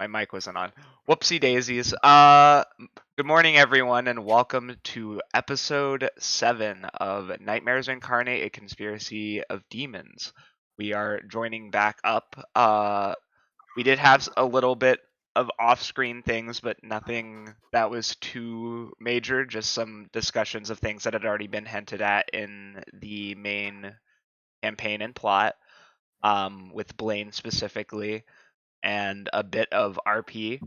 My mic wasn't on. Whoopsie daisies. Good morning, everyone, and welcome to episode 7 of Nightmares Incarnate: A Conspiracy of Demons. We are joining back up. We did have a little bit of off-screen things, but nothing that was too major. Just some discussions of things that had already been hinted at in the main campaign and plot, with Blaine specifically, and a bit of RP.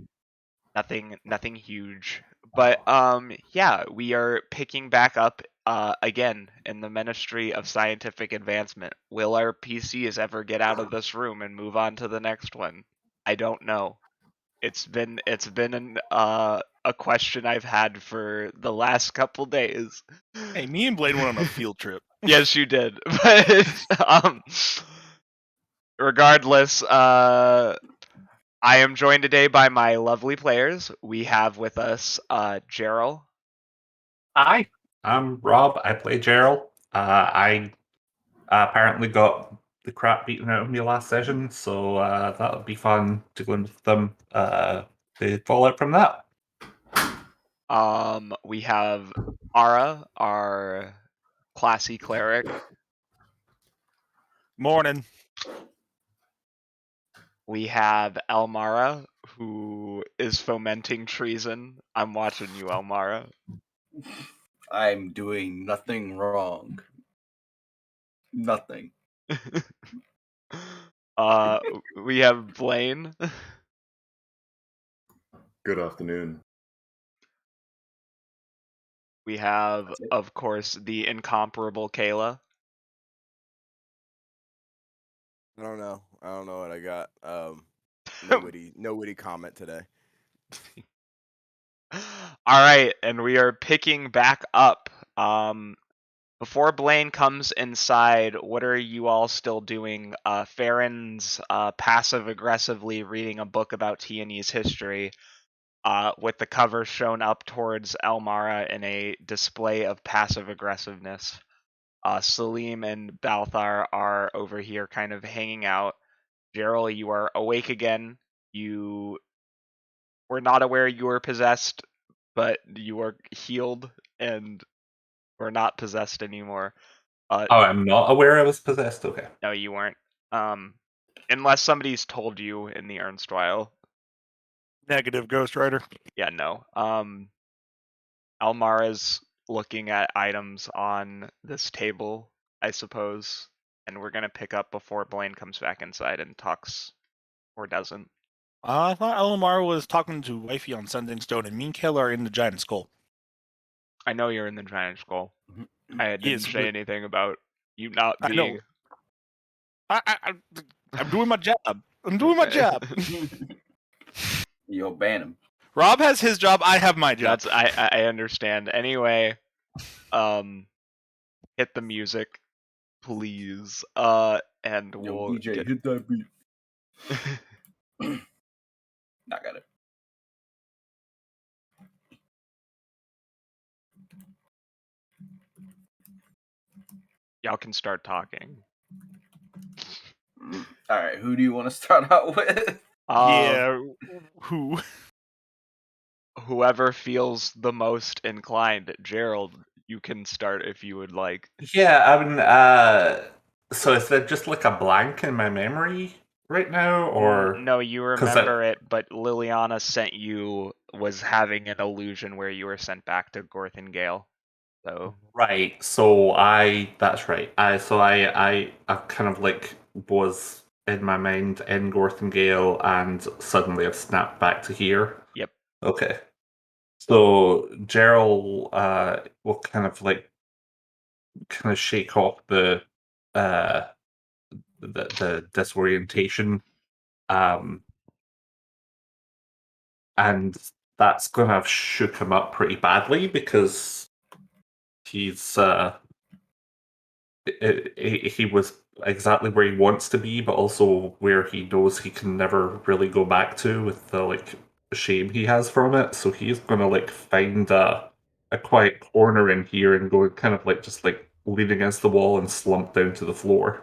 Nothing huge. But yeah, we are picking back up again in the Ministry of Scientific Advancement. Will our PCs ever get out of this room and move on to the next one? I don't know. It's been a question I've had for the last couple days. Hey, me and Blaine went on a field trip. Yes, you did. But regardless, I am joined today by my lovely players. We have with us Gerald. Hi, I'm Rob. I play Gerald. I apparently got the crap beaten out of me last session, so that'll be fun to go in with them. The fallout from that. We have Ara, our classy cleric. Morning. We have Elemara, who is fomenting treason. I'm watching you, Elemara. I'm doing nothing wrong. Nothing. We have Blaine. Good afternoon. We have, of course, the incomparable Kayla. I don't know what I got. No witty comment today. Alright, and we are picking back up. Before Blaine comes inside, what are you all still doing? Farron's passive-aggressively reading a book about T&E's history, with the cover shown up towards Elmara in a display of passive-aggressiveness. Salim and Balthar are over here kind of hanging out. Gerald, you are awake again. You were not aware you were possessed, but you are healed and were not possessed anymore. I'm not aware I was possessed. Okay. No, you weren't. Unless somebody's told you in the Ernstwhile. Negative, Ghost Rider. Yeah, no. Almara's looking at items on this table, I suppose, and we're gonna pick up before Blaine comes back inside and talks, or doesn't. I thought Elemara was talking to Wifey on Sending Stone, and me and Kayla are in the Giant Skull. I know you're in the Giant Skull. I didn't Yes, say anything about you not I being. know. I'm doing my job. I'm doing my job. You'll ban him. Rob has his job. I have my job. I understand. Anyway, hit the music, please. And we'll DJ, hit that beat. I got it. Y'all can start talking. All right, who do you want to start out with? Yeah, who? Whoever feels the most inclined. Gerald, you can start if you would like. Yeah, I mean, so is there just like a blank in my memory right now, or No, you remember it, but Liliana was having an illusion where you were sent back to Gorthingale. So right? That's right. I kind of like was in my mind in Gorthingale, and suddenly I've snapped back to here. Yep. Okay. So Gerald will kind of shake off the disorientation, and that's gonna have shook him up pretty badly because he's he was exactly where he wants to be, but also where he knows he can never really go back to with the shame he has from it. So he's gonna find a quiet corner in here and go kind of just lean against the wall and slump down to the floor.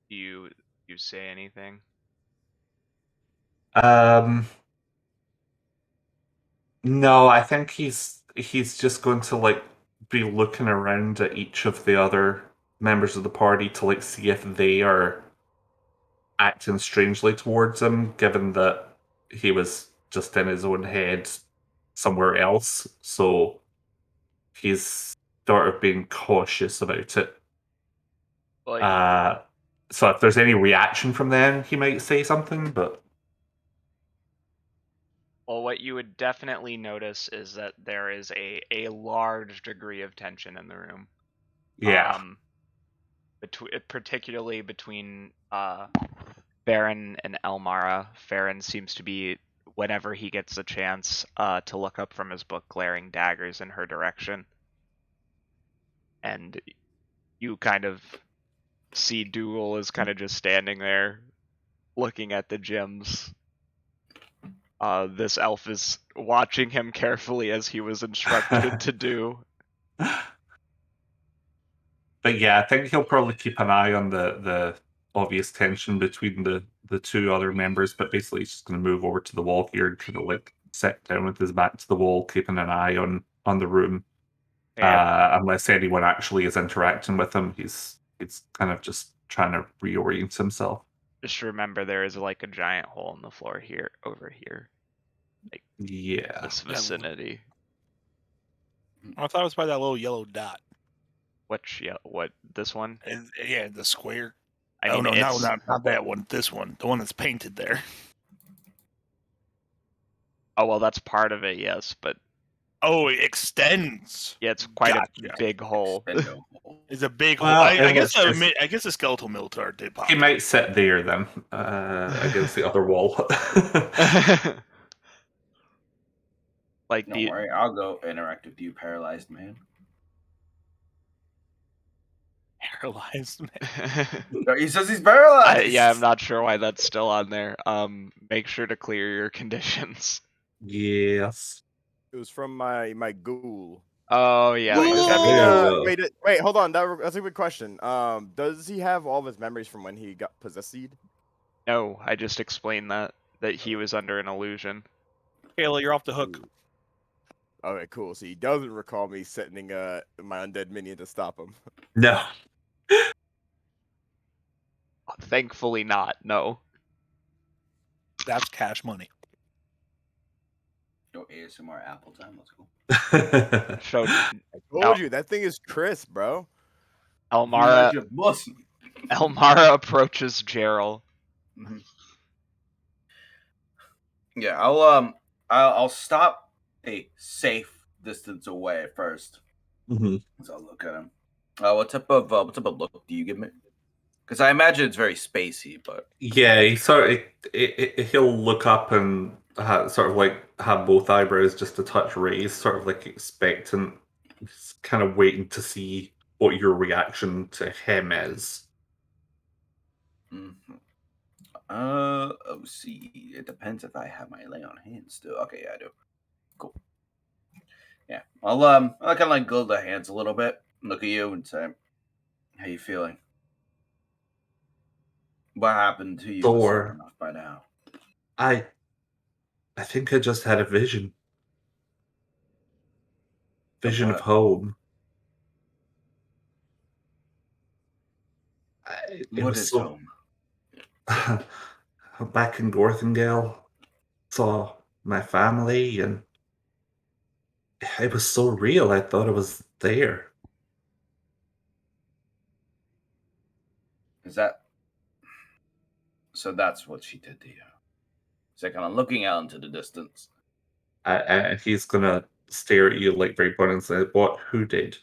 You say anything? No, I think he's just going to like be looking around at each of the other members of the party to like see if they are acting strangely towards him, given that he was just in his own head somewhere else. So he's sort of being cautious about it. Like, Uh, so if there's any reaction from them, he might say something, but well, what you would definitely notice is that there is a large degree of tension in the room. yeah. Particularly between Farron and Elmara. Farron seems to be, whenever he gets a chance, to look up from his book, glaring daggers in her direction. And you kind of see Dougal is kind of just standing there, looking at the gems. This elf is watching him carefully as he was instructed to do. But yeah, I think he'll probably keep an eye on the obvious tension between the two other members, but basically he's just going to move over to the wall here and kind of like sit down with his back to the wall, keeping an eye on the room. Yeah, Unless anyone actually is interacting with him, he's kind of just trying to reorient himself. just remember there is like a giant hole in the floor here, over here, Yeah. this vicinity. I thought it was by that little yellow dot. Which, yeah, what, this one? Yeah, the square. I mean, no, it's, not that one. This one, the one that's painted there. oh, well, that's part of it, yes, but Oh, it extends. yeah, it's quite Gotcha. a big hole. Spendo. It's a big hole. Well, I guess it's- I guess the skeletal Minotaur did pop. He might sit there then, against the other wall. Like Don't worry, I'll go interact with you, paralyzed man. Paralyzed man. He says he's paralyzed. yeah, I'm not sure why that's still on there. Make sure to clear your conditions. Yes. It was from my ghoul. Oh yeah, Wait, does that Whoa. mean, wait, hold on. That's a good question. Does he have all of his memories from when he got possessed? no, I just explained that he was under an illusion. Kayla, you're off the hook. Okay, cool. So he doesn't recall me sending my undead minion to stop him. No. Thankfully not. No. That's cash money. Yo, ASMR Apple time. Let's go. So I told you that thing is crisp, bro. Elmara Magic bus. approaches Gerald. Mhm. Yeah, I'll stop a safe distance away first. Mhm. So I'll look at him. What type of look do you give me? Because I imagine it's very spacey, but Yeah, he sort of he'll look up and sort of like have both eyebrows just a touch raised, sort of like expectant, just kind of waiting to see what your reaction to him is. mhm. Let's see. It depends if I have my lay on hands still. Okay, yeah, I do. Cool. Yeah, I'll kind of like glove the hands a little bit, look at you, and say, "How you feeling? What happened to you was Thor, certain enough by now." I think I just had a vision, vision of What? home. It What was is so home? back in Gorthengale, saw my family, and it was so real. I thought it was there. Is that so? That's what she did to you. So kind of looking out into the distance. And he's gonna stare at you like very blunt and say, "What? Who did?"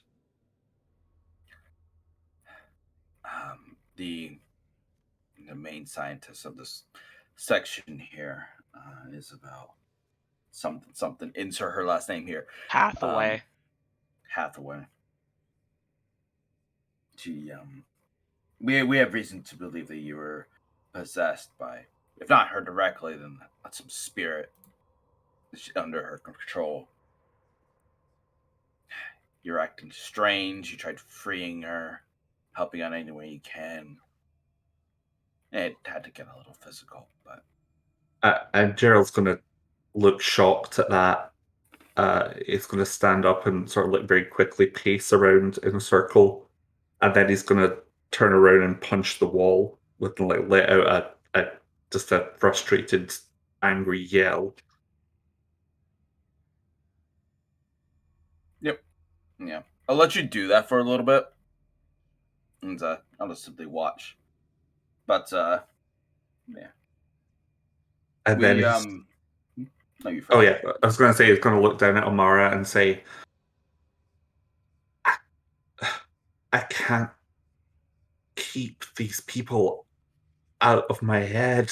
The main scientist of this section here is about something. Insert her last name here. Hathaway. Hathaway. She we have reason to believe that you were possessed by, if not her directly, then some spirit under her control. You're acting strange. You tried freeing her, helping out any way you can. It had to get a little physical, but And Gerald's going to look shocked at that. He's going to stand up and sort of like very quickly pace around in a circle, and then he's going to turn around and punch the wall with like let out a just a frustrated, angry yell. Yep. Yeah. I'll let you do that for a little bit. And I'll just simply watch. But yeah. And then We he's no, you oh first. yeah, I was going to say he's going to look down at Amara and say, I can't keep these people out of my head.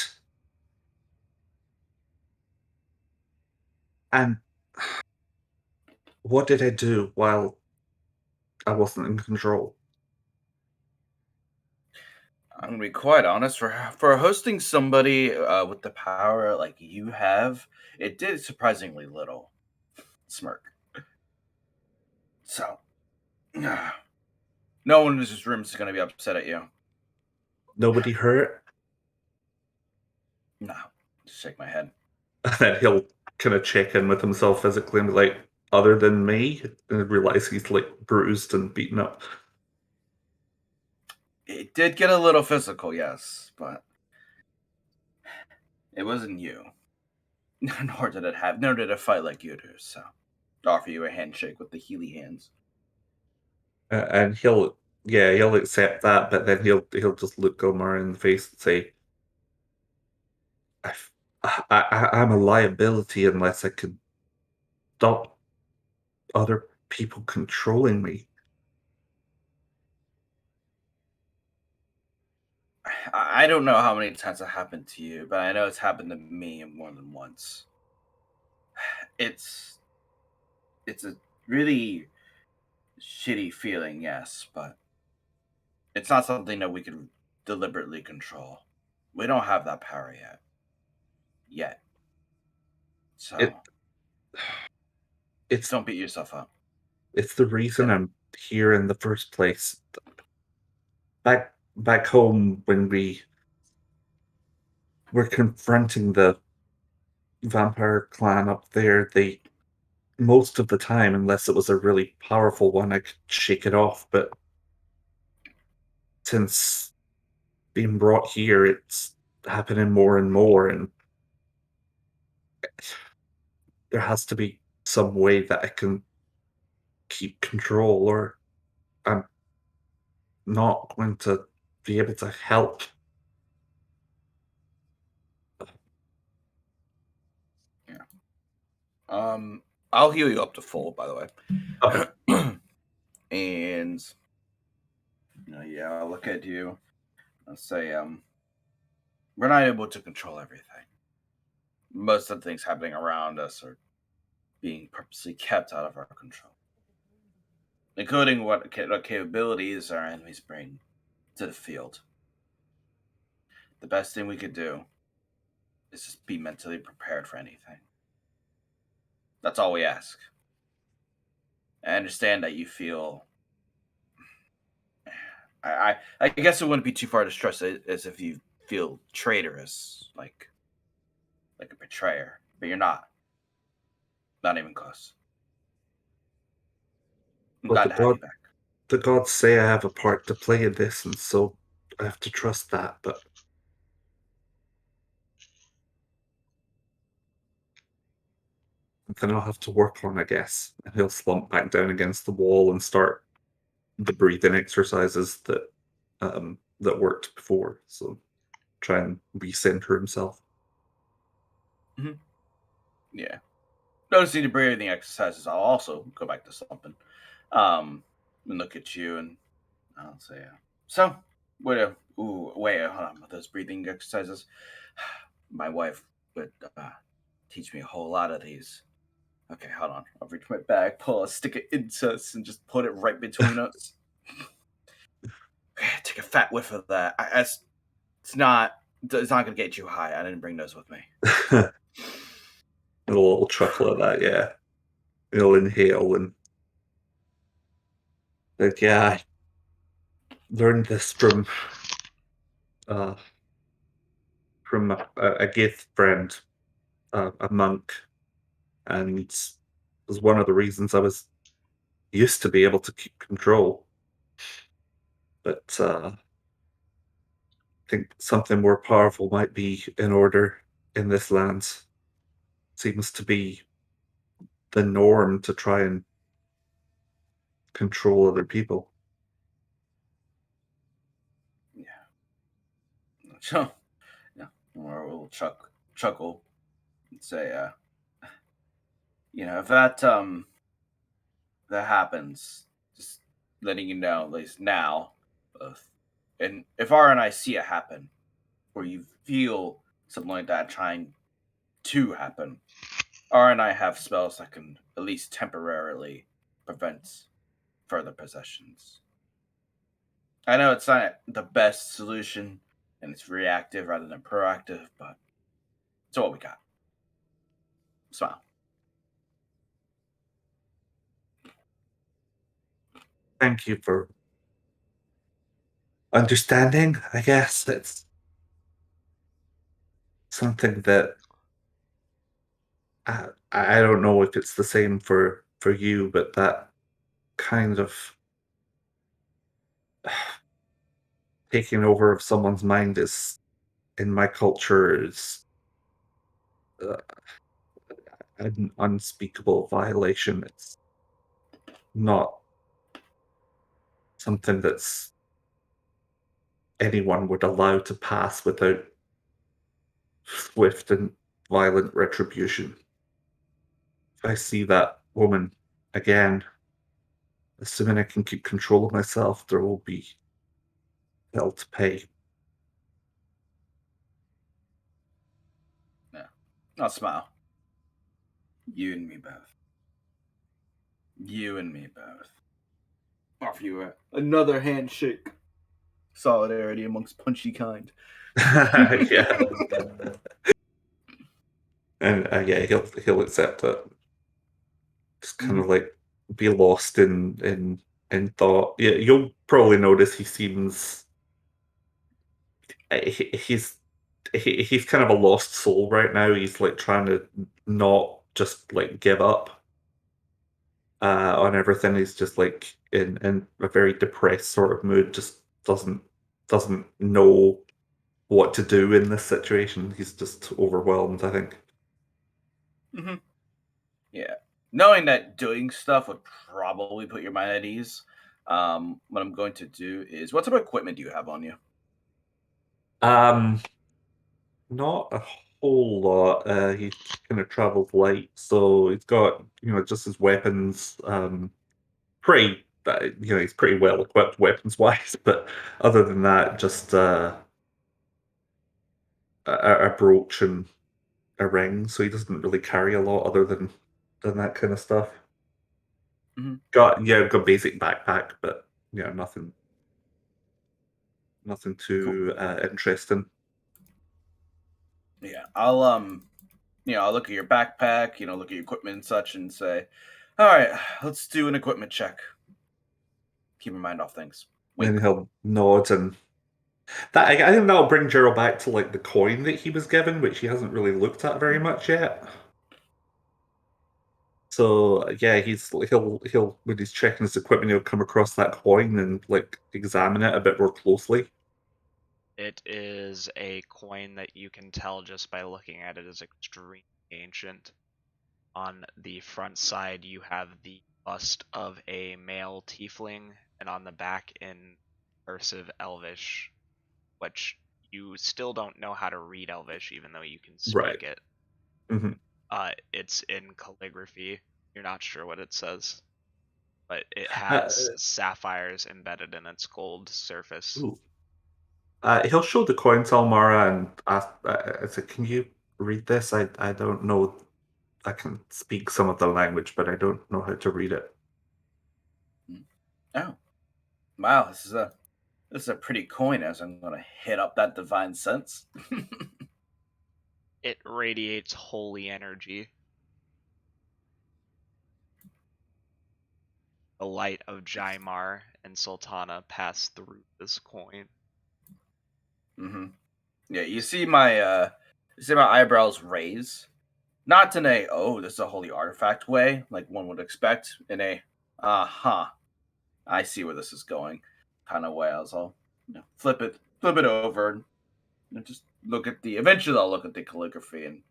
And what did I do while I wasn't in control? I'm gonna be quite honest. For hosting somebody with the power like you have, it did surprisingly little. Smirk. So, no one in this room is gonna be upset at you. Nobody hurt? No, just shake my head. And then he'll kind of check in with himself physically and be like, other than me? And realize he's like bruised and beaten up. It did get a little physical, yes, but it wasn't you. Nor did it fight like you do. So, offer you a handshake with the Healy hands. And he'll accept that, but then he'll just look Omar in the face and say, I, I'm a liability unless I can stop other people controlling me. I don't know how many times it happened to you, but I know it's happened to me more than once. It's a really shitty feeling, yes, but it's not something that we can deliberately control. We don't have that power yet. Yet. So It it's don't beat yourself up. it's the reason Yeah. I'm here in the first place. Back home when we were confronting the vampire clan up there, they most of the time, unless it was a really powerful one, I could shake it off. But since being brought here, it's happening more and more, and there has to be some way that I can keep control, or I'm not going to be able to help. Yeah. I'll heal you up to full, by the Okay. way. And yeah, I'll look at you. I'll say, we're not able to control everything. Most of the things happening around us are being purposely kept out of our control, including what capabilities our enemies bring to the field. The best thing we could do is just be mentally prepared for anything. That's all we ask. I understand that you feel. I guess it wouldn't be too far to stress it as if you feel traitorous, like a betrayer, but you're not. Not even close. I'm But glad to have you back. the gods say I have a part to play in this, and so I have to trust that. But then I'll have to work on, I guess. And he'll slump back down against the wall and start the breathing exercises that worked before. So try and recenter himself. Mm-hmm. Yeah. Noticing the breathing exercises, I'll also go back to something. And look at you and I'll say, so, wait, hold on. With those breathing exercises, my wife would teach me a whole lot of these. Okay, hold on. I'll reach my bag, pull a stick of incense, and just put it right between us. Okay, take a fat whiff of that. It's not going to get you high. I didn't bring those with me. A little chuckle at that, yeah. He'll inhale and like, yeah, I learned this from uh from a Gith friend, a monk, and it was one of the reasons I was used to be able to keep control. But I think something more powerful might be in order in this land. Seems to be the norm to try and control other people. So, yeah, or we'll chuckle and say, if that happens, just letting you know, at least now, both, and if R and I see it happen, or you feel something like that trying to happen, R and I have spells that can at least temporarily prevent further possessions. I know it's not the best solution, and it's reactive rather than proactive, but it's what we got. Smile. Thank you for understanding. I guess it's something that I don't know if it's the same for you, but that kind of taking over of someone's mind is in my culture is uh, an unspeakable violation. It's not something that's anyone would allow to pass without swift and violent retribution. If I see that woman again, assuming I can keep control of myself, there will be hell to pay. Yeah. I'll smile. You and me both. You and me both. Offer you another handshake. Solidarity amongst punchy kind. Yeah, and yeah, he'll accept it. Just kind of like be lost in thought. Yeah, you'll probably notice he seems he's he's kind of a lost soul right now. He's like trying to not just like give up on everything. He's just like in a very depressed sort of mood. Just doesn't know what to do in this situation. He's just overwhelmed, I think. Mm-hmm. Yeah. Knowing that doing stuff would probably put your mind at ease, what I'm going to do is, what type of equipment do you have on you? Um, Not a whole lot. He kind of travels light, so he's got just his weapons. Pretty, he's pretty well equipped weapons wise, but other than that, just a brooch and a ring. So he doesn't really carry a lot other than that kind of stuff. Mm-hmm. Got basic backpack, but nothing Cool. too interesting. Yeah. I'll look at your backpack, look at your equipment and such and say, all right, let's do an equipment check. Keep your mind off things. And Wink. he'll nod and that I think that'll bring Gerald back to like the coin that he was given, which he hasn't really looked at very much yet. So yeah, he'll when he's checking his equipment, he'll come across that coin and like examine it a bit more closely. It is a coin that you can tell just by looking at it is extremely ancient. On the front side, you have the bust of a male tiefling, and on the back in cursive Elvish, which you still don't know how to read Elvish, even though you can Right. speak it. Hmm. It's in calligraphy. You're not sure what it says, but it Uh, has sapphires embedded in its gold surface. ooh. He'll show the coin to Almara and ask. I said, "Can you read this? I don't know. I can speak some of the language, but I don't know how to read it." Oh, wow, this is a pretty coin. As I'm gonna hit up that divine sense. It radiates holy energy. The light of Jaimar and Sultana pass through this coin. Mm-hmm. Yeah, you see my eyebrows raise. Not in a this is a holy artifact way, like one would expect, in a I see where this is going kind of way. I was all flip it over, and just look at the. Eventually, I'll look at the calligraphy and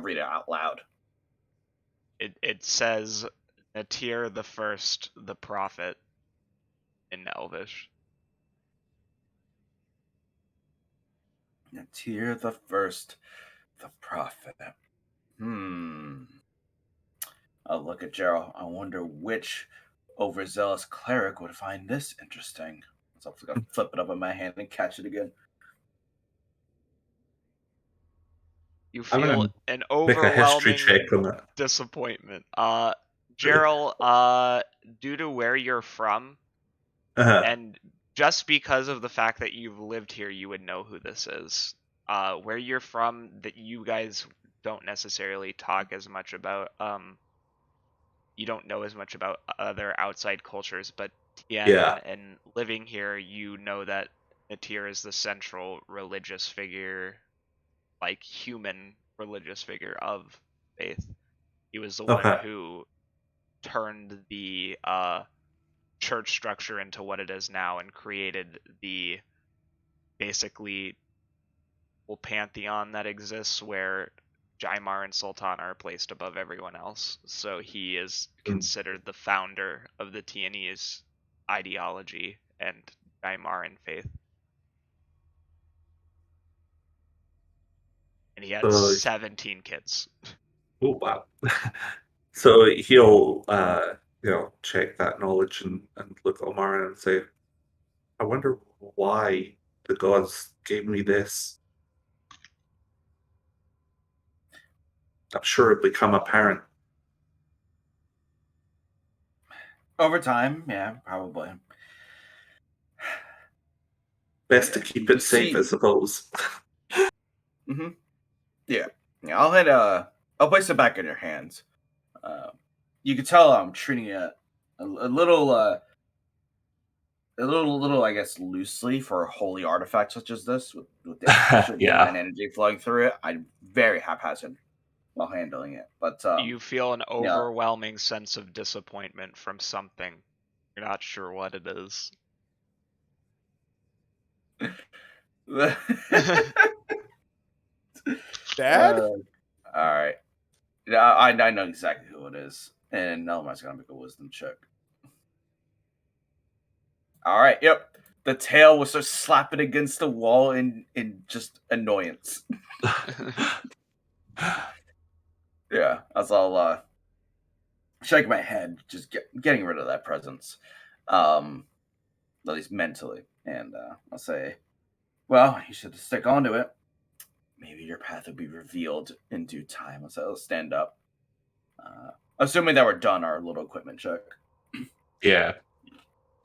read it out loud. It says Natir the First, the Prophet, in Elvish. Natir the First, the Prophet. I'll look at Gerald. I wonder which overzealous cleric would find this interesting. So I'm gonna flip it up in my hand and catch it again. You I'm feel gonna an make a history overwhelming check on that. disappointment. Gerald, due to where you're from, and just because of the fact that you've lived here, you would know who this is. Where you're from, that you guys don't necessarily talk as much about. You don't know as much about other outside cultures, but Tien Yeah. and living here, you know that Natir is the central religious figure, like human religious figure of faith. He was the one Okay. who turned the church structure into what it is now and created the basically whole pantheon that exists where Jaimar and Sultan are placed above everyone else. So he is considered the founder of the Tianese ideology and Jaimaran faith. And he had 17 kids. Oh wow. So he'll check that knowledge and look at Omar and say, I wonder why the gods gave me this. I'm sure it'll become apparent. Over time, yeah, probably. Best to keep it safe, I suppose. Yeah. I'll place it back in your hands. You can tell I'm treating it a little, I guess, loosely for a holy artifact such as this, with the actual divine energy flowing through it. I'm very haphazard while handling it, but you feel an overwhelming sense of disappointment from something. You're not sure what it is. Dad? All right. Yeah, I know exactly who it is, and Elemar's gonna make a wisdom check. All right. Yep. The tail was just slapping against the wall in just annoyance. Yeah, that's all. Shaking my head, just getting rid of that presence, at least mentally. And I'll say, well, you should stick onto it. Maybe your path will be revealed in due time. So I'll stand up. Assuming that we're done our little equipment check. Yeah.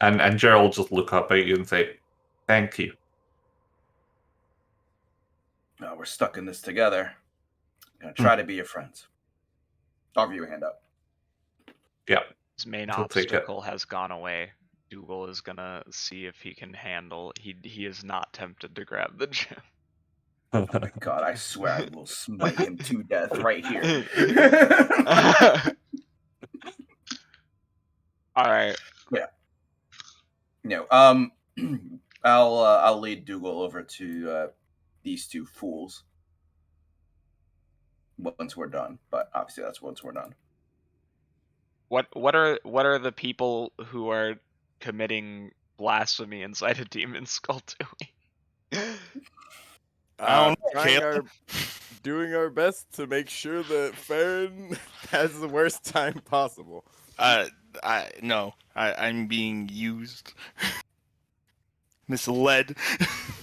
And Gerald just look up at you and say, thank you. We're stuck in this together. I'm gonna try to be your friends. Offer you a hand up. Yeah. His main obstacle has gone away. Dougal is gonna see if he can handle. He is not tempted to grab the gem. Oh my god! I swear I will smite him to death right here. All right. Yeah. No. I'll lead Dougal over to these two fools once we're done. But obviously, that's once we're done. What are the people who are committing blasphemy inside a demon skull doing? I don't know, doing our best to make sure that Farron has the worst time possible. I'm being used, misled.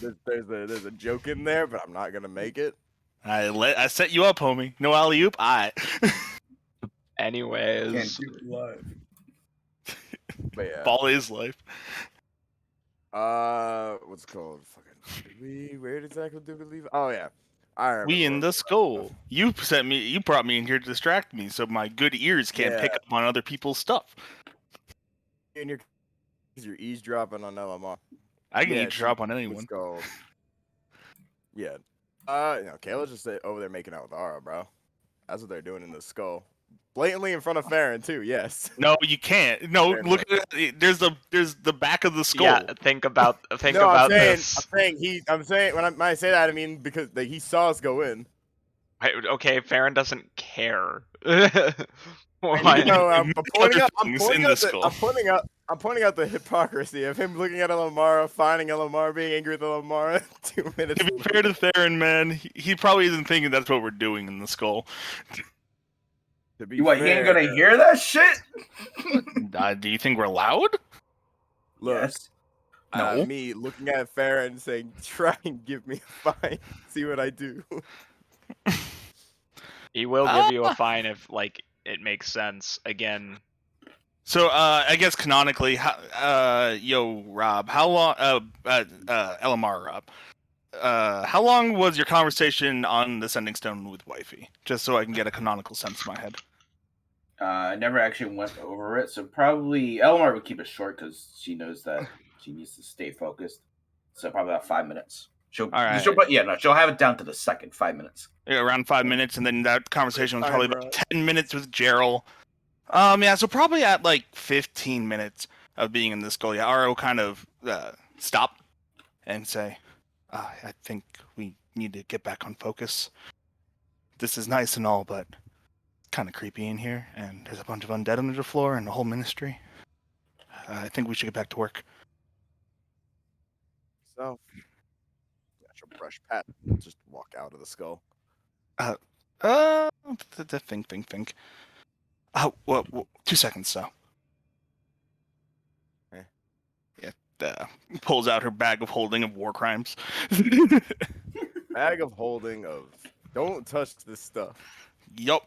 There's a joke in there, but I'm not gonna make it. I set you up, homie. No alley oop. Anyways, Can't do it live. But yeah. Ball is life. What's it called? Where exactly did we leave? Oh yeah, I remember. We in the skull. You brought me in here to distract me, so my good ears can't pick up on other people's stuff. In here, you're eavesdropping on Elemara. I can eavesdrop on anyone. Yeah. Kayla's just over there making out with Ara, bro. That's what they're doing in the skull. Blatantly in front of Farron, too, yes. No, you can't. No, Fair look at it. There's the back of the skull. Yeah, think about No, I'm saying, this. I'm saying, when I say that, I mean, because he saw us go in. Okay, Farron doesn't care. I know, I'm pointing out, skull. I'm pointing out the hypocrisy of him looking at Elemara, finding Elemara, being angry with Elemara 2 minutes To be fair to Theron, man, he probably isn't thinking that's what we're doing in the skull. To be You what? He fair, ain't gonna hear that shit. Do you think we're loud? Look, Yes. No. me looking at Farron saying, try and give me a fine, see what I do. He will give you a fine if it makes sense. Again, So I guess canonically, Rob, how long? Elemar, Rob. How long was your conversation on the Sending Stone with Wifey? Just so I can get a canonical sense in my head. I never actually went over it, so probably Elmar would keep it short because she knows that she needs to stay focused. So probably about 5 minutes. She'll have it down to the second 5 minutes. Yeah, around 5 minutes, and then that conversation was probably about 10 minutes with Gerald. So probably at 15 minutes of being in the skull. Yeah, Aro kind of stop and say, I think we need to get back on focus. This is nice and all, but kind of creepy in here, and there's a bunch of undead under the floor and the whole ministry. I think we should get back to work. So, she'll brush Pat, just walk out of the skull. Think. Oh, well, 2 seconds, so. Yeah, pulls out her bag of holding of war crimes. Bag of holding of, don't touch this stuff. Yup.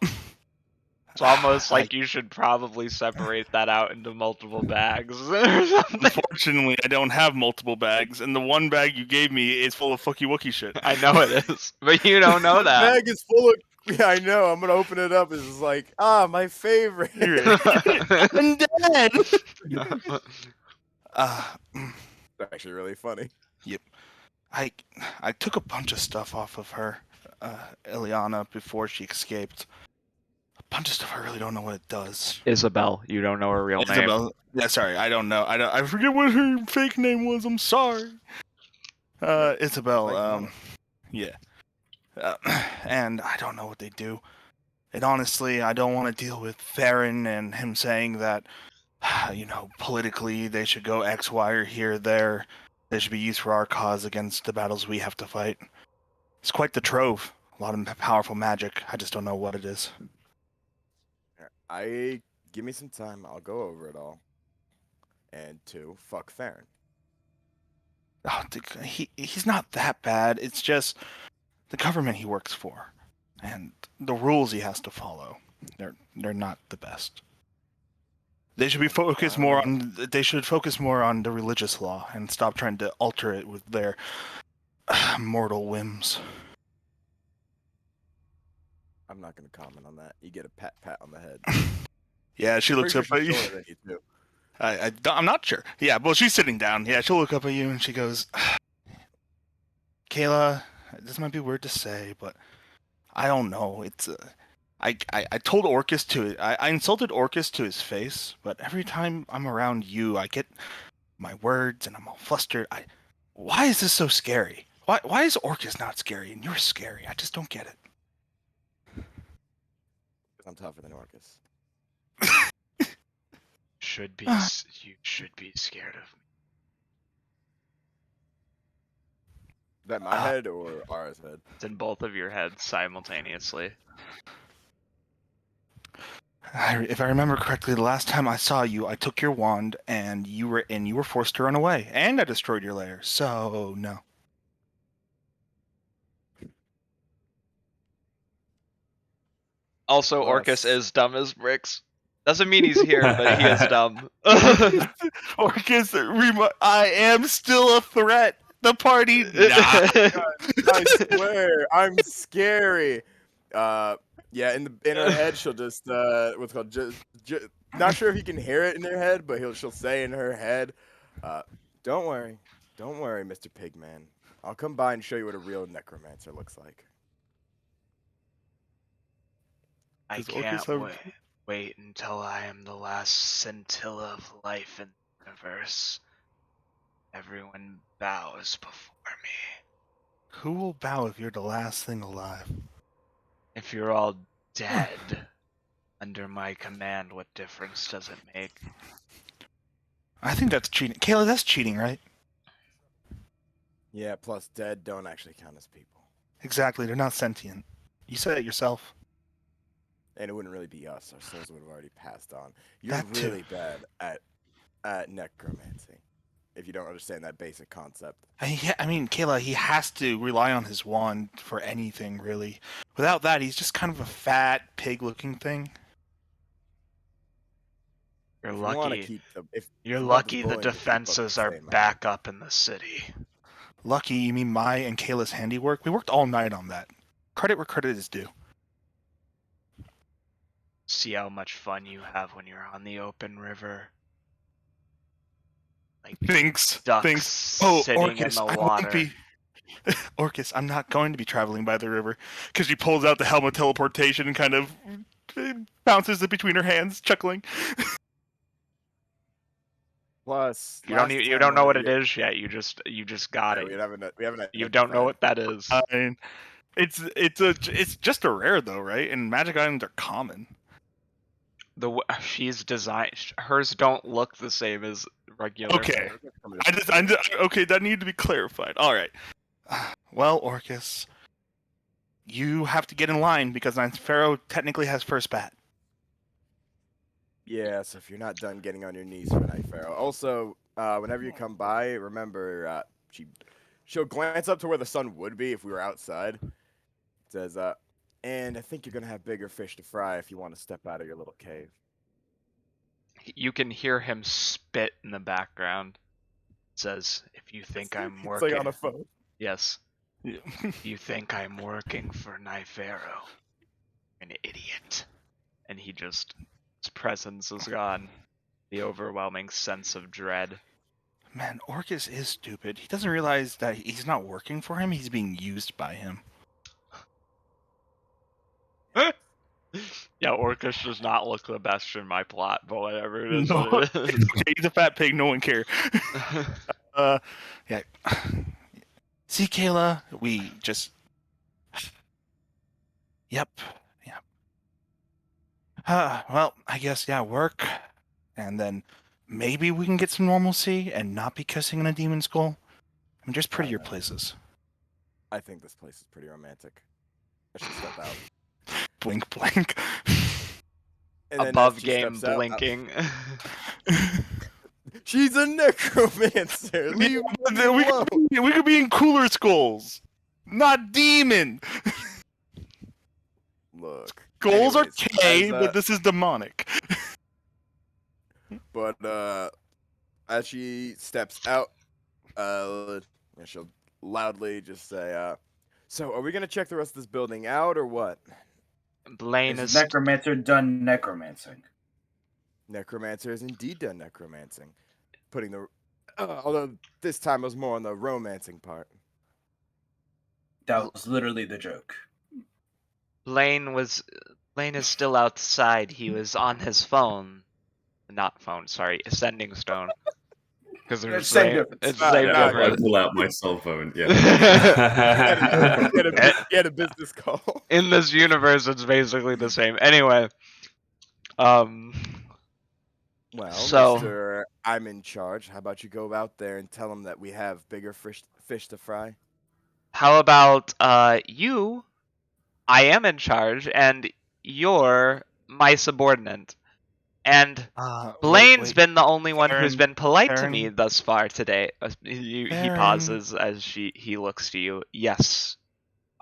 it's almost like you should probably separate that out into multiple bags or something. Unfortunately, I don't have multiple bags, and the one bag you gave me is full of fucky wookie shit. I know it is, but you don't know that. The bag is full of. Yeah, I know. I'm gonna open it up. It's like, my favorite. Undead. That's actually really funny. Yep. I took a bunch of stuff off of her, Ileana, before she escaped. A bunch of stuff I really don't know what it does. Isabel, you don't know her real name. Yeah, sorry, I don't know. I forget what her fake name was. I'm sorry. Isabel. Yeah. And I don't know what they do. And honestly, I don't want to deal with Theron and him saying that, politically they should go X, Y, or here, there. They should be used for our cause against the battles we have to fight. It's quite the trove. A lot of powerful magic. I just don't know what it is. Give me some time. I'll go over it all. And 2, fuck Theron. Oh, he's not that bad. It's just the government he works for and the rules he has to follow. They're not the best. They should be focused more on. They should focus more on the religious law and stop trying to alter it with their mortal whims. I'm not gonna comment on that. You get a pat on the head. Yeah, she looks up at you. I'm not sure. Yeah, well, she's sitting down. Yeah, she'll look up at you and she goes, Kayla, this might be weird to say, but I don't know. It's I told Orcus I insulted Orcus to his face, but every time I'm around you, I get my words and I'm all flustered. Why is this so scary? Why is Orcus not scary and you're scary? I just don't get it. I'm tougher than Orcus. You should be scared of me. Is that my head or Ara's head? It's in both of your heads simultaneously. If I remember correctly, the last time I saw you, I took your wand and you were forced to run away, and I destroyed your lair. So no. Also, Orcus is dumb as bricks. Doesn't mean he's here, but he is dumb. Orcus, I am still a threat. The party, nah. I swear, I'm scary. Yeah, in her head, she'll just what's called not sure if he can hear it in her head, but she'll say in her head, "Don't worry, Mr. Pigman. I'll come by and show you what a real necromancer looks like. I Does Orcus can't have- wait until I am the last scintilla of life in the universe. Everyone bows before me. Who will bow if you're the last thing alive? If you're all dead under my command, what difference does it make? I think that's cheating. Kayla, that's cheating, right? Yeah, plus dead don't actually count as people. Exactly. They're not sentient. You said it yourself. And it wouldn't really be us. Our souls would have already passed on. You're That too. really bad at necromancy. If you don't understand that basic concept. I mean, Kayla, he has to rely on his wand for anything, really. Without that, he's just kind of a fat, pig-looking thing. You're If you want to lucky. keep the, if You're you want this lucky the bullying to keep up defenses the are same, back up in the city. Lucky, you mean my and Kayla's handiwork? We worked all night on that. Credit where credit is due. See how much fun you have when you're on the open river. Like Thanks. ducks Thanks. Oh, sitting Orcus, in the I water. won't be. Orcus, I'm not going to be traveling by the river, because she pulls out the helmet teleportation and kind of bounces it between her hands, chuckling. Plus, You don't you don't know what it is yet. You just got We it. haven't. You don't know what that is. I mean, it's just a rare though, right? And magic items are common. She's designed. Hers don't look the same as regular. Okay. Okay, that needed to be clarified. All right. Well, Orcus, you have to get in line because Ninth Pharaoh technically has first bat. Yeah, so if you're not done getting on your knees for Night Pharaoh. Also, whenever you come by, remember she'll glance up to where the sun would be if we were outside. It says, and I think you're gonna have bigger fish to fry if you want to step out of your little cave. You can hear him spit in the background. It says, "If you think I'm It's working, like on a phone. yes, Yeah. you think I'm working for Pharaoh, an idiot." And his presence is gone. The overwhelming sense of dread. Man, Orcus is stupid. He doesn't realize that he's not working for him. He's being used by him. Yeah, Orcus does not look the best in my plot, but whatever it is, No, what it is. okay, he's a fat pig. No one cares. Yeah. See, Kayla, we just. Yep. Well, I guess work, and then maybe we can get some normalcy and not be kissing in a demon skull. I mean, there's prettier places. I think this place is pretty romantic. I should step out. Blink, blink. And then Above as she game steps out, blinking. she's a necromancer. Leave me alone. We could be in cooler skulls, not demon. Look. Skulls are Anyways, K, as, but this is demonic. But as she steps out, she'll loudly just say, "So, are we gonna check the rest of this building out, or what?" Blaine Is is necromancer done necromancing? Necromancer is indeed done necromancing, putting the. Although this time it was more on the romancing part. That was literally the joke. Blaine is still outside. He was on his phone. Not phone, sorry, ascending stone. Because there's It's same difference. it's Ah, same yeah, Yeah, I difference. pull out my cell phone. Yeah. Get a business call. In this universe, it's basically the same. Anyway, Well, So- Mr. I'm in charge. How about you go out there and tell him that we have bigger fish to fry? how about you? I am in charge, and you're my subordinate. And Blaine's been the only one who's Aaron- been polite to Aaron- me thus far today. He Aaron. pauses as he looks to you. Yes,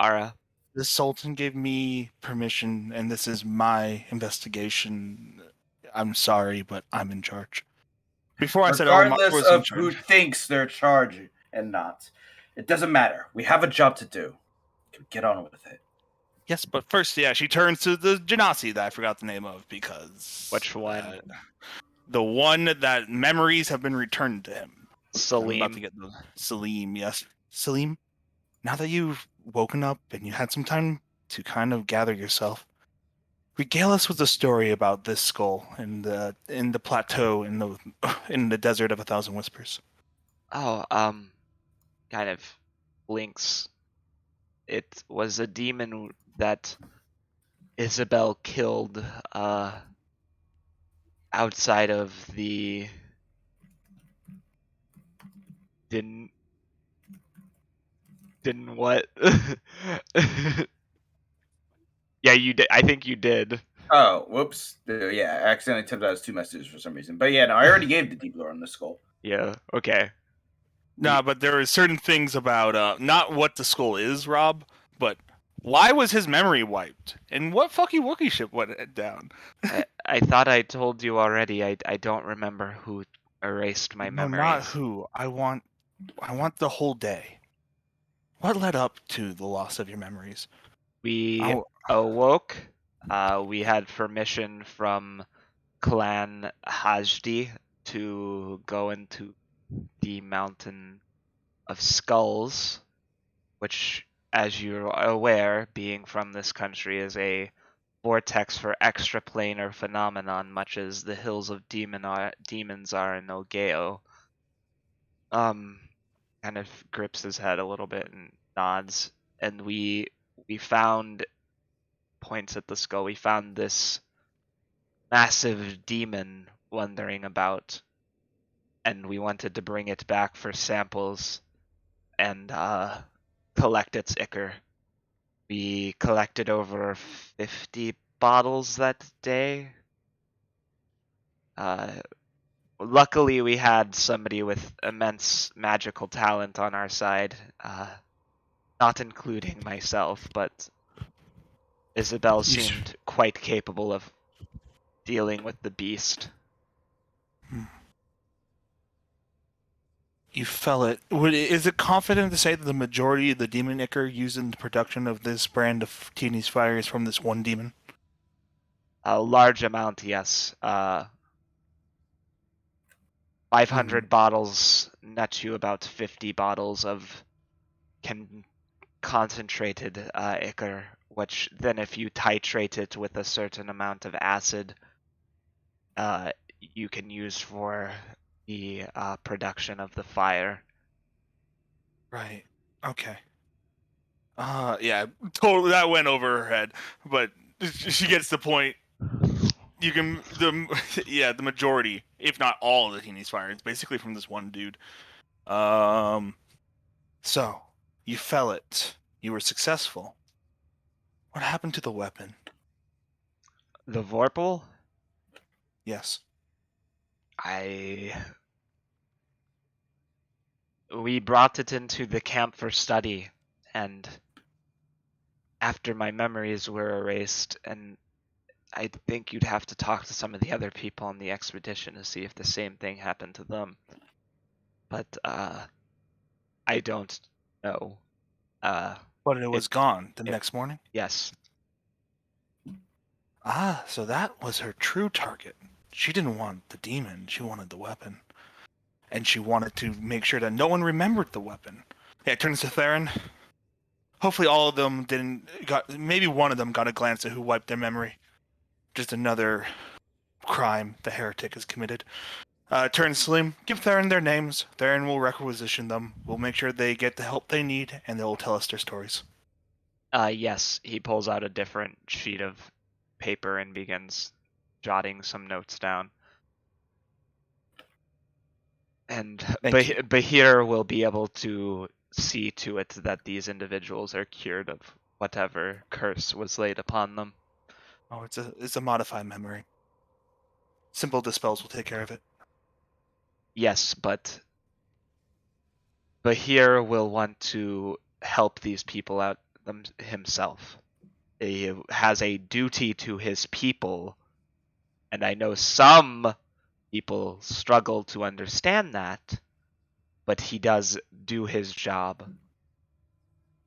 Ara. The Sultan gave me permission, and this is my investigation. I'm sorry, but I'm in charge. Before I said, Regardless was in of who charge. thinks they're charged and not, it doesn't matter. We have a job to do. Get on with it. Yes, but first, she turns to the Genasi that I forgot the name of because... Which one? The one that memories have been returned to him. I'm about to Salim. get the... Salim, yes. Salim? now that you've woken up and you had some time to kind of gather yourself, regale us with a story about this skull in the plateau in the desert of 1,000 whispers. Oh, kind of blinks. It was a demon that Isabel killed outside of the didn't what? Yeah, you did. I think you did. Oh, whoops. Yeah, I accidentally typed out as 2 messages for some reason. But yeah, no, I already gave the deep lore on the skull. Yeah. Okay. Nah, but there are certain things about not what the skull is, Rob, but why was his memory wiped? And what fucky Wookie ship went down? I thought I told you already. I don't remember who erased my No, memories. not who. I want the whole day. What led up to the loss of your memories? We awoke. We had permission from Clan Hajdi to go into the Mountain of Skulls, which, as you're aware, being from this country, is a vortex for extraplanar phenomenon, much as the Hills of Demons are in Ogeo. Kind of grips his head a little bit and nods, and we found, points at the skull, we found this massive demon wandering about, and we wanted to bring it back for samples and collect its ichor. We collected over 50 bottles that day. Luckily, we had somebody with immense magical talent on our side, not including myself, but Isabel seemed quite capable of dealing with the beast. You fell it. Is it confident to say that the majority of the demon ichor used in the production of this brand of Teeny's Fire is from this one demon? A large amount, yes. 500 bottles net you about 50 bottles of concentrated ichor, which then if you titrate it with a certain amount of acid, you can use for the production of the fire. Right. Okay. Yeah, totally. That went over her head, but she gets the point. You can the majority, if not all, of the Teeny's Fire is basically from this one dude. So you fell it. You were successful. What happened to the weapon? The Vorpal? Yes. We brought it into the camp for study, and after my memories were erased, and I think you'd have to talk to some of the other people on the expedition to see if the same thing happened to them. But I don't know. But it was gone the next morning? Yes. Ah, so that was her true target. She didn't want the demon, she wanted the weapon. And she wanted to make sure that no one remembered the weapon. Yeah, it turns to Theron. Hopefully all of them maybe one of them got a glance at who wiped their memory. Just another crime the heretic has committed. Turns Slim, give Theron their names. Theron will requisition them. We'll make sure they get the help they need, and they'll tell us their stories. Yes, he pulls out a different sheet of paper and begins jotting some notes down. And Bahir will be able to see to it that these individuals are cured of whatever curse was laid upon them. Oh, it's a modified memory. Simple dispels will take care of it. Yes, but Bahir will want to help these people out himself. He has a duty to his people, and I know some people struggle to understand that, but he does do his job,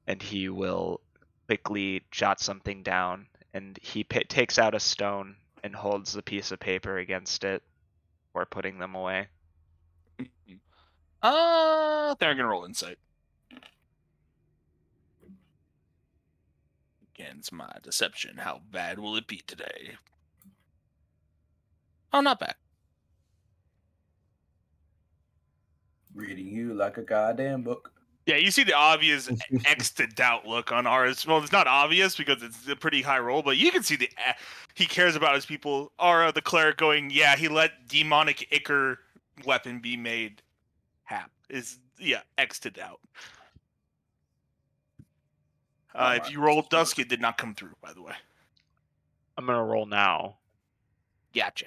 and he will quickly jot something down, and he takes out a stone and holds the piece of paper against it before putting them away. They're gonna roll insight. against my deception. How bad will it be today? Oh, not bad. Reading you like a goddamn book. Yeah, you see the obvious X to doubt look on ours. Well, it's not obvious because it's a pretty high roll, but you can see he cares about his people. Ara, the cleric, going, yeah, he let demonic Ichor weapon be made. X to doubt. If you roll Dusk, it did not come through, by the way. I'm gonna roll now. Gotcha.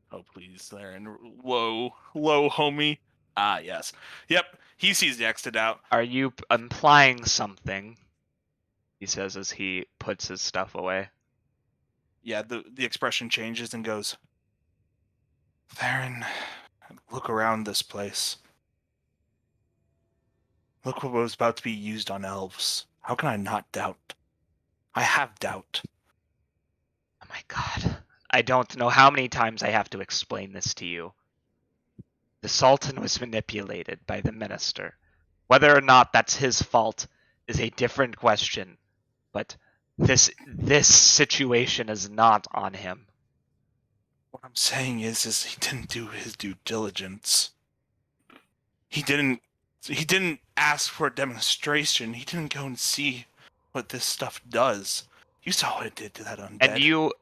Oh, please, Theron. Whoa, homie. Ah, yes. Yep, he sees the X to doubt. Are you implying something? He says as he puts his stuff away. Yeah, the expression changes and goes, Theron, look around this place. Look what was about to be used on elves. How can I not doubt? I have doubt. Oh my god. I don't know how many times I have to explain this to you. The Sultan was manipulated by the minister. Whether or not that's his fault is a different question, but this situation is not on him. What I'm saying is he didn't do his due diligence. He didn't ask for a demonstration. He didn't go and see what this stuff does. You saw what it did to that undead. And you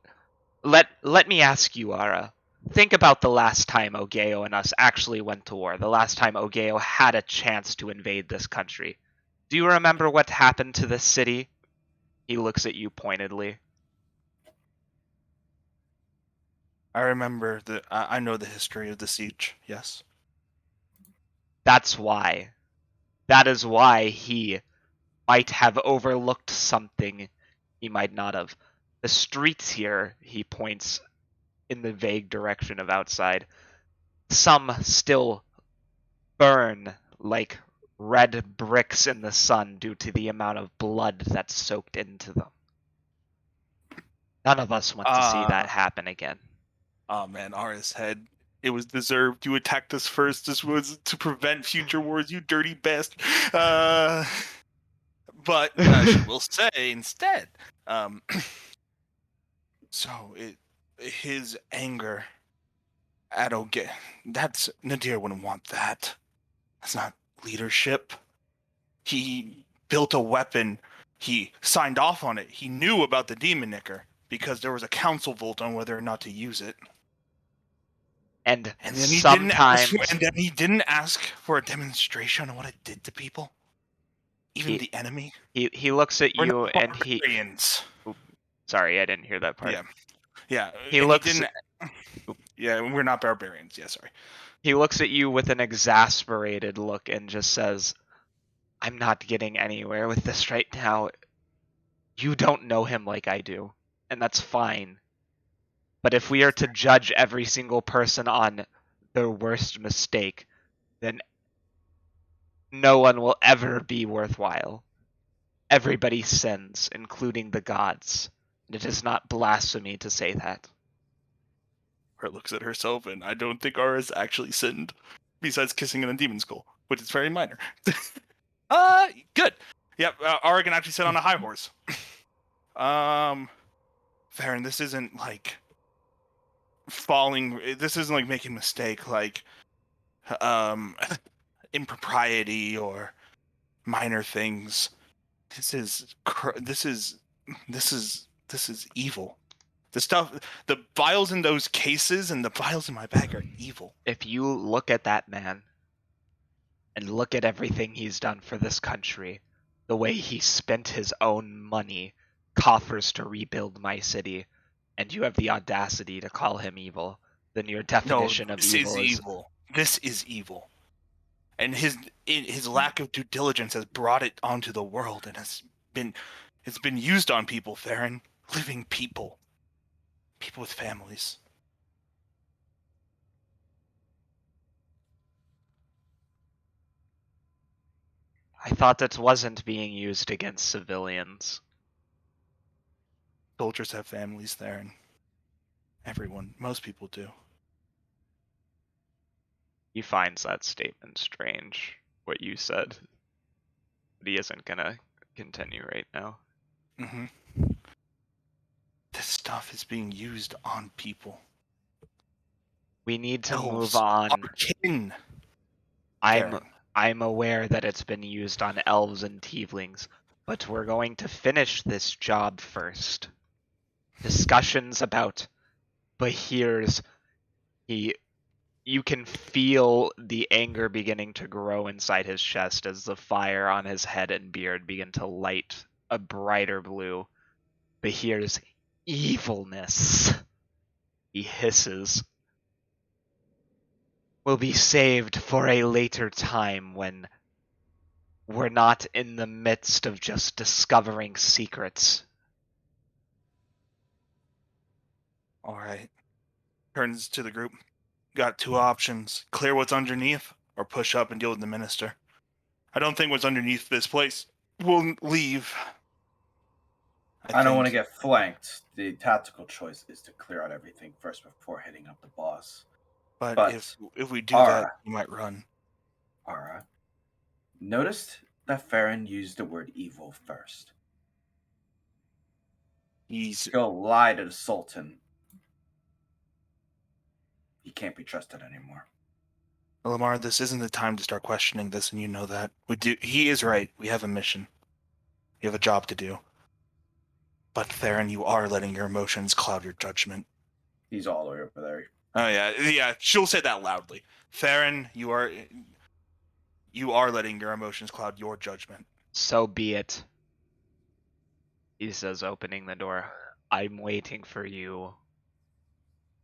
let me ask you, Ara. Think about the last time Ogeo and us actually went to war. The last time Ogeo had a chance to invade this country. Do you remember what happened to this city? He looks at you pointedly. I remember I know the history of the siege. Yes. That's why. That is why he might have overlooked something he might not have. The streets here, he points in the vague direction of outside. Some still burn like red bricks in the sun due to the amount of blood that's soaked into them. None of us want to see that happen again. Oh man, Ara's head. It was deserved. You attacked us first. This was to prevent future wars, you dirty bastard. But she will say instead. His anger at Oge. That's Nadir wouldn't want that. That's not leadership. He built a weapon. He signed off on it. He knew about the demon nicker because there was a council vote on whether or not to use it. And then sometimes he didn't ask for a demonstration on what it did to people, even the enemy. He looks at you and he. Sorry, I didn't hear that part. Yeah. He looks. Yeah, we're not barbarians. Yeah, sorry. He looks at you with an exasperated look and just says, "I'm not getting anywhere with this right now. You don't know him like I do, and that's fine. But if we are to judge every single person on their worst mistake, then no one will ever be worthwhile. Everybody sins, including the gods. And it is not blasphemy to say that." Her looks at herself, and I don't think Ara's actually sinned, besides kissing in a demon skull, which is very minor. Good. Yep, Ara can actually sit on a high horse. Farron, this isn't like falling. This isn't like making a mistake, like impropriety or minor things. This is evil. The vials in those cases and the vials in my bag are evil. If you look at that man and look at everything he's done for this country, the way he spent his own money, coffers to rebuild my city, and you have the audacity to call him evil, then your definition of evil is evil. This is evil. And his lack of due diligence has brought it onto the world, and it's been used on people, Theron. Living people. People with families. I thought that wasn't being used against civilians. Soldiers have families, Theron. Everyone. Most people do. He finds that statement strange, what you said. he isn't gonna continue right now. Mm-hmm. This stuff is being used on people. We need to move Elves on. are kin. I'm Farron. I'm aware that it's been used on elves and tieflings, but we're going to finish this job first. Discussions about Bahir's you can feel the anger beginning to grow inside his chest as the fire on his head and beard begin to light a brighter blue. Bahir's evilness, he hisses, will be saved for a later time when we're not in the midst of just discovering secrets. All right. Turns to the group. Got two options. Clear what's underneath or push up and deal with the minister. I don't think what's underneath this place will leave. I don't want to think. get flanked. The tactical choice is to clear out everything first before hitting up the boss. But if we do that, we might run. Ara, noticed that Farron used the word evil first. He's Go lie to the Sultan. He can't be trusted anymore. Elemara, this isn't the time to start questioning this, and you know that. He is right. We have a mission. We have a job to do. But Theron, you are letting your emotions cloud your judgment. He's all the way over there. Oh yeah. She'll say that loudly. Theron, you are letting your emotions cloud your judgment. So be it. He says, opening the door. I'm waiting for you.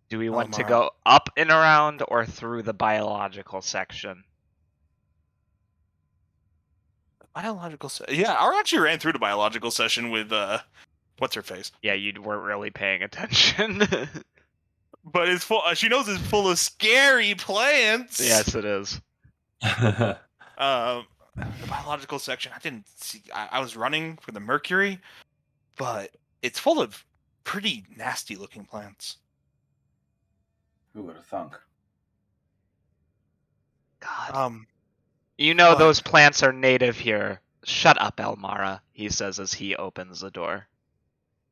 Do we want to Elemara. go up and around or through the biological section? Biological yeah, I actually ran through the biological session with what's her face. Yeah, you weren't really paying attention. But it's full. She knows it's full of scary plants. Yes, it is. The biological section. I didn't see. I was running for the mercury, but it's full of pretty nasty looking plants. Who would have thunk? God. You know but- those plants are native here. Shut up, Elemara, he says as he opens the door.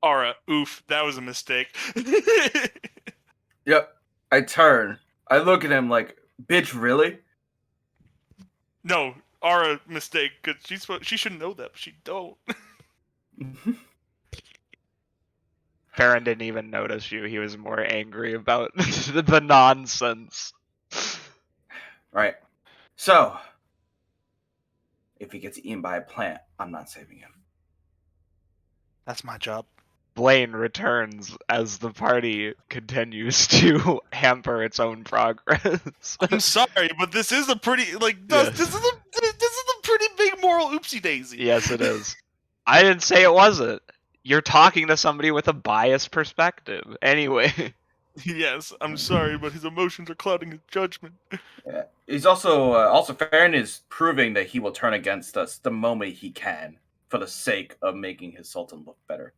Ara, oof, that was a mistake. Yep. I turn. I look at him like, bitch, really? No, Ara, mistake. Cause she should know that, but she don't. Farron didn't even notice you. He was more angry about the nonsense. Right. So, if he gets eaten by a plant, I'm not saving him. That's my job. Blaine returns as the party continues to hamper its own progress. I'm sorry, but this is a pretty Yes. this is a pretty big moral oopsie daisy. Yes, it is. I didn't say it wasn't. You're talking to somebody with a biased perspective. Anyway. Yes, I'm sorry, but his emotions are clouding his judgment. Yeah. He's also Farron is proving that he will turn against us the moment he can for the sake of making his sultan look better.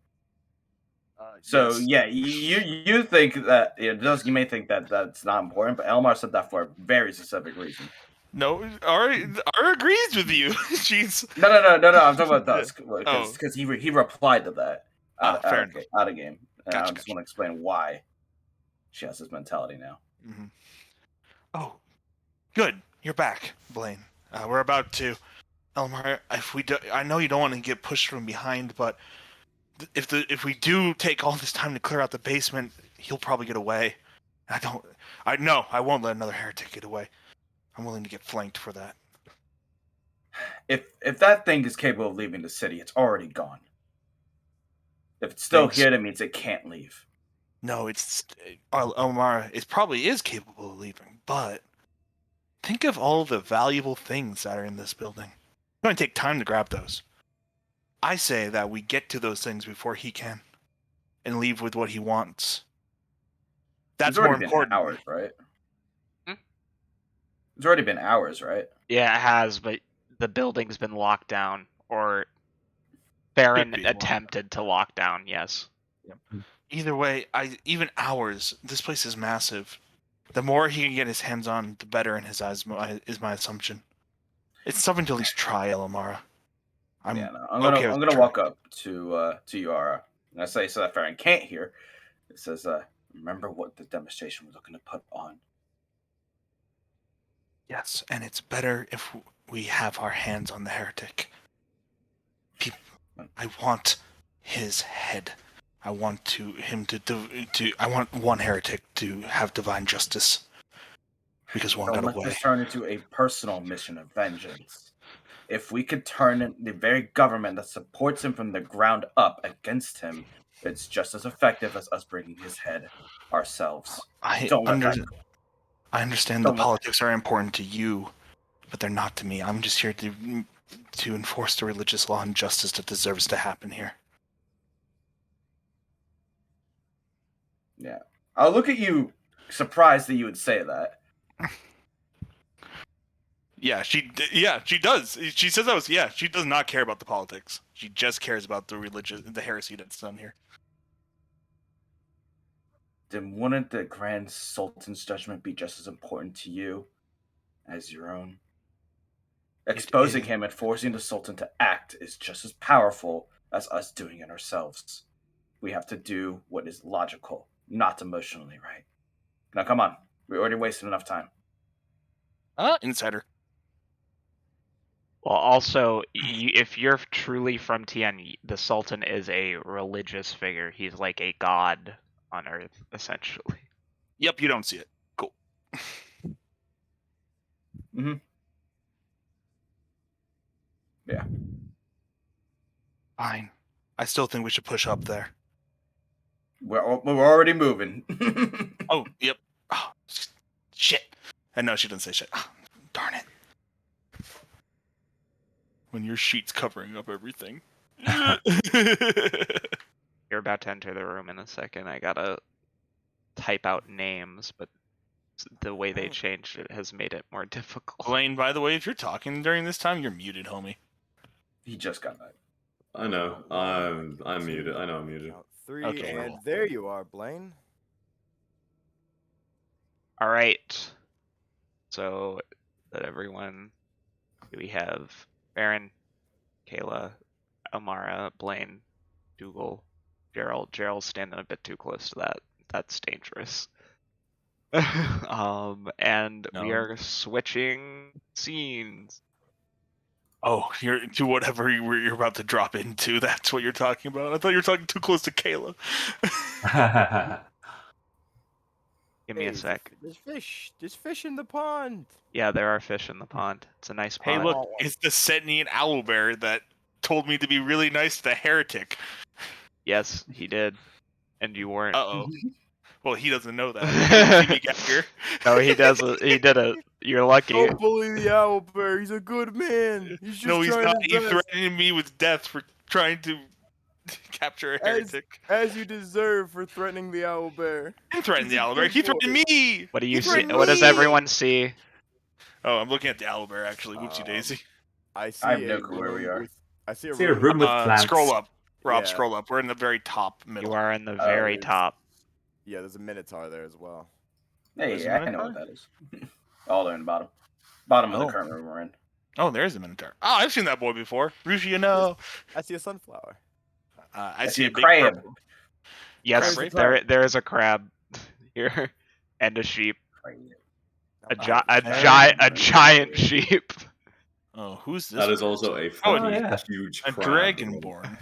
So yes. yeah, you think that you may think that that's not important, but Elmar said that for a very specific reason. No, Ara agrees with you. She's No. I'm talking about Dusk Oh. because he replied to that fair out of game. And I Gotcha. just want to explain why she has this mentality now. Mm-hmm. Oh, good. You're back, Blaine. We're about to, Elmar. I know you don't want to get pushed from behind, but if we do take all this time to clear out the basement, he'll probably get away. I won't let another heretic get away. I'm willing to get flanked for that. If that thing is capable of leaving the city, it's already gone. If it's still here, that means it can't leave. No, Elmar. It probably is capable of leaving, but think of all the valuable things that are in this building. It's going to take time to grab those. I say that we get to those things before he can, and leave with what he wants. That's more important. Hours, right? Hmm? It's already been hours, right? Yeah, it has, but the building's been locked down, or Farron attempted to lock down, yes. Yep. Either way, even hours, this place is massive. The more he can get his hands on, the better in his eyes, is my assumption. It's something to at least try, Elemara. I'm no. I'm okay gonna with walk up to Yara. And I say so that Farron can't hear. It says, remember what the demonstration we're looking to put on. Yes, and it's better if we have our hands on the heretic. I want his head. I want I want one heretic to have divine justice. Because one Don't got let away. this turn into a personal mission of vengeance. If we could turn the very government that supports him from the ground up against him, it's just as effective as us bringing his head ourselves. I Don't let that. understand the politics are important to you, but they're not to me. I'm just here to enforce the religious law and justice that deserves to happen here. Yeah. I'll look at you surprised that you would say that. Yeah, she does. She says she does not care about the politics. She just cares about the heresy that's done here. Then wouldn't the Grand Sultan's judgment be just as important to you as your own? Exposing him and forcing the Sultan to act is just as powerful as us doing it ourselves. We have to do what is logical, not emotionally right. Now, come on. We already wasted enough time. Insider. Well, also, if you're truly from Tien, the Sultan is a religious figure. He's like a god on Earth, essentially. Yep, you don't see it. Cool. Mm-hmm. Yeah. Fine. I still think we should push up there. We're already moving. Oh, yep. Oh, shit. And no, she didn't say shit. Oh, darn it. When your sheet's covering up everything. You're about to enter the room in a second. I gotta type out names, but the way they changed it has made it more difficult. Blaine, by the way, if you're talking during this time, you're muted, homie. He just got back. I know. I'm muted. I know I'm muted. Count 3, Okay, and cool. there you are, Blaine. All right. So that everyone, we have Aaron, Kayla, Elemara, Blaine, Dougal, Gerald. Gerald's standing a bit too close to that. That's dangerous. And we No. are switching scenes. Oh, you're to whatever you're about to drop into. That's what you're talking about. I thought you were talking too close to Kayla. Give me a sec. There's fish. There's fish in the pond. Yeah, there are fish in the pond. It's a nice Hey, pond. look, it's the sentient owlbear that told me to be really nice to the heretic. Yes, he did. And you weren't. Uh-oh. Well, he doesn't know that. He didn't see me get here. No, he does. He did it. You're lucky. Don't bully the owlbear. He's a good man. He's just No, he's trying not. his He best. threatened me with death for trying to capture a heretic. As you deserve for threatening the owlbear. He threatened the He's a owlbear. good He threatened boy. me. What do you He see? threatened What does me! everyone see? Oh, I'm looking at the owlbear, actually. Whoopsie daisy. I see I have a no clue where we room are. with- I see a See a room. room with plants. Scroll up. Rob, Yeah. scroll up. We're in the very top middle. You are in the very there's- top. Yeah, there's a minotaur there as well. Hey, Where's the I know Minotaur? what that is. All there in the bottom. Bottom of Oh. the current room we're in. Oh, there's a minotaur. Oh, I've seen that boy before. Rushi, you know. I see a sunflower. I see a big crab. purple- Yes, Crab, there is a crab here, and a sheep. A Crab. giant sheep. Oh, who's this? That is one? also a Oh, fucking yeah. huge a crab. dragonborn.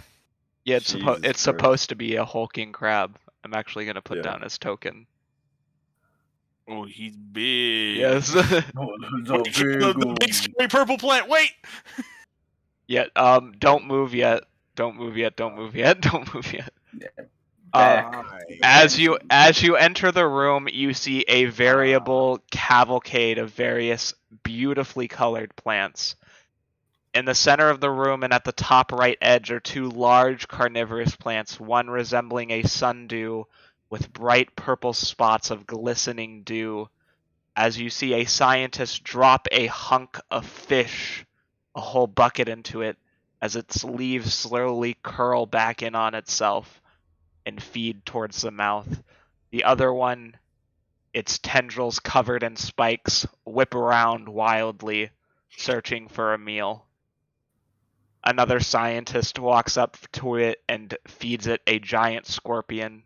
Yeah, Jesus it's Christ. supposed to be a hulking crab. I'm actually gonna put Yeah. down his token. Oh, he's big. Yes. Oh, Wait, the big scary purple plant. Wait. Yeah. Don't move yet. Don't move yet. Don't move yet. Don't move yet. Back. As you enter the room, you see a variable cavalcade of various beautifully colored plants. In the center of the room and at the top right edge are two large carnivorous plants, one resembling a sundew with bright purple spots of glistening dew. As you see a scientist drop a hunk of fish, a whole bucket into it, as its leaves slowly curl back in on itself and feed towards the mouth. The other one, its tendrils covered in spikes, whip around wildly, searching for a meal. Another scientist walks up to it and feeds it a giant scorpion,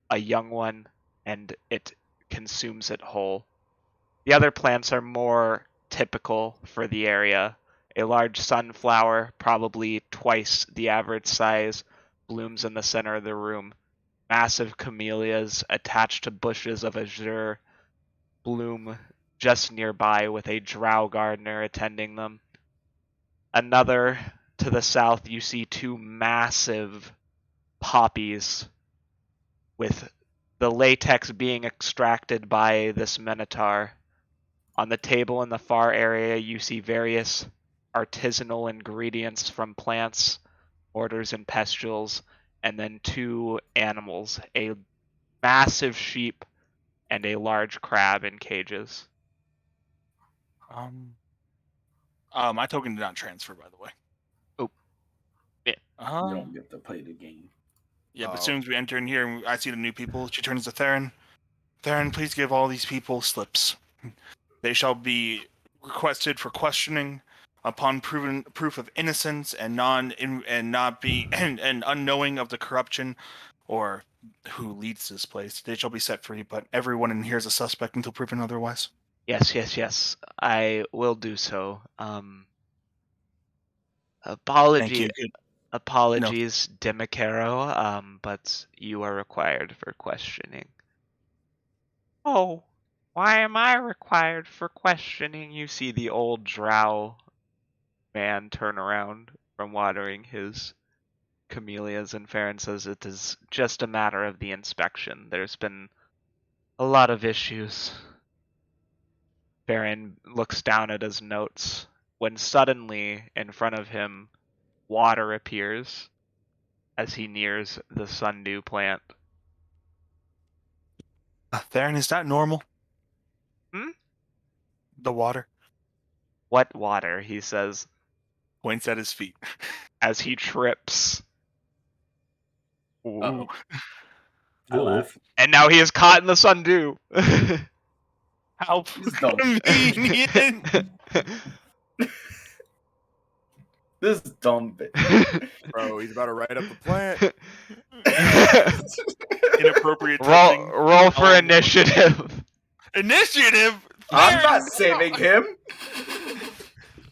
a young one, and it consumes it whole. The other plants are more typical for the area. A large sunflower, probably twice the average size, blooms in the center of the room. Massive camellias attached to bushes of azure bloom just nearby with a drow gardener attending them. Another to the south, you see two massive poppies with the latex being extracted by this minotaur. On the table in the far area, you see various artisanal ingredients from plants, mortars, and pestules, and then two animals, a massive sheep and a large crab in cages. My token did not transfer, by the way. Oh. Yeah. You don't get to play the game. Yeah, but as soon as we enter in here and I see the new people, she turns to Theron. Theron, please give all these people slips. They shall be requested for questioning upon proven proof of innocence and unknowing of the corruption or who leads this place. They shall be set free, but everyone in here is a suspect until proven otherwise. Yes. I will do so. Thank you. Apologies, Demicaro, but you are required for questioning. Oh, why am I required for questioning? You see the old drow man turn around from watering his camellias, and Farron says it is just a matter of the inspection. There's been a lot of issues. Farron looks down at his notes when suddenly in front of him water appears as he nears the sundew plant. Theron, is that normal? Hmm? The water What water? He says points at his feet. as he trips. Uh-oh. I laugh. And now he is caught in the sundew. How dumb. convenient! This dumb bit. Bro, he's about to write up the plant. Inappropriate touching. roll for initiative. Initiative? I'm not saving him.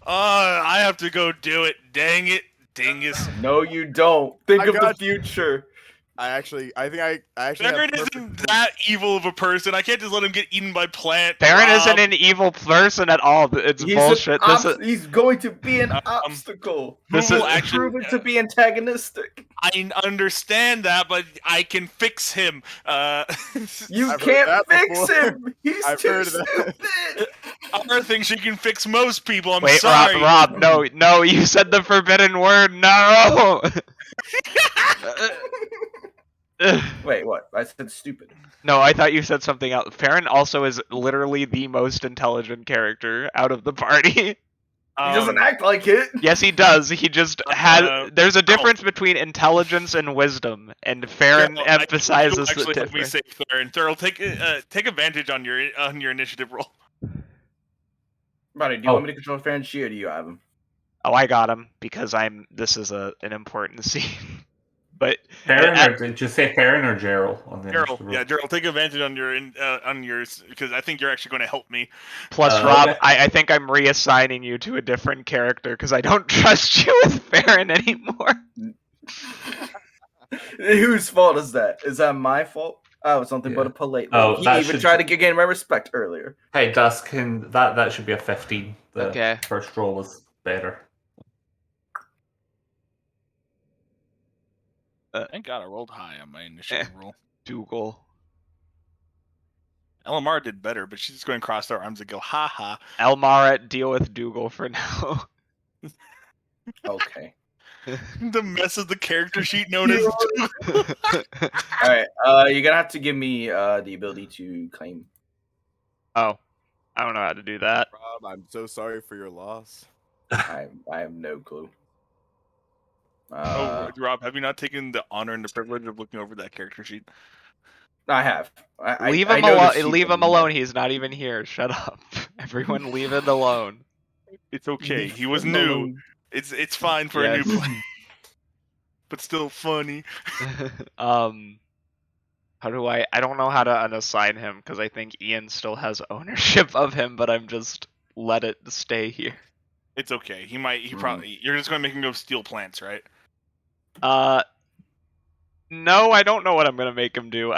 I have to go do it. Dang it. Dingus. No, you don't. Think I of the got- future. I think I actually Theron have isn't that evil of a person. I can't just let him get eaten by plant. Farron Rob. isn't an evil person at all. It's bullshit. He's going to be an obstacle. Who This will is- actually Proven to be antagonistic. I understand that, but I can fix him. You I've heard can't that fix before. him. He's I've too heard that. stupid. Other things she can fix most people. I'm Wait, sorry. Rob, no, you said the forbidden word. No. Wait, what? I said stupid. No, I thought you said something else. Farron also is literally the most intelligent character out of the party. He doesn't act like it. Yes, he does. He just has. There's a oh. difference between intelligence and wisdom, and Farron Daryl, emphasizes actually the help me difference. save Theron. Theron, take advantage on your initiative roll. Buddy, do you want me to control Farron Shi, or do you have him? Oh, I got him because this is an important scene. But Farron, or did you say Farron or Gerald? On the Gerald, initiative yeah, roll? Gerald, take advantage on yours because I think you're actually going to help me. plus, Rob, okay. I think I'm reassigning you to a different character because I don't trust you with Farron anymore. Whose fault is that? Is that my fault? Oh, it's something but a polite. Oh, He that even should- tried to gain my respect earlier. Hey, Dusk, that should be a 15. The Okay. first roll was better. Thank God I rolled high on my initiative roll. Dougal. Elemara did better, but she's just going to cross their arms and go, ha ha. Elemara, deal with Dougal for now. Okay. The mess of the character sheet known as. All right. You're gonna have to give me the ability to claim. Oh, I don't know how to do that. Rob, I'm so sorry for your loss. I have no clue. Rob, have you not taken the honor and the privilege of looking over that character sheet? I have. Leave I him know the alone. sheet Leave that him you alone. have. He's not even here. Shut up. Everyone, leave it alone. It's okay. Leave He was him new. alone. It's fine for a new Yes. player, but still funny. How do I don't know how to unassign him because I think Ian still has ownership of him, but I'm just let it stay here. It's okay. He probably. You're just gonna make him go steal plants, right? No, I don't know what I'm gonna make him do.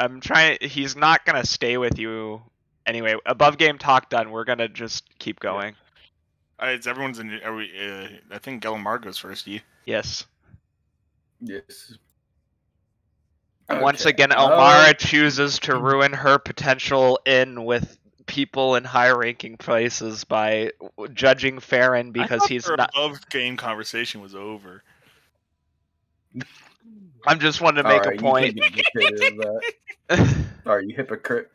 He's not gonna stay with you. Anyway, above game talk done. We're gonna just keep going. It's everyone's in. Are we? I think Elemara goes first. Yes. Yes. Once Okay, again, Elmara chooses to ruin her potential in with people in high-ranking places by judging Farron because he's not. Above game conversation was over. I'm just wanting to make a point. You can't be dictated of that. Alright, you hypocrite.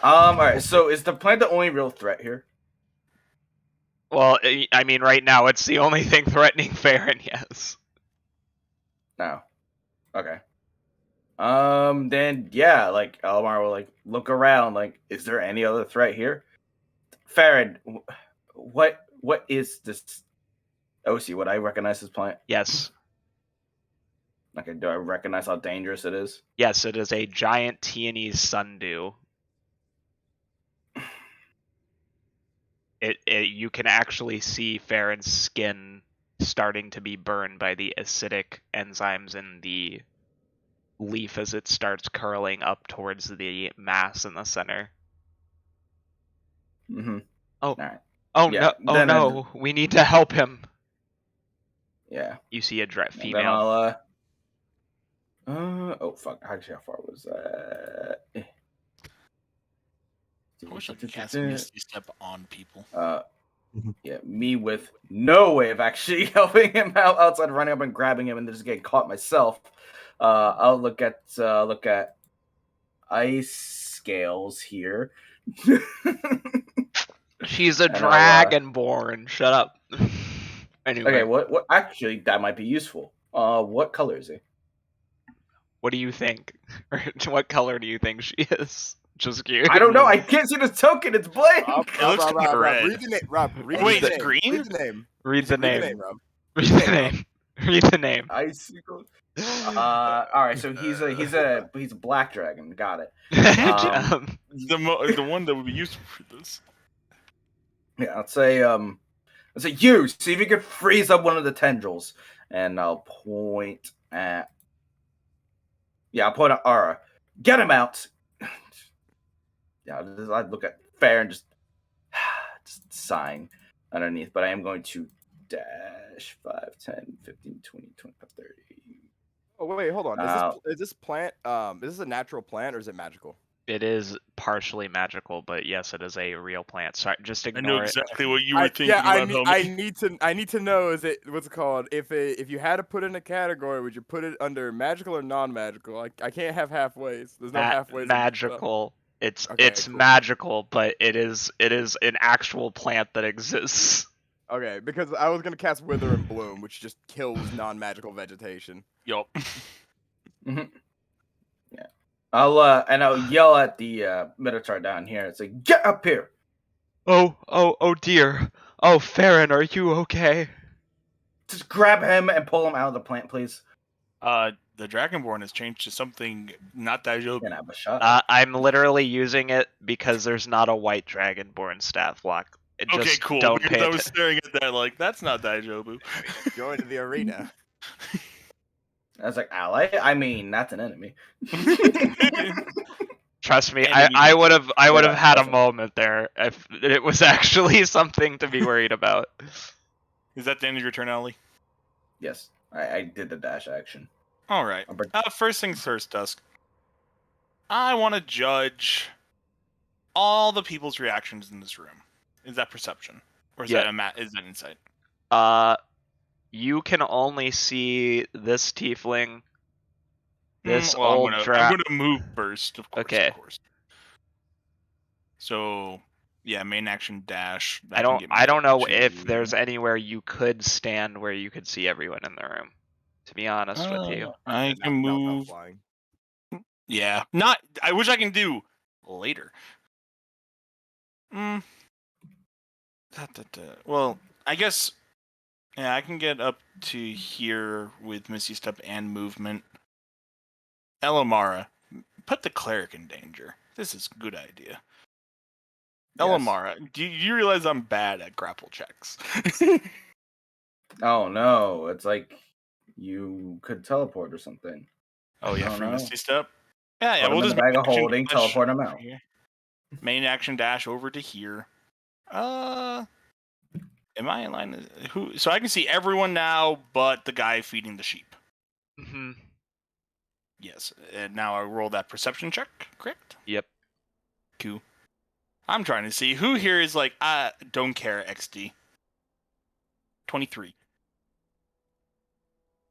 Alright, so is the plant the only real threat here? Well, I mean, right now it's the only thing threatening Farron. Yes. No. Okay. Then yeah, like Elmar will like look around, like, is there any other threat here? Farron, what is this? OC, would I recognize this plant? Yes. Okay, do I recognize how dangerous it is? Yes, it is a giant Tianese sundew. You can actually see Farron's skin starting to be burned by the acidic enzymes in the leaf as it starts curling up towards the mass in the center. Mm-hmm. Oh. Right. Oh Yeah, no! Oh no! We need to help him. Yeah. You see a female. Then I'll, oh fuck! Actually, how far was that? I wish I could cast Misty Step on people. Yeah, me with no way of actually helping him out outside of running up and grabbing him and just getting caught myself. I'll look at ice scales here. She's a dragonborn. Shut up. Anyway. Okay, what actually that might be useful. What color is he? What do you think? What color do you think she is? Just curious. I don't know. I can't see this token. It's blank. It looks like red. Read the name, Rob. Wait, it's green? Read the name. Read the name. Rob. Read the name. Read the name. Icicle. All right. So he's a black dragon. Got it. The one that would be useful for this. Yeah, I'll say you. See if you can freeze up one of the tendrils, and I'll point at. Yeah, I'll point at Ara. Get him out. Yeah, I look at Fair and just sighing underneath, but I am going to dash 5, 10, 15, 20, 25, 30. Oh, wait, hold on. Is this plant, is this a natural plant or is it magical? It is partially magical, but yes, it is a real plant. Sorry, just ignore it. I know exactly what you were thinking about, homie. I need to know, is it, what's it called? If you had to put in a category, would you put it under magical or non-magical? I can't have halfways. There's no halfways. Magical. It's cool. magical, but it is an actual plant that exists. Okay, because I was gonna cast Wither and Bloom, which just kills non-magical vegetation. Yup. Mm-hmm. Yeah. I'll yell at the Minotaur down here and say, "Get up here!" Oh dear. Oh, Farron, are you okay? Just grab him and pull him out of the plant, please. The Dragonborn has changed to something not that joke. Can I have a shot? I'm literally using it because there's not a white Dragonborn stat block. Okay, cool. Don't because I was staring at that like, that's not Daijobu. Join the arena. I was like, ally? I mean, that's an enemy. Trust me, I would have had a moment there if it was actually something to be worried about. Is that the end of your turn, Ollie? Yes, I did the dash action. All right. First things first, Dusk. I want to judge all the people's reactions in this room. Is that perception, or is that insight? You can only see this tiefling. This I'm gonna move first, of course. Okay. Of course. So, yeah, main action dash. I don't know if there's anywhere you could stand where you could see everyone in the room. To be honest with you, I can move. Yeah, I wish I can do later. Well, I guess Yeah, I can get up to here with Misty Step and movement. Elemara, put the cleric in danger. This is a good idea. Yes. Elemara, do you realize I'm bad at grapple checks? Oh no, it's like you could teleport or something. Oh yeah, Oh, free no. Misty Step. Yeah, Put him we'll in just the bag main of action holding, dash teleport him over out. here. Main action dash over to here. Am I in line? Who? So I can see everyone now, but the guy feeding the sheep. Mm-hmm. Yes, and now I roll that perception check. Correct. Yep. Cool. I'm trying to see who here is like, I don't care. XD. 23.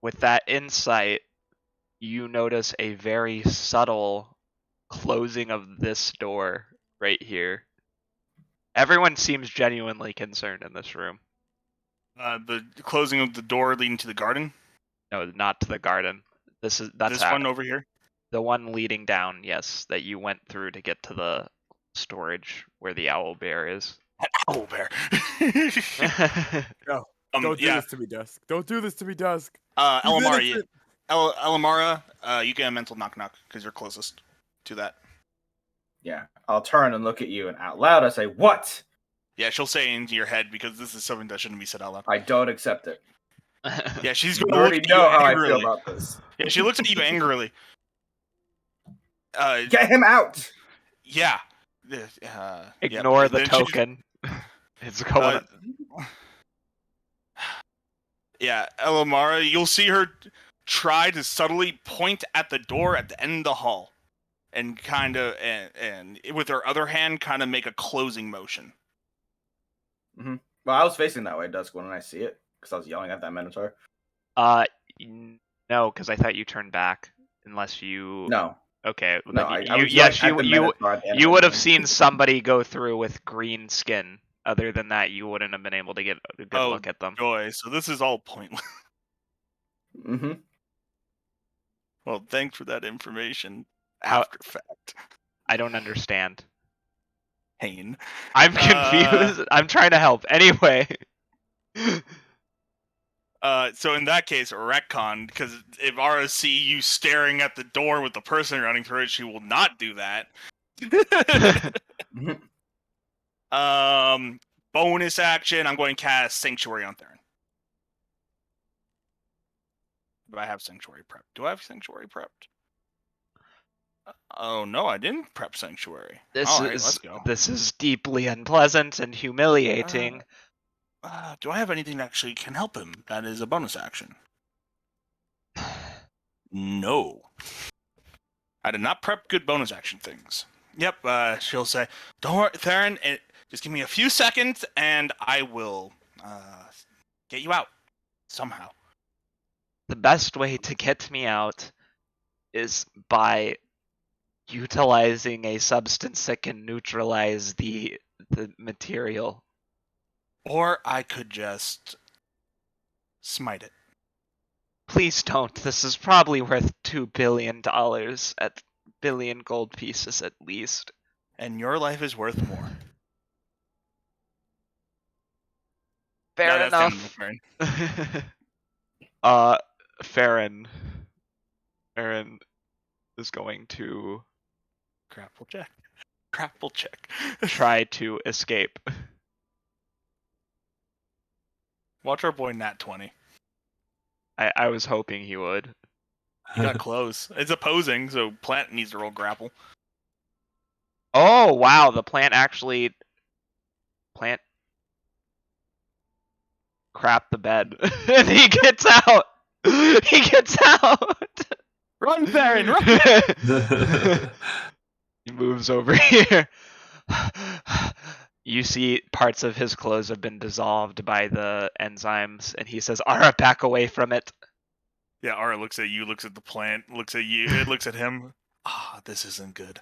With that insight, you notice a very subtle closing of this door right here. Everyone seems genuinely concerned in this room. The closing of the door leading to the garden. No, not to the garden. That's This one over here. the one leading down. Yes, that you went through to get to the storage where the owl bear is. Owl bear. No, don't do yeah. this to me, Dusk. Don't do this to me, Dusk. Elemara, Elemara, you get a mental knock because you're closest to that. Yeah, I'll turn and look at you, and out loud I say, "What?" Yeah, she'll say it into your head because this is something that shouldn't be said out loud. I don't accept it. Yeah, she's You going to look already at you know how I angrily. feel about this. Yeah, she looks at you angrily. Get him out! Yeah. Ignore the Then she just- token. It's going. Yeah, Elemara, you'll see her try to subtly point at the door at the end of the hall, and kind of, and with her other hand, kind of make a closing motion. Mm-hmm. Well, I was facing that way, Dusk, when I see it, because I was yelling at that Minotaur. No, because I thought you turned back. Unless you. No. Okay. No, then I was yes, yelling at the Minotaur at the end you of would have everything. seen somebody go through with green skin. Other than that, you wouldn't have been able to get a good look at them. Joy, so this is all pointless. Mm-hmm. Well, thanks for that information. How- After fact. I don't understand. Pain. I'm confused. I'm trying to help. Anyway. So in that case, retcon, because if Ara see you staring at the door with the person running through it, she will not do that. Bonus action, I'm going to cast Sanctuary on Theron. Do I have Sanctuary prepped? Do I have Sanctuary prepped? Oh no, I didn't prep Sanctuary. Let's go. This is deeply unpleasant and humiliating. Do I have anything that actually can help him? That is a bonus action. No. I did not prep good bonus action things. Yep, she'll say, don't worry, Theron, just give me a few seconds and I will get you out. Somehow. The best way to get me out is by utilizing a substance that can neutralize the material. Or I could just smite it. Please don't. This is probably worth $2 billion at billion gold pieces at least. And your life is worth more. Fair enough. Farron is going to Grapple check. try to escape. Watch our boy Nat 20. I was hoping he would. He got close. It's opposing, so Plant needs to roll grapple. Oh wow, the plant crap the bed. And he gets out. He gets out. Run, Theron, run! He moves over here. You see parts of his clothes have been dissolved by the enzymes, and he says, Ara, back away from it. Yeah, Ara looks at you, looks at the plant, looks at you, it looks at him. This isn't good.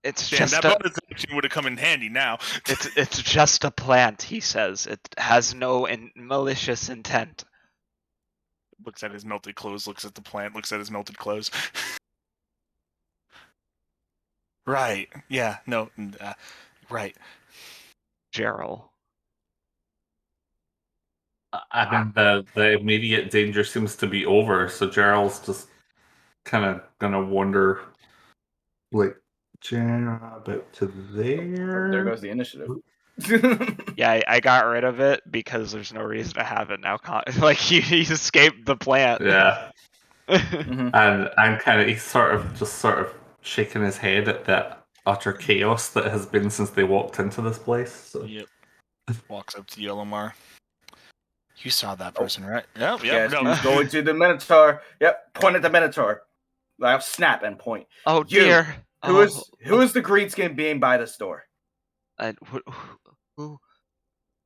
It's Damn, just that bonus action would have come in handy now. it's just a plant, he says. It has no malicious intent. Looks at his melted clothes, looks at the plant, looks at his melted clothes. Right. Yeah. No. Right. Gerald. And the immediate danger seems to be over, so Gerald's just kind of gonna wander, like, jab out to there. There goes the initiative. Yeah, I got rid of it because there's no reason to have it now. Like he escaped the plant. Yeah, Mhm. and kind of he's sort of shaking his head at the utter chaos that has been since they walked into this place. So. Yep. Walks up to Elemara. You saw that Oh. person, right? Yep. Yes, No. he's going to the Minotaur. Yep, point at the Minotaur. I'll snap and point. Oh You, dear. Who is the greenskin being by the store? And who?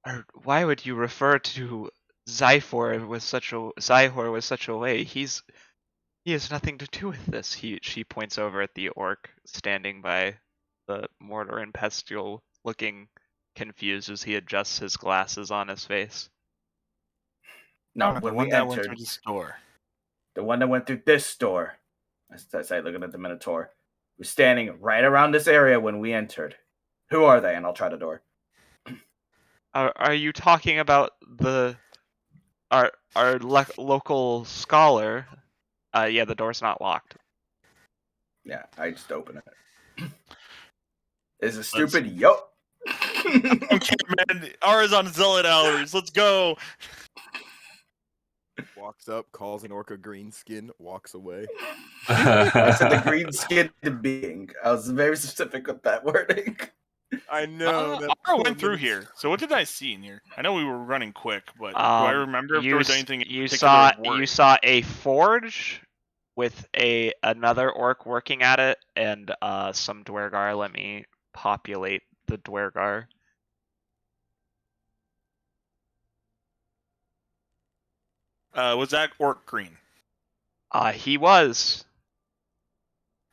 Or why would you refer to Zyhor with such a way? He has nothing to do with this. She points over at the orc standing by the mortar and pestle, looking confused as he adjusts his glasses on his face. No, the when one we that went entered, through the store. the one that went through this store. I say, looking at the Minotaur. We're standing right around this area when we entered. Who are they? And I'll try the door. Are you talking about our local scholar? Yeah, the door's not locked. Yeah, I just open it. Is it stupid? Yup. Okay, man. Ara's on zealot hours. Let's go. Walks up, calls an orca greenskin, walks away. I said the green skinned being. I was very specific with that wording. I know. that Ara poor went through Minutes. here. So what did I see in here? I know we were running quick, but do I remember if there was anything you particular saw you saw a forge with another orc working at it and some Dwergar. Let me populate the Dwergar. Was that orc green? He was.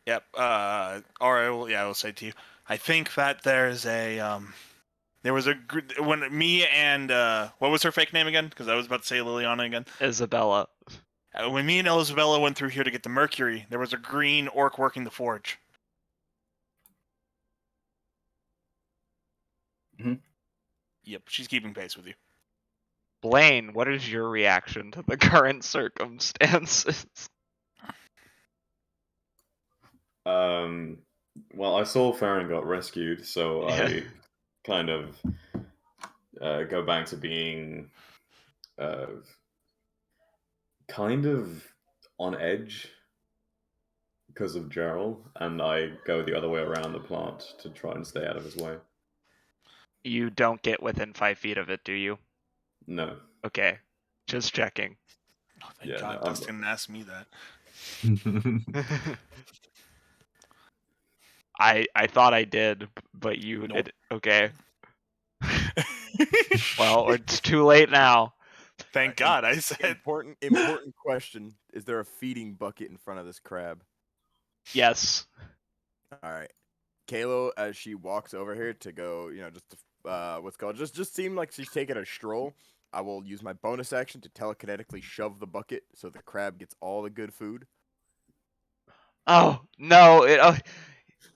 Yep. Ara, I will say to you, I think that there's a there was when me and what was her fake name again? Because I was about to say Liliana again. Isabella. When me and Isabella went through here to get the mercury, there was a green orc working the forge. Mhm. Yep, she's keeping pace with you. Blaine, what is your reaction to the current circumstances? Well, I saw Farron got rescued, so Yeah. I kind of go back to being kind of on edge because of Gerald, and I go the other way around the plant to try and stay out of his way. You don't get within 5 feet of it, do you? No. Okay, just checking. Oh, thank Yeah, God no, Dustin asked me that. I thought I did, but you Nope. did. Okay. Well, it's too late now. Thank God I said. Important question. Is there a feeding bucket in front of this crab? Yes. All right. Kalo, as she walks over here to go, just what's called, just seem like she's taking a stroll. I will use my bonus action to telekinetically shove the bucket so the crab gets all the good food. Oh no!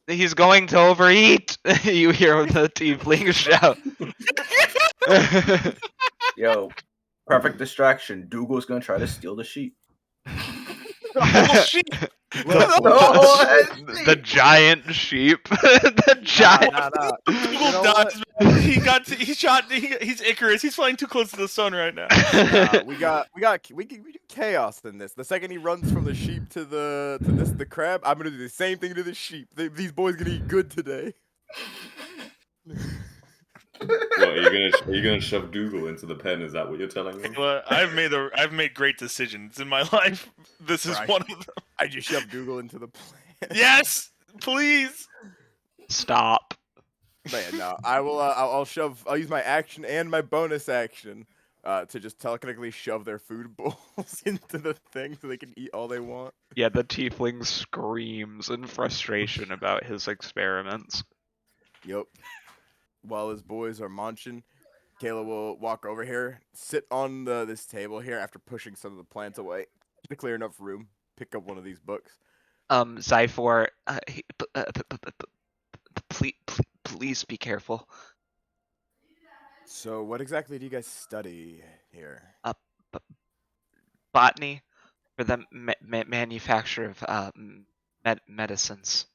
He's going to overeat. You hear the tiefling shout. Yo, perfect distraction. Dougal's gonna try to steal the sheep. Oh, shit. The giant sheep. The giant. Nah. Google You know dies, man. He shot. He's Icarus. He's flying too close to the sun right now. We do chaos in this. The second he runs from the sheep to the crab, I'm gonna do the same thing to the sheep. These boys gonna eat good today. What, are you gonna shove Dougal into the pen? Is that what you're telling me? Well, I've made great decisions in my life. This is Right. one of them. I just shoved Dougal into the plant. Yes, please. Stop. Man, no. I will. I'll use my action and my bonus action to just telekinetically shove their food bowls into the thing so they can eat all they want. Yeah, the tiefling screams in frustration about his experiments. Yep. While his boys are munching, Kayla will walk over here, sit on this table here after pushing some of the plants away to clear enough room, pick up one of these books. Zyhor, please be careful. So, what exactly do you guys study here? B- botany for the manufacture of medicines.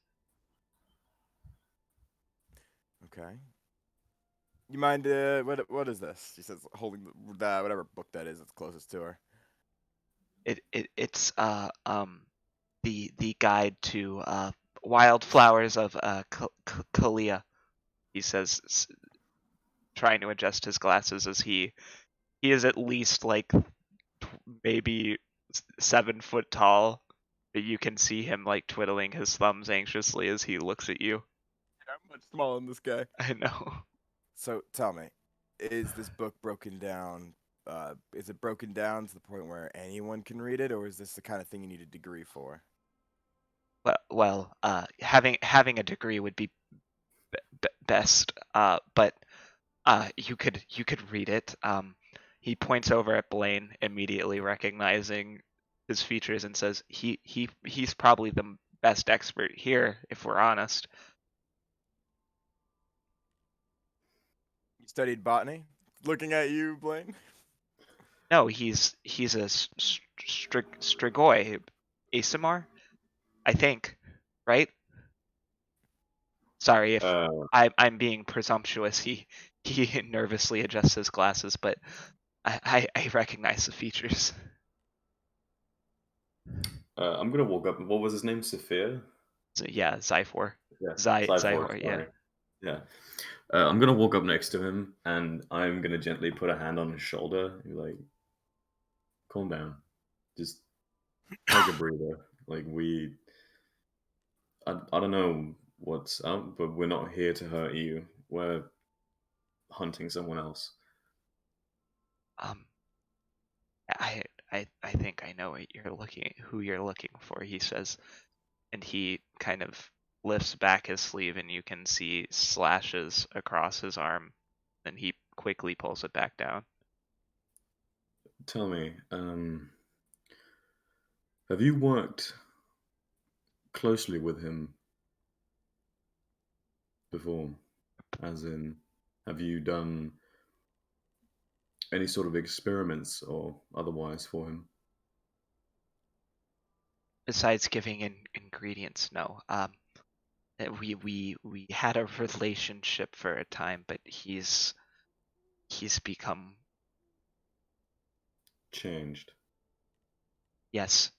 Okay. You mind? What is this? She says, holding the whatever book that is that's closest to her. It's the guide to wildflowers of Kalia. He says, trying to adjust his glasses as he is at least like maybe 7 foot tall, but you can see him like twiddling his thumbs anxiously as he looks at you. I'm much smaller than this guy. I know. So, tell me, is this book broken down? Is it broken down to the point where anyone can read it, or is this the kind of thing you need a degree for? Well, having a degree would be best, but you could read it. He points over at Blaine, immediately recognizing his features, and says, he's probably the best expert here, if we're honest. You studied botany? Looking at you, Blaine. No, he's a Strigoi, Asimar, I think, right? Sorry if I'm being presumptuous. He nervously adjusts his glasses, but I recognize the features. I'm gonna walk up. What was his name? Sophia? So, yeah, Zyphor. Yeah. Zyphor, yeah. Sorry. Yeah. I'm gonna walk up next to him and I'm gonna gently put a hand on his shoulder and be like, calm down. Just take a breather. Like I don't know what's up, but we're not here to hurt you. We're hunting someone else. Um, I think I know who you're looking for, he says, and he kind of lifts back his sleeve and you can see slashes across his arm. Then he quickly pulls it back down. Tell me, have you worked closely with him before? As in, have you done any sort of experiments or otherwise for him? Besides giving ingredients, no. We had a relationship for a time, but he's become, Changed. yes.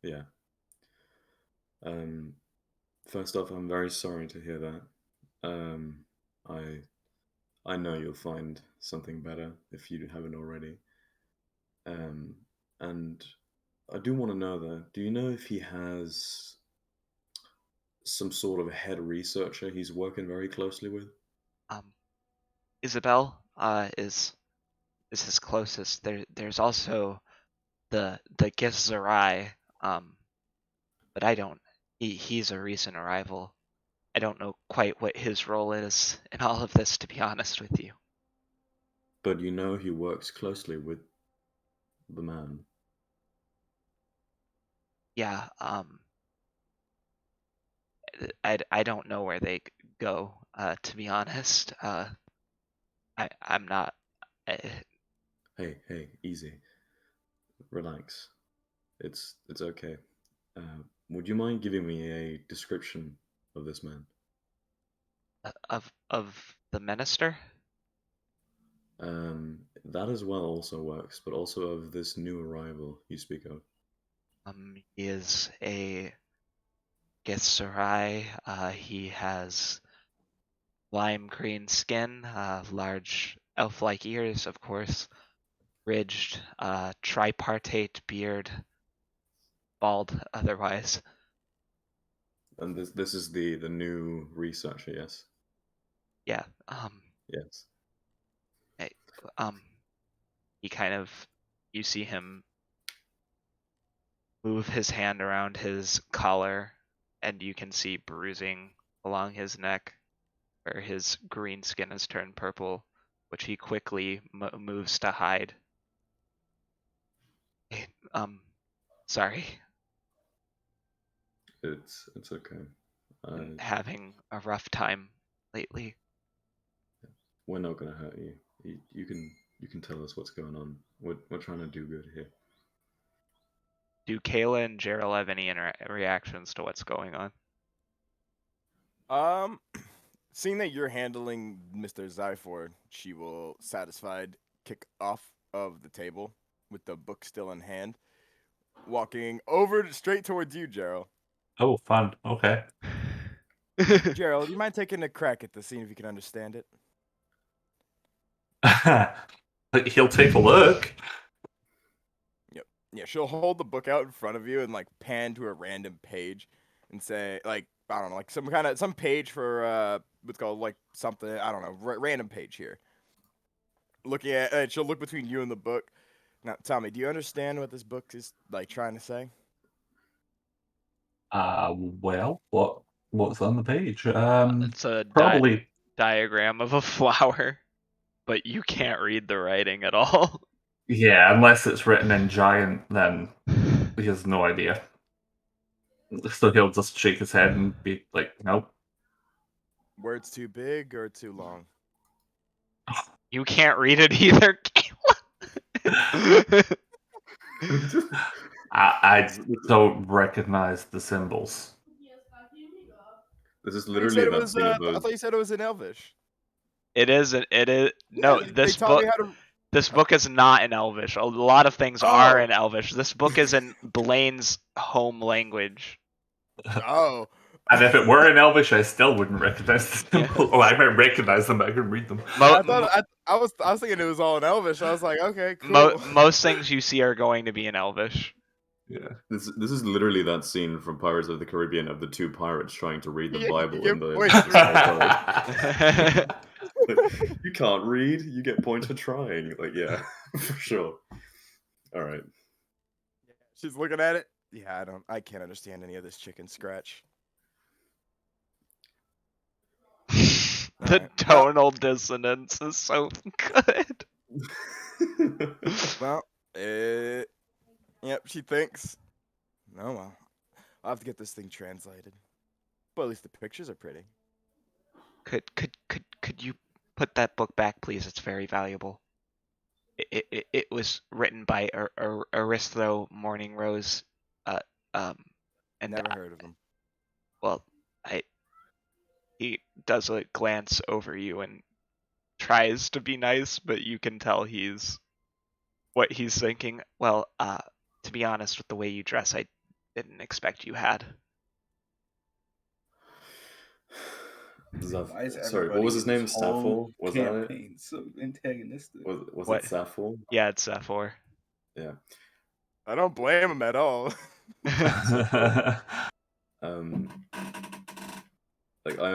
Yeah. First off, I'm very sorry to hear that. Um, I know you'll find something better if you haven't already. And I do want to know though, do you know if he has some sort of head researcher he's working very closely with? Isabel is his closest. There's also the Githzerai, but I don't. He's a recent arrival. I don't know quite what his role is in all of this, to be honest with you. But you know he works closely with the man. Yeah. I don't know where they go. To be honest. I'm not. Hey, easy. Relax. It's okay. Would you mind giving me a description of this man? Of the minister. That as well also works, but also of this new arrival you speak of. He is a Githzerai. He has lime green skin, large elf-like ears, of course, ridged, tripartite beard, bald otherwise. And this is the new researcher, yes? Yeah. Yes. I- he kind of, you see him move his hand around his collar, and you can see bruising along his neck, where his green skin has turned purple, which he quickly moves to hide. Sorry. It's okay. Been having a rough time lately. We're not gonna hurt you. You can tell us what's going on. We're trying to do good here. Do Kayla and Gerald have any reactions to what's going on? Seeing that you're handling Mr. Zyford, she will, satisfied, kick off of the table with the book still in hand, walking over straight towards you, Gerald. Oh, fun. Okay. Gerald, you mind taking a crack at the scene if you can understand it? Like, he'll take a look. Yeah, she'll hold the book out in front of you and like pan to a random page and say like, I don't know, like some page for what's called like something, I don't know, random page here. Looking at she'll look between you and the book. Now tell me, do you understand what this book is like trying to say? Well, what's on the page? It's a Probably. diagram of a flower, but you can't read the writing at all. Yeah, unless it's written in giant, then he has no idea. So he'll just shake his head and be like, nope. Words too big or too long? You can't read it either, Kayla. I don't recognize the symbols. This is You literally said it that was. scene of I those. thought you said it was in Elvish. It is. No. Yeah, This they taught book. me how to. This book is not in Elvish. A lot of things are in Elvish. This book is in Blaine's home language. Oh. And if it were in Elvish, I still wouldn't recognize the symbol. Yeah. Oh, I might recognize them, but I couldn't read them. I thought I was thinking it was all in Elvish. I was like, okay, cool. Most things you see are going to be in Elvish. Yeah. This is literally that scene from Pirates of the Caribbean of the two pirates trying to read the You Bible get in the. points You can't read. You get points for trying. Like, yeah, for sure. All right. She's looking at it. Yeah, I can't understand any of this chicken scratch. The Alright, tonal dissonance is so good. Well, yep, she thinks. Oh well, I'll have to get this thing translated. But at least the pictures are pretty. Could you put that book back, please? It's very valuable. It was written by Aristo Morning Rose, and Never heard of him. well, he does a glance over you and tries to be nice, but you can tell what he's thinking. Well, to be honest, with the way you dress, I didn't expect you had. Why is Sorry, what was his name? Sappho? Was that it? campaign so antagonistic? Was What? it Sappho? Yeah, it's Zephyr. Yeah. I don't blame him at all. Like I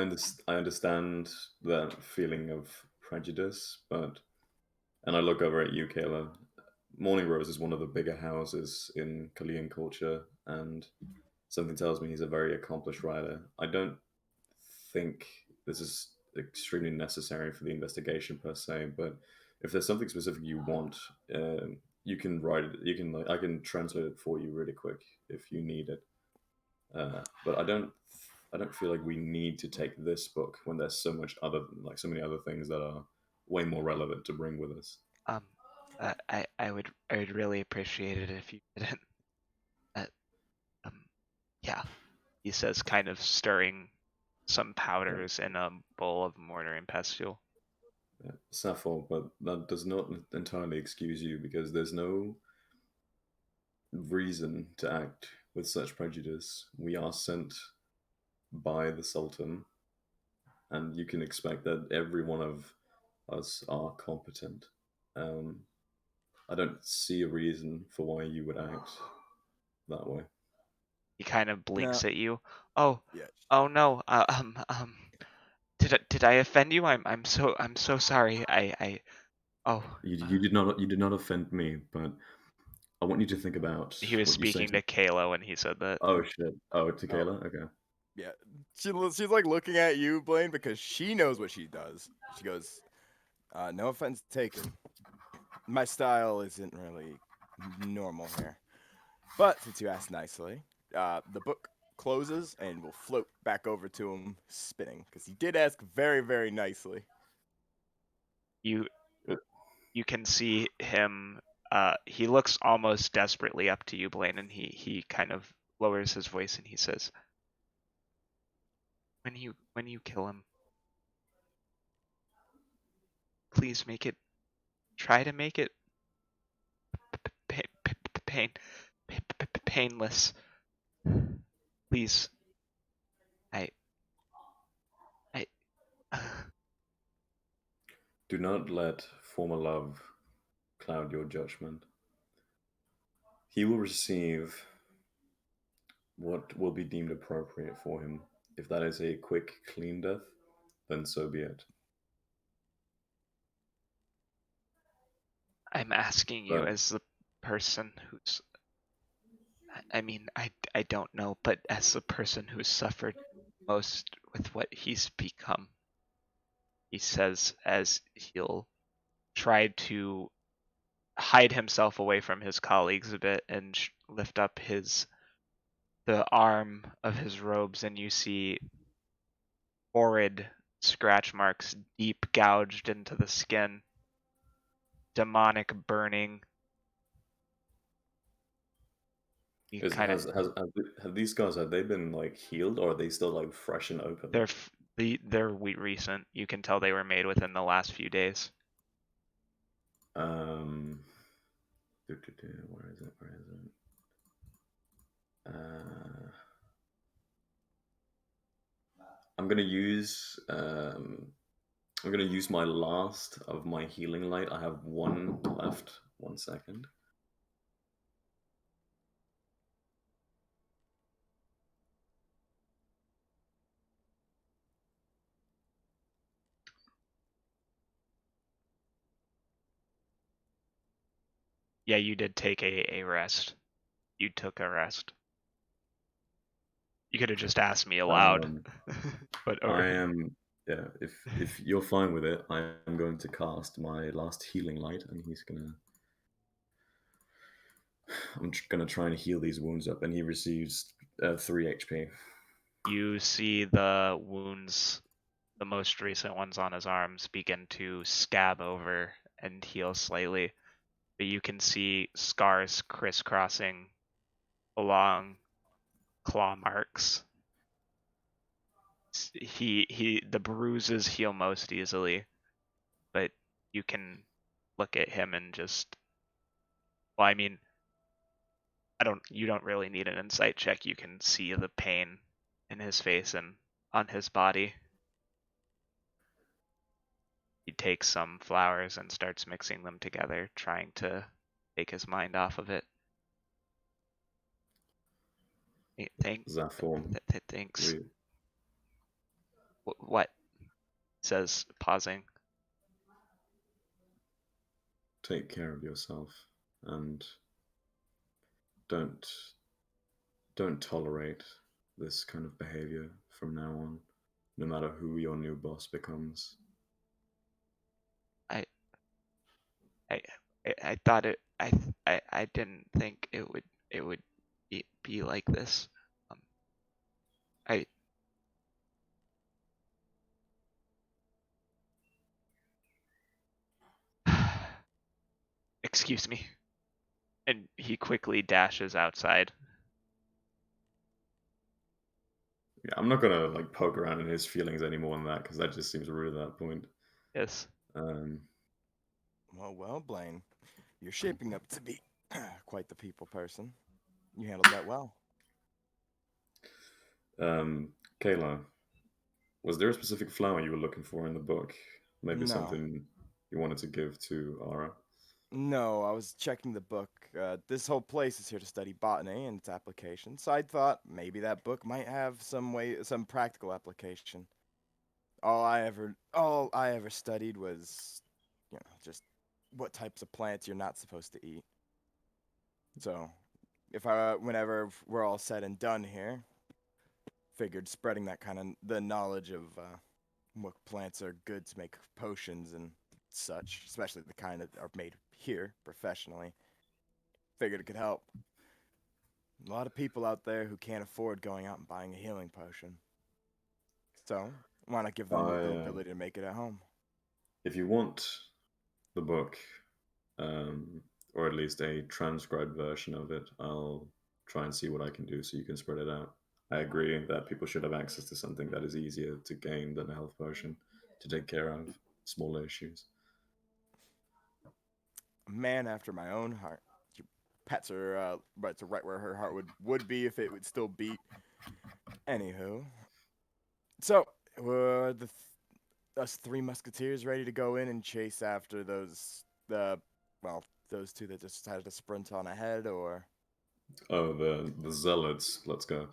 understand that feeling of prejudice, and I look over at you, Kayla. Morning Rose is one of the bigger houses in Kalian culture, and something tells me he's a very accomplished writer. I don't think this is extremely necessary for the investigation per se, but if there's something specific you want, you can write it. You can I can translate it for you really quick if you need it. But I don't feel like we need to take this book when there's so many other things that are way more relevant to bring with us. I would really appreciate it if you didn't. Yeah, he says, kind of stirring some powders in a bowl of mortar and pestle. Sappho, but that does not entirely excuse you because there's no reason to act with such prejudice. We are sent by the Sultan, and you can expect that every one of us are competent. I don't see a reason for why you would act that way. He kind of blinks No. at you. Oh, Yeah. oh no. Did I offend you? I'm so sorry. Oh. You did not offend me, but I want you to think about He was what you say speaking to Kayla when he said that. Oh shit! Oh, to Kayla. Okay. Yeah, she's like looking at you, Blaine, because she knows what she does. She goes, "No offense taken. My style isn't really normal here, but since you asked nicely, the book closes and will float back over to him, spinning, because he did ask very, very nicely." You Uh, you can see him. He looks almost desperately up to you, Blaine, and he kind of lowers his voice and he says, when you kill him, please make it. Try to make it pain, painless. Please, I I. Do not let former love cloud your judgment. He will receive what will be deemed appropriate for him. If that is a quick, clean death, then so be it. I'm asking you But as the person who's. I mean, I don't know, but as the person who's suffered most with what he's become, he says as he'll try to hide himself away from his colleagues a bit and lift up the arm of his robes, and you see horrid scratch marks deep gouged into the skin, demonic burning. You is kind of have these guys, have they been like healed, or are they still like fresh and open? they're recent. You can tell they were made within the last few days. Um, where is it? Where is it? I'm gonna use I'm gonna use my last of my healing light. I have one left. 1 second. Yeah, you did take a rest. You took a rest. You could have just asked me aloud. Um, But I am, yeah. If you're fine with it, I am going to cast my last healing light, and I'm gonna try and heal these wounds up, and he receives 3 HP. you see the wounds, the most recent ones on his arms, begin to scab over and heal slightly. But you can see scars crisscrossing along claw marks. The bruises heal most easily, but you can look at him and just, well, I mean, you don't really need an insight check. You can see the pain in his face and on his body. He takes some flowers and starts mixing them together, trying to take his mind off of it. Zaform, Thanks. we What? Says, pausing. take care of yourself, and don't don't tolerate this kind of behavior from now on, no matter who your new boss becomes. I I I thought it. I didn't think it would be like this. I excuse me. And he quickly dashes outside. Yeah, I'm not gonna like poke around in his feelings any more than that, because that just seems rude at that point. Yes. Um, Well, Blaine, you're shaping up to be quite the people person. You handled that well. Kayla, was there a specific flower you were looking for in the book? Maybe No. something you wanted to give to Ara? No, I was checking the book. This whole place is here to study botany and its application, so I thought maybe that book might have some practical application. All I ever studied was, just what types of plants you're not supposed to eat. So, whenever we're all said and done here, figured spreading that kind of the knowledge of what plants are good to make potions and such, especially the kind that are made here professionally. Figured it could help. A lot of people out there who can't afford going out and buying a healing potion. So, why not give them the I, ability to make it at home? if you want the book, or at least a transcribed version of it. I'll try and see what I can do so you can spread it out. I agree that people should have access to something that is easier to gain than a health potion to take care of smaller issues. A man after my own heart. She pats her right where her heart would be if it would still beat. Anywho, so were us three musketeers ready to go in and chase after those those two that just decided to sprint on ahead, or Oh, the zealots. Let's go.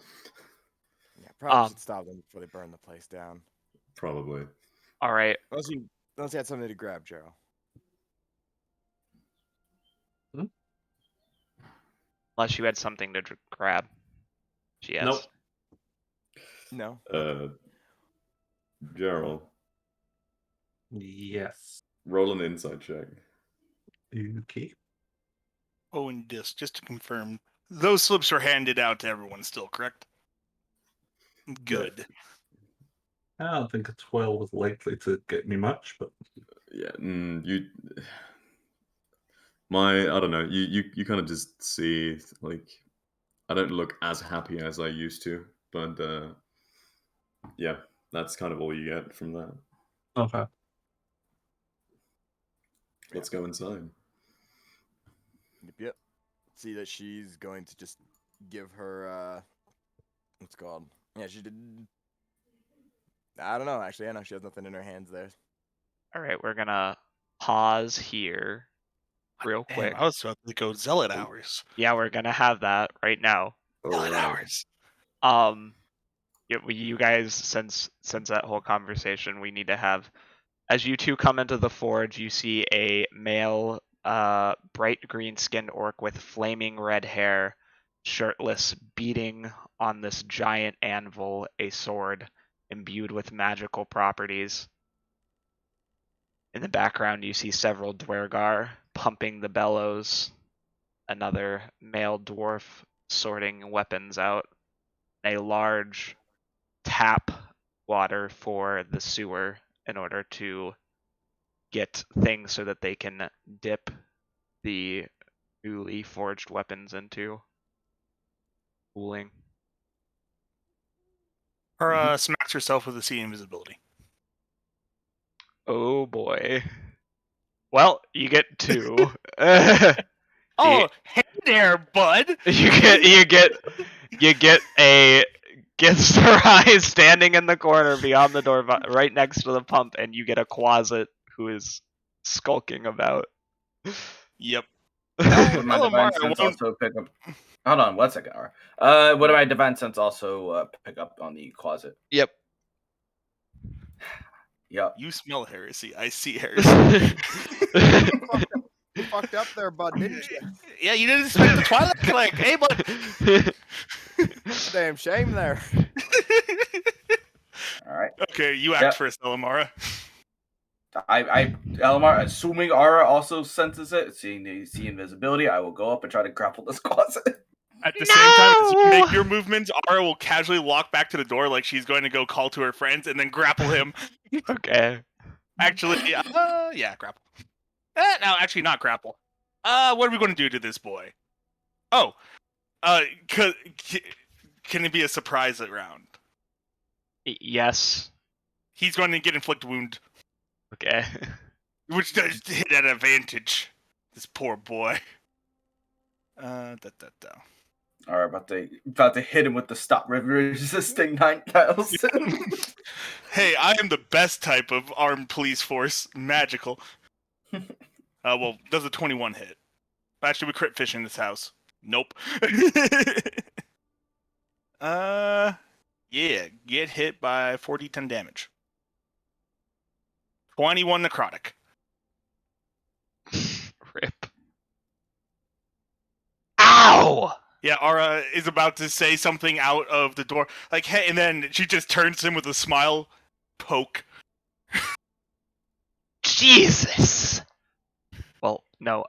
yeah, probably Um, should stop them before they burn the place down. Probably. All right. Unless you had something to grab, Gerald. Unless you had something to grab. She has. Nope. No. Gerald, Yes. roll an insight check. Okay. Oh, and just to confirm, those slips were handed out to everyone still, correct? Good. I don't think a 12 was likely to get me much, but Yeah, I don't know. You kind of just see, like, I don't look as happy as I used to, but yeah, that's kind of all you get from that. okay. Let's go inside. Yep. See that she's going to just give her what's it called? Yeah, she did. I don't know. Actually, I know she has nothing in her hands there. All right, we're gonna pause here real Damn, quick. I was about to go zealot hours. Yeah, we're gonna have that right now. Zealot Alright. hours. You guys, since that whole conversation, we need to have. As you two come into the forge, you see a male, bright green-skinned orc with flaming red hair, shirtless, beating on this giant anvil a sword imbued with magical properties. In the background, you see several Dwergar pumping the bellows, another male dwarf sorting weapons out, a large tap water for the sewer in order to get things so that they can dip the newly forged weapons into cooling. Or smacks herself with a sea invisibility. Oh boy. Well, you get two. Oh, hey there, bud. You get a Githzerai standing in the corner beyond the door, right next to the pump, and you get a closet who is skulking about. Yep. Would my divine Elemara sense won't- also pick up? Hold on, 1 second. Aura. Would my divine sense also pick up on the closet? Yep. Yep. You smell heresy. I see heresy. You fucked up there, bud, didn't you? Yeah, you didn't expect the Twilight Click. Hey, bud. Damn shame there. All right. Okay, you act Yep. first, Elemara. Elemara, assuming Aura also senses it, seeing the invisibility, I will go up and try to grapple this closet. At the same time as you No! make your movements, Ara will casually walk back to the door like she's going to go call to her friends and then grapple him. Okay. Actually, yeah, grapple. No, actually not grapple. What are we going to do to this boy? Oh, can it be a surprise round? Yes. He's going to get inflict wound, Okay. which does hit at advantage. This poor boy. All right, about to hit him with the stop resisting 9,000. Hey, I am the best type of armed police force, magical. Well, does a 21 hit? Actually, we crit fish in this house. Nope. Yeah, get hit by 4d10 damage. 21 necrotic. Rip. Ow! Yeah, Ara is about to say something out of the door, like, hey, and then she just turns to him with a smile. Poke. Jesus. Well, no,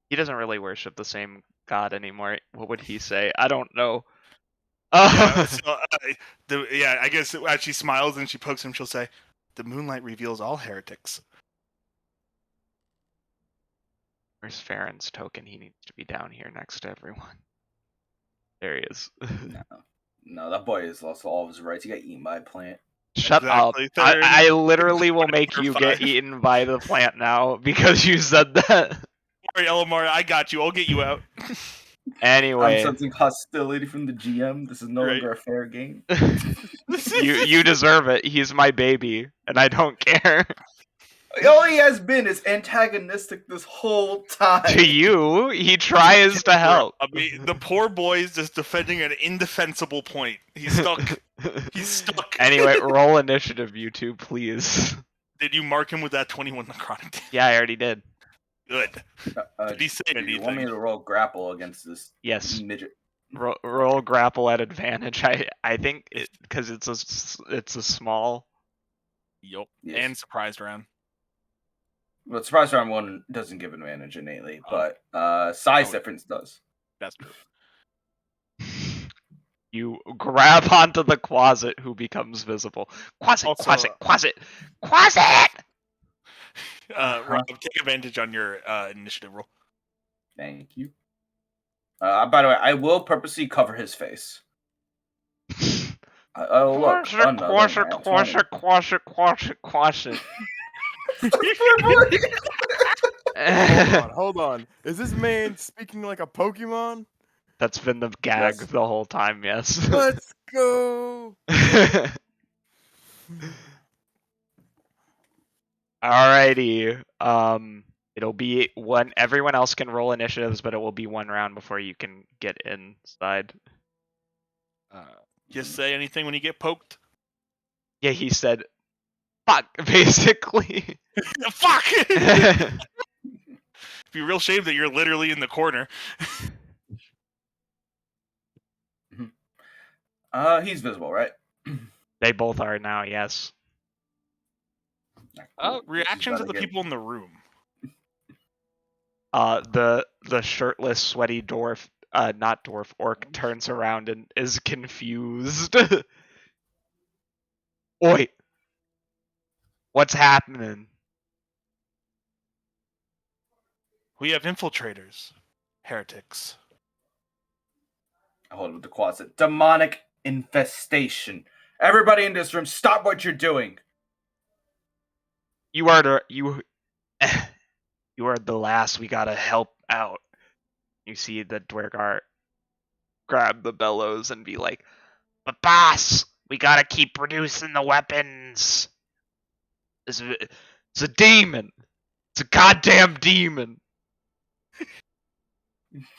he doesn't really worship the same god anymore. What would he say? I don't know. Yeah, so, I guess as she smiles and she pokes him, she'll say, "The moonlight reveals all heretics." Where's Farron's token? He needs to be down here next to everyone. There he is. No, that boy has lost all of his rights. He got eaten by a plant. Shut Exactly. up. I literally will make you get eaten by the plant now because you said that. Sorry, Elemara, I got you. I'll get you out. Anyway. I'm sensing hostility from the GM. This is no Right. longer a fair game. you deserve it. He's my baby, and I don't care. All he has been is antagonistic this whole time. To you, he tries to help. I mean, the poor boy is just defending an indefensible point. He's stuck. He's stuck. Anyway, roll initiative, you two, please. Did you mark him with that 21 necrotic? Yeah, I already did. Good. Did he say Do you want me anything? to roll grapple against this Yes. midget? Roll grapple at advantage. I think because it's a small. Yup. Yes. And surprised round. Well, surprise round 1 doesn't give advantage innately, but size difference does. That's true. You grab onto the Quasit, who becomes visible. Quasit. Rob, take advantage on your initiative roll. Thank you. By the way, I will purposely cover his face. Oh, look. Quasit. Hold on. Is this man speaking like a Pokemon? That's been the gag Yes. the whole time, yes. Let's go. Alrighty. It'll be one. Everyone else can roll initiatives, but it will be one round before you can get inside. Just say anything when you get poked. Yeah, he said, "Fuck," basically. Fuck! It'd be a real shame that you're literally in the corner. He's visible, right? They both are now. Yes. Reactions of the people in the room. The shirtless, sweaty dwarf, not dwarf, orc turns around and is confused. Oi! What's happening? We have infiltrators. Heretics. I hold it with the Quasit. Demonic infestation. Everybody in this room, stop what you're doing. You are you are the last we gotta help out. You see the Dwergar grab the bellows and be like, "But boss, we gotta keep producing the weapons. It's a demon. It's a goddamn demon."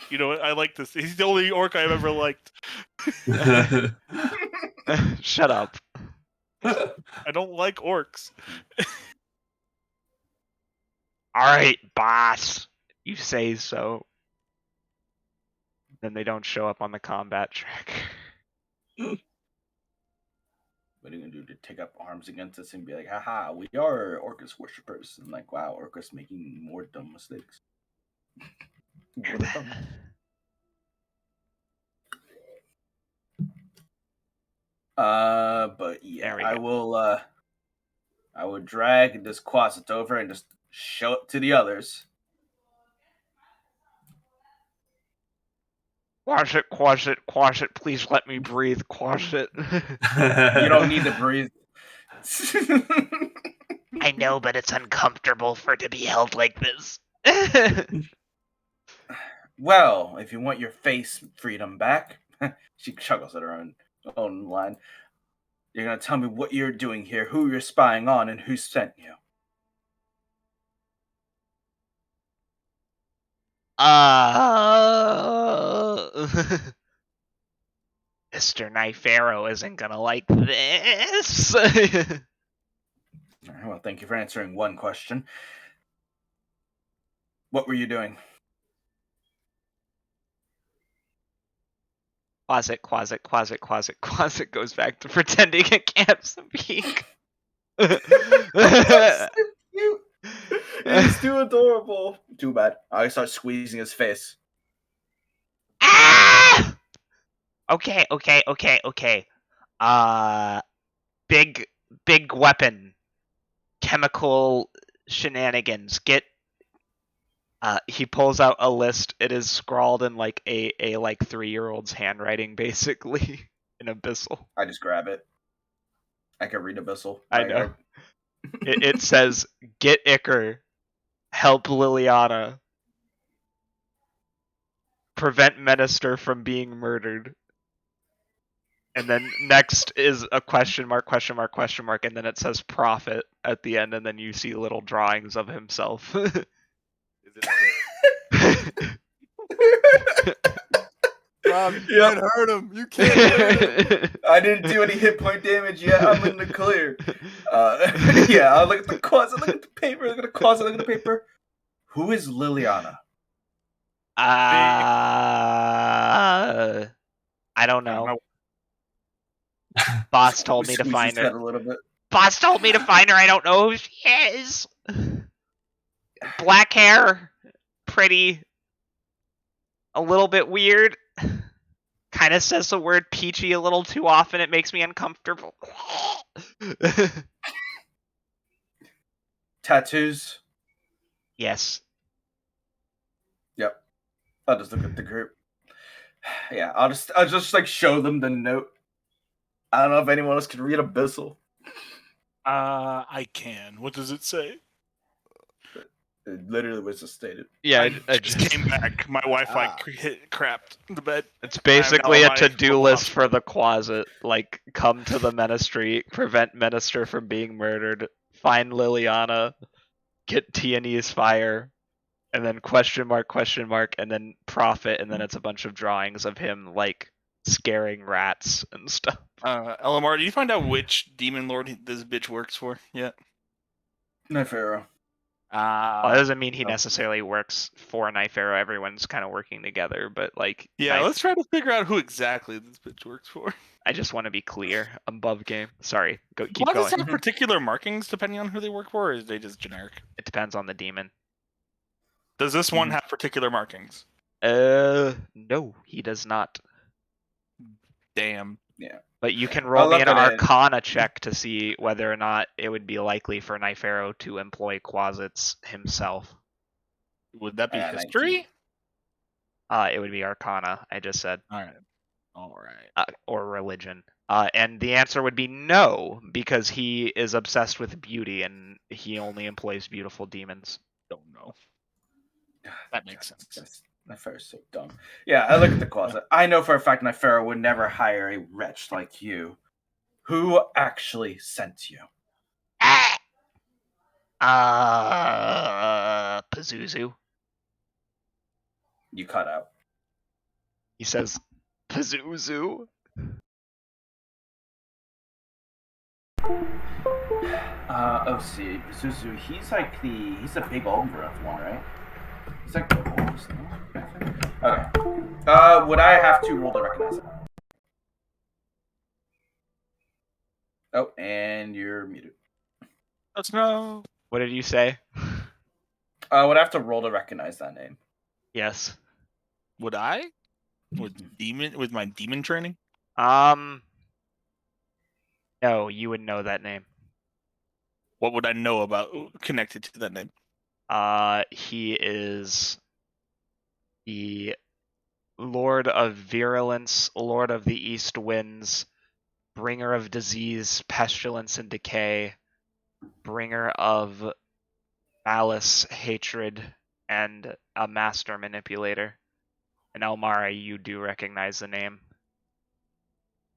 You know what? I like this. He's the only orc I've ever liked. Shut up. I don't like orcs. Alright, boss. You say so. Then they don't show up on the combat track. What are you gonna do to take up arms against us and be like, haha, we are Orcus worshippers? And like, wow, Orcus making more dumb mistakes. More dumb. But yeah, I will drag this Quasit over and just show it to the others. Quash it, please let me breathe, quash it. You don't need to breathe. I know, but it's uncomfortable for it to be held like this. Well, if you want your face freedom back, she chuckles at her own line. You're gonna tell me what you're doing here, who you're spying on, and who sent you. Mr. Nifero isn't gonna like this. Well, thank you for answering one question. What were you doing? Quasit goes back to pretending it can't speak. He's too adorable. Too bad. I start squeezing his face. Ah! Okay. Big weapon. Chemical shenanigans. Get He pulls out a list. It is scrawled in like a like 3-year-old's handwriting, basically, in Abyssal. I just grab it. I can read Abyssal. I know. It says, "Get Iker, help Liliana, prevent Minister from being murdered." And then next is a question mark, question mark, question mark, and then it says prophet at the end, and then you see little drawings of himself. Is it Rob, you Yep. can't hurt him. You can't hurt him. I didn't do any hit point damage yet. I'm in the clear. Yeah, I look at the closet, look at the paper, look at the closet, look at the paper. Who is Liliana? I don't know. Boss told me to Squeeze find his head her. a little bit. Boss told me to find her. I don't know who she is. Black hair, pretty, a little bit weird. Kind of says the word peachy a little too often. It makes me uncomfortable. Tattoos. Yes. Yep. I'll just look at the group. Yeah, I'll just like show them the note. I don't know if anyone else can read Abyssal. I can. What does it say? It literally was just stated. Yeah, I just came back. My Wi-Fi hit crapped the bed. It's basically a Elemara to-do global list for hospital. the closet. Like, come to the ministry, prevent Minister from being murdered, find Liliana, get Tianese fire, and then question mark, and then prophet, and then it's a bunch of drawings of him, like, scaring rats and stuff. Elemara, did you find out which demon lord this bitch works for yet? Nefero. Well, that doesn't mean he Oh. necessarily works for Knife Arrow. Everyone's kind of working together, but, like, Yeah, Knife- let's try to figure out who exactly this bitch works for. I just want to be clear. Above game. Sorry. Keep Does going. it have particular markings depending on who they work for, or is they just generic? It depends on the demon. Does this one have particular markings? No, he does not. Damn. But you can roll me look an at it. Arcana check to see whether or not it would be likely for Knife Arrow to employ Quasits himself. Would that be 19. history? It would be Arcana, I just said. Alright. Or religion. And the answer would be no, because he is obsessed with beauty and he only employs beautiful demons. Don't know. That makes sense. Nefero's so dumb. Yeah, I look at the closet. I know for a fact Nefero would never hire a wretch like you. Who actually sent you? Pazuzu. You cut out. He says, Pazuzu. See, Pazuzu, he's the big old growth one, right? He's like the oldest, no? Okay. Would I have to roll to recognize it? Oh, and you're muted. Let's know. What did you say? Would I have to roll to recognize that name? Yes. Would I? With my demon training? No, you would know that name. What would I know about connected to that name? He is the Lord of Virulence, Lord of the East Winds, bringer of disease, pestilence, and decay, bringer of malice, hatred, and a master manipulator. And Elmara, you do recognize the name.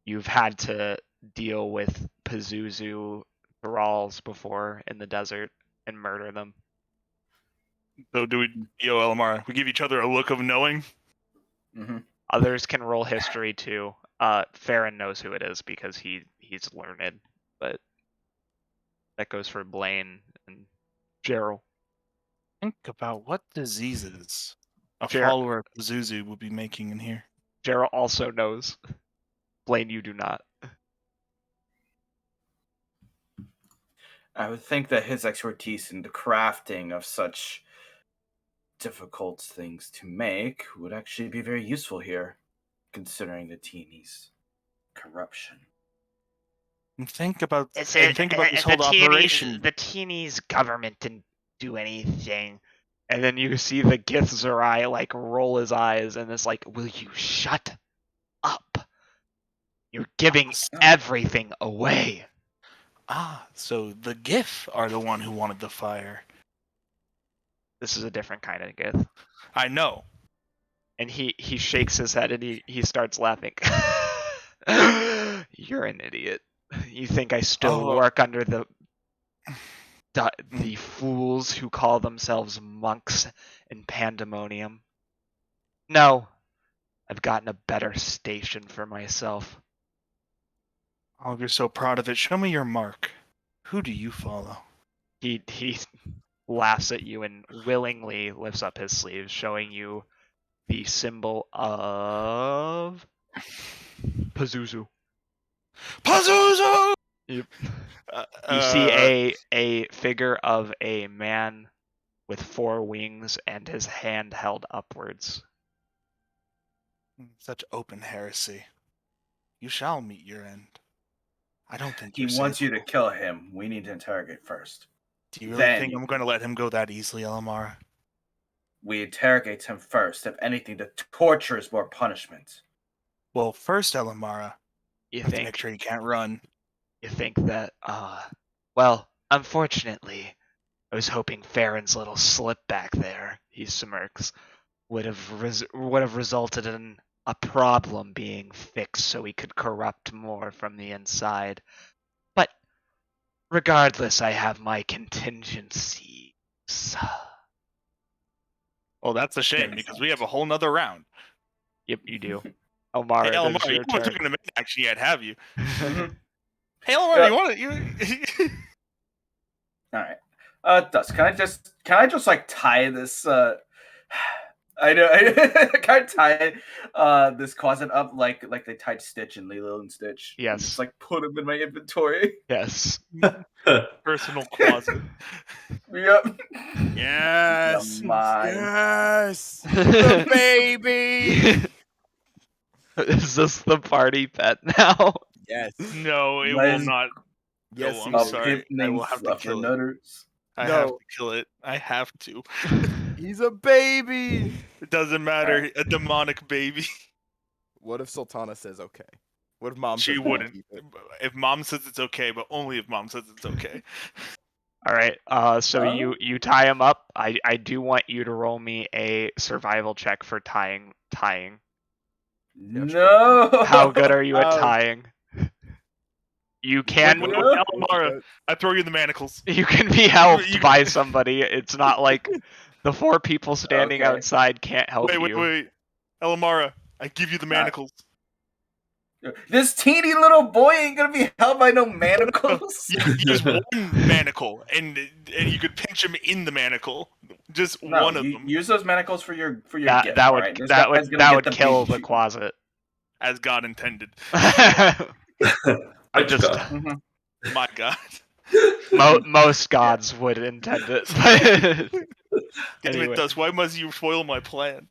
You've had to deal with Pazuzu thralls before in the desert and murder them. So do we, Elemara, we give each other a look of knowing? Mm-hmm. Others can roll history too. Farron knows who it is because he's learned, but that goes for Blaine and Gerald. Think about what diseases a Jared- follower of Pazuzu would be making in here. Gerald also knows. Blaine, you do not. I would think that his expertise in the crafting of such difficult things to make would actually be very useful here, considering the teenies' corruption. And think about this whole operation. The Teeny's government didn't do anything. And then you see the Gith Zerai like roll his eyes and is like, "Will you shut up? You're giving everything away." So the GIF are the one who wanted the fire. This is a different kind of Gith. I know. And he shakes his head and he starts laughing. You're an idiot. You think I still work under the fools who call themselves monks in Pandemonium? No, I've gotten a better station for myself. Oh, you're so proud of it. Show me your mark. Who do you follow? He laughs at you and willingly lifts up his sleeves, showing you the symbol of Pazuzu. Pazuzu! Yep. You see a figure of a man with 4 wings and his hand held upwards. Such open heresy. You shall meet your end. I don't think he wants you to kill him. We need to interrogate first. Do you really think I'm going to let him go that easily, Elemara? We interrogate him first. If anything, the torture is more punishment. Well, first, Elemara, You have to think make sure you can't run. You think that, well, unfortunately, I was hoping Farron's little slip back there, he smirks, would have resulted in a problem being fixed so he could corrupt more from the inside. But regardless, I have my contingencies. Well, that's a shame, because we have a whole nother round. Yep, you do. Elmara, hey, Elemara, you haven't taken a minute action yet, have you? Hey, Elemara, you want it? All right. Dust, can I just like tie this? I know. Can I tie this closet up like they tied Stitch and Lilo and Stitch? Yes. And just like put them in my inventory. Yes. Personal closet. Yep. Yes. Mine. Yes. The baby. Is this the party pet now? Yes. No, it will not. Yes, go. he I'm will. sorry. I will have to kill it. I have to kill it. I have to. He's a baby. It doesn't matter. A demonic baby. What if Sultana says okay? What if Mom? She says wouldn't. Keep it? If Mom says it's okay, but only if Mom says it's okay. All right. So you tie him up. I do want you to roll me a survival check for tying. No. How good are you at tying? You can. Wait, Elemara, I throw you the manacles. You can be helped by somebody. It's not like the 4 people standing outside can't help you. Wait. Elemara, I give you the manacles. This teeny little boy ain't gonna be held by no manacles. You use one manacle, and you could pinch him in the manacle. Just one of them. Use those manacles for your gift. That would kill the closet. As God intended. I just. My God. Most gods would intend it. Anyway. It does. Why must you spoil my plan?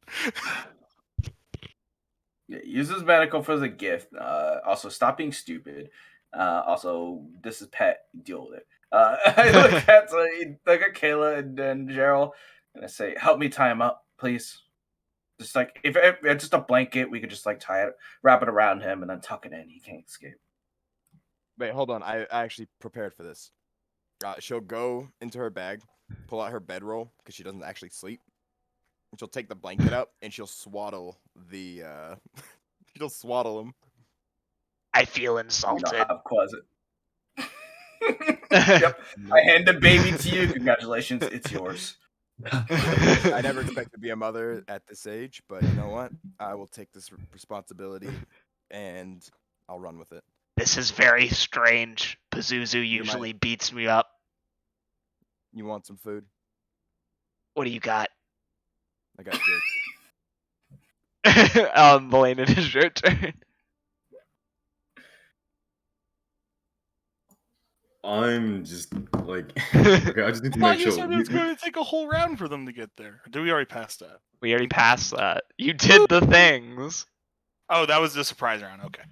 Yeah, use this manacle for the gift. Also, stop being stupid. Also, this is pet. Deal with it. I look at Kayla and Gerald, and I say, "Help me tie him up, please." Just like if just a blanket, we could just like tie it, wrap it around him, and then tuck it in. He can't escape. Wait, hold on. I actually prepared for this. She'll go into her bag, pull out her bedroll because she doesn't actually sleep. And she'll take the blanket up and she'll swaddle the. She'll swaddle him. I feel insulted. Have closet. Yep. I hand the baby to you. Congratulations, it's yours. I never expect to be a mother at this age, but you know what? I will take this responsibility and I'll run with it. This is very strange. Pazuzu usually beats me up. You want some food? What do you got? I got jerky. Blaine, it is your turn. I'm just like, okay, I just need to make sure. You said it's going to take a whole round for them to get there. Did we already pass that? We already passed that. You did the things. Oh, that was the surprise round. Okay.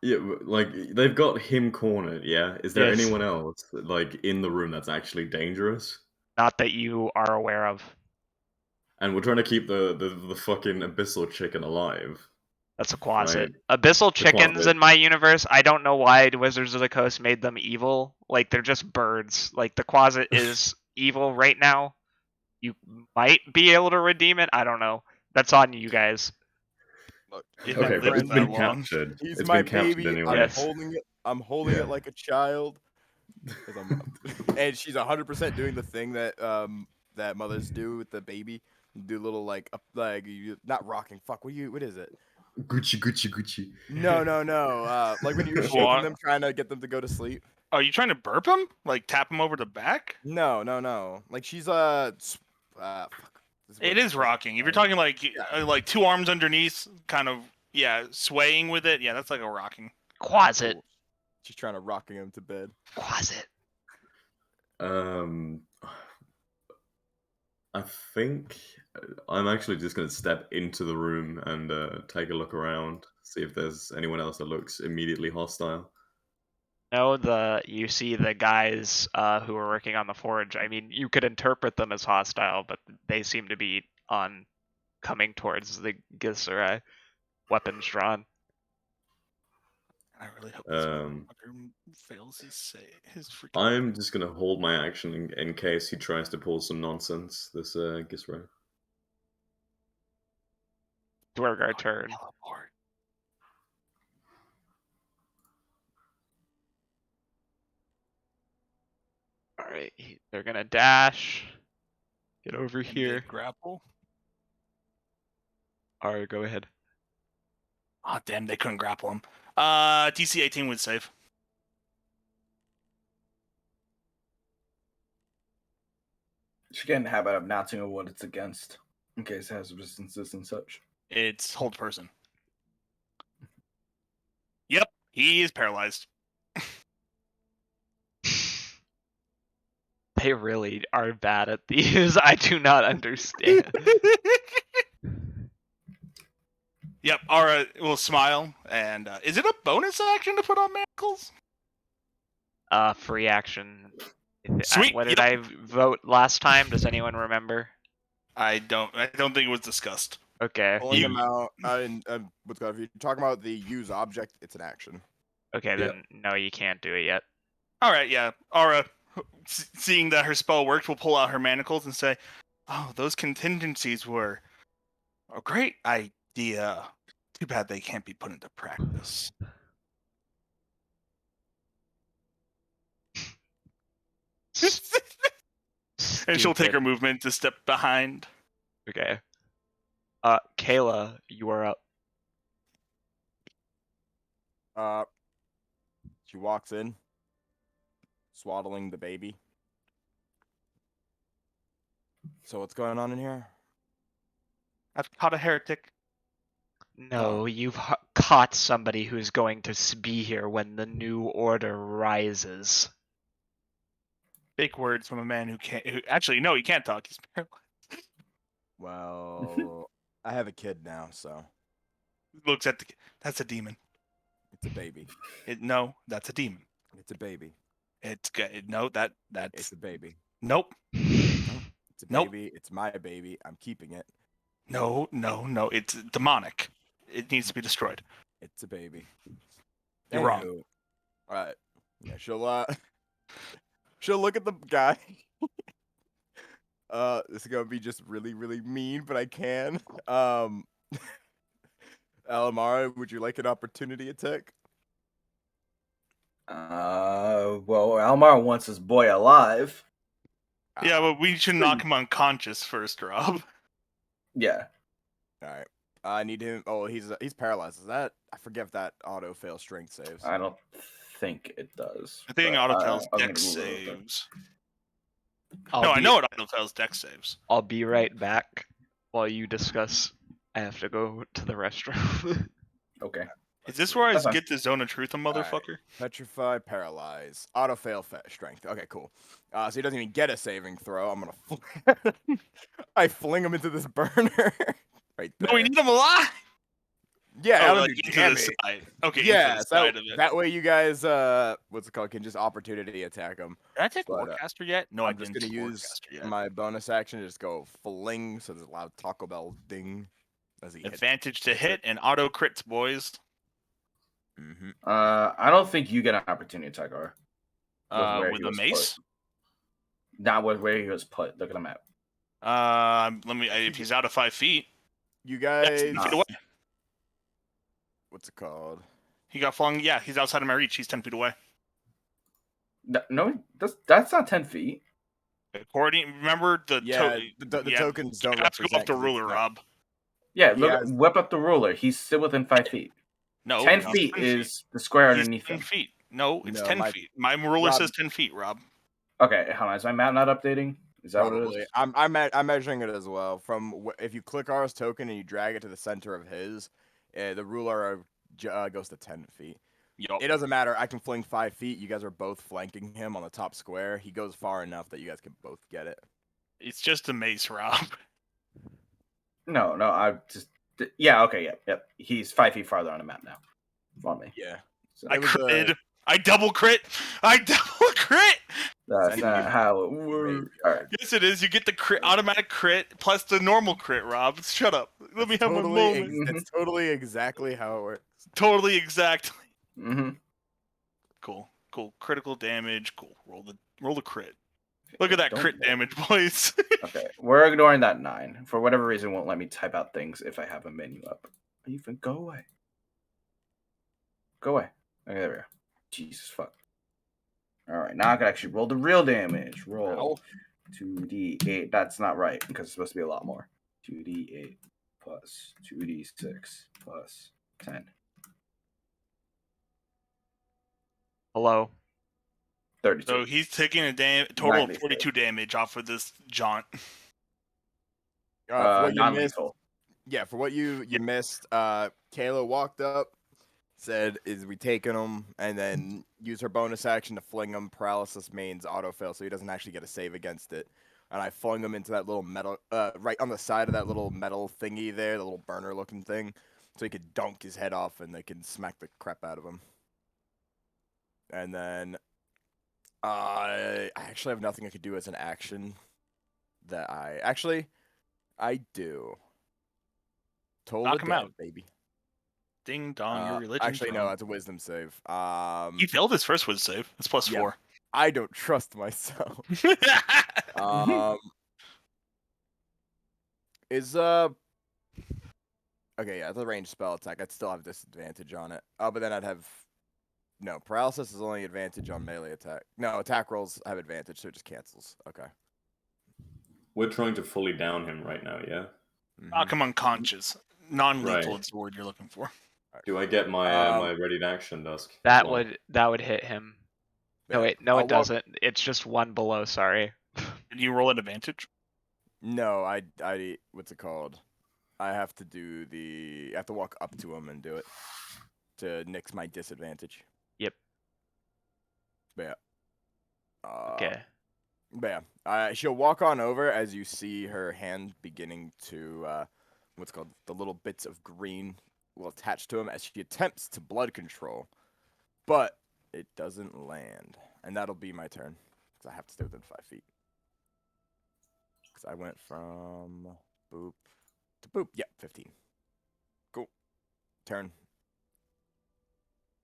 Yeah, like they've got him cornered. Yeah, is there Yes. anyone else like in the room that's actually dangerous? Not that you are aware of. And we're trying to keep the fucking abyssal chicken alive. That's a Quasit. Right. Abyssal The chickens Quasit. in my universe, I don't know why Wizards of the Coast made them evil. Like, they're just birds. Like, the Quasit is evil right now. You might be able to redeem it. I don't know. That's on you guys. Look, If Okay, it but lives it's that been long. captured. He's It's my been captured baby. anyway. Yes. I'm holding Yeah. it like a child. 'Cause and she's 100% doing the thing that that mothers do with the baby. Do little like not rocking. Fuck. What is it? Gucci. No. Like when you're shaking What? them, trying to get them to go to sleep. Are you trying to burp him? Like tap him over the back? No. Like she's fuck. It is rocking. If you're talking like two arms underneath, kind of swaying with it. Yeah, that's like a rocking. Quasit. Cool. She's trying to rocking him to bed. Quasit. I think I'm actually just going to step into the room and take a look around, see if there's anyone else that looks immediately hostile. No, you see the guys who are working on the forge. I mean, you could interpret them as hostile, but they seem to be coming towards the Githzerai, weapons drawn. I really hope this Um, motherfucker fails his freaking. I'm just going to hold my action in case he tries to pull some nonsense, this Githzerai. Dwargar turn. Teleport. Alright, they're gonna dash. Get over And they here. grapple. Alright, go ahead. Oh damn, they couldn't grapple him. DC 18 would save. She get in the habit of announcing what it's against, in case it has resistances and such. It's hold person. Yep, he is paralyzed. They really are bad at these. I do not understand. Yep, Aura will smile. And is it a bonus action to put on manacles? Free action. Sweet. What did I vote last time? Does anyone remember? I don't think it was discussed. Okay. Pulling them out. If you're talking about the use object, it's an action. Okay, then no, you can't do it yet. All right, yeah. Aura, seeing that her spell worked, will pull out her manacles and say, "Oh, those contingencies were a great idea. Too bad they can't be put into practice." And she'll take her movement to step behind. Okay. Kayla, you are up. She walks in, swaddling the baby. So what's going on in here? I've caught a heretic. No, you've caught somebody who's going to be here when the new order rises. Big words from a man who can't. Actually, no, he can't talk. He's paralyzed. Well, I have a kid now, so Looks at that's a demon. it's a baby. No, that's a demon. It's a baby. It's good. No, that's It's a baby. Nope. It's a Nope. baby. It's my baby. I'm keeping it. No. It's demonic. It needs to be destroyed. It's a baby. You're wrong. Anywho, all right. Yeah, she'll look at the guy. This is gonna be just really, really mean, but I can. Elemara, would you like an opportunity attack? Well, Almar wants his boy alive. Yeah, but we should knock him unconscious first, Rob. Yeah. All right. I need him. Oh, he's paralyzed. Is that? I forget if that auto fail strength saves. I don't think it does. I think but, auto fails I'm dex gonna Google it real quick. saves. I know it auto fails dex saves. I'll be right back while you discuss. I have to go to the restroom. Okay. Is this where I That's fine. get the zone of truth, a motherfucker? Petrify, paralyze, auto fail strength. Okay, cool. So he doesn't even get a saving throw. I'm gonna I fling him into this burner right there. No, we need him alive. Yeah, Oh, I don't like do into damage. the side. Okay, Yeah, into the so side of it. that way you guys, what's it called, can just opportunity attack them. Did I take but, Warcaster yet? No, I I'm just didn't gonna take use Warcaster yet. my bonus action to just go fling, so there's a loud Taco Bell ding as he hits. Advantage to hits hit and auto crits, boys. Mm-hmm. I don't think you get an opportunity attack, or With a mace. not with where he was put. Look at the map. Let me. If he's out of 5 feet, You yeah, guys, 10 feet away. what's it called? He got flung. Yeah, he's outside of my reach. He's 10 feet away. No, that's not 10 feet. According, remember the Yeah, the tokens don't You have to go represent off the 'cause it's ruler, not- Rob. Yeah, He look, has- whip up the ruler. He's still within 5 feet. No, 10 he's feet 10 is the square He's underneath 10 him. feet. No, it's No, 10 feet. My ruler Rob- says 10 feet, Rob. Okay, hold on. Is my map not updating? Is that what it Probably. is? I'm measuring it as well. If you click R's token and you drag it to the center of his, the ruler goes to 10 feet. Yup. It doesn't matter. I can fling 5 feet. You guys are both flanking him on the top square. He goes far enough that you guys can both get it. It's just a mace, Rob. No, I just. Yeah, okay, yep. He's 5 feet farther on the map now. For me. Yeah. So I critted. I double crit. that's not how it works. Alright. Yes, it is. You get the automatic crit plus the normal crit, Rob. Shut up. Let me have a moment. That's totally exactly how it works. Totally exactly. Mm-hmm. Cool. Critical damage. Cool. Roll the crit. Look at that Don't crit roll. damage, boys. Okay, we're ignoring that 9. For whatever reason, it won't let me type out things if I have a menu up. Even go away. Go away. Okay, there we go. Jesus fuck. Alright, now I can actually roll the real damage. Roll 2d8. That's not right, because it's supposed to be a lot more. 2d8 plus 2d6 plus 10. Hello. 32. So he's taking a total of 96. 42 damage off of this jaunt. For what you missed, non-lethal. yeah, for what you missed, Kayla walked up, said, "Is we taking him?" and then use her bonus action to fling him. Paralysis means autofill, so he doesn't actually get a save against it. And I flung him into that little metal, right on the side of that little metal thingy there, the little burner-looking thing, so he could dunk his head off, and they can smack the crap out of him. And then, I actually have nothing I could do as an action. I do. Toll Knock the him dead, out. baby. Ding dong, your religion. Actually, no, that's a wisdom save. He failed his first wisdom save. That's plus Yeah. 4. I don't trust myself. Is okay, yeah, it's a ranged spell attack. I'd still have disadvantage on it. But then I'd have no paralysis is only advantage on melee attack. No, attack rolls have advantage, so it just cancels. Okay. We're trying to fully down him right now, yeah? Knock him unconscious. Non-lethal Right. is the word you're looking for. Do I get my my ready to action, Dusk? That Well, would hit him. No Yeah. wait, no I'll it doesn't. It's just one below, sorry. Did you roll an advantage? No, I what's it called? I have to walk up to him and do it to nix my disadvantage. Yep. But yeah. Okay. But yeah, she'll walk on over as you see her hand beginning to, what's called the little bits of green will attach to him as she attempts to blood control, but it doesn't land, and that'll be my turn because I have to stay within 5 feet. Because I went from boop to boop. Yep, 15. Cool. Turn.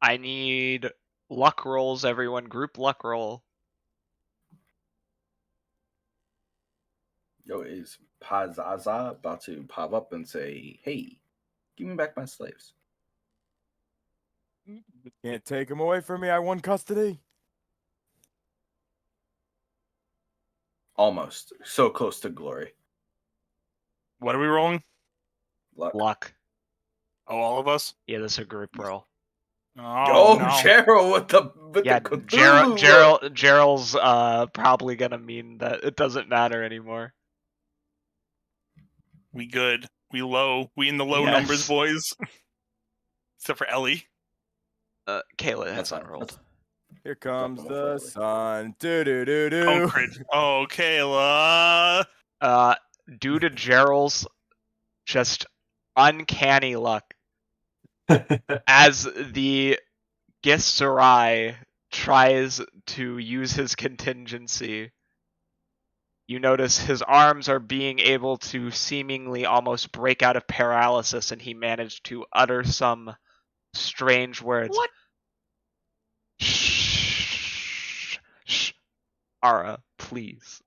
I need luck rolls, everyone. Group luck roll. Yo, is Pazaza about to pop up and say, "Hey, give me back my slaves"? Can't take him away from me. I won custody. Almost. So close to glory. What are we rolling? Luck. Luck. Oh, all of us? Yeah, this is a group roll. Oh, no. Cheryl with the Yeah, Cthulhu. Gerald's probably gonna mean that it doesn't matter anymore. We good. We low. We in the low Yes. numbers, boys. Except for Ellie. Kayla has That's fine. unrolled. Here comes Fuck, the I'm sun. Do do do do. Oh, crit. Oh, Kayla. Due to Gerald's just uncanny luck, As the Githzerai tries to use his contingency, you notice his arms are being able to seemingly almost break out of paralysis, and he managed to utter some strange words. What? Shh. Shh. Ara, please.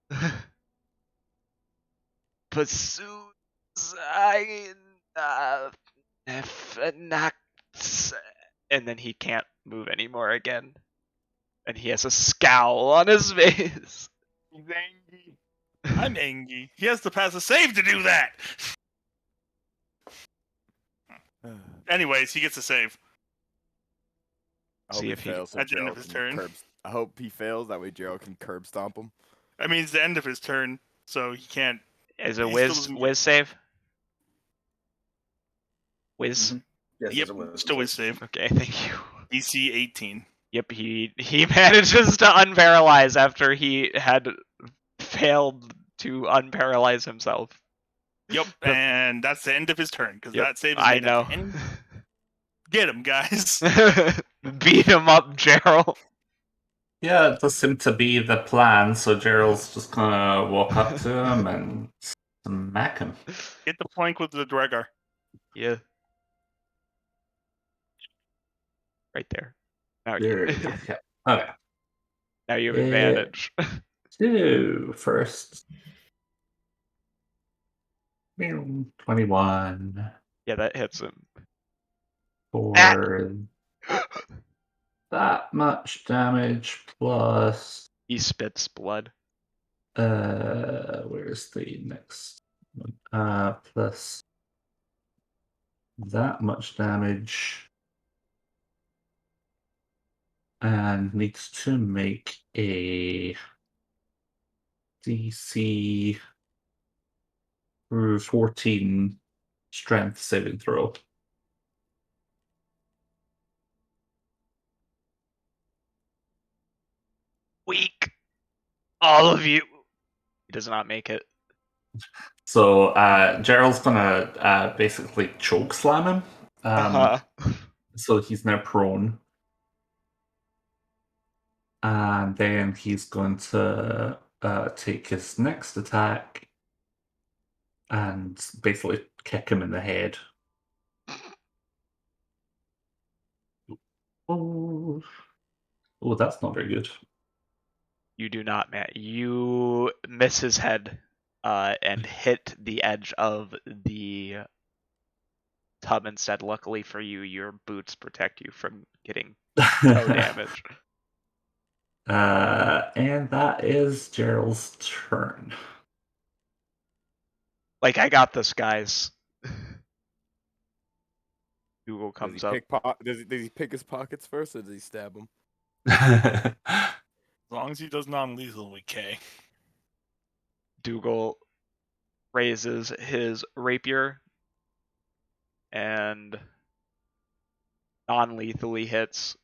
And then he can't move anymore again. And he has a scowl on his face. He's angry. I'm angry. He has to pass a save to do that. Anyways, he gets a save. I hope See he if he- fails. So At the end of Gerald his can turn. I hope he fails. That way Gerald can curb stomp him. I mean, it's the end of his turn, so he can't. Is a He still whiz doesn't whiz save? Whiz? Mhm. Yes, Yep, it's a wisdom still with save. save. Okay, thank you. DC 18. Yep, he manages to unparalyze after he had failed to unparalyze himself. Yep, and that's the end of his turn because Yep, that save is I made know. at the end. Get him, guys. Beat him up, Gerald. Yeah, it does seem to be the plan, so Gerald's just gonna walk up to him and smack him. Get the plank with the Dreggar. Yeah. Right there. Now There you, you go. Yeah. Okay. now you have Yeah. advantage. 2 first. 21 Yeah, that hits him. for that much damage plus He spits blood. where's the next one? Plus that much damage and needs to make a DC 14 strength saving throw. Weak. All of you. He does not make it. So Gerald's gonna basically choke slam him. So he's now prone. And then he's going to take his next attack and basically kick him in the head. Oh, that's not very good. You do not, Matt. You miss his head and hit the edge of the tub instead. Luckily for you, your boots protect you from getting toe damage. And that is Gerald's turn. Like, I got this, guys. Google comes up. Does he pick his pockets first, or does he stab him? As long as he does non-lethal, we K. Dougal raises his rapier and non-lethally hits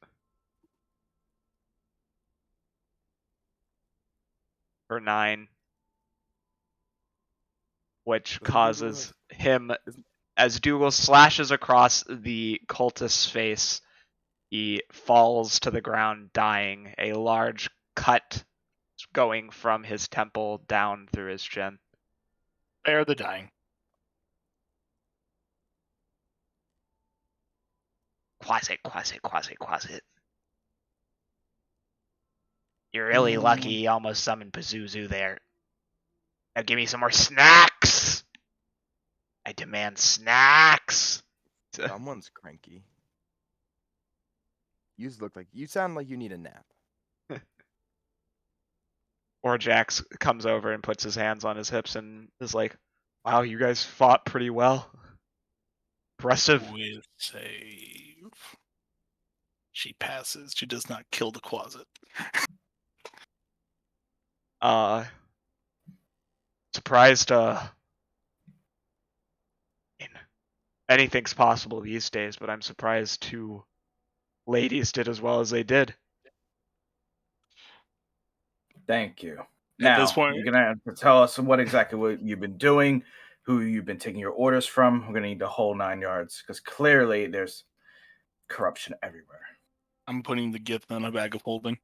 for 9, which causes him, as Dougal slashes across the cultist's face, he falls to the ground dying, a large cut going from his temple down through his chin. Spare the dying. Quasit. You're really lucky you almost summoned Pazuzu there. Now give me some more snacks! I demand snacks! Someone's cranky. You sound like you need a nap. Or Jax comes over and puts his hands on his hips and is like, wow, you guys fought pretty well. Impressive. With save. She passes. She does not kill the closet. Surprised, anything's possible these days, but I'm surprised 2 ladies did as well as they did. Thank you. At Now, this point- you're going to have to tell us what you've been doing, who you've been taking your orders from. We're going to need the whole 9 yards, because clearly there's corruption everywhere. I'm putting the gift on a bag of holding.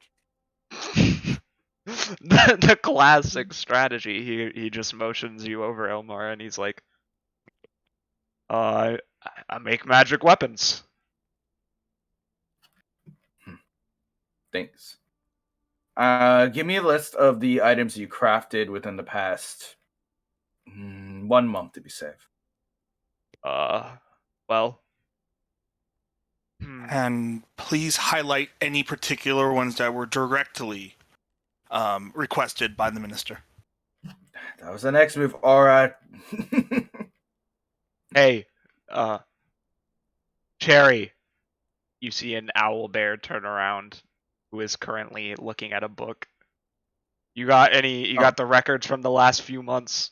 The classic strategy. He just motions you over, Elmar, and he's like, I make magic weapons. Thanks. Give me a list of the items you crafted within the past 1 month to be safe. Well. And please highlight any particular ones that were directly requested by the minister. That was the next move. All right. Hey, Cherry. You see an owl bear turn around, who is currently looking at a book. You got any? You got the records from the last few months?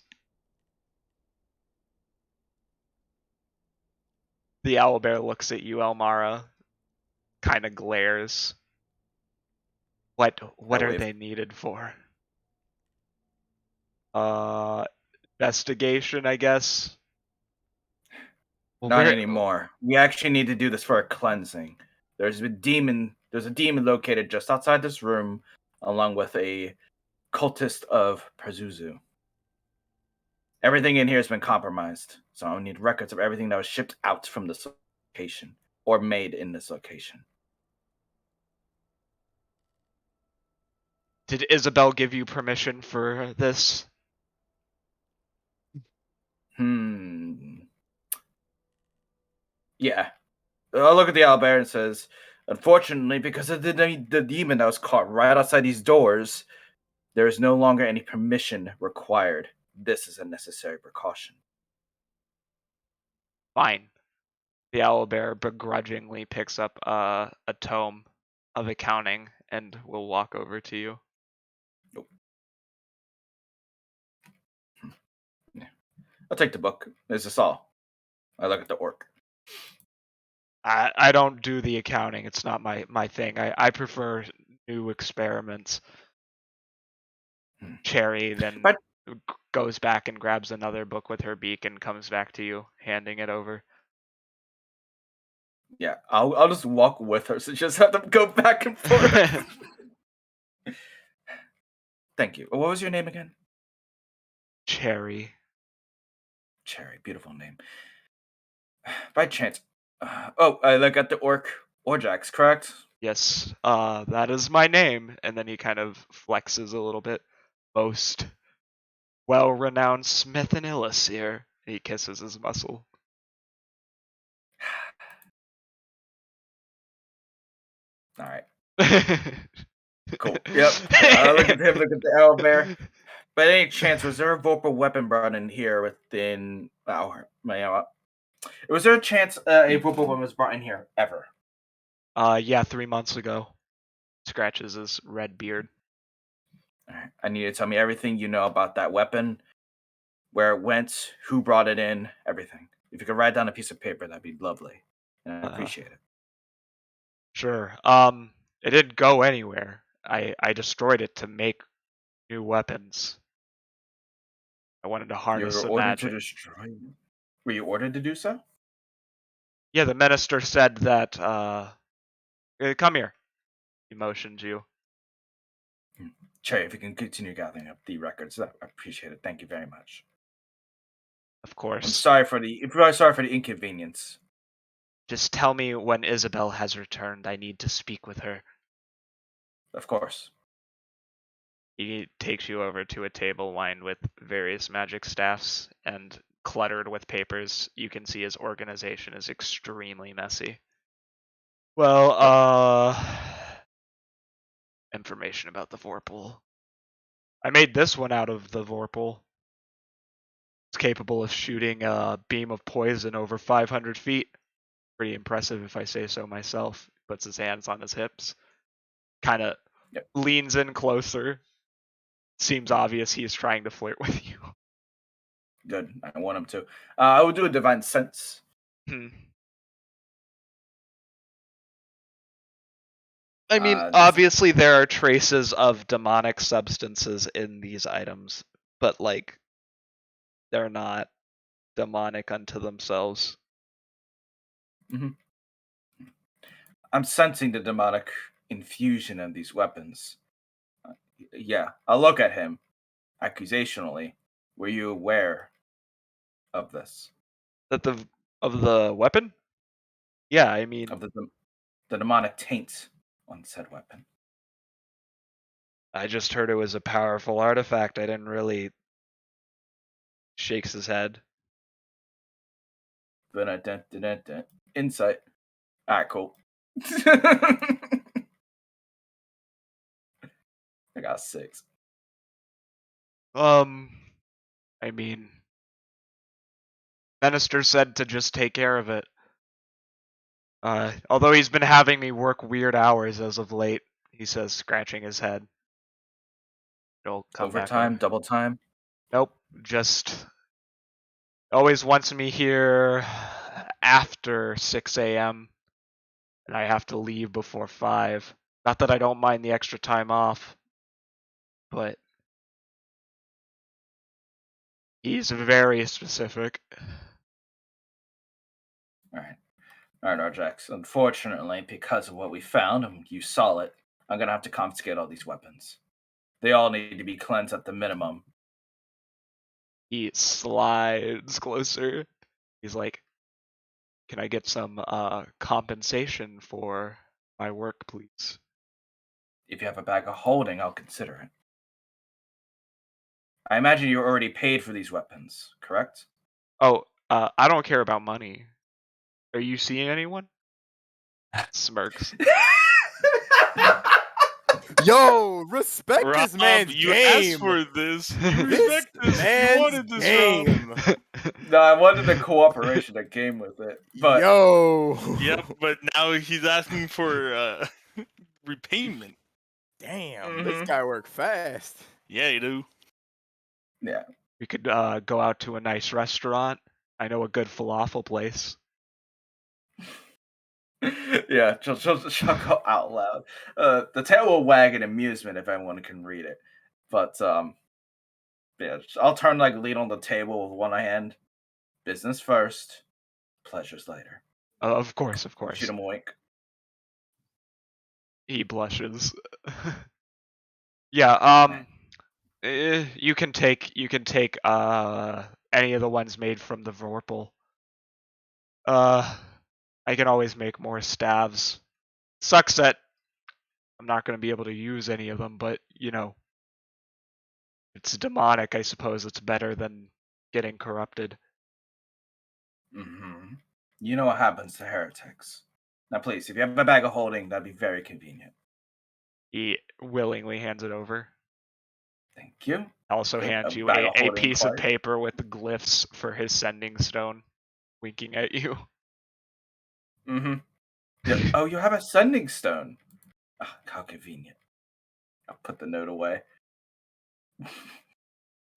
The owlbear looks at you, Elmara, kind of glares. What are they needed for? Investigation, I guess. Well, Not anymore. We actually need to do this for a cleansing. There's a demon located just outside this room, along with a cultist of Pazuzu. Everything in here has been compromised, so I need records of everything that was shipped out from this location or made in this location. Did Isabel give you permission for this? Yeah. I'll look at the owlbear and says, unfortunately, because of the demon that was caught right outside these doors, there is no longer any permission required. This is a necessary precaution. Fine. The owlbear begrudgingly picks up a tome of accounting and will walk over to you. Nope. I'll take the book. Is this all? I look at the orc. I don't do the accounting. It's not my thing. I prefer new experiments. Cherry then goes back and grabs another book with her beak and comes back to you, handing it over. Yeah, I'll just walk with her, so just have them go back and forth. Thank you. What was your name again? Cherry. Cherry, beautiful name. By chance, I look at the orc, Orjax, correct? Yes, that is my name. And then he kind of flexes a little bit. Most well-renowned smith in Illicir. He kisses his muscle. All right. Cool. Yep. Look at him. Look at the owlbear. By any chance, was there a Vorpal weapon brought in here within? Was there a chance a Vorpal weapon was brought in here ever? Yeah, 3 months ago. Scratches his red beard. All right. I need you to tell me everything you know about that weapon, where it went, who brought it in, everything. If you could write down a piece of paper, that'd be lovely, and I appreciate it. Sure. It didn't go anywhere. I destroyed it to make new weapons. I wanted to harness the magic. To destroy? Were you ordered to do so? Yeah, the minister said that. Come here. He motioned you. Cherry, if you can continue gathering up the records, I appreciate it. Thank you very much. Of course. I'm sorry for the inconvenience. Just tell me when Isabel has returned. I need to speak with her. Of course. He takes you over to a table lined with various magic staffs and cluttered with papers. You can see his organization is extremely messy. Well, information about the Vorpal. I made this one out of the Vorpal. It's capable of shooting a beam of poison over 500 feet. Pretty impressive if I say so myself. Puts his hands on his hips. Kind of leans in closer. Seems obvious he's trying to flirt with you. Good. I want him to. I will do a divine sense. I mean, obviously there are traces of demonic substances in these items, but like, they're not demonic unto themselves. Mm-hmm. I'm sensing the demonic infusion in these weapons. Yeah, I'll look at him accusationally. Were you aware of this? That of the weapon? Yeah, I mean, Of the demonic taint on said weapon? I just heard it was a powerful artifact. I didn't really. Shakes his head. Insight. Alright, cool. I got 6. I mean, Minister said to just take care of it. Although he's been having me work weird hours as of late, he says, scratching his head. It'll come Overtime, back. double time. Nope, just always wants me here after 6 a.m. and I have to leave before 5. Not that I don't mind the extra time off, but he's very specific. Alright. Alright, Arjax. Unfortunately, because of what we found, and you saw it, I'm gonna have to confiscate all these weapons. They all need to be cleansed at the minimum. He slides closer. He's like, "Can I get some compensation for my work, please?" If you have a bag of holding, I'll consider it. I imagine you're already paid for these weapons, correct? Oh, I don't care about money. Are you seeing anyone? Smirks. Yo, respect Rob, this man's you game. asked for this. You This respect this. You man's wanted this, game. Rob. No, I wanted the cooperation that came with it. But Yo. Yep, but now he's asking for repayment. Damn, this guy worked fast. Yeah, you do. yeah. We could go out to a nice restaurant. I know a good falafel place. Yeah, she'll chuckle out loud. The tail will wag in amusement if anyone can read it. But yeah, I'll turn like lean on the table with one hand. Business first, pleasures later. Of course, of Shoot course. him wink. He blushes. Yeah, you can take any of the ones made from the Vorpal. I can always make more staves. Sucks that I'm not going to be able to use any of them, but you know, it's demonic. I suppose it's better than getting corrupted. Mm-hmm. You know what happens to heretics. Now, please, if you have a bag of holding, that'd be very convenient. He willingly hands it over. Thank you. Also Okay, hands a you bag of a holding piece of card. paper with the glyphs for his sending stone, winking at you. Mm-hmm. Yeah. Oh, you have a sending stone. Ah, how convenient. I'll put the note away.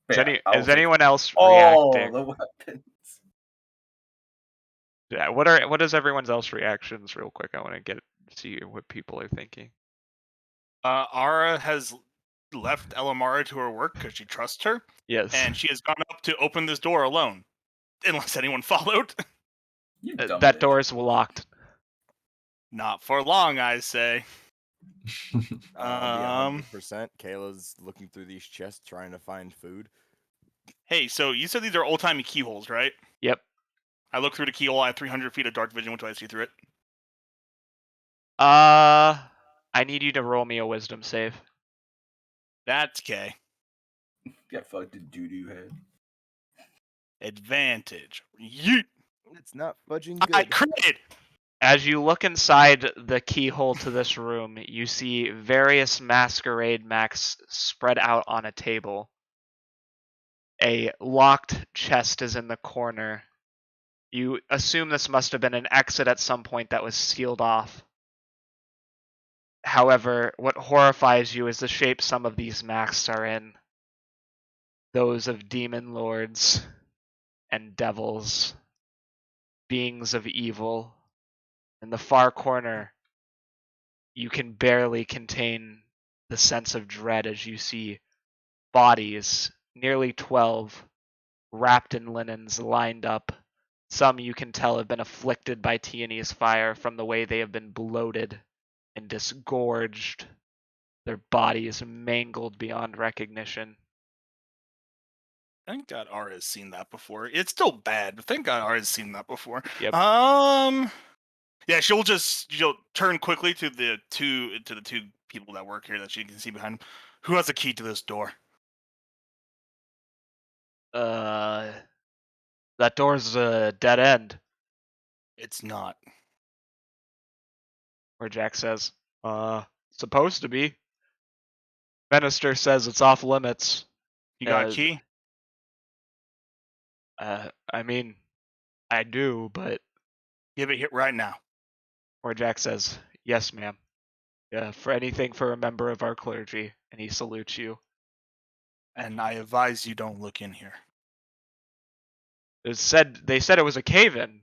Is anyone else all reacting? the weapons. Yeah, what is everyone's else reactions real quick? I want to see what people are thinking. Ara has left Elemara to her work because she trusts her, Yes. and she has gone up to open this door alone, unless anyone followed. You dumb That bitch. door is locked. Not for long, I say. I'll be 100%. Kayla's looking through these chests trying to find food. Hey, so you said these are old-timey keyholes, right? Yep. I look through the keyhole. I have 300 feet of dark vision. What do I see through it? I need you to roll me a wisdom save. That's K. Get fucked in doo-doo head. Advantage. Yeet. It's not fudging I good. crit. As you look inside the keyhole to this room, you see various masquerade masks spread out on a table. A locked chest is in the corner. You assume this must have been an exit at some point that was sealed off. However, what horrifies you is the shape some of these masks are in. Those of demon lords and devils, beings of evil. In the far corner, you can barely contain the sense of dread as you see bodies, nearly 12, wrapped in linens, lined up, Some you can tell have been afflicted by Tiany's fire from the way they have been bloated and disgorged, their bodies mangled beyond recognition. Thank God Ara has seen that before. It's still bad, but thank God Ara has seen that before. Yep. Yeah, she'll turn quickly to the two people that work here that she can see behind them. Who has the key to this door? That door's a dead end. It's not. Or Jack says, supposed to be. Minister says it's off limits. You got a key? I mean, I do, but... Give it here right now. Or Jack says, yes, ma'am. Yeah, for anything for a member of our clergy. And he salutes you. And I advise you don't look in here. They said it was a cave-in.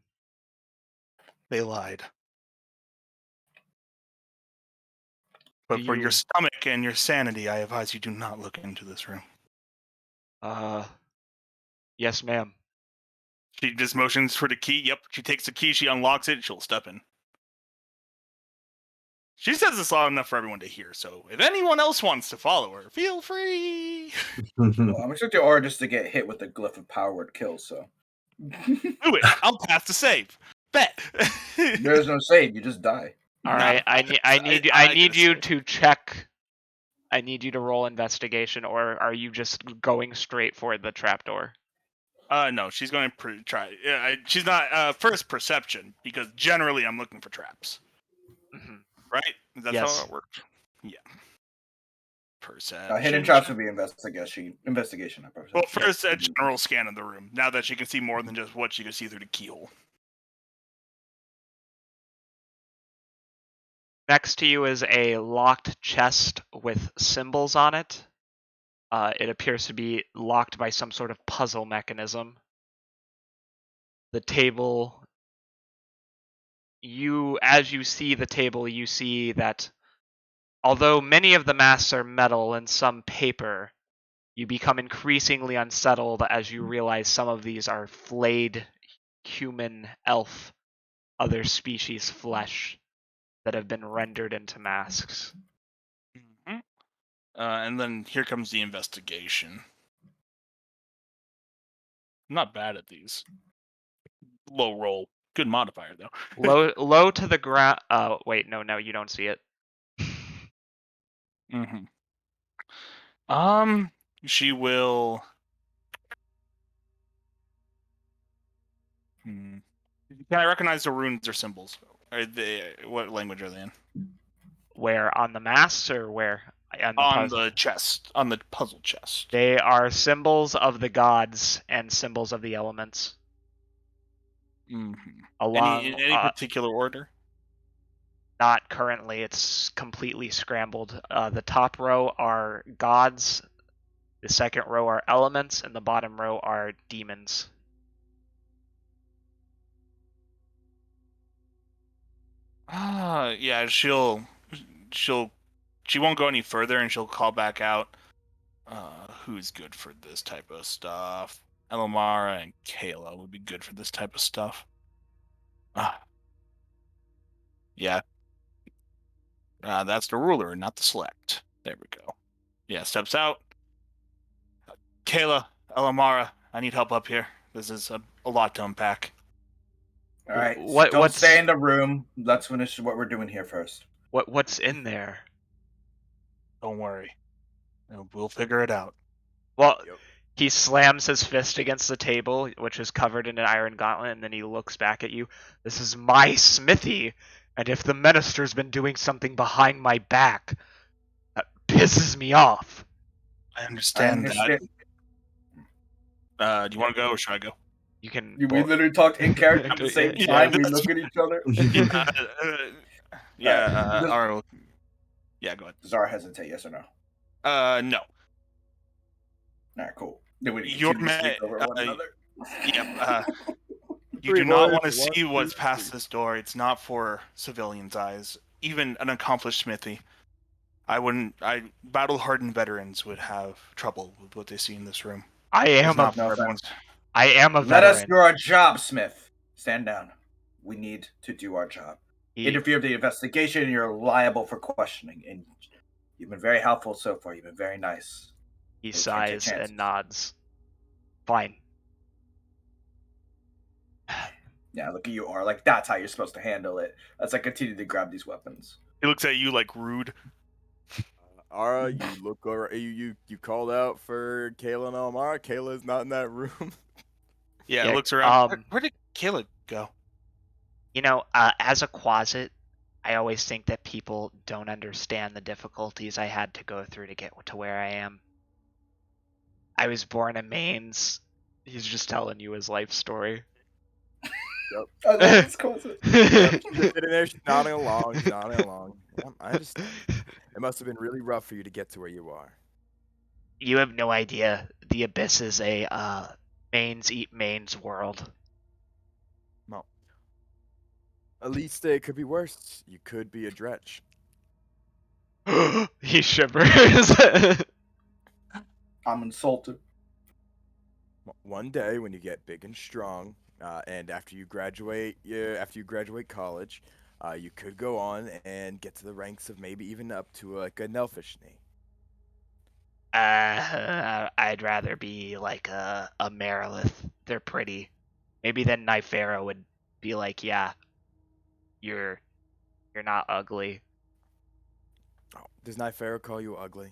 They lied. But for your stomach and your sanity, I advise you do not look into this room. Yes, ma'am. She just motions for the key. Yep, she takes the key, she unlocks it, she'll step in. She says this loud enough for everyone to hear, so if anyone else wants to follow her, feel free. Well, I'm expecting Aura just to get hit with the glyph of power where it kills, so. Do it. I'll pass the save. Bet. There's no save, you just die. All right, I need you to check. I need you to roll investigation, or are you just going straight for the trapdoor? No, she's going to try. She's not first perception because generally I'm looking for traps. Mm-hmm. Right? That's yes. how it works. Yeah. Perception. Hidden traps would be investigation. Not perception. Well, first a general scan of the room. Now that she can see more than just what she can see through the keyhole. Next to you is a locked chest with symbols on it. It appears to be locked by some sort of puzzle mechanism. The table, as you see the table, you see that although many of the masks are metal and some paper, you become increasingly unsettled as you realize some of these are flayed human, elf, other species flesh that have been rendered into masks. Mm-hmm. And then here comes the investigation. I'm not bad at these. Low roll. Good modifier, though. low to the ground. Wait, no, you don't see it. Mm-hmm. She will... Can I recognize the runes or symbols? What language are they in? Where, on the masks or where? On the chest, on the puzzle chest. They are symbols of the gods and symbols of the elements. Mm-hmm. In any particular order? Not currently. It's completely scrambled. The top row are gods, the second row are elements, and the bottom row are demons. Yeah, she won't go any further, and she'll call back out. Who's good for this type of stuff? Elemara and Kayla would be good for this type of stuff. Yeah. That's the ruler, not the select. There we go. Yeah, steps out. Kayla, Elemara, I need help up here. This is a lot to unpack. All right, don't stay in the room. Let's finish what we're doing here first. What's in there? Don't worry. We'll figure it out. Well, he slams his fist against the table, which is covered in an iron gauntlet, and then he looks back at you. This is my smithy, and if the minister's been doing something behind my back, that pisses me off. I understand that. Do you want to go, or should I go? You can. We literally talked in character at the same time. We look at each other. Yeah, yeah, go ahead. Does Zara hesitate? Yes or no? No. All right, cool. Then we You're you do not want to see what's past this door. It's not for civilians' eyes. Even an accomplished smithy. Battle-hardened veterans would have trouble with what they see in this room. I am a veteran. Let us do our job, Smith. stand down. We need to do our job. He, Interfere with the investigation, and you're liable for questioning. And you've been very helpful so far. You've been very nice. he We can't take sighs chances. and nods. Fine. Yeah, look at you, Aura. Like, that's how you're supposed to handle it. As I continue to grab these weapons. He looks at you like rude. Ara, you look over. You called out for Kayla and Elemara. Kayla's not in that room. Yeah, Yeah, looks around. Where did Kayla go? You know, as a Quasit, I always think that people don't understand the difficulties I had to go through to get to where I am. I was born in Mainz. He's just telling you his life story. I love this concept. Yep, she's just sitting there, she's nodding along, nodding along. Yeah, I understand. It must have been really rough for you to get to where you are. You have no idea. The Abyss is a Mainz eat Mainz world. Well, at least it could be worse. You could be a dretch. He shivers. I'm insulted. One day when you get big and strong, and after you graduate college, you could go on and get to the ranks of maybe even up to like a Nelfishni. I'd rather be like a Marilith. They're pretty. Maybe then Nyfera would be like, yeah, you're not ugly. Oh, does Nyfera call you ugly?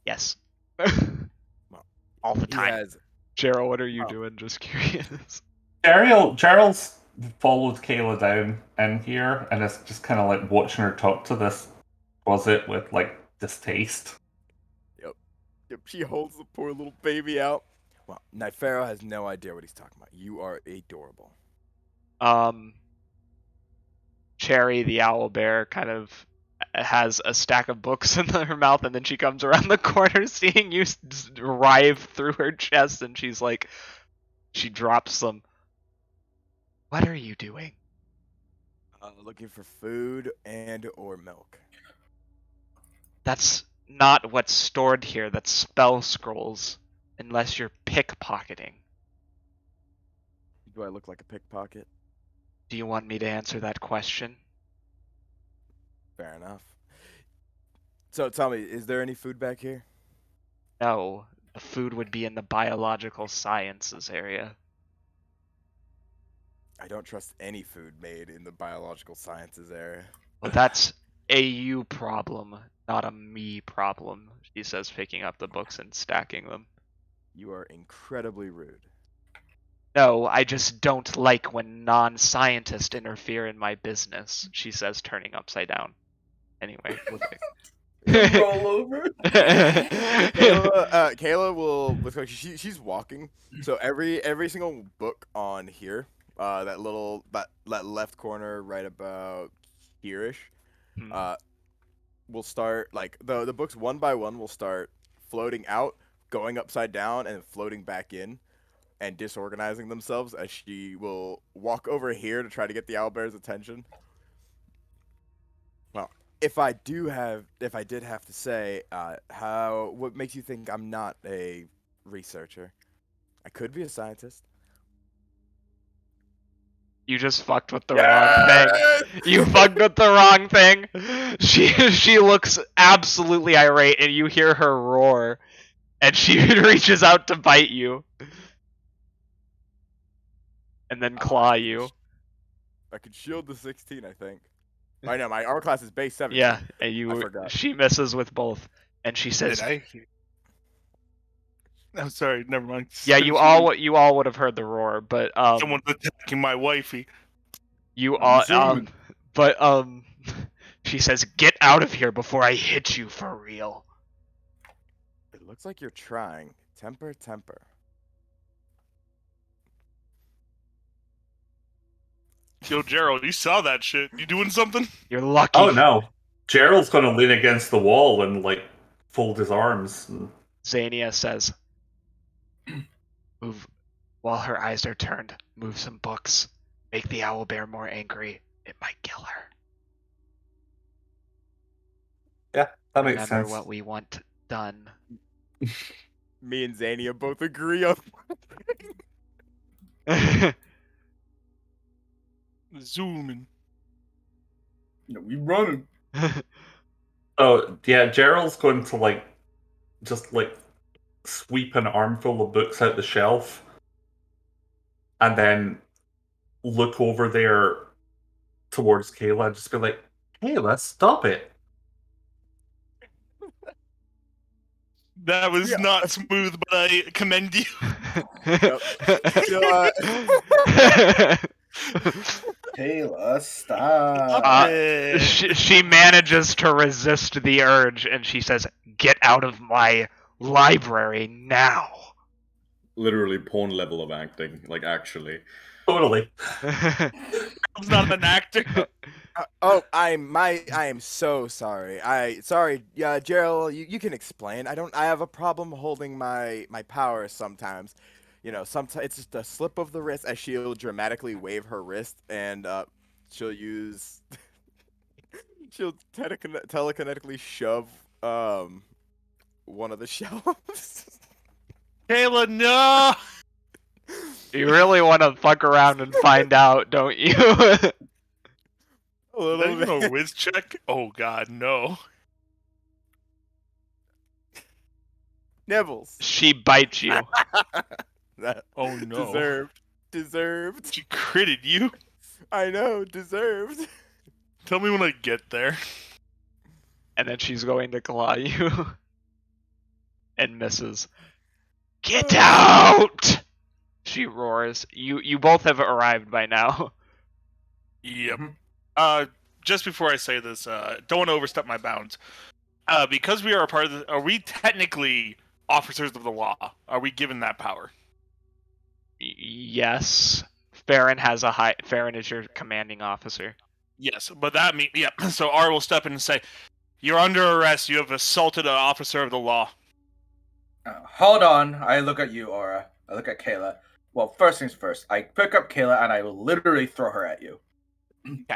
Yes. Well, all the He time. has. Gerald, what are you Oh. doing? Just curious. Gerald's followed Kayla down in here and is just kind of like watching her talk to this closet with like distaste. Yep, she holds the poor little baby out. Well, Nyfera has no idea what he's talking about. You are adorable. Cherry, the owl bear, kind of has a stack of books in her mouth, and then she comes around the corner seeing you writhe through her chest, and she's like, she drops them. What are you doing? Looking for food and or milk. That's not what's stored here. That's spell scrolls, unless you're pickpocketing. Do I look like a pickpocket? Do you want me to answer that question? Fair enough. So tell me, is there any food back here? No, the food would be in the biological sciences area. I don't trust any food made in the biological sciences area. Well, that's a you problem, not a me problem, she says, picking up the books and stacking them. You are incredibly rude. No, I just don't like when non-scientists interfere in my business, she says, turning upside down. Anyway, Roll over. Kayla will look like she's walking. So every single book on here, that left corner right about here-ish, will start like the books one by one will start floating out, going upside down, and floating back in, and disorganizing themselves as she will walk over here to try to get the owlbear's attention. Well, if I did have to say, what makes you think I'm not a researcher? I could be a scientist. You just fucked with the wrong thing. You fucked with the wrong thing. She looks absolutely irate, and you hear her roar, and she reaches out to bite you, and then claw you. I could shield the 16, I think. I know my armor class is base 17. Yeah, and I forgot. she misses with both, and she says, Did I? I'm sorry, never mind. "Yeah, you all would have heard the roar, but Someone's attacking my wifey. you I'm all zooming. but she says, "Get out of here before I hit you for real." It looks like you're trying. Temper. Yo, Gerald, you saw that shit. You doing something? You're lucky. Oh no, Gerald's going to lean against the wall and like fold his arms. Xania says, "Move." While her eyes are turned, move some books. Make the owlbear more angry. It might kill her. Yeah, that makes Remember sense. what we want done. Me and Xania both agree on. Zooming. No, we running. Oh yeah, Gerald's going to just sweep an armful of books out the shelf, and then look over there towards Kayla and just be like, "Kayla, stop it!" That was not smooth, but I commend you. Kayla, stop. She manages to resist the urge, and she says, "Get out of my library now." Literally porn level of acting, like actually. Totally. I'm not an actor. I am so sorry. Sorry, yeah, Gerald, you can explain. I have a problem holding my power sometimes. Sometimes it's just a slip of the wrist as she'll dramatically wave her wrist and she'll use she'll telekinetically shove one of the shelves. Kayla, no! You really want to fuck around and find out, don't you? Is that even a whiz check? Oh god, no. Nibbles. She bites you. Oh no. Deserved. She critted you. I know, deserved. Tell me when I get there. And then she's going to claw you. And misses. Get out! She roars. You both have arrived by now. Yep. Just before I say this, don't want to overstep my bounds. Because we are a part of are we technically officers of the law? Are we given that power? Yes. Farron is your commanding officer. Yes, but that means So R will step in and say, "You're under arrest. You have assaulted an officer of the law." Hold on. I look at you, Aura. I look at Kayla. Well, first things first. I pick up Kayla and I will literally throw her at you.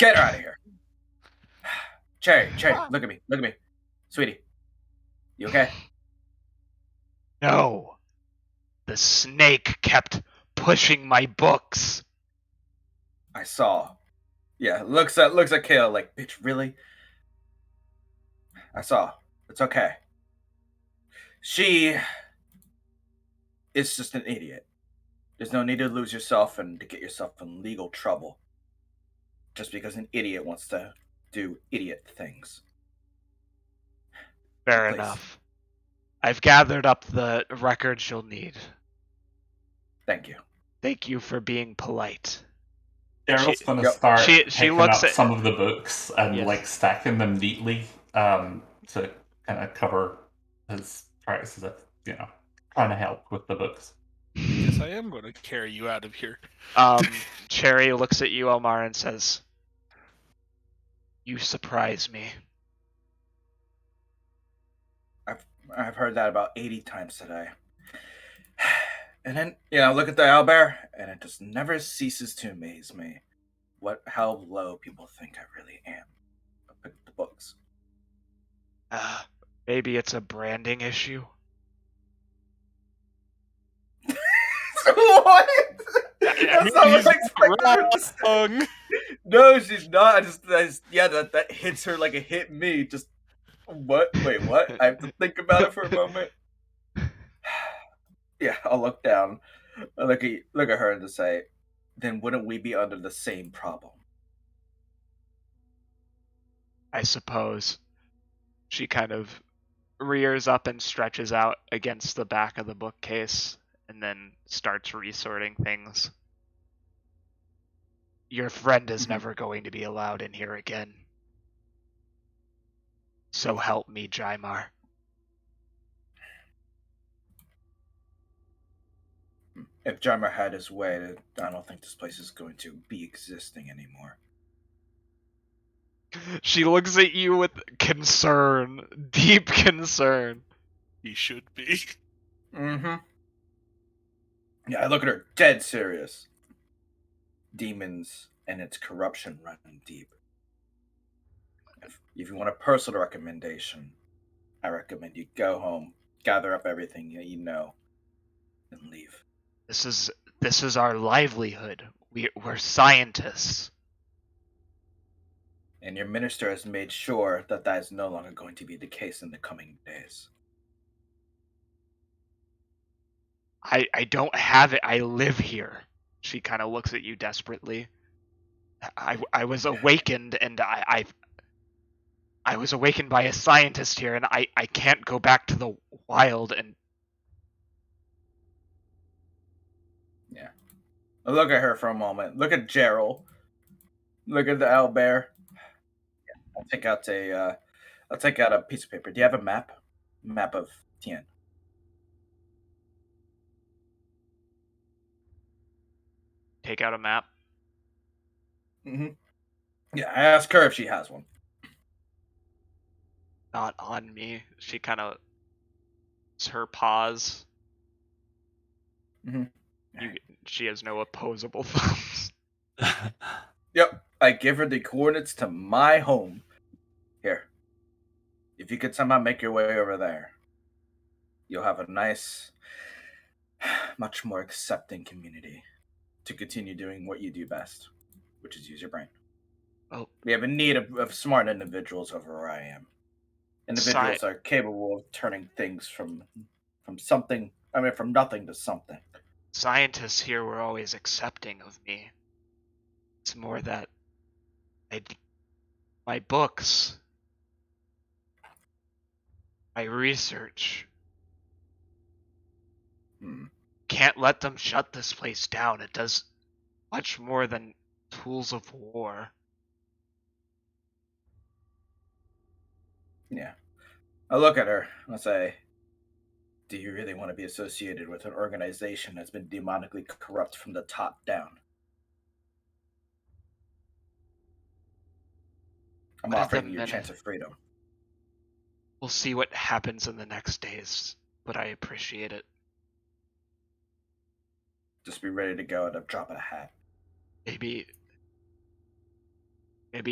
Get her out of here. Cherry, look at me. Sweetie. You okay? No. The snake kept pushing my books. I saw. Yeah, looks at Kayla like, bitch, really? I saw. It's okay. She is just an idiot. There's no need to lose yourself and to get yourself in legal trouble. Just because an idiot wants to do idiot things. Fair enough. I've gathered up the records you'll need. Thank you. Thank you for being polite. Gerald's going to start she picking looks up at some of the books and Yes. stacking them neatly to kind of cover his tracks, as if trying to help with the books. Yes, I am going to carry you out of here. Cherry looks at you, Elmara, and says, "You surprise me." I've heard that about 80 times today. And then, look at the owlbear, and it just never ceases to amaze me how low people think I really am. I pick up the books. Maybe it's a branding issue. What? That's not what I expected her to say. No, she's not. That hits her like it hit me. Just what? Wait, what? I have to think about it for a moment. Yeah, I'll look down. I look at her and just say, then wouldn't we be under the same problem? I suppose. She kind of rears up and stretches out against the back of the bookcase and then starts resorting things. Your friend is never going to be allowed in here again. So help me, Jaimar. If Jaimar had his way, I don't think this place is going to be existing anymore. She looks at you with concern, deep concern. He should be. Mm-hmm. Yeah, I look at her dead serious. Demons and its corruption run deep. If you want a personal recommendation, I recommend you go home, gather up everything you know, and leave. This is our livelihood. We're scientists. And your minister has made sure that that is no longer going to be the case in the coming days. I don't have it. I live here. She kind of looks at you desperately. I was awakened, and I was awakened by a scientist here, and I can't go back to the wild. And Yeah. Look at her for a moment. Look at Gerald. Look at the owlbear. I'll take out a piece of paper. Do you have a map? Map of Tien. take out a map. Mm-hmm. Yeah, I asked her if she has one. Not on me. She kind of her paws. Mm-hmm. She has no opposable thumbs. Yep. I give her the coordinates to my home. Here. If you could somehow make your way over there, you'll have a nice, much more accepting community to continue doing what you do best, which is use your brain. Oh. We have a need of smart individuals over where I am. Individuals are capable of turning things from nothing to something. Scientists here were always accepting of me. It's more that my books, my research, can't let them shut this place down. It does much more than tools of war. Yeah. I look at her and I say, do you really want to be associated with an organization that's been demonically corrupt from the top down? I'm offering you a chance of freedom. We'll see what happens in the next days, but I appreciate it. Just be ready to go at a drop of a hat. Maybe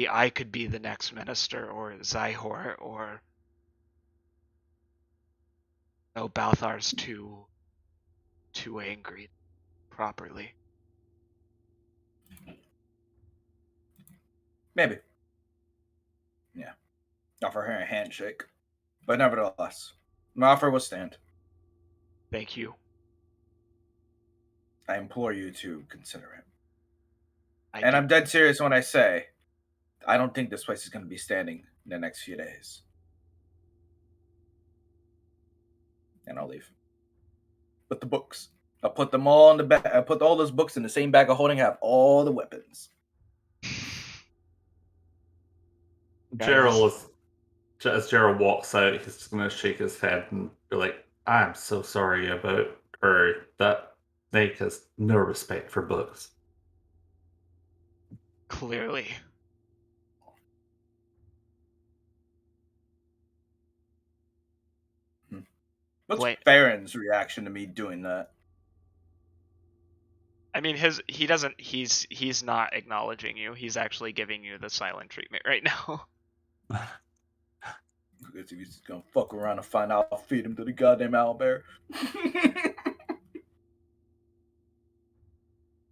I could be the next minister, or Zyhor, or no, Balthar's too angry properly. Maybe. Yeah. Offer her a handshake. But nevertheless, my offer will stand. Thank you. I implore you to consider it. I'm dead serious when I say, I don't think this place is going to be standing in the next few days. And I'll leave. But the books, I'll put them all in the bag. I put all those books in the same bag of holding. Have all the weapons. As Gerald walks out, he's just going to shake his head and be like, I'm so sorry about her. That snake has no respect for books. Clearly. What's Farron's reaction to me doing that? I mean, he's not acknowledging you. He's actually giving you the silent treatment right now. I guess he's just gonna fuck around and find out I'll feed him to the goddamn owlbear.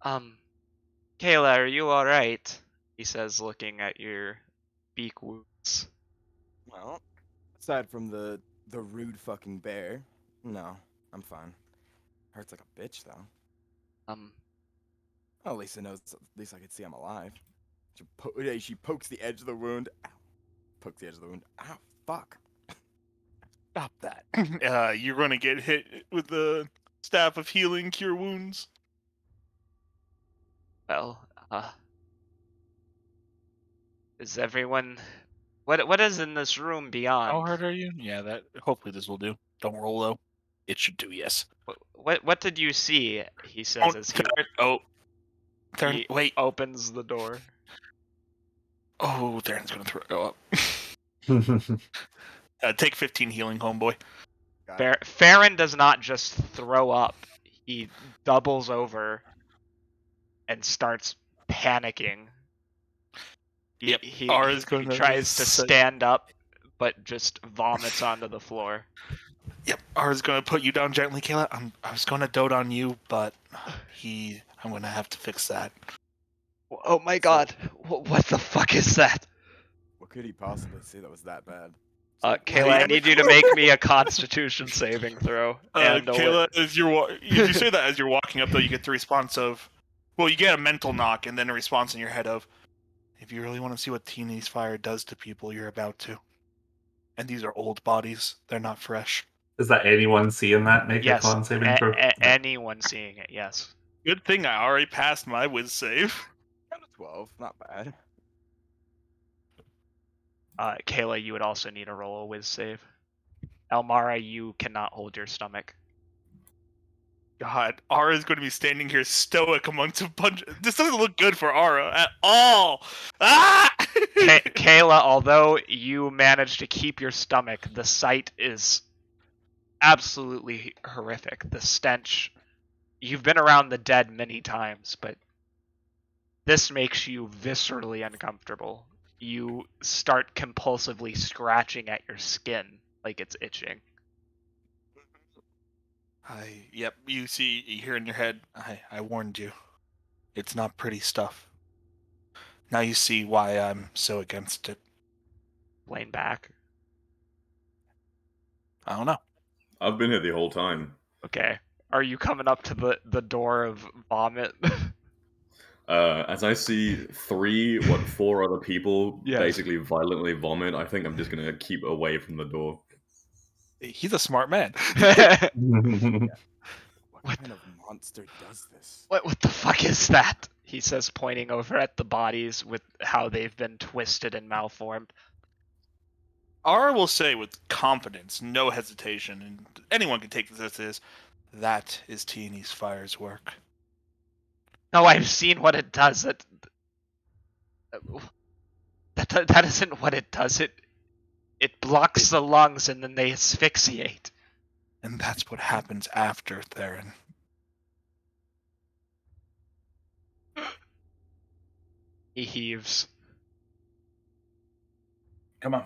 Kayla, are you alright? He says, looking at your beak wounds. Well, aside from the rude fucking bear, no, I'm fine. Hurts like a bitch though. Well, at least it knows. At least I can see I'm alive. She pokes the edge of the wound. Ow. Pokes the edge of the wound. Ow, fuck. Stop that. You're going to get hit with the staff of healing, cure wounds. Well, is everyone... What is in this room beyond? How hurt are you? Yeah, that. Hopefully this will do. Don't roll though. It should do, yes. What did you see? He says as he wait. Opens the door. Oh, Theron's gonna go up. Take 15 healing, homeboy. Farron does not just throw up. He doubles over and starts panicking. He tries to stand up, but just vomits onto the floor. Yep, Ara's gonna put you down gently, Kayla. I was gonna dote on you, but I'm gonna have to fix that. Oh my god, what the fuck is that? could he possibly say that was that bad? Kayla, I need you to make me a Constitution saving throw. And Kayla, as you say that as you're walking up, though, you get the response of, well, you get a mental knock and then a response in your head of, if you really want to see what teenage fire does to people, you're about to. And these are old bodies; they're not fresh. Is that anyone seeing that make a yes, con saving throw? anyone seeing it, yes. Good thing I already passed my whiz save. Got a 12, not bad. Kayla, you would also need to roll a whiz save. Elemara, you cannot hold your stomach. God, Ara's going to be standing here stoic amongst a bunch. This doesn't look good for Ara at all. Ah! Kayla, although you managed to keep your stomach, the sight is absolutely horrific. The stench. You've been around the dead many times, but this makes you viscerally uncomfortable. You start compulsively scratching at your skin like it's itching. You hear in your head, I warned you. It's not pretty stuff. Now you see why I'm so against it. Blaine back. I don't know. I've been here the whole time. Okay. Are you coming up to the door of vomit? As I see four other people Yes. basically violently vomit, I think I'm just gonna keep away from the door. He's a smart man. What kind of monster does this? What the fuck is that? He says, pointing over at the bodies with how they've been twisted and malformed. Ara will say with confidence, no hesitation, and anyone can take this as is, that is Teeny's Fire's work. No, I've seen what it does. That isn't what it does. It blocks the lungs and then they asphyxiate. And that's what happens after, Theron. He heaves. Come on.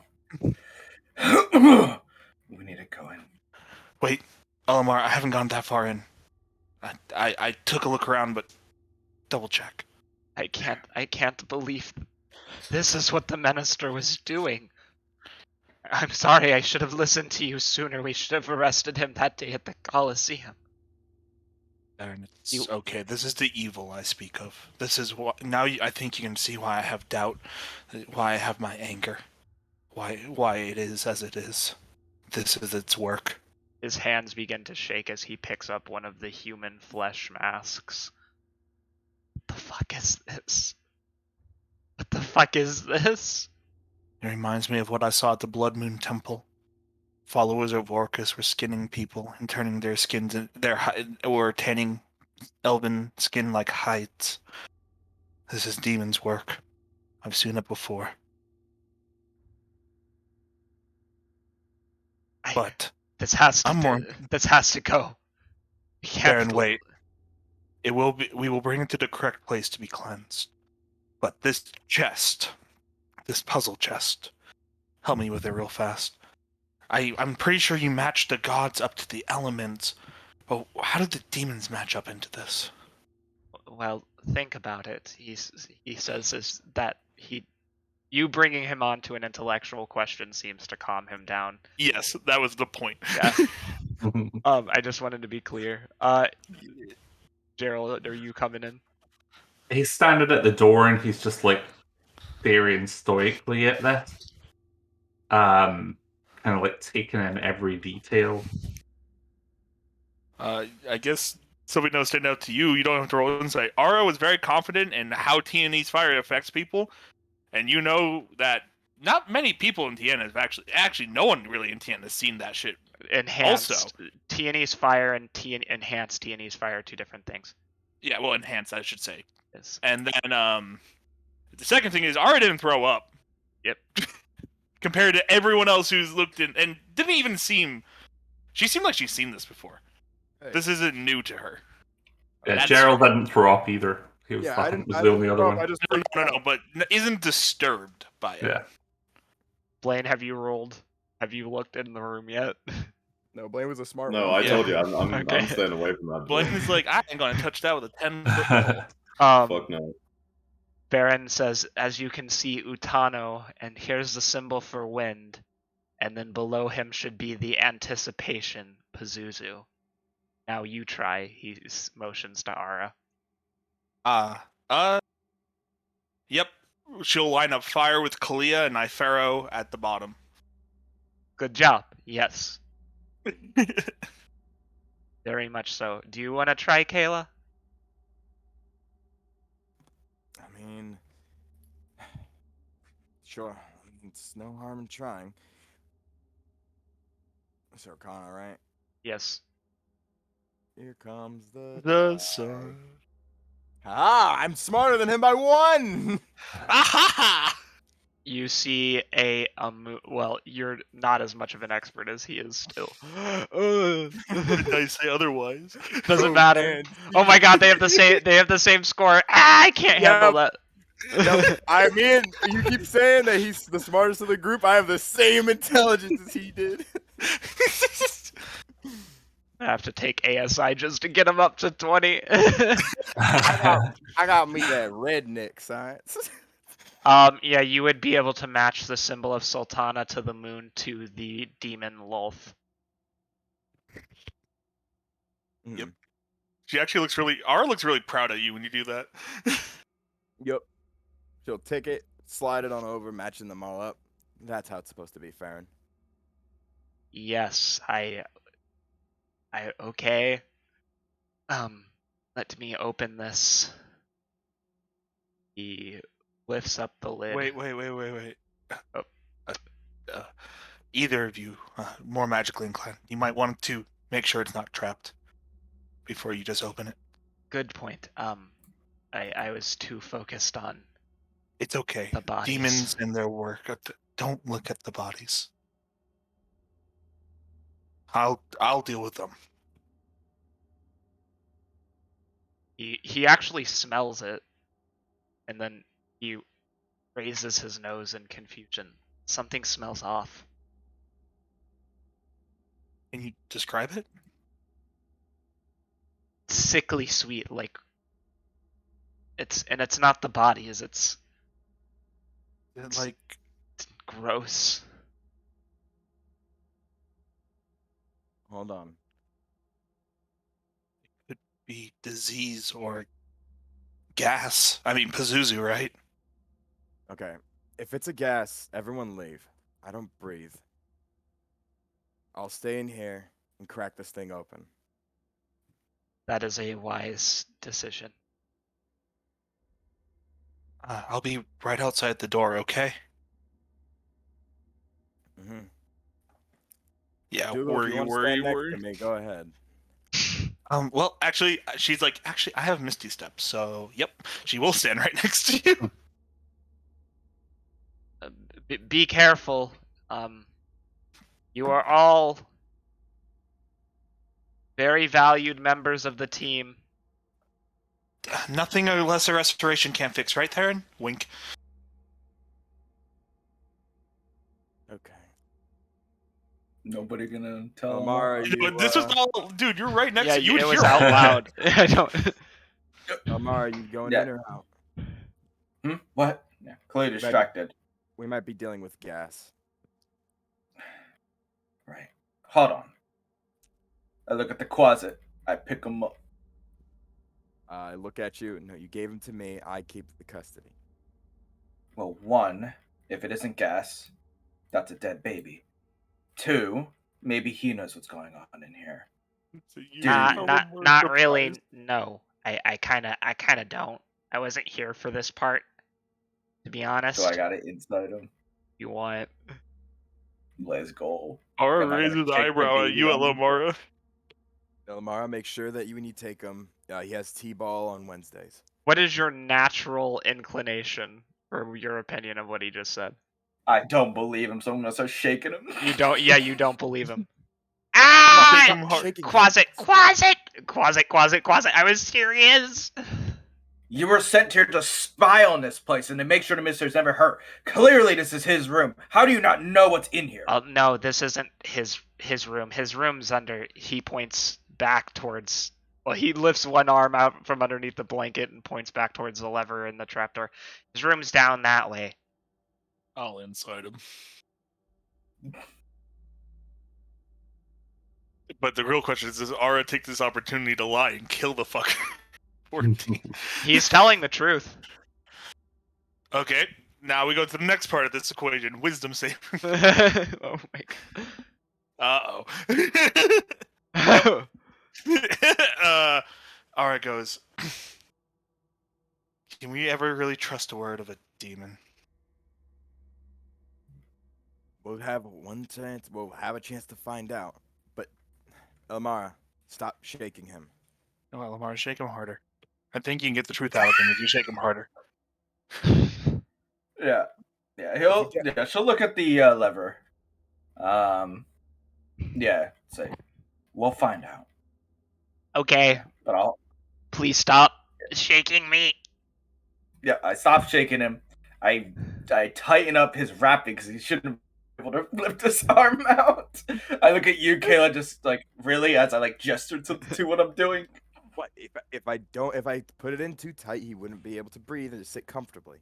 We need to go in. Wait, Elemara, I haven't gone that far in. I took a look around, but double check. I can't believe this is what the minister was doing. I'm sorry, I should have listened to you sooner. We should have arrested him that day at the Colosseum. Theron, it's okay. This is the evil I speak of. This is what now. I think you can see why I have doubt, why I have my anger, why it is as it is. This is its work. His hands begin to shake as he picks up one of the human flesh masks. What the fuck is this? What the fuck is this? It reminds me of what I saw at the Blood Moon Temple. Followers of Orcus were skinning people and turning their skins, or tanning elven skin like hides. This is demon's work. I've seen it before. This has to go. Theron, wait. We will bring it to the correct place to be cleansed. But this chest, this puzzle chest, help me with it real fast. I'm pretty sure you matched the gods up to the elements, but how did the demons match up into this? Well, think about it. He says is that you bringing him on to an intellectual question seems to calm him down. Yes, that was the point. Yeah. I just wanted to be clear. Gerald, are you coming in? He's standing at the door and he's just like staring stoically at this. Kind of like taking in every detail. I guess something that stand out to you. You don't have to roll insight. Ara was very confident in how Tiene's fire affects people, and you know that not many people in Tiana have actually no one really in Tiana has seen that shit. Enhanced. Also, Tiene's fire and enhanced Tiene's fire are two different things. Yeah, well, enhanced, I should say. Yes. And then the second thing is Ara didn't throw up. Yep. Compared to everyone else who's looked in and didn't even seem. She seemed like she's seen this before. Hey. This isn't new to her. Yeah, Gerald didn't throw up either. He was, was the only other one. No, but isn't disturbed by it. Yeah. Blaine, have you looked in the room yet? No, Blaine was a smart one. No, I told you, I'm staying away from that. Blaine is like, I ain't gonna touch that with a 10-foot pole. Fuck no. Baron says, as you can see, Utano, and here's the symbol for wind, and then below him should be the anticipation, Pazuzu. Now you try. He motions to Ara. Yep. She'll line up fire with Kalia and Ifero at the bottom. Good job. Yes. Very much so. Do you want to try, Kayla? I mean, sure. It's no harm in trying. It's Arcana, right? Yes. Here comes the The sun. Ah, I'm smarter than him by 1! Ahaha! You see well, you're not as much of an expert as he is still. Did I say otherwise? Doesn't Oh, matter. man. Oh my god, they have the same score. Ah, I can't handle that. Yep. I mean, you keep saying that he's the smartest of the group. I have the same intelligence as he did. I have to take ASI just to get him up to 20. I got me that redneck science. Yeah, you would be able to match the symbol of Sultana to the moon to the demon Lolth. Yep. She actually looks really. Ara looks really proud of you when you do that. Yep. She'll take it, slide it on over, matching them all up. That's how it's supposed to be, Farron. Yes, I okay. Let me open this. He lifts up the lid. Wait. Oh. Either of you, more magically inclined, you might want to make sure it's not trapped before you just open it. Good point. I was too focused on It's okay. the bodies. Demons and their work. Don't look at the bodies. I'll deal with them. He actually smells it, and then he raises his nose in confusion. Something smells off. Can you describe it? Sickly sweet, like it's not the bodies, it's Like gross. Hold on. be disease or gas. I mean, Pazuzu, right? Okay. If it's a gas, everyone leave. I don't breathe. I'll stay in here and crack this thing open. That is a wise decision. I'll be right outside the door, okay? Mm-hmm. Yeah, Dougal, if you want to stand next worry. to me, go ahead. Well, actually, she's like, I have Misty Step, so yep, she will stand right next to you. Be careful. You are all very valued members of the team. Nothing a lesser restoration can't fix, right, Theron? Wink. Okay. Nobody gonna tell Amara, him. you, This was all, dude. You're right next Yeah, to you. it would was hear out all loud. I don't. Amara, you going Yeah. in or out? What? Yeah, clearly distracted. We might be dealing with gas. Right. Hold on. I look at the closet. I pick him up. I look at you. No, you gave him to me. I keep the custody. Well, one, if it isn't gas, that's a dead baby. Two, maybe he knows what's going on in here. So you Not really. No, I kind of don't. I wasn't here for this part, to be honest. So I got it inside him. You want? Let's go. Ara Am I gonna raises kick the eyebrow at baby you, on the- Elemara. Elemara, make sure that when you take him, he has T-ball on Wednesdays. What is your natural inclination, or your opinion of what he just said? I don't believe him, so I'm gonna start shaking him. You don't. Yeah, you don't believe him. Shake Ah! him hard. Quasit. I was serious. You were sent here to spy on this place and to make sure the minister's never hurt. Clearly, this is his room. How do you not know what's in here? No, this isn't his room. His room's under. He points back towards Well, he lifts one arm out from underneath the blanket and points back towards the lever in the trapdoor. His room's down that way. I'll inside him. But the real question is, does Ara take this opportunity to lie and kill the fucker? 14. He's telling the truth. Okay, now we go to the next part of this equation. Wisdom save. Oh my Uh-oh. Ara goes, can we ever really trust a word of a demon? We'll have one chance. We'll have a chance to find out. But, Elemara, stop shaking him. No, Elemara, shake him harder. I think you can get the truth out of him if you shake him harder. Yeah. Yeah, she'll look at the lever. Yeah, say, we'll find out. Okay, But please stop shaking me. Yeah, I stop shaking him. I tighten up his wrapping because he shouldn't be able to lift his arm out. I look at you, Kayla, just like really as I like gesture to what I'm doing. What if I put it in too tight, he wouldn't be able to breathe and just sit comfortably.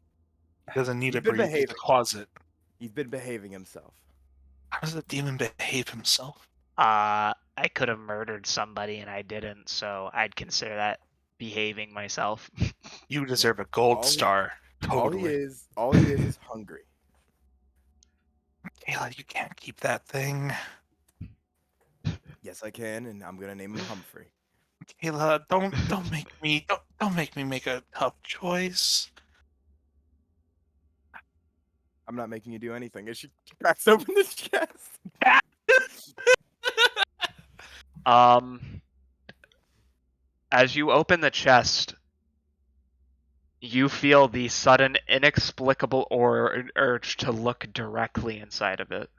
He doesn't need He's to been breathe in the behaving. closet. He's been behaving himself. How does the demon behave himself? I could have murdered somebody and I didn't, so I'd consider that behaving myself. You deserve a gold All- star. Totally. All he is hungry. Kayla, you can't keep that thing. Yes, I can, and I'm gonna name him Humphrey. Kayla, don't make me make a tough choice. I'm not making you do anything. As she cracks open the chest. As you open the chest, you feel the sudden, inexplicable urge to look directly inside of it.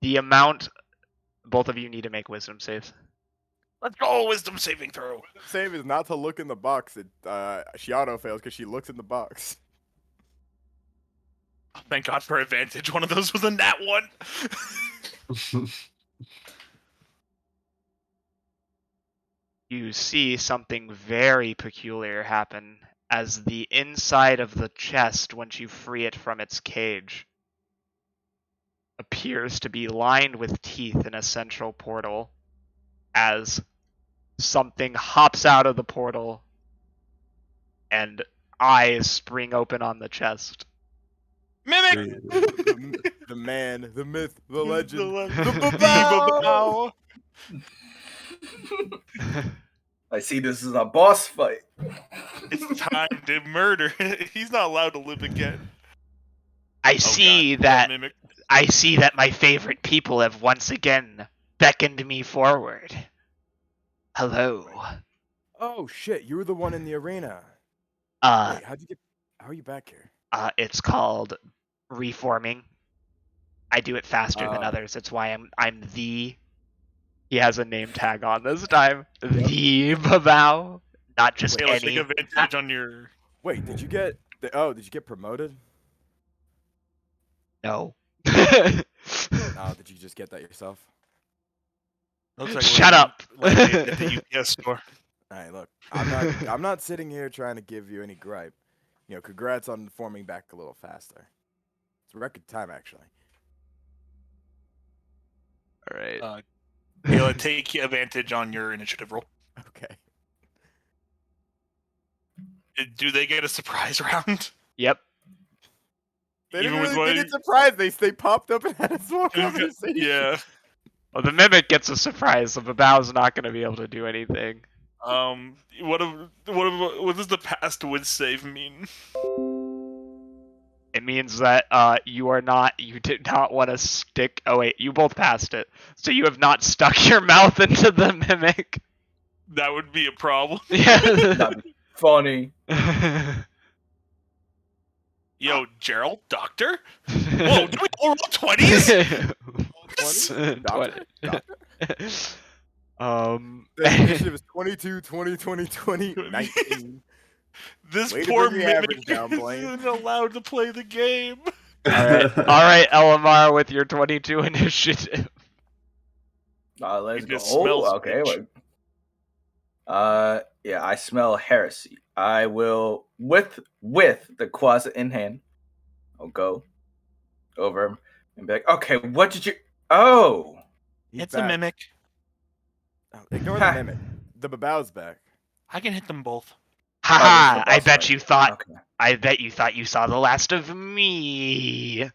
The amount, both of you need to make wisdom saves. Let's go, wisdom saving throw. Save is not to look in the box. She auto fails because she looks in the box. Thank God for advantage. One of those was a nat one. You see something very peculiar happen as the inside of the chest, once you free it from its cage, appears to be lined with teeth in a central portal as something hops out of the portal and eyes spring open on the chest. Mimic! The man, the myth, the legend, The babao! I see this is a boss fight. It's time to murder. He's not allowed to live again. I see that Mimic. I see that my favorite people have once again beckoned me forward. Hello. Oh shit! You were the one in the arena. How Wait, how are you back here? it's called reforming. I do it faster than Oh. others. It's why I'm the. He has a name tag on this time. The Babao, not just Kayla, take any. advantage on your. Wait, did you get promoted? No. Oh, did you just get that yourself? Looks like Shut up. Like at the UPS store. All right, look, I'm not sitting here trying to give you any gripe. You know, congrats on forming back a little faster. It's a record time, actually. All right. Kayla, take advantage on your initiative roll. Okay. Do they get a surprise round? Yep. They Even didn't with really what- get it surprised. They popped up and had a small conversation. Yeah. Well, the mimic gets a surprise. The Babao's not going to be able to do anything. What does the past would save mean? It means that you did not want to stick. Oh wait, you both passed it, so you have not stuck your mouth into the mimic. That would be a problem. Yeah. That'd be funny. Yo, Gerald, doctor? Whoa, do we all roll 20s? 20? Doctor? The The initiative is 22, 20, 20, 20, 19. This Way to poor bring the mimic average down, Blaine. isn't allowed to play the game. all right, Elemara with your 22 initiative. Let's It go. just smells, Okay. bitch. Yeah, I smell heresy. I will with the quasit in hand. I'll go over him and be like, "Okay, what did you? Oh, He's It's a back. mimic. Oh, ignore the mimic. The Babao's back. I can hit them both. this is Haha! the I boss bet fight. you thought. Okay. I bet you thought you saw the last of me.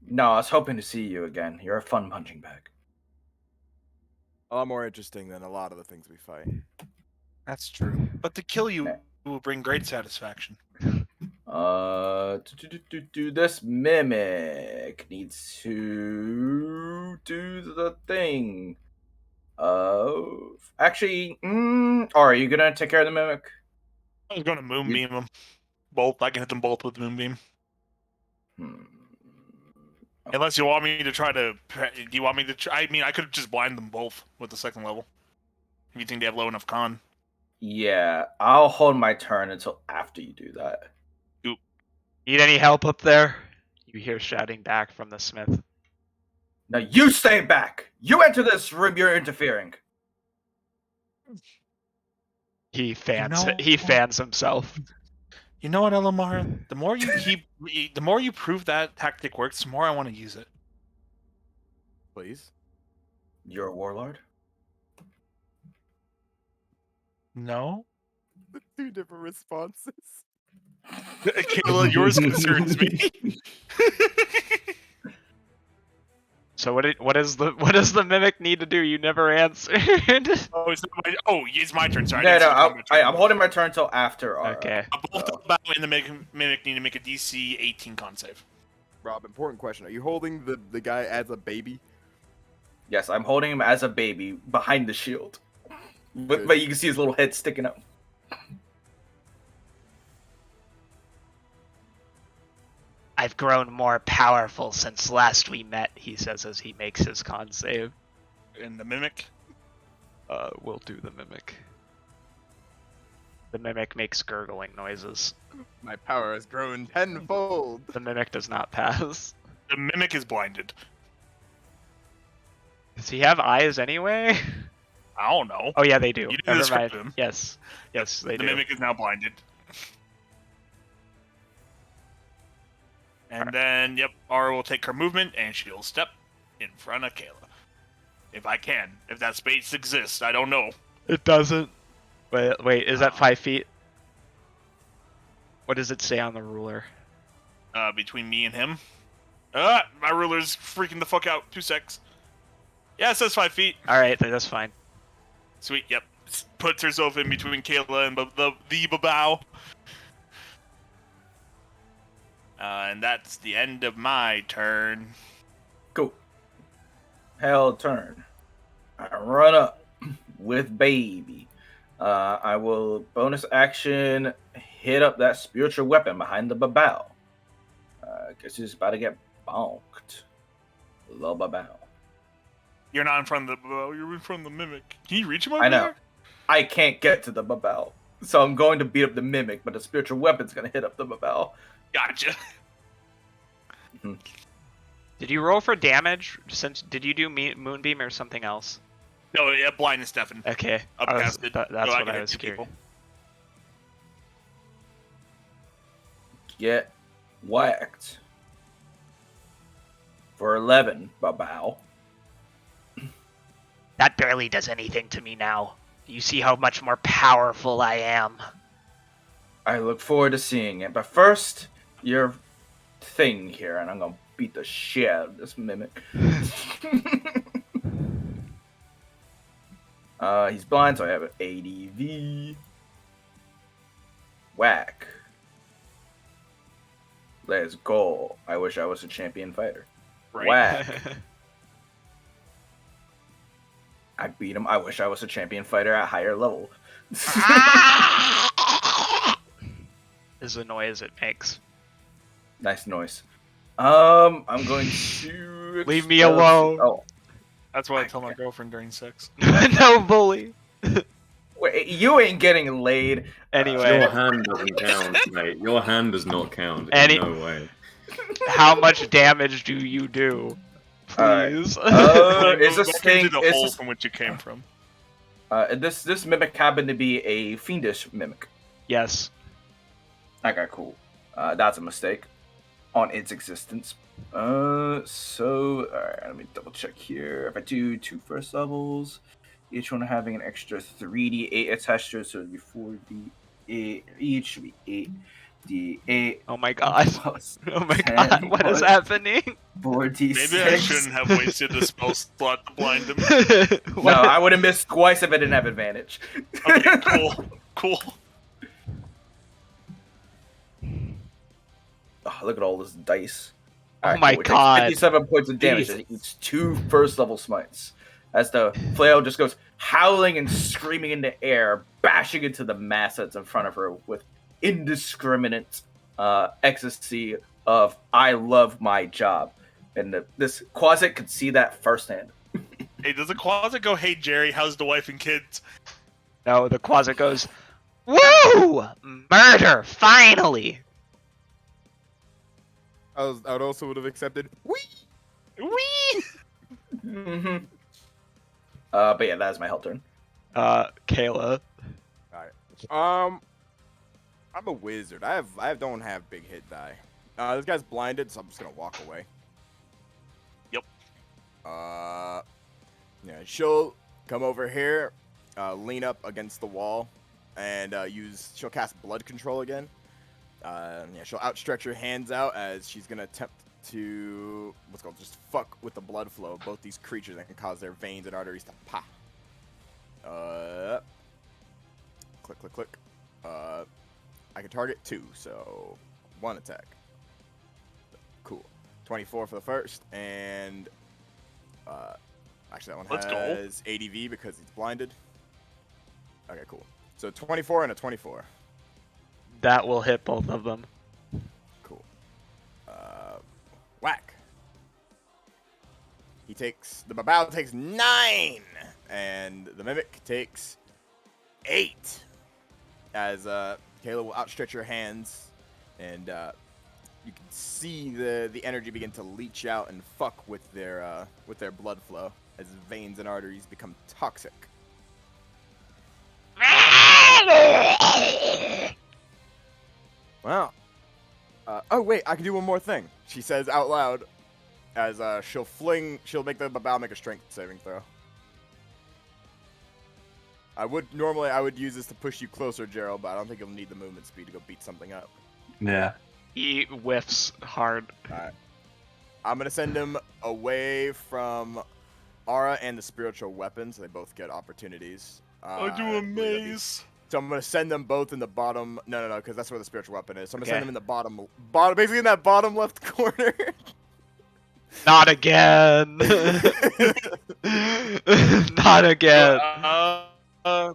No, I was hoping to see you again. You're a fun punching bag. A lot more interesting than a lot of the things we fight. That's true. But to kill you Nah. will bring great satisfaction. This mimic needs to do the thing. Actually, are you gonna take care of the mimic? I was going to moonbeam them. Both. I can hit them both with moonbeam. Unless you want me to try to. Do you want me to try? I mean, I could just blind them both with the second level. If you think they have low enough con. Yeah, I'll hold my turn until after you do that. Need any help up there? You hear shouting back from the smith. Now you stay back. You enter this room. You're interfering. He fans. know- He fans himself. You know what, Elemara? The more you prove that tactic works, the more I want to use it. Please. You're a warlord. No? Two different responses. Kayla, yours concerns me. So what does the mimic need to do? You never answered. It's my turn. Sorry. I'm holding my turn until after. Okay. Both the battle and the mimic need to make a DC 18 con save. Rob, important question. Are you holding the guy as a baby? Yes, I'm holding him as a baby behind the shield, but you can see his little head sticking up. I've grown more powerful since last we met, he says as he makes his con save. And the mimic? We'll do the mimic. The mimic makes gurgling noises. My power has grown tenfold. The mimic does not pass. The mimic is blinded. Does he have eyes anyway? I don't know. Oh yeah, they do. You didn't Never describe mind. them. Yes, they The do. mimic is now blinded. And then, yep, Ara will take her movement and she'll step in front of Kayla. If I can. If that space exists, I don't know. It doesn't. Wait, is that 5 feet? What does it say on the ruler? Between me and him. My ruler's freaking the fuck out. 2 secs. Yeah, it says 5 feet. Alright, that's fine. Sweet, yep. Puts herself in between Kayla and the Babao. And that's the end of my turn. Go. Hell turn. I run up with baby. I will bonus action hit up that spiritual weapon behind the Babao. Guess he's about to get bonked. Little Babao. You're not in front of the Babao, you're in front of the Mimic. Can you reach him over I know. there? I can't get to the Babao. So I'm going to beat up the Mimic, but the spiritual weapon's going to hit up the Babao. Gotcha. Did you roll for damage? Did you do Moonbeam or something else? No, yeah, blindness deafen. Okay. Upcasted. That's So what can I hit was 2 curious. people. Get whacked. For 11, Babao. That barely does anything to me now. You see how much more powerful I am. I look forward to seeing it. But first, your thing here, and I'm going to beat the shit out of this Mimic. He's blind, so I have an ADV. Whack. Let's go. I wish I was a champion fighter. Right. Whack. I beat him. I wish I was a champion fighter at higher level. Is the noise it makes. Nice noise. I'm going to Leave me alone. Oh, That's what I tell my girlfriend during sex. No bully. wait, you ain't getting laid. Anyway, Your hand doesn't count, mate. Your hand does not count. Any- In no way. how much damage do you do? please. Is Go this back thing? into the Is hole this, from which you came from? this mimic happened to be a fiendish mimic. Yes. Okay, cool. That's a mistake on its existence. So alright, let me double check here. If I do 2 first levels, each one having an extra 3d8 attached to it, so it'd be 4d8. Each should be 8d8. Oh my god. Plus Oh my 10 god. What is plus happening? 4d6. Maybe I shouldn't have wasted the spell slot to blind him. No, I would have missed twice if I didn't have advantage. Okay, cool. Oh, look at all this dice. Oh Alright, my cool. It takes god. 57 points of damage as it eats 2 first level smites. As the flail just goes howling and screaming in the air, bashing into the mass that's in front of her with indiscriminate ecstasy of "I love my job," and this Quasit could see that firsthand. Hey, does the closet go, "Hey Jerry, how's the wife and kids"? No, the Quasit goes, woo! Murder, finally! I would also would have accepted. Wee. Wee! Mm-hmm. But yeah, that is my hell turn. Kayla. I'm a wizard. I don't have big hit die. This guy's blinded, so I'm just gonna walk away. Yep. Yeah, she'll come over here, lean up against the wall, and she'll cast blood control again. Yeah, she'll outstretch her hands out as she's gonna attempt to just fuck with the blood flow of both these creatures that can cause their veins and arteries to pop. Click, click, click. I can target 2, so 1 attack. Cool. 24 for the first, and actually that one Let's go. has ADV because he's blinded. Okay, cool. So 24 and a 24. That will hit both of them. Cool. Whack. The Babao takes 9, and the Mimic takes 8. As Kayla will outstretch her hands, and you can see the energy begin to leach out and fuck with their blood flow as veins and arteries become toxic. Wow. Oh wait, I can do one more thing. She says out loud, as she'll make the Babao make a strength saving throw. I would use this to push you closer, Gerald, but I don't think you'll need the movement speed to go beat something up. Yeah. He whiffs hard. Alright. I'm gonna send him away from Aura and the spiritual weapons. So they both get opportunities. I do a maze. So I'm gonna send them both in the bottom. No, because that's where the spiritual weapon is. So I'm gonna Okay. send them in the bottom, basically in that bottom left corner. Not again! Not again!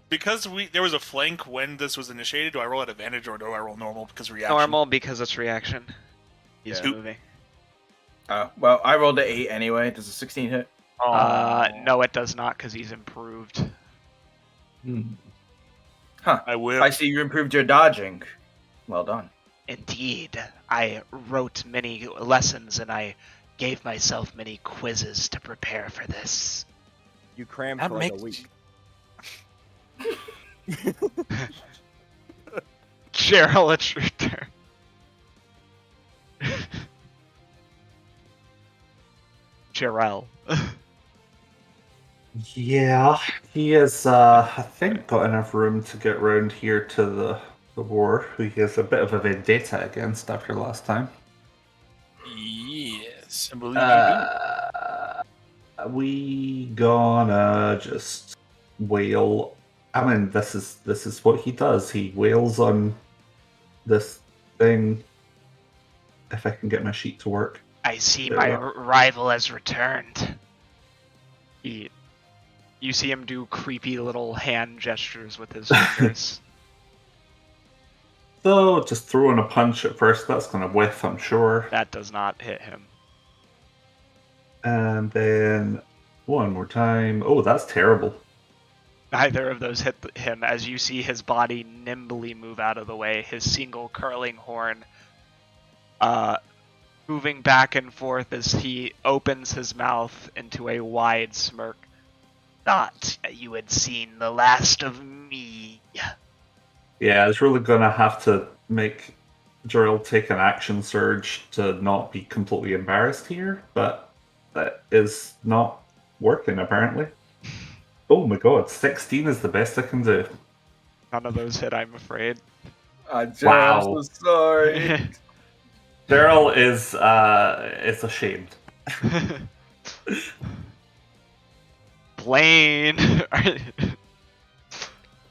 Because there was a flank when this was initiated, do I roll at advantage or do I roll normal because reaction? Normal because it's reaction. He's Yeah. moving. Well, I rolled an 8 anyway. Does a 16 hit? No, it does not because he's improved. Huh. I will. I see you improved your dodging. Well done. Indeed, I wrote many lessons and I gave myself many quizzes to prepare for this. You crammed That for like a makes- week. Cheryl, it's your turn. Cheryl. Yeah, he has, I think, got enough room to get round here to the war, who he has a bit of a vendetta against after last time. Yes, I believe you We gonna just wail. I mean, this is what he does. He wails on this thing. If I can get my sheet to work. I see There my we go. rival has returned. You see him do creepy little hand gestures with his fingers. So, just throwing a punch at first, that's gonna whiff, I'm sure. That does not hit him. And then one more time. Oh, that's terrible. Neither of those hit him as you see his body nimbly move out of the way, his single curling horn moving back and forth as he opens his mouth into a wide smirk. Thought you had seen the last of me. Yeah, it's really gonna have to make Gerald take an action surge to not be completely embarrassed here, but that is not working apparently. Oh my god, 16 is the best I can do. None of those hit, I'm afraid. Gerald, Wow. I'm so sorry. Gerald is ashamed. Blaine.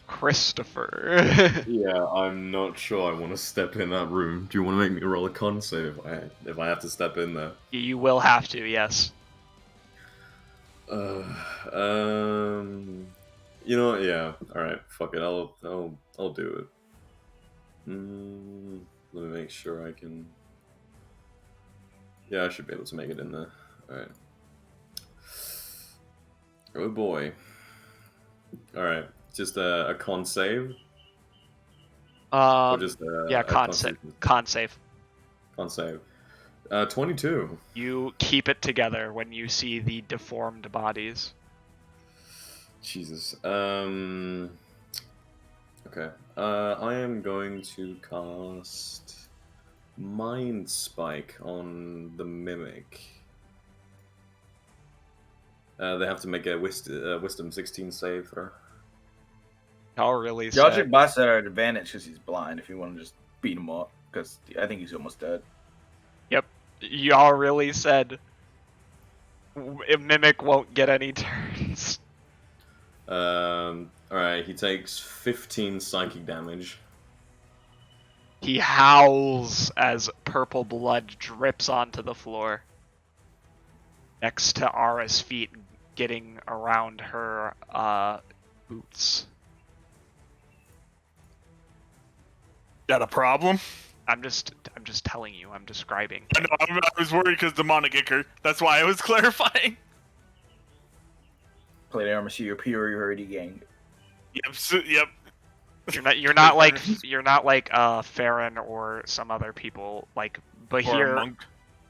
Christopher. Yeah, I'm not sure I want to step in that room. Do you want to make me roll a con save if I have to step in there? You will have to, yes. You know what? Yeah. All right. Fuck it. I'll do it. Let me make sure I can. Yeah, I should be able to make it in there. All right. Oh boy. All right. Just a con save. Or just yeah, a con save. Con save. Con save. 22. You keep it together when you see the deformed bodies. Jesus. Okay. I am going to cast Mind Spike on the Mimic. They have to make a Wisdom 16 save throw. Y'all really Y'all said. should blast at an advantage because he's blind if you want to just beat him up. Because I think he's almost dead. Yep. Y'all really said. Mimic won't get any turns. Alright, he takes 15 psychic damage. He howls as purple blood drips onto the floor. Next to Ara's feet, getting around her boots. That a problem? I'm just telling you. I'm describing. I know. I was worried because demonic ichor. That's why I was clarifying. Plate armor superiority gained. Yep. Yep. You're not like Farron or some other people like Or a monk.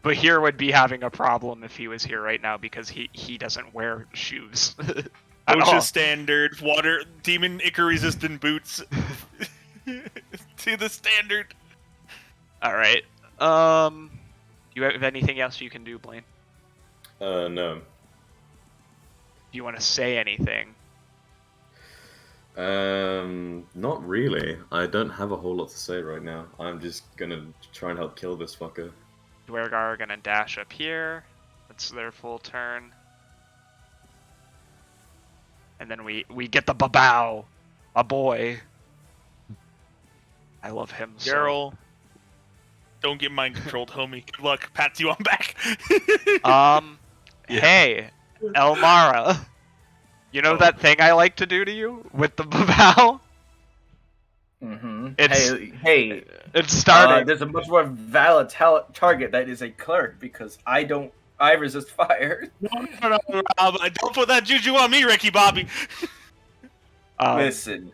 Bahir would be having a problem if he was here right now because he doesn't wear shoes. At all. OSHA standard water demon ichor resistant boots to the standard. All right. Do you have anything else you can do, Blaine? No. Do you want to say anything? Not really. I don't have a whole lot to say right now. I'm just gonna try and help kill this fucker. Dwergar are gonna dash up here. That's their full turn. And then we get the babow, a boy. I love him so. Daryl, don't get mind controlled, homie. Good luck. Pats you on back. Hey, Elemara. You know that thing I like to do to you with the babow? Mm-hmm. It's- Hey, It's starting. there's a much more valid target that is a cleric because I resist fire. No, don't put that juju on me, Ricky Bobby. Listen,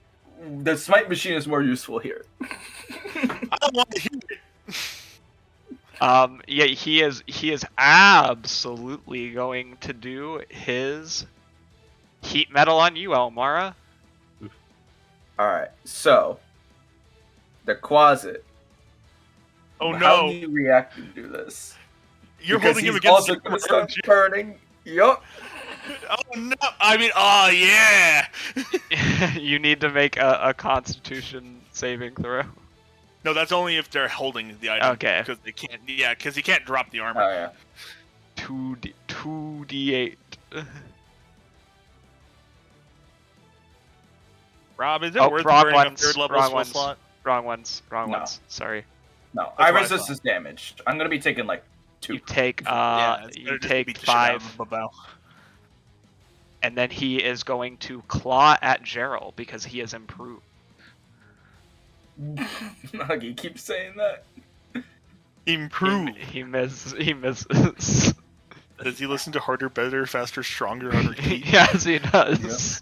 the smite machine is more useful here. I don't want to hear it. Yeah, he is absolutely going to do his heat metal on you, Elmara. Alright, so the closet. Oh How no, do you react to do this? you're Because holding him he's against also you. gonna start burning. Yup. Oh no, I mean, oh yeah. You need to make a Constitution saving throw. No, that's only if they're holding the item. Okay. Because they can't. Yeah, because he can't drop the armor. Oh yeah. 2d8. Rob, is it Oh, worth wrong wearing ones, a third level wrong spell ones. slot? Wrong ones. No. Sorry. No, That's I what I resist thought. this damage. I'm gonna be taking like 2. You take Yeah, it's better you just to take beat the shit out of 5, him, Babao. and then he is going to claw at Gerald because he has improved. You keep saying that. Improve. He misses. Does he listen to harder, better, faster, stronger on repeat? Yes, he does.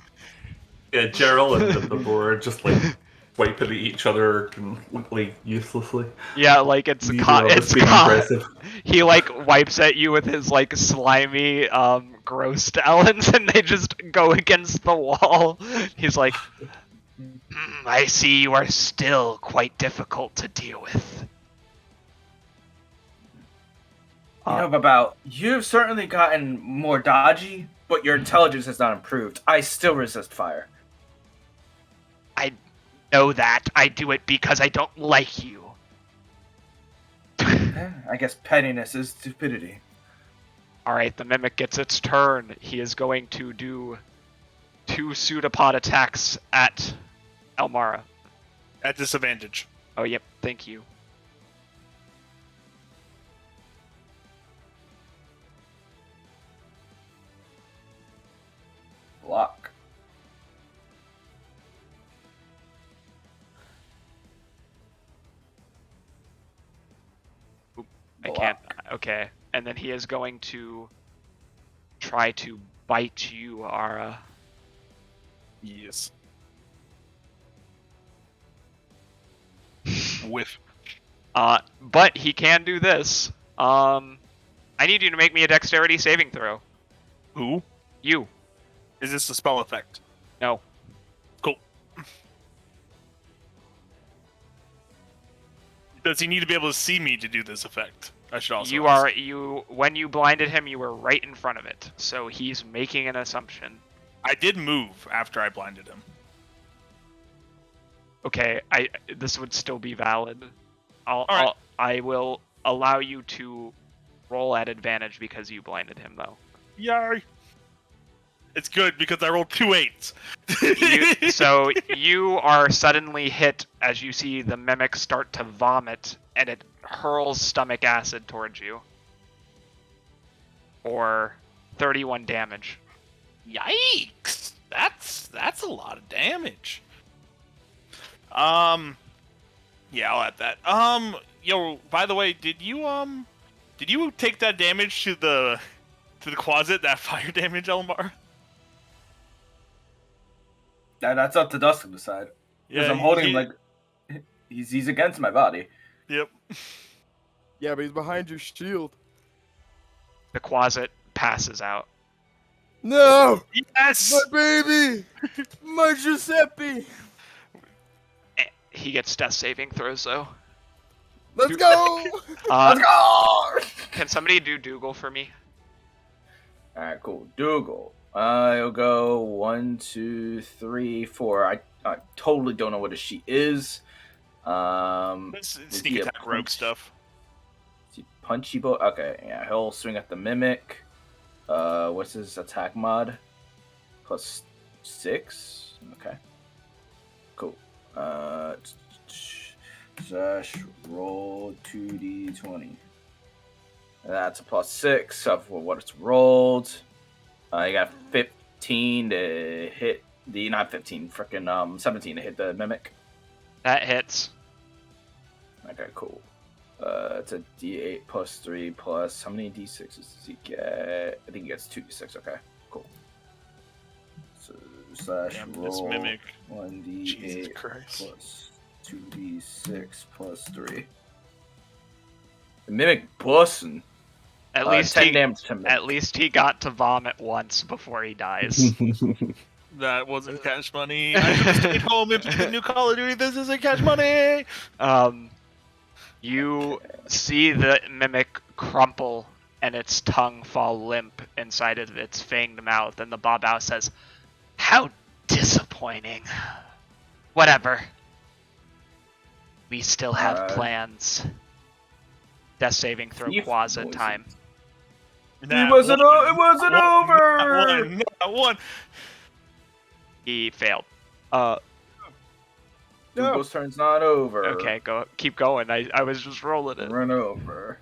Yeah, Gerald and the board just like wiping at each other completely uselessly. Yeah, like it's Neither of us it's being impressive. He like wipes at you with his like slimy, gross talons, and they just go against the wall. He's like, I see you are still quite difficult to deal with. You know, about you've certainly gotten more dodgy, but your intelligence has not improved. I still resist fire. I know that. I do it because I don't like you. I guess pettiness is stupidity. Alright, the Mimic gets its turn. He is going to do 2 pseudopod attacks at Elemara. At disadvantage. Oh, yep, thank you. Block. I can't. Okay. And then he is going to try to bite you, Ara. Yes. Whiff. But he can do this. I need you to make me a dexterity saving throw. Who? You. Is this a spell effect? No. Cool. Does he need to be able to see me to do this effect? I should also ask. When you blinded him, you were right in front of it. So he's making an assumption. I did move after I blinded him. Okay, this would still be valid. Alright. I will allow you to roll at advantage because you blinded him, though. Yay! It's good because I rolled 2 8s. So you are suddenly hit as you see the Mimic start to vomit, and it hurls stomach acid towards you. For 31 damage. Yikes! That's a lot of damage. Yeah, I'll add that. Yo, by the way, did you take that damage to the closet, that fire damage, Elemara? That's up to Dust to decide. Because I'm holding him like he's against my body. Yep. Yeah, but he's behind your shield. The closet passes out. No! Yes! My baby! My Giuseppe! He gets death saving throws, though. Let's go! Let's go! Can somebody do Dougal for me? Alright, cool. Dougal. I'll go 1, 2, 3, 4. I totally don't know what a sheet is. Sneak attack rogue stuff. Punchy bow. Okay, yeah, he'll swing at the Mimic. What's his attack mod? +6. Okay. Cool. Slash roll 2d20. That's a +6 of what it's rolled. You got 15 to hit the, not 15, freaking 17 to hit the Mimic. That hits. Okay, cool. It's a D8 +3 plus, how many D6s does he get? I think he gets 2d6. Okay, cool. So slash roll this Mimic. 1d8 Christ. plus 2d6 plus 3. The Mimic busting. At least 10 damage to Mimic. At least he got to vomit once before he dies. That wasn't cash money. I should have stayed home and played the new Call of Duty. This isn't cash money. You see the Mimic crumple and its tongue fall limp inside of its fanged mouth, and the Babao says, "How disappointing. Whatever. We still have plans." Death saving throw Quaza time. It wasn't over! Not one. He failed. Dougal's turn's not over. Okay, keep going. I was just rolling it. Run over.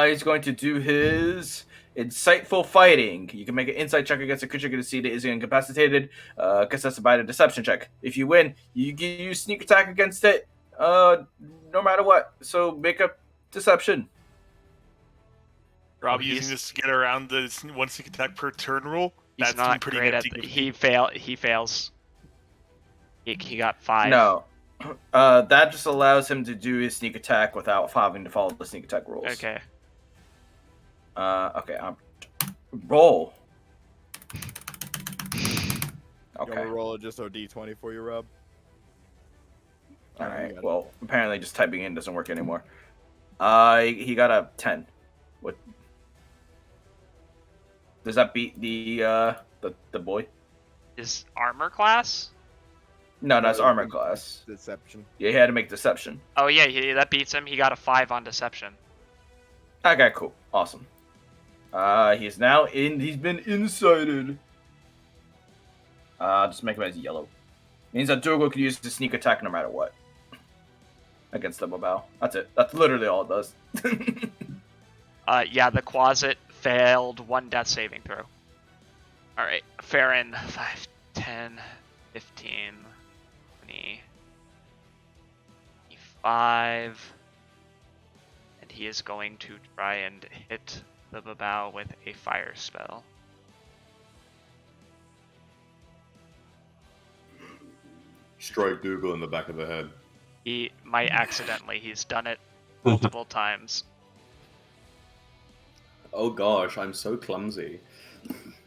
He's going to do his insightful fighting. You can make an insight check against a creature to see that is incapacitated. Contested by a deception check. If you win, you use sneak attack against it. No matter what. So make a deception. Rob using this to get around the 1 sneak attack per turn rule. He's not great at. He fails. He got 5. No, That just allows him to do his sneak attack without having to follow the sneak attack rules. Okay. Okay. Roll. You want me Okay. to roll just a d20 for you, Rob? All You right. got it. Well, apparently just typing in doesn't work anymore. He got a 10. What? Does that beat the boy? Is armor class? No, that's No, armor it's class. Deception. Yeah, he had to make deception. Oh yeah, that beats him. He got a 5 on deception. Okay, cool. Awesome. He's now in. He's been incited. Just make him as yellow. Means that Durgo can use the sneak attack no matter what. Against the Babao. That's it. That's literally all it does. Yeah, the Quasit failed 1 death saving throw. Alright, Farron, 5, 10, 15, 20, 25. And he is going to try and hit the Babao with a fire spell. Strike Dougal in the back of the head. He might accidentally. He's done it multiple times. Oh gosh, I'm so clumsy.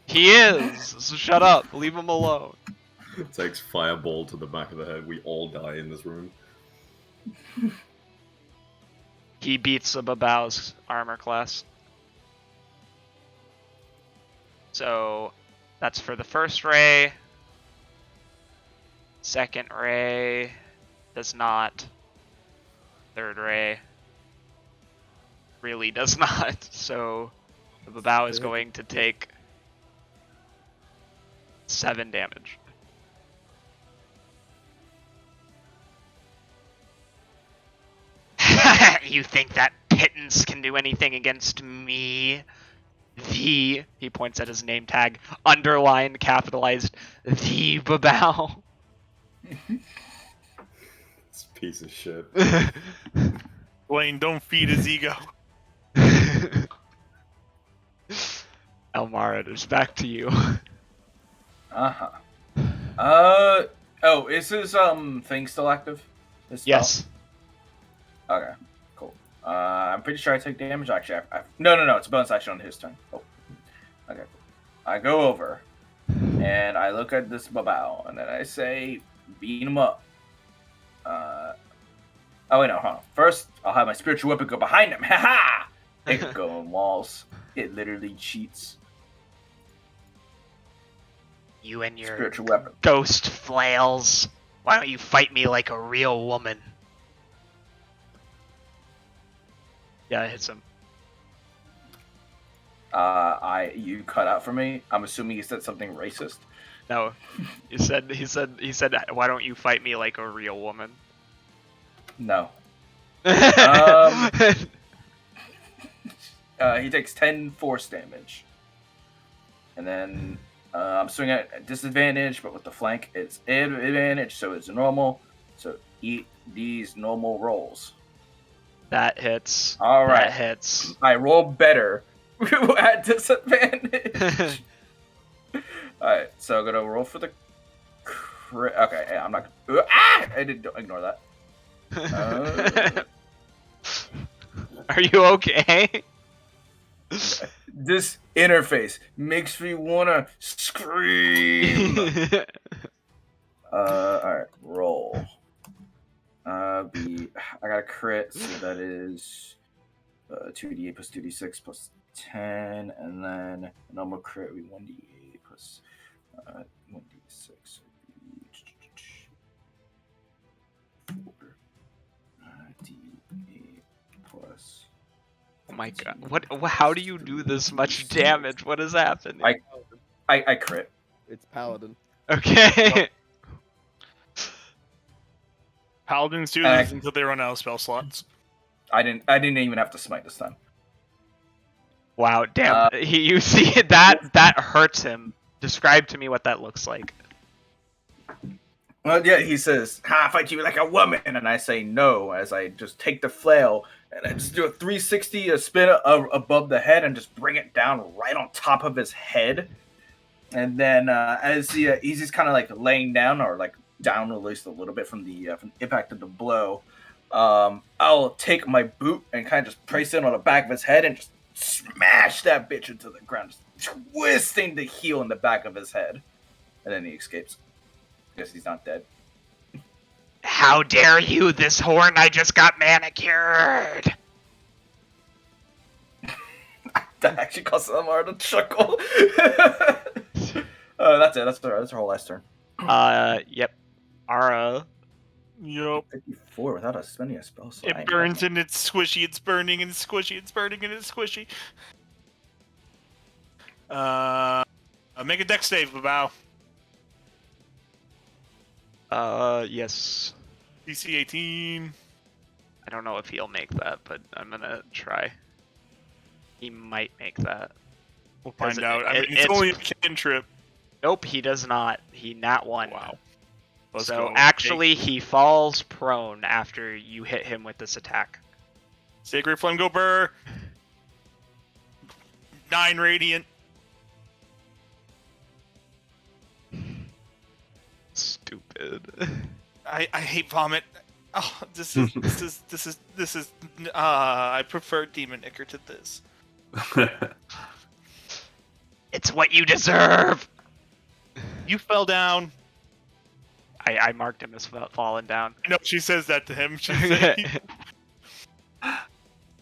He is! So shut up. Leave him alone. Takes fireball to the back of the head. We all die in this room. He beats the Babao's armor class. So that's for the first ray. Second ray does not. Third ray really does not. So the Babao is going to take 7 damage. You think that pittance can do anything against me? He points at his name tag, underlined, capitalized, the Babao. This piece of shit. Blaine, don't feed his ego. Elemara, it is back to you. Uh-huh. Oh, is his thing still active? His spell? Yes. Okay, cool. I'm pretty sure I take damage. Actually, no, it's a bonus action on his turn. Oh, okay. Cool. I go over, and I look at this Babao, and then I say, beat him up. Oh wait, no, hold on. First, I'll have my spiritual weapon go behind him. Ha ha! It could go on walls. It literally cheats. You and your Spiritual weapon. ghost flails. Why don't you fight me like a real woman? Yeah, it hits him. You cut out for me. I'm assuming you said something racist. No, he said, why don't you fight me like a real woman? No. He takes 10 force damage. And then I'm swinging at disadvantage, but with the flank, it's advantage, so it's normal. So eat these normal rolls. That hits. All right. That hits. I roll better at disadvantage. Alright, so I'm gonna roll for the crit. Okay, yeah, I'm not. I didn't ignore that. Are you okay? This interface makes me wanna scream. Alright, roll. I got a crit, so that is 2d8 plus 2d6 plus 10, and then a normal crit would be 1d8 plus 1d6. 4d8 plus. Oh my god! What? How do you do this much damage? What is happening? I crit. It's Paladin. Okay. Paladins do this until they run out of spell slots. I didn't even have to smite this time. Wow, damn. You see it, that hurts him. Describe to me what that looks like. Well, yeah, he says, "Ha, fight you like a woman," and I say no as I just take the flail and I just do a 360, a spin above the head, and just bring it down right on top of his head. And then as he's just kind of like laying down or like down at least a little bit from the impact of the blow. I'll take my boot and kind of just place it on the back of his head and just smash that bitch into the ground, just twisting the heel in the back of his head. And then he escapes. I guess he's not dead. How dare you! This horn I just got manicured! That actually caused Elemara to chuckle. That's it. That's her whole last turn. Yep. Ara. Yup. 54 without spending a spell slot. It burns and it's squishy, it's burning and it's squishy, it's burning and it's squishy. Make a dex save, Babao. Yes. DC 18. I don't know if he'll make that, but I'm gonna try. He might make that. We'll find 'Cause out. I mean, it's only a cantrip. Nope, he does not. He nat one. Wow. Let's So go. actually, he falls prone after you hit him with this attack. Sacred Flame go burr. 9 radiant. Stupid. I hate vomit. Oh, this is. I prefer Demon Icker to this. It's what you deserve. You fell down. I marked him as fallen down. No, she says that to him. She says,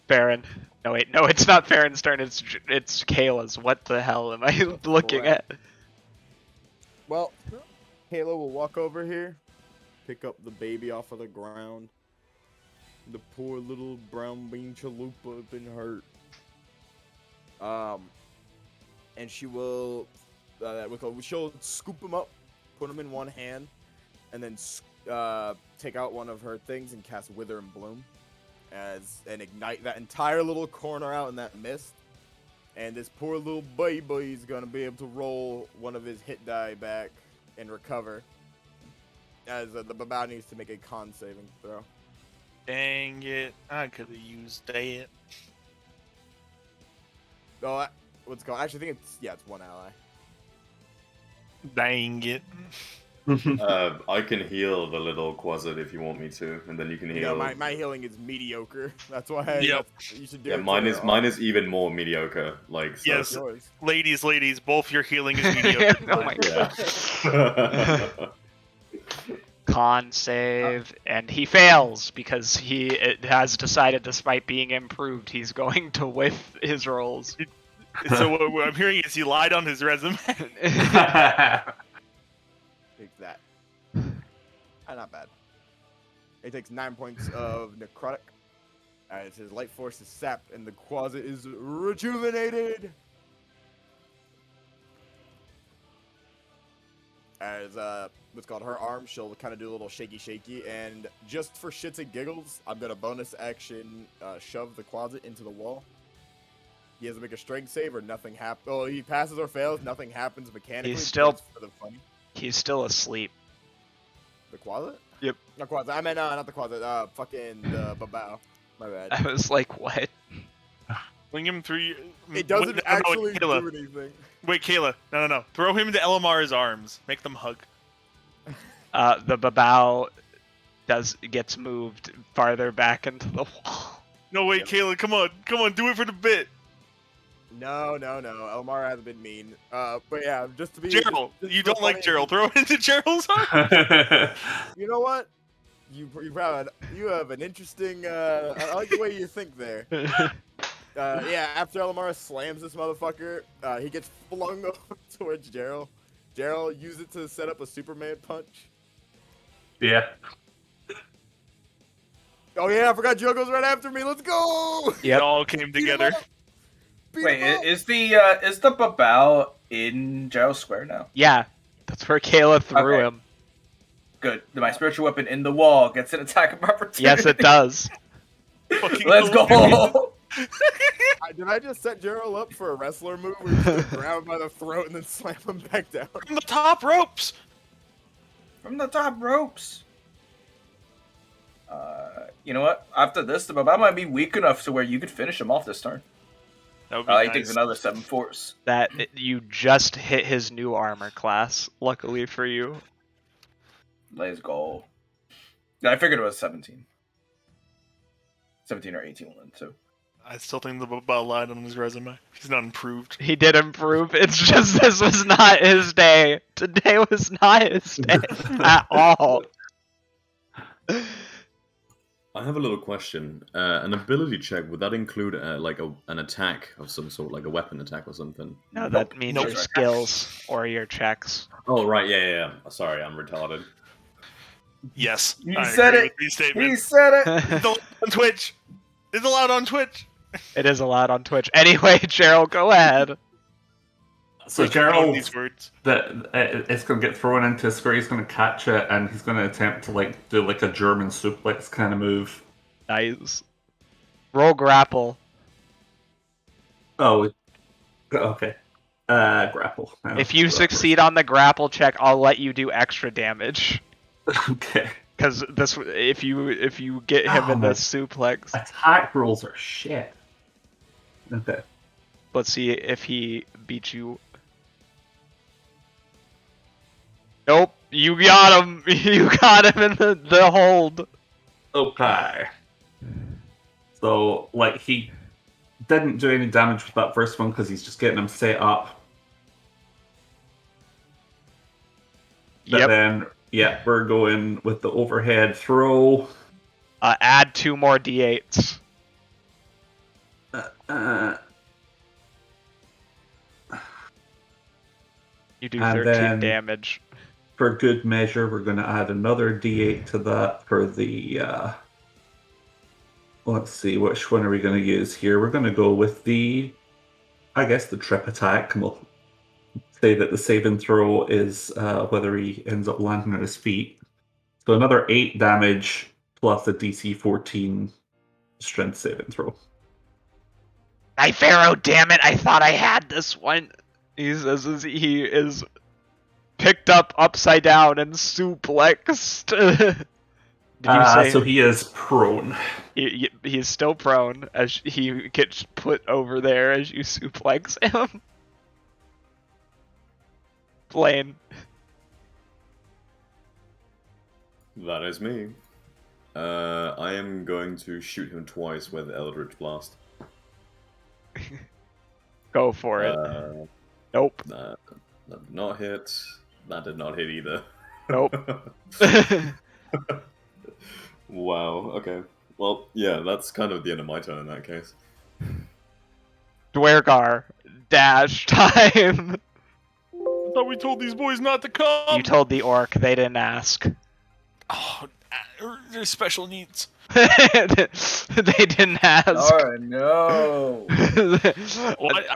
Farron. No wait, no, it's not Farron's turn. It's Kayla's. What the hell am I looking at? Well, Kayla will walk over here, pick up the baby off of the ground. The poor little brown bean chalupa has been hurt. And she will, she'll scoop him up, put him in one hand, and then take out one of her things and cast Wither and Bloom, and ignite that entire little corner out in that mist. And this poor little baby is gonna be able to roll one of his hit die back and recover. As the Babao needs to make a con saving throw. dang it. I could have used that. Oh, what's it called? Actually, I think it's one ally. Dang it. I can heal the little Quasit if you want me to, and then you can heal. No, my healing is mediocre. That's why Yep. you should do Yeah, it. mine is even more mediocre. Like so. Yes. Yours. Ladies, both your healing is mediocre. Oh my Yeah. Con save, and he fails because he has decided, despite being improved, he's going to whiff his rolls. So what I'm hearing is he lied on his resume. Take that. Not bad. He takes 9 points of necrotic. As his life force is sapped and the Quasit is rejuvenated. As what's called her arm, she'll kind of do a little shaky, and just for shits and giggles, I'm gonna bonus action shove the Quasit into the wall. He has to make a strength save or nothing happens. Oh, he passes or fails, nothing happens mechanically. He's still- just for the funny. He's still asleep. The Quasit? Yep. Not Quasit. I meant not the Quasit. Fucking the Babao. My bad. I was like, what? Fling him through. It doesn't wait, actually Kayla. do anything. Wait, Kayla. No. Throw him into Elemara's arms. Make them hug. The Babao gets moved farther back into the wall. No, wait, Kayla. Come on. Do it for the bit. No. Elemara hasn't been mean. But yeah, just to be. Gerald. just You for don't like funny- Gerald. Throw it into Gerald's arms. You know what? You have an interesting. I like the way you think there. Yeah, after Elemara slams this motherfucker, he gets flung over towards Gerald. Gerald used it to set up a Superman punch. Yeah. Oh yeah, I forgot Joe goes right after me. Let's go! It all came together. Wait, is the Babao in Gyro Square now? Yeah, that's where Kayla threw Okay. him. Good. My spiritual weapon in the wall gets an attack of opportunity. Yes, it does. Fucking Let's go. Did I just set Gerald up for a wrestler move where you just grab him by the throat and then slam him back down? From the top ropes. From the top ropes. You know what? After this, the Babao might be weak enough to where you could finish him off this turn. That would be He nice. takes another 7 force. You just hit his new armor class. Luckily for you. Let's go. Yeah, I figured it was 17. 17 or 18, one of the two. I still think the Babao lied on his resume. He's not improved. He did improve. It's just this was not his day. Today was not his day at all. I have a little question. An ability check, would that include an attack of some sort, like a weapon attack or something? No, that means your skills or your checks. Oh, right, yeah. Sorry, I'm retarded. Yes. He I said agree it. with these statements. He said it. It's allowed on Twitch. It's allowed on Twitch. It is allowed on Twitch. Anyway, Gerald, go ahead. So Like, I know Gerald, these words. it's going to get thrown into a square. He's going to catch it, and he's going to attempt to like do like a German suplex kind of move. Nice. Roll grapple. Oh, okay. Grapple. No, If you succeed on the grapple check, I'll let you do extra damage. Okay. Because this, if you get him in the suplex, Attack rolls are shit. Okay. let's see if he beats you. Nope, you got him. You got him in the hold. Okay. So, like, he didn't do any damage with that first one because he's just getting him set up. But Yep. then, yeah, we're going with the overhead throw. Add 2 more d8s. You do And 13 then- damage. For good measure, we're going to add another d8 to that for the... let's see, which one are we going to use here? We're going to go with the... I guess the trip attack. And we'll say that the save and throw is whether he ends up landing on his feet. So another 8 damage plus a DC 14 strength save and throw. Night Pharaoh, damn it! I thought I had this one. He says as he is picked up upside down and suplexed. Did you say So he is prone. he is still prone as he gets put over there as you suplex him? Blaine. That is me. I am going to shoot him twice with Eldritch Blast. Go for it. Nope. That did not hit. That did not hit either. Nope. Wow, okay. Well, yeah, that's kind of the end of my turn in that case. Dwergar. Dash time. I thought we told these boys not to come. You told the orc, they didn't ask. Oh, there's special needs. They didn't ask. Oh no!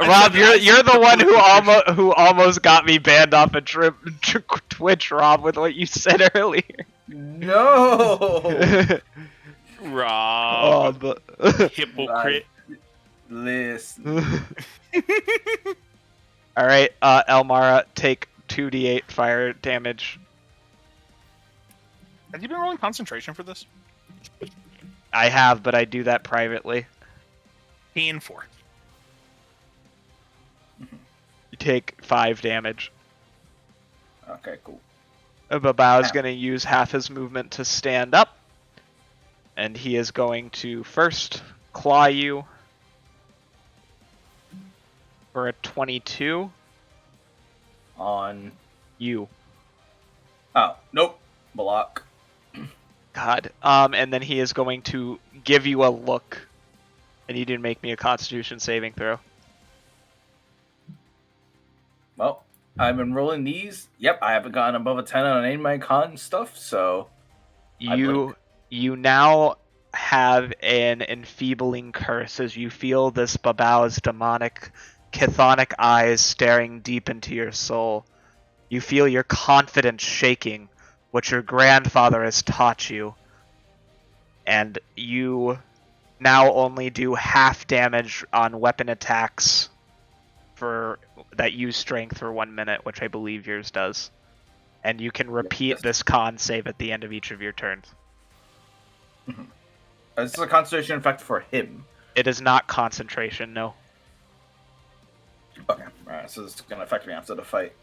Rob, you're the one who almost got me banned off of Twitch, Rob, with what you said earlier. No! Rob. Hypocrite. Listen. All right, Elemara, take 2d8 fire damage. Have you been rolling concentration for this? I have, but I do that privately. And 4. You take 5 damage. Okay, cool. Babao's going to use half his movement to stand up. And he is going to first claw you for a 22. On. You. Oh, nope. Block. God. And then he is going to give you a look. And you didn't make me a Constitution saving throw. Well, I've been rolling these. Yep, I haven't gotten above a 10 on any of my con stuff, so... You now have an enfeebling curse as you feel this Babao's demonic, chthonic eyes staring deep into your soul. You feel your confidence shaking, what your grandfather has taught you. And you now only do half damage on weapon attacks that use strength for 1 minute, which I believe yours does. And you can repeat this con save at the end of each of your turns. This is a concentration effect for him. It is not concentration, no. Okay, alright, so this is going to affect me after the fight.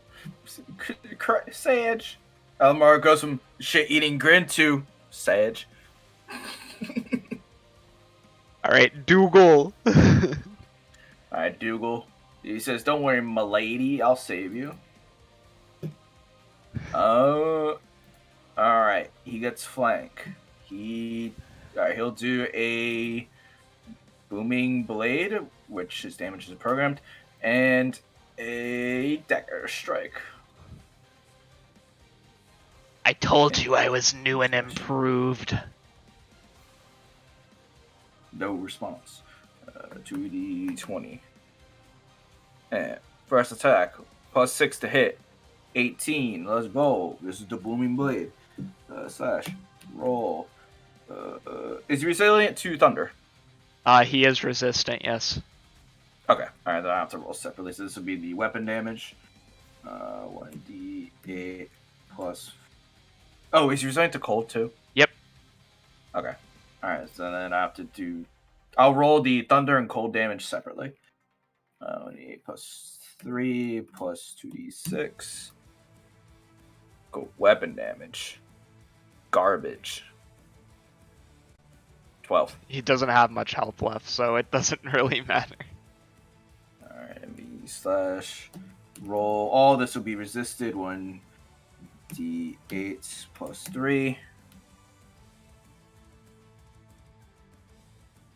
Sage, Elemara goes from shit-eating grin to sage. All right, Dougal. Alright, Dougal. He says, "Don't worry, milady, I'll save you." Alright. He gets flank. He'll do a booming blade, which his damage is programmed, and a dagger strike. I told you I was new and improved. No response. 2d20. And first attack, +6 to hit. 18. Let's go. This is the booming blade. Slash. Roll. Is he resilient to thunder? He is resistant, yes. Okay. Alright, then I have to roll separately. So this would be the weapon damage. 1d8 plus. Oh, is he resilient to cold too? Yep. Okay. Alright, so then I have to do. I'll roll the thunder and cold damage separately. 1d8 plus 3 plus 2d6. Go weapon damage. Garbage. 12. He doesn't have much health left, so it doesn't really matter. Alright, MB slash roll. All this will be resisted. 1d8 plus 3.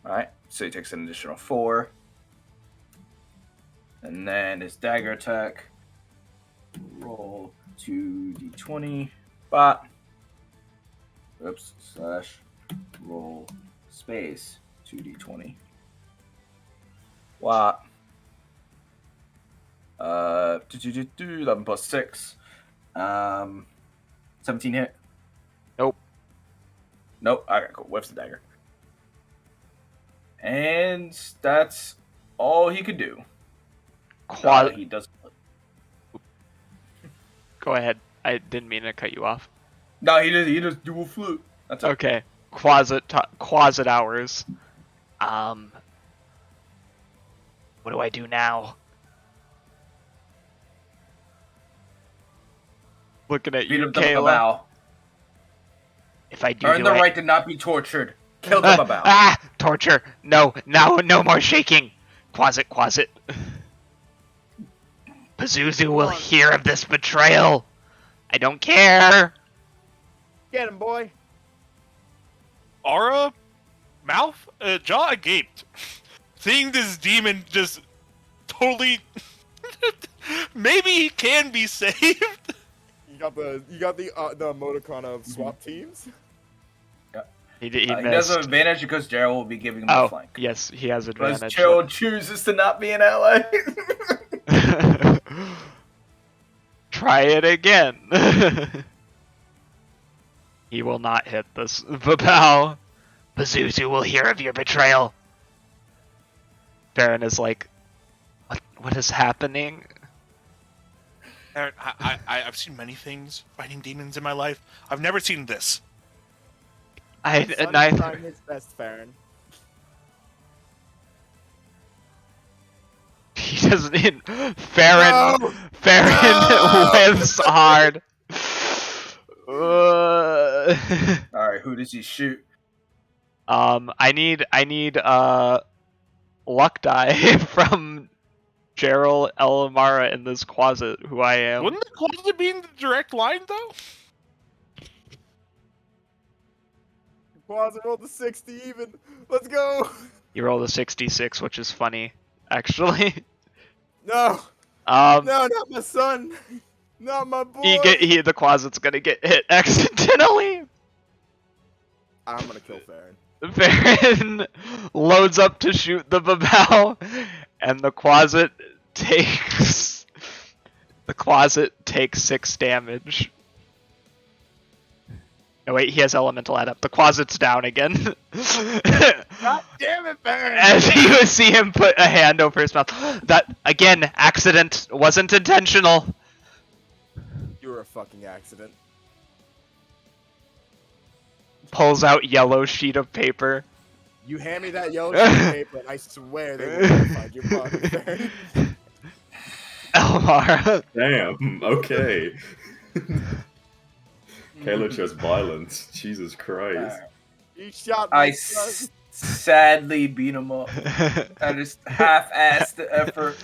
Alright, so he takes an additional 4. And then his dagger attack. Roll 2d20. Bot. Oops. Slash. Roll. Space. 2d20. What? 11 plus 6. 17 hit. Nope. Nope. Alright, cool. Whips the dagger. And that's all he could do. He does. Go ahead. I didn't mean to cut you off. No, he does dual flute. That's it. Okay. Quasit hours. What do I do now? Looking at Beat you, up the Kayla. Babao. If I do, Earn the right to not be tortured. Kill the Babao. Torture. No, no more shaking. Quasit. Pazuzu will hear of this betrayal. I don't care. Get him, boy. Aura, mouth, jaw agaped, seeing this demon just totally. Maybe he can be saved. You got the emoticon of swap teams. He He missed. does have advantage because Gerald will be giving him a flank. Yes, he has Because advantage. Gerald chooses to not be an ally. Try it again. He will not hit this Babao. Pazuzu will hear of your betrayal. Baron is like, what is happening? Aaron, I've seen many things fighting demons in my life. I've never seen this. Son's trying his best, Farron. He doesn't. Farron whiffs hard. Alright, who does he shoot? I need luck die from Gerald Elemara in this closet, who I am. Wouldn't the closet be in the direct line though? Quasit rolled the 60 even. Let's go. You rolled a 66, which is funny, actually. No. No, not my son. Not my boy. the closet's gonna get hit accidentally. I'm gonna kill Farron. Farron loads up to shoot the Babao, and the closet takes 6 damage. No wait, he has elemental add up. The closet's down again. God damn it, Farron! As you see him put a hand over his mouth. That again, accident, wasn't intentional. You were a fucking accident. Pulls out yellow sheet of paper. You hand me that yellow sheet of paper, and I swear they will find your body, Farron. Elemara. Damn. Okay. Kayla chose violence. Jesus Christ. You shot my I son. sadly beat him up. I just half-assed the effort.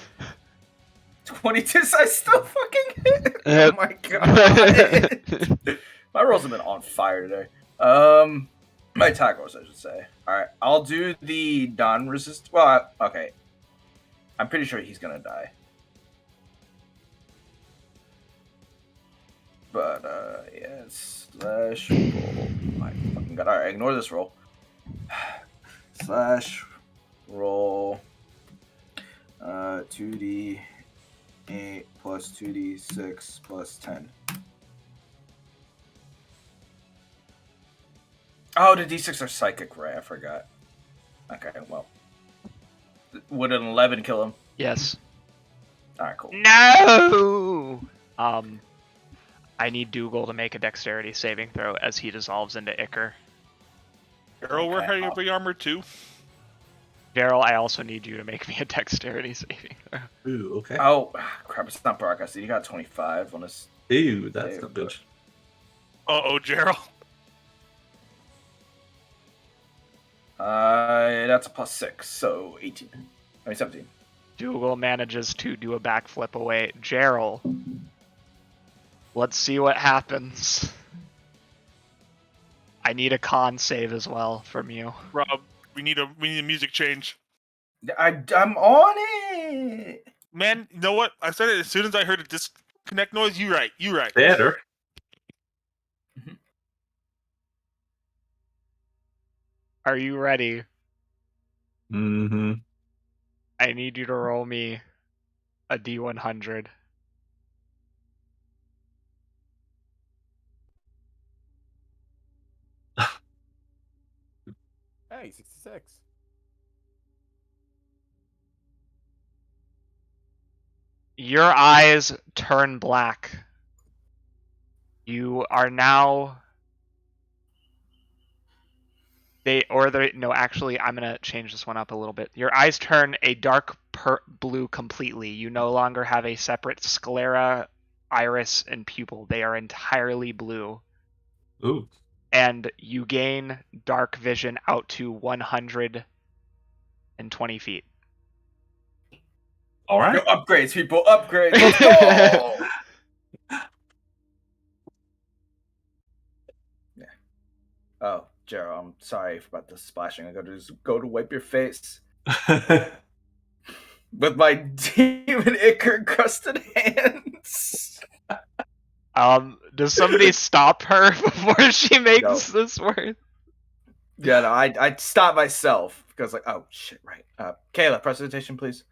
22, I still fucking hit. Oh my god. My rolls have been on fire today. My attack rolls, I should say. Alright, I'll do the non-resist. Well, okay. I'm pretty sure he's gonna die. But, yeah, slash roll. My fucking god. Alright, ignore this roll. Slash roll 2d8 plus 2d6 plus 10. Oh, the d6 are psychic ray. I forgot. Okay, well. Would an 11 kill him? Yes. Alright, cool. No! I need Dougal to make a dexterity saving throw as he dissolves into Ichor. Daryl, we're Okay, heavy armor too. Daryl, I also need you to make me a dexterity saving throw. Ooh, okay. Oh, crap, it's not Brock. I see you got 25 on this. Ooh, that's not good. Uh-oh, Gerald. That's a plus 6, so 18. I mean, 17. Dougal manages to do a backflip away. Gerald, let's see what happens. I need a con save as well from you. Rob, we need a music change. I'm on it! Man, you know what? I said it as soon as I heard a disconnect noise. You right. Better. Are you ready? Mm-hmm. I need you to roll me a D100. Hey, 66. Your eyes turn black. You are now... actually, I'm going to change this one up a little bit. Your eyes turn a dark blue completely. You no longer have a separate sclera, iris, and pupil. They are entirely blue. Ooh. And you gain dark vision out to 120 feet. All right. No, upgrades, people, upgrades. Let's go! Yeah. Oh, Gerald, I'm sorry about the splashing. I gotta just go to wipe your face with my demon ichor encrusted hands. Does somebody stop her before she makes No. this word? Yeah, no, I stopped myself because, like, oh shit, right. Kayla, presentation, please.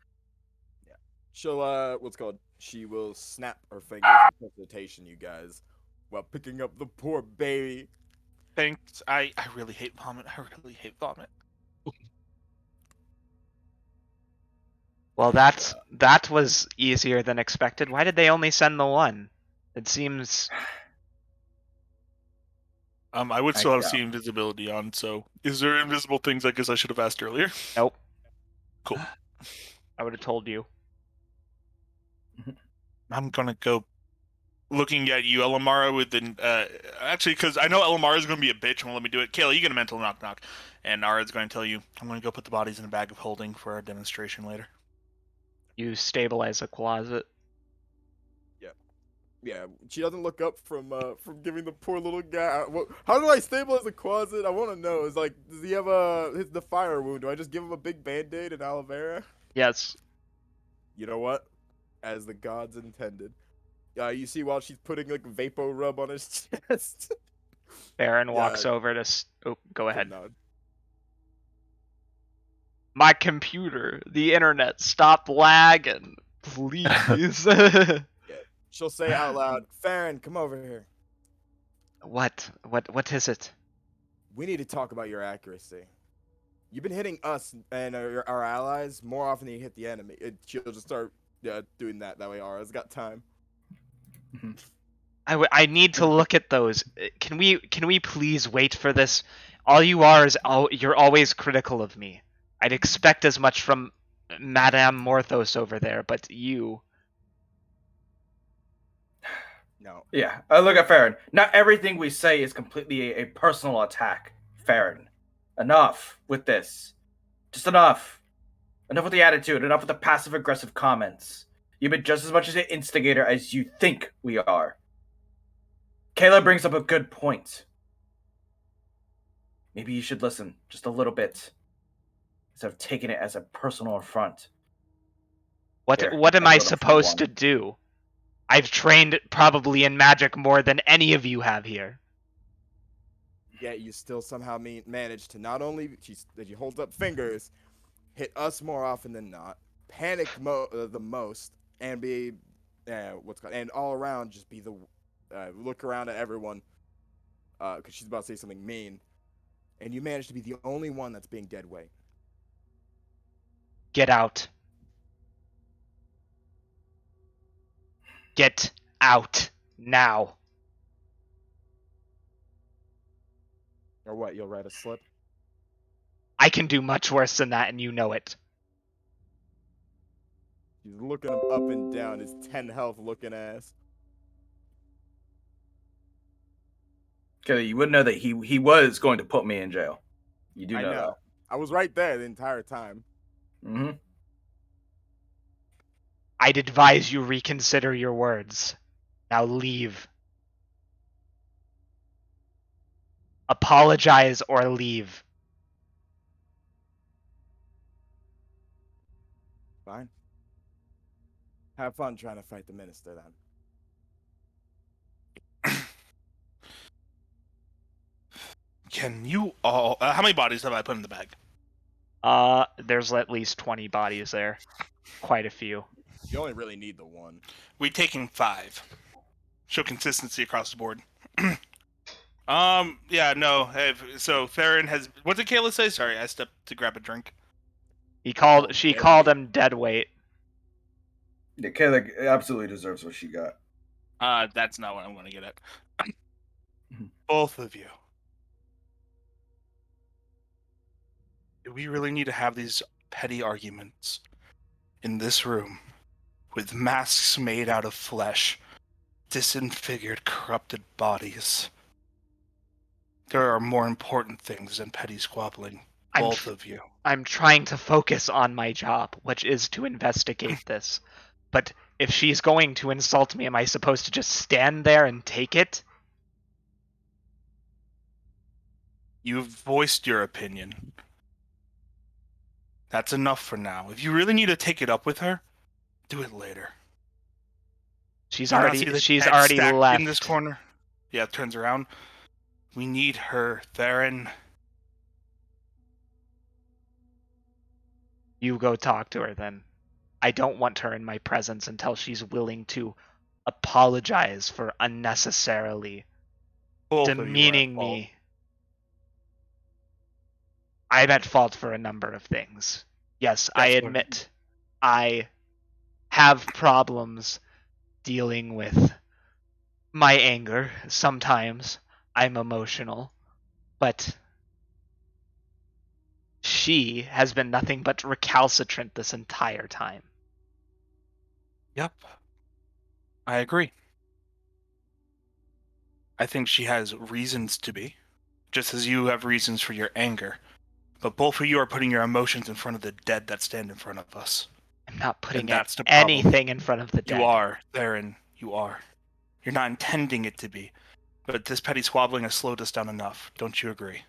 She'll what's it called? She will snap her fingers in presentation, you guys, while picking up the poor baby. Thanks. I really hate vomit. Well, that was easier than expected. Why did they only send the one? It seems... I would still have seen invisibility on, so is there invisible things I guess I should have asked earlier? Nope. Cool. I would have told you. I'm gonna go looking at you, Elemara, with the actually, because I know Elemara is gonna be a bitch and won't let me do it. Kayla, you get a mental knock, and Nara's going to tell you, I'm gonna go put the bodies in a bag of holding for our demonstration later. You stabilize a closet. Yeah, she doesn't look up from giving the poor little guy. How do I stabilize a closet? I want to know. Is like, does he have the fire wound? Do I just give him a big band-aid and aloe vera? Yes. You know what? As the gods intended. You see while she's putting like vapor rub on his chest. Baron walks over to... Oh, go ahead. Nod. My computer, the internet, stop lagging, please. She'll say out loud, Farron, come over here. What is it? We need to talk about your accuracy. You've been hitting us and our allies more often than you hit the enemy. She'll just start doing that. That way Aura's got time. I need to look at those. Can we please wait for this? All you are is you're always critical of me. I'd expect as much from Madame Morthos over there, but you... No. Yeah, I look at Farron. Not everything we say is completely a personal attack, Farron. Enough with this. Just enough. Enough with the attitude. Enough with the passive-aggressive comments. You've been just as much as an instigator as you think we are. Kayla brings up a good point. Maybe you should listen just a little bit instead of taking it as a personal affront. Here, What am I I wrote a few supposed to on. do? I've trained probably in magic more than any of you have here. Yet you still somehow manage to not only that you hold up fingers, hit us more often than not, panic the most, and be and all around just be the look around at everyone because she's about to say something mean, and you manage to be the only one that's being dead weight. Get out. Get out now. Or what? You'll write a slip? I can do much worse than that, and you know it. She's looking him up and down, his 10 health looking ass. Kayla, you would know that he was going to put me in jail. You do I know, know. I was right there the entire time. that. Mm-hmm. I'd advise you reconsider your words. Now leave. Apologize or leave. Fine. Have fun trying to fight the minister then. Can you all? How many bodies have I put in the bag? There's at least 20 bodies there. Quite a few. You only really need the one. We taking 5. Show consistency across the board. Yeah, no. So Theron has. What did Kayla say? Sorry, I stepped to grab a drink. She called him dead weight. Yeah, Kayla absolutely deserves what she got. That's not what I want to get at. Both of you. Do we really need to have these petty arguments in this room with masks made out of flesh, disfigured, corrupted bodies? There are more important things than petty squabbling. Both of you. I'm trying to focus on my job, which is to investigate this. But if she's going to insult me, am I supposed to just stand there and take it? You've voiced your opinion. That's enough for now. If you really need to take it up with her, do it later. She's already left. In this corner. Yeah, turns around. We need her, Theron. You go talk to her then. I don't want her in my presence until she's willing to apologize for unnecessarily demeaning me. I'm at fault for a number of things. Yes, I admit I have problems dealing with my anger. Sometimes I'm emotional, but she has been nothing but recalcitrant this entire time. Yep. I agree. I think she has reasons to be, just as you have reasons for your anger. But both of you are putting your emotions in front of the dead that stand in front of us. I'm not putting that's the problem. anything in front of the dead. You are, Theron. You are. You're not intending it to be. But this petty squabbling has slowed us down enough. Don't you agree?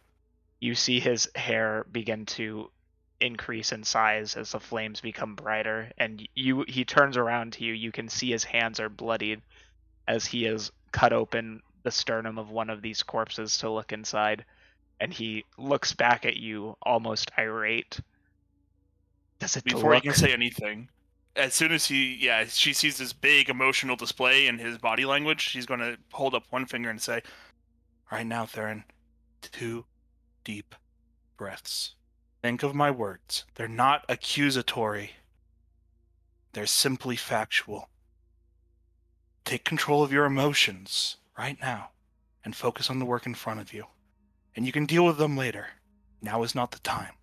You see his hair begin to increase in size as the flames become brighter, and he turns around to you. You can see his hands are bloodied as he has cut open the sternum of one of these corpses to look inside, and he looks back at you almost irate. Does it Before look... he can say anything, as soon as she sees this big emotional display in his body language, she's going to hold up one finger and say, "Right now, Theron, 2 deep breaths. Think of my words. They're not accusatory. They're simply factual. Take control of your emotions right now and focus on the work in front of you. And you can deal with them later. Now is not the time."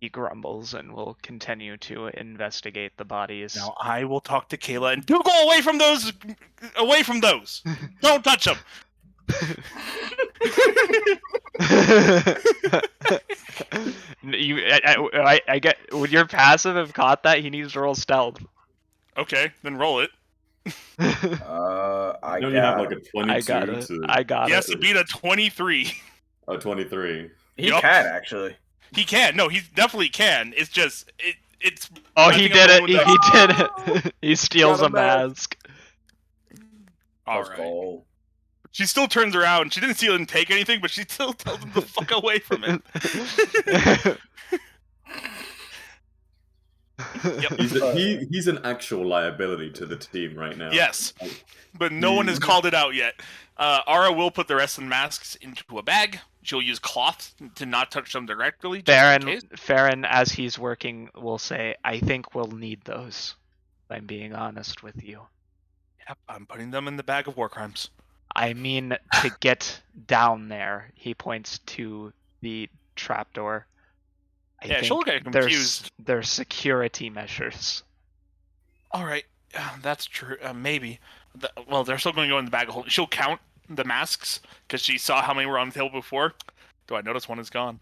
He grumbles and will continue to investigate the bodies. Now I will talk to Kayla and do go away from those. Away from those. Don't touch them. I get. Would your passive have caught that? He needs to roll stealth. Okay, then roll it. I Don't you have got. like a 22 I got it. to I got He has it. to beat a 23. a 23? He Yup. can actually. He can. No, he definitely can. It's just it's. Oh, I he think did I'm it. rolling He with did it. He steals Got a a mask. mask. All Let's right. go. She still turns around. She didn't steal and take anything, but she still tells him to fuck away from it. Yep. He's an actual liability to the team right now. Yes, but no one has called it out yet. Ara will put the rest of the masks into a bag. She'll use cloth to not touch them directly. Just in case. Farron, as he's working, will say, "I think we'll need those." If I'm being honest with you. Yep, I'm putting them in the bag of war crimes. I mean, to get down there, he points to the trapdoor. Yeah, she'll get confused. There's security measures. All right, that's true. Maybe. Well, they're still going to go in the bag of holding. She'll count the masks because she saw how many were on the table before. Do I notice one is gone?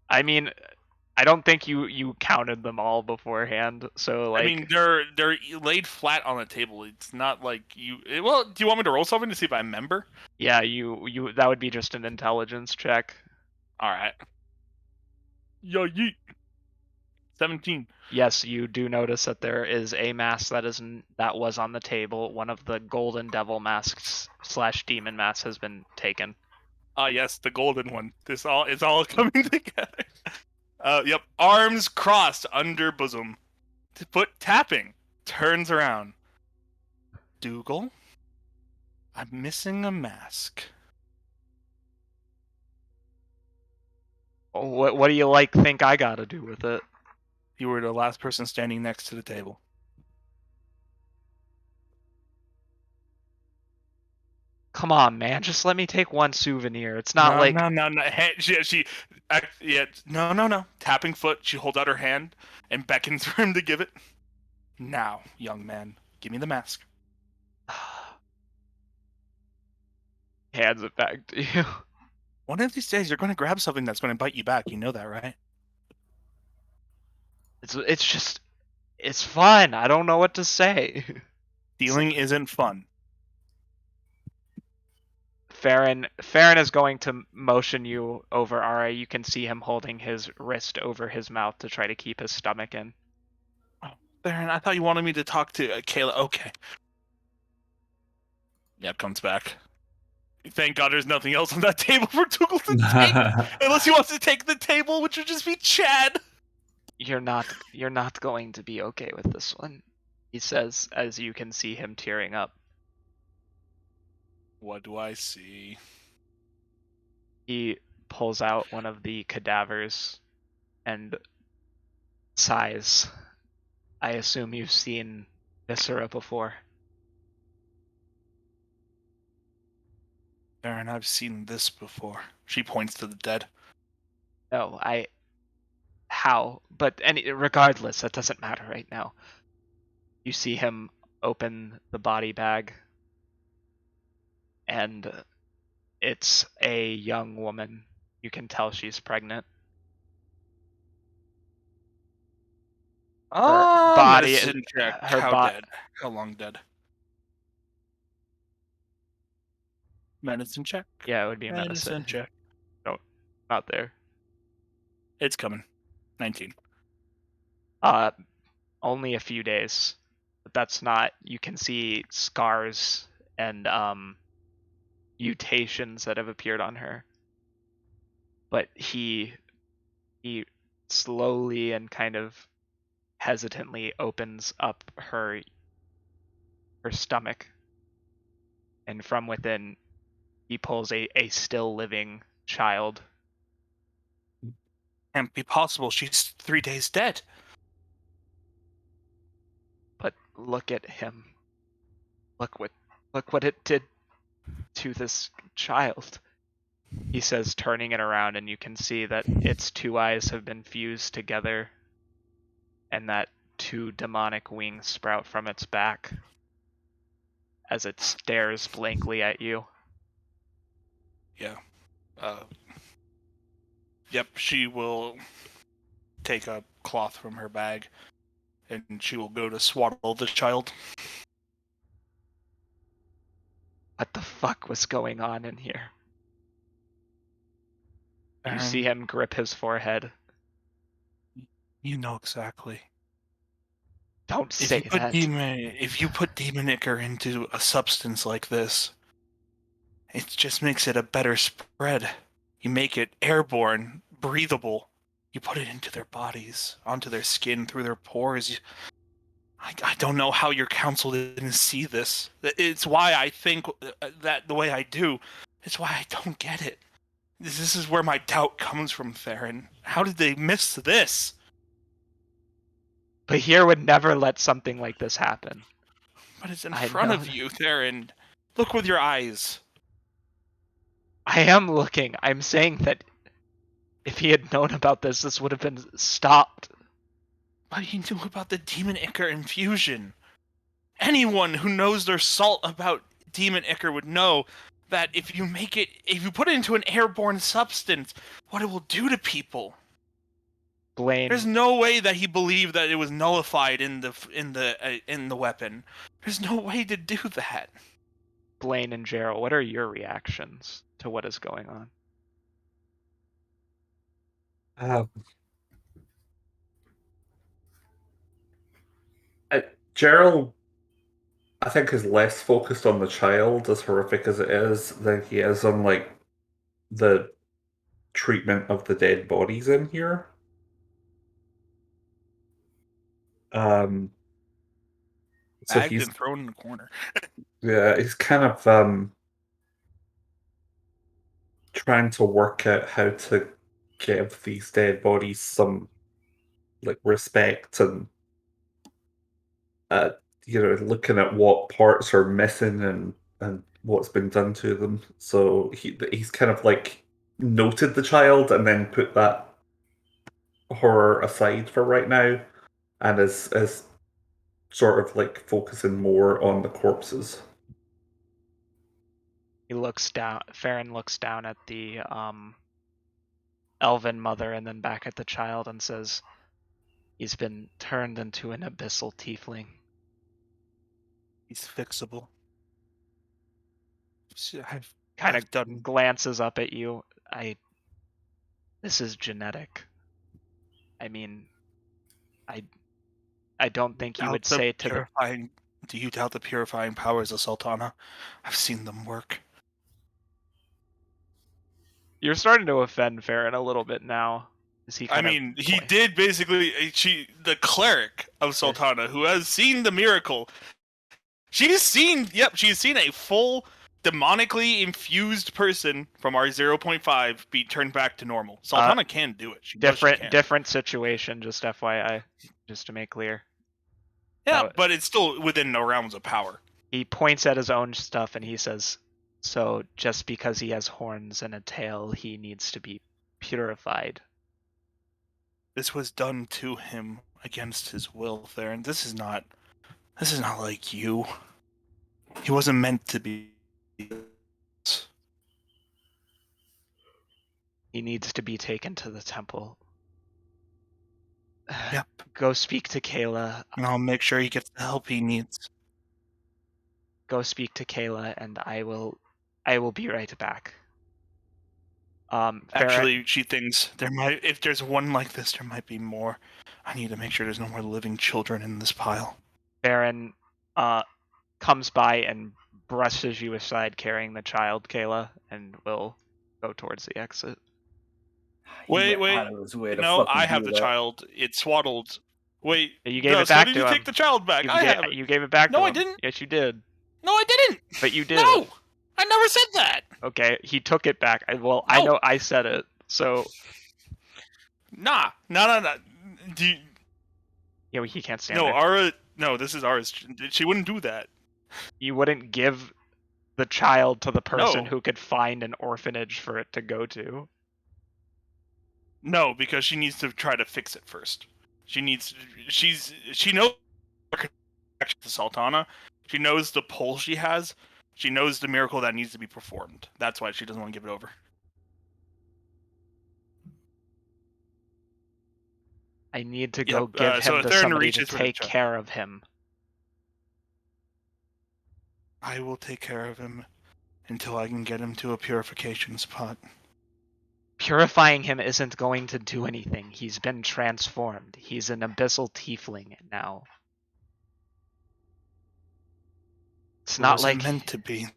I mean, I don't think you counted them all beforehand. So like, I mean, they're laid flat on the table. It's not like you. Well, do you want me to roll something to see if I remember? yeah, you that would be just an intelligence check. All right. Yo, yeet. 17. Yes, you do notice that there is a mask that was on the table. One of the golden devil masks / demon masks has been taken. Ah, yes, the golden one. It's all coming together. Yep. Arms crossed under bosom. Foot tapping. Turns around. Dougal, I'm missing a mask. What do you think I gotta do with it? You were the last person standing next to the table. Come on, man, just let me take one souvenir. It's not No. No. Tapping foot. She holds out her hand and beckons for him to give it. Now, young man, give me the mask. Hands it back to you. One of these days, you're going to grab something that's going to bite you back. You know that, right? It's fun. I don't know what to say. Stealing isn't fun. Farron is going to motion you over Ara. You can see him holding his wrist over his mouth to try to keep his stomach in. Oh, Farron, I thought you wanted me to talk to Kayla. Okay. Yep, comes back. Thank God there's nothing else on that table for Dougal to take. Unless he wants to take the table, which would just be Chad. You're not going to be okay with this one, he says, as you can see him tearing up. What do I see? He pulls out one of the cadavers and sighs. I assume you've seen viscera before. Farron, I've seen this before. She points to the dead. No, how? But regardless, that doesn't matter right now. You see him open the body bag, and it's a young woman. You can tell she's pregnant. Body, medicine check. her How dead? How long dead? Medicine check. Yeah, it would be a medicine check. No, not there. It's coming. 19. Only a few days. But that's not. You can see scars and mutations that have appeared on her. But he slowly and kind of hesitantly opens up her stomach, and from within he pulls a still living child. Can't be possible. She's 3 days dead. But look at him. Look what it did to this child. he says, turning it around, and you can see that its two eyes have been fused together, and that two demonic wings sprout from its back as it stares blankly at you. Yeah. Yep, she will take a cloth from her bag, and she will go to swaddle the child. What the fuck was going on in here? You see Baron, him grip his forehead. you know exactly. Don't say that. If you put demon ichor into a substance like this, it just makes it a better spread. You make it airborne, breathable. You put it into their bodies, onto their skin, through their pores. I don't know how your council didn't see this. It's why I think that the way I do. It's why I don't get it. This is where my doubt comes from, Theron. How did they miss this? Bahir would never let something like this happen. But it's in I front know of that. you, Theron. Look with your eyes. I am looking. I'm saying that if he had known about this, this would have been stopped. But he knew about the demon ichor infusion. Anyone who knows their salt about demon ichor would know that if you put it into an airborne substance, what it will do to people. Blaine, There's no way that he believed that it was nullified in the weapon. There's no way to do that. Blaine and Gerald, what are your reactions to what is going on? Gerald, I think, is less focused on the child, as horrific as it is, than he is on like the treatment of the dead bodies in here. So Bagged he's and thrown in the corner. he's kind of trying to work out how to give these dead bodies some like respect and uh, looking at what parts are missing and what's been done to them. So he's kind of like noted the child and then put that horror aside for right now, and is sort of like focusing more on the corpses. He looks down. Farron looks down at the elven mother and then back at the child and says, "He's been turned into an abyssal tiefling." He's fixable. Kind I've of done. glances up at you. This is genetic. I mean, I don't think you would say to the. Do you doubt the purifying powers of Sultana? I've seen them work. You're starting to offend Farron a little bit now. He did basically. The cleric of Sultana, who has seen the miracle. She's seen a full demonically infused person from our 0.5 be turned back to normal. Sultana can do it. Different situation, just FYI, just to make clear. Yeah, but it's still within the realms of power. He points at his own stuff and he says, "So just because he has horns and a tail, he needs to be purified." This was done to him against his will, Theron. This is not like you. He wasn't meant to be. He needs to be taken to the temple. Yep. Go speak to Kayla. And I'll make sure he gets the help he needs. Go speak to Kayla, and I will be right back. Actually, she thinks if there's one like this, there might be more. I need to make sure there's no more living children in this pile. Baron comes by and brushes you aside carrying the child, Kayla, and will go towards the exit. Wait. No, I have the child. It's swaddled. Wait. You gave it back to him. Did you take the child back? I have it. You gave it back to him. No, I didn't. Yes, you did. No, I didn't. But you did. No, I never said that. Okay, he took it back. No. I know I said it, so... Nah. Do you... Yeah, he can't stand there. No, this is ours. She wouldn't do that. You wouldn't give the child to the person No. who could find an orphanage for it to go to. No, because she needs to try to fix it first. She knows the connection to Sultana. She knows the pull she has. She knows the miracle that needs to be performed. That's why she doesn't want to give it over. I need to go Yep, give so him if to they're in somebody reach, to it's gonna take try. care of him. I will take care of him until I can get him to a purification spot. Purifying him isn't going to do anything. He's been transformed. He's an abyssal tiefling now. It's It not wasn't like meant to be.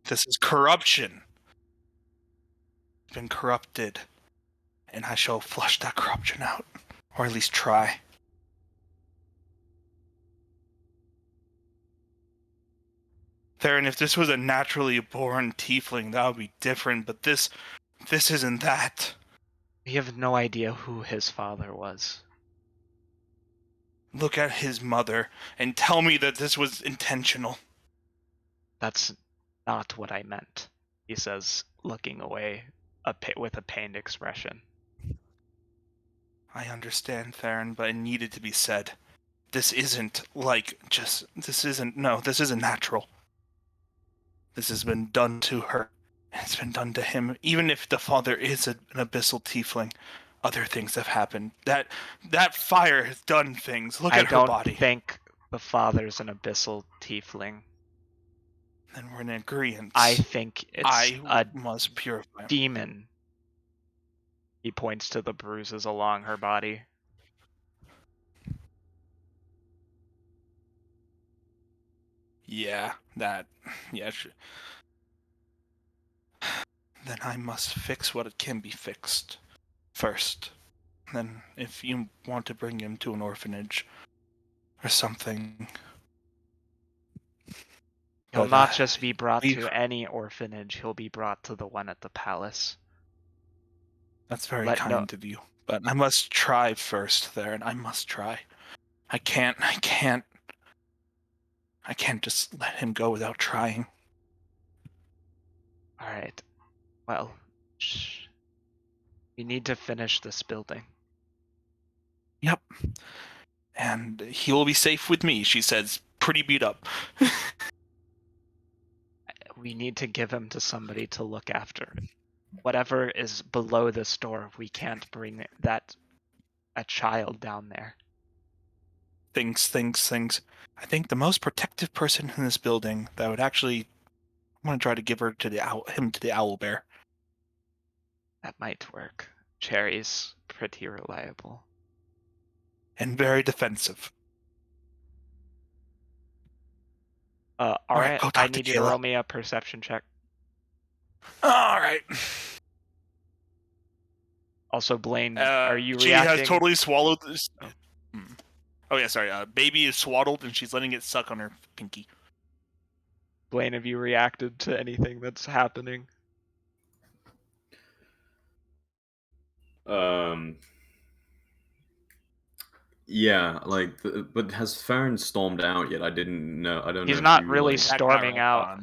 This is corruption. It's been corrupted, and I shall flush that corruption out, or at least try. Theron, if this was a naturally born tiefling, that would be different, but this isn't that. we have no idea who his father was. Look at his mother and tell me that this was intentional. That's not what I meant, he says, looking away with a pained expression. I understand, Theron, but it needed to be said. This isn't natural. This has been done to her, and it's been done to him. Even if the father is an abyssal tiefling, other things have happened. That fire has done things. Look at her body. I don't think the father's an abyssal tiefling. Then we're in agreement. I think it's a must purify him. demon. He points to the bruises along her body. Yeah. Sure. Then I must fix what can be fixed first. Then, if you want to bring him to an orphanage or something. He'll not just be brought to any orphanage, he'll be brought to the one at the palace. That's very kind of you. But I must try first, Theron. I must try. I can't just let him go without trying. Alright. Well, we need to finish this building. Yep. And he will be safe with me, she says, pretty beat up. We need to give him to somebody to look after it. Whatever is below this door, we can't bring a child down there. Things. I think the most protective person in this building that would actually want to try to give her to him to the owl bear. That might work. Cherry's pretty reliable. And very defensive. Alright, I need you to Kayla. roll me a perception check. Alright. Also, Blaine, are you she reacting? She has totally swallowed this. Oh yeah, sorry. Baby is swaddled and she's letting it suck on her pinky. Blaine, have you reacted to anything that's happening? Yeah, but has Farron stormed out yet? I didn't know. I don't know. He's if not you, really storming out.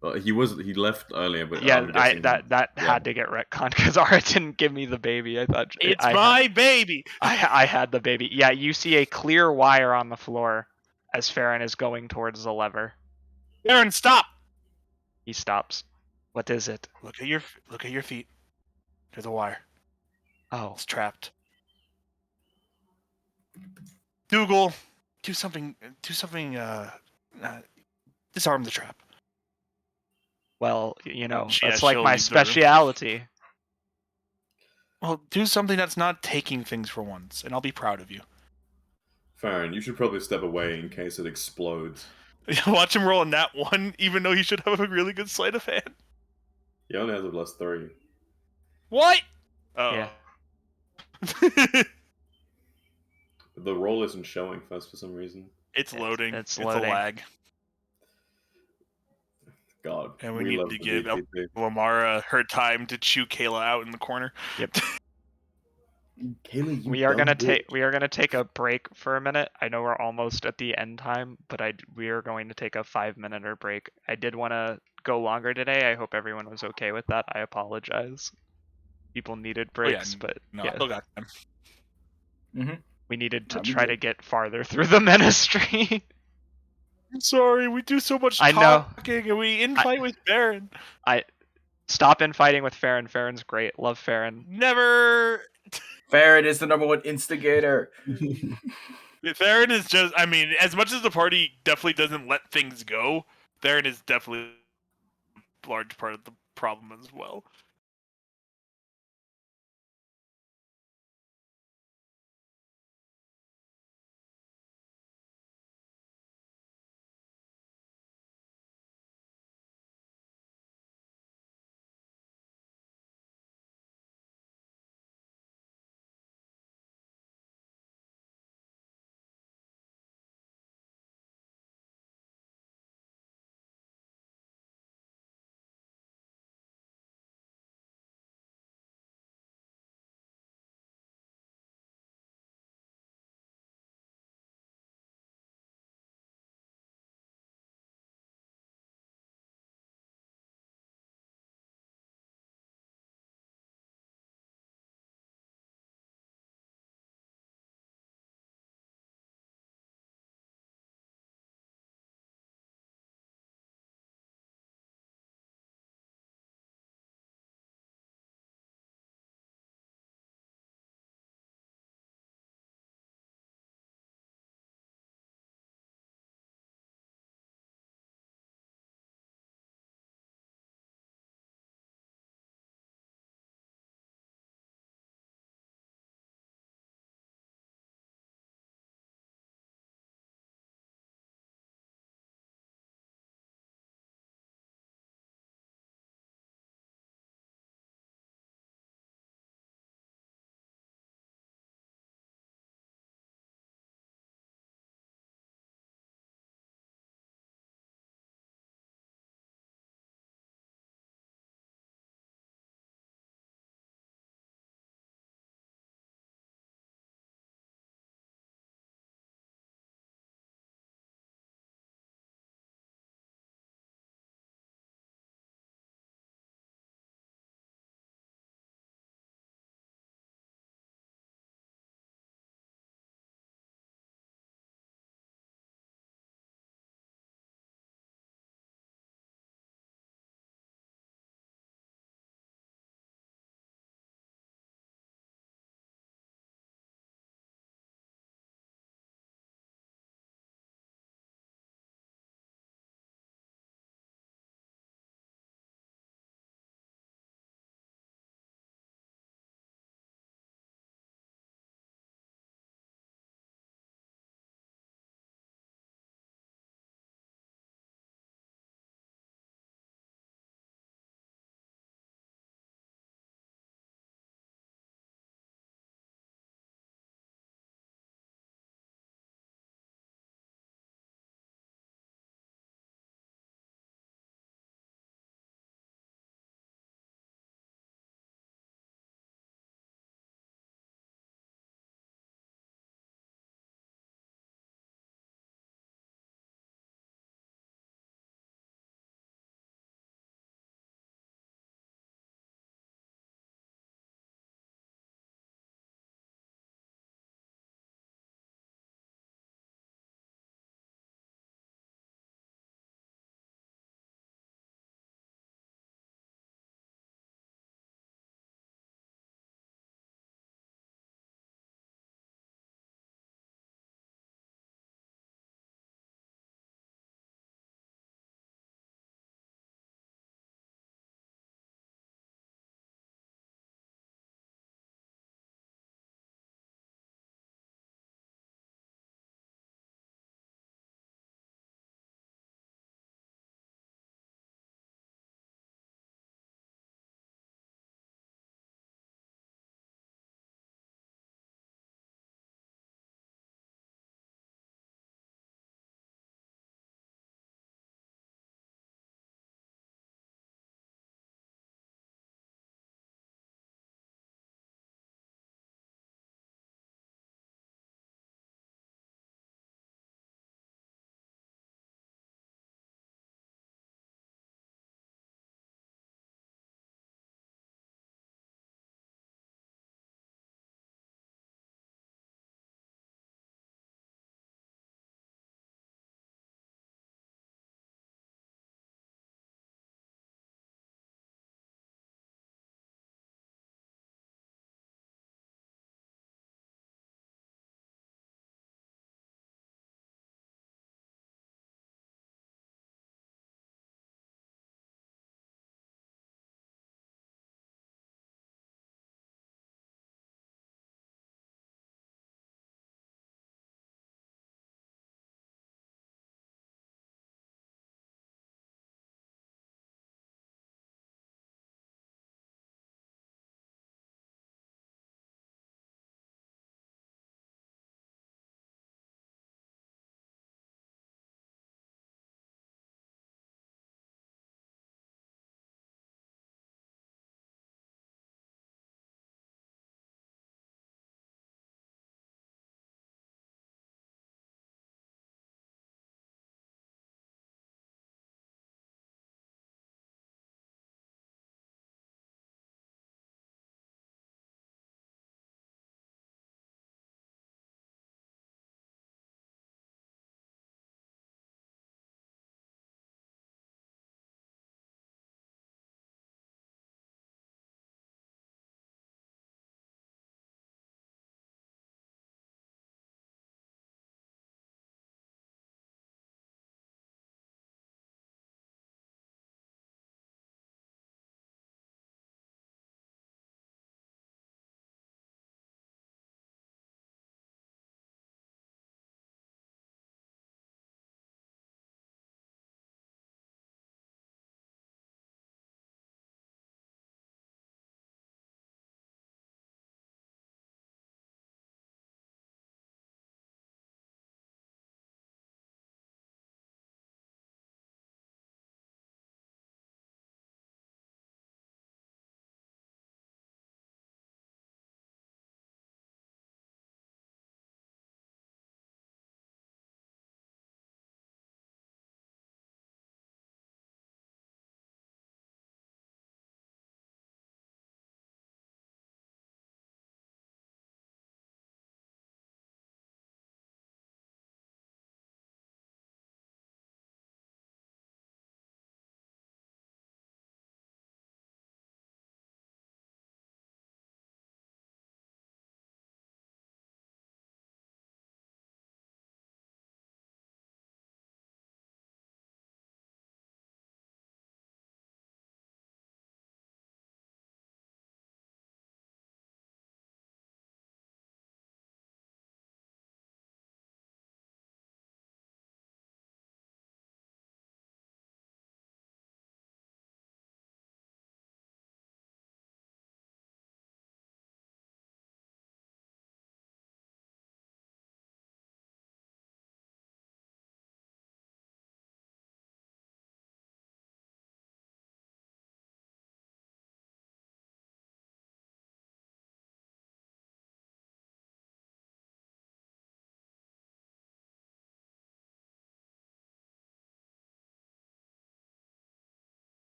Well, he left earlier, but yeah, I'm guessing that had to get retconned because Ara didn't give me the baby. I thought it's my baby. I had the baby. Yeah, you see a clear wire on the floor as Farron is going towards the lever. Farron, stop! He stops. What is it? Look at your feet. There's a wire. Oh, it's trapped. Dougal, do something. Disarm the trap. Well, that's like my specialty. Well, do something that's not taking things for once, and I'll be proud of you. Farron, you should probably step away in case it explodes. Watch him roll a nat 1, even though he should have a really good sleight of hand. He only has a +3. What? Oh. Yeah. The roll isn't showing first for some reason. It's loading. It's a loading. lag. God. And we need to give Elemara her time to chew Kayla out in the corner. Yep. Kaylee, you We are dumb gonna bitch. take a break for a minute. I know we're almost at the end time, but we are going to take a 5 minute break. I did want to go longer today. I hope everyone was okay with that. I apologize. People needed breaks, but no, I yeah, still got time. we needed to That'd be try good. to get farther through the ministry. I'm sorry, we do so much I know. talking and we infight with Baron. Stop infighting with Farron. Farron's great. Love Farron. Never. Farron is the #1 instigator. Theron is just, I mean, as much as the party definitely doesn't let things go, Theron is definitely a large part of the problem as well.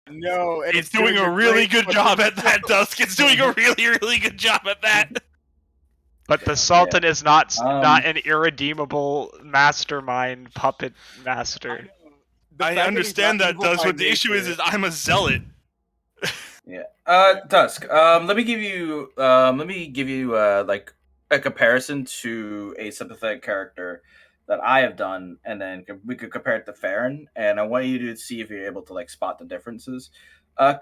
No, and It's doing a really good job at that, Dusk. It's doing a really, really good job at that. But the Sultan is not Um, an irredeemable mastermind puppet master. I understand that, Dusk, but the issue is I'm a zealot. Yeah. Dusk. Let me give you like a comparison to a sympathetic character that I have done, and then we could compare it to Farron. And I want you to see if you're able to like spot the differences.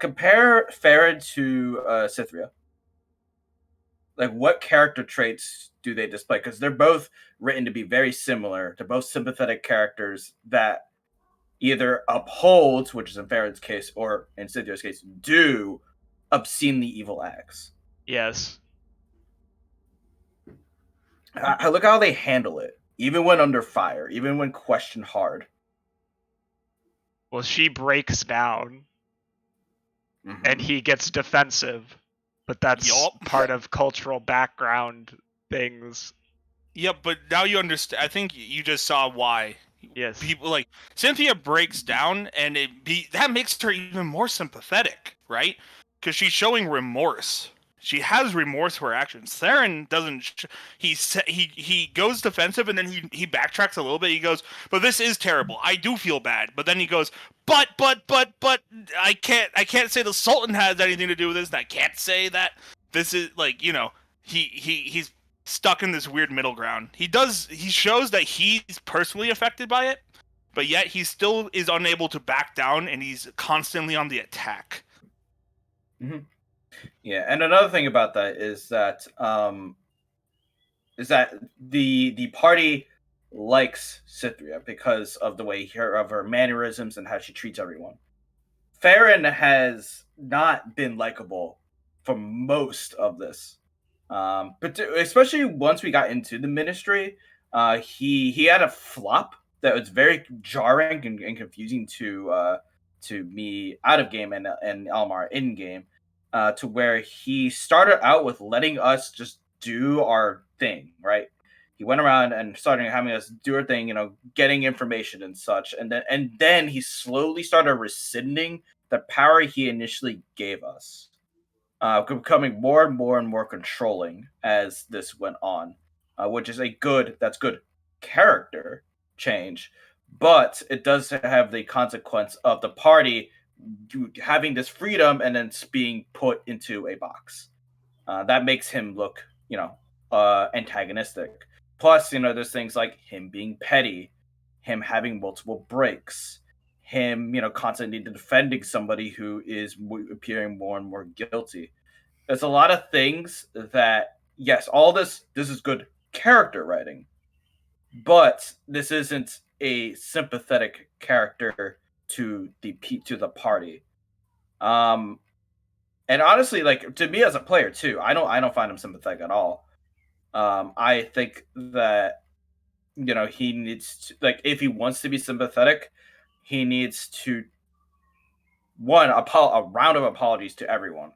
Compare Farron to Cythria. Like, what character traits do they display? Because they're both written to be very similar. They're both sympathetic characters that either uphold, which is in Farron's case, or in Cythria's case, do obscenely evil acts. Yes. I look how they handle it, even when under fire, even when questioned hard. Well, she breaks down Mhm. and he gets defensive, but that's Yup. part of cultural background things. Yep, but now you understand. I think you just saw why. Yes. People like Cynthia breaks down, and that makes her even more sympathetic, right? Because she's showing remorse. She has remorse for her actions. Theron doesn't. He goes defensive, and then he backtracks a little bit. He goes, "But this is terrible. I do feel bad." But then he goes, "But I can't say the Sultan has anything to do with this. And I can't say that this is like he's stuck in this weird middle ground. He shows that he's personally affected by it, but yet he still is unable to back down, and he's constantly on the attack." Mm-hmm. Yeah, and another thing about that is that the party likes Cythria because of the way her mannerisms and how she treats everyone. Farron has not been likable for most of this, but especially once we got into the ministry, he had a flop that was very jarring and confusing to me out of game and Elemara in game, to where he started out with letting us just do our thing, right? He went around and started having us do our thing, getting information and such, and then he slowly started rescinding the power he initially gave us, becoming more and more and more controlling as this went on, which is that's good character change, but it does have the consequence of the party having this freedom and then being put into a box. That makes him look, antagonistic. Plus, there's things like him being petty, him having multiple breaks, him, constantly defending somebody who is appearing more and more guilty. There's a lot of things that, yes, all this is good character writing, but this isn't a sympathetic character to the party. And honestly, like, to me as a player too, I don't find him sympathetic at all. I think that he needs to, like, if he wants to be sympathetic, he needs to a round of apologies to everyone,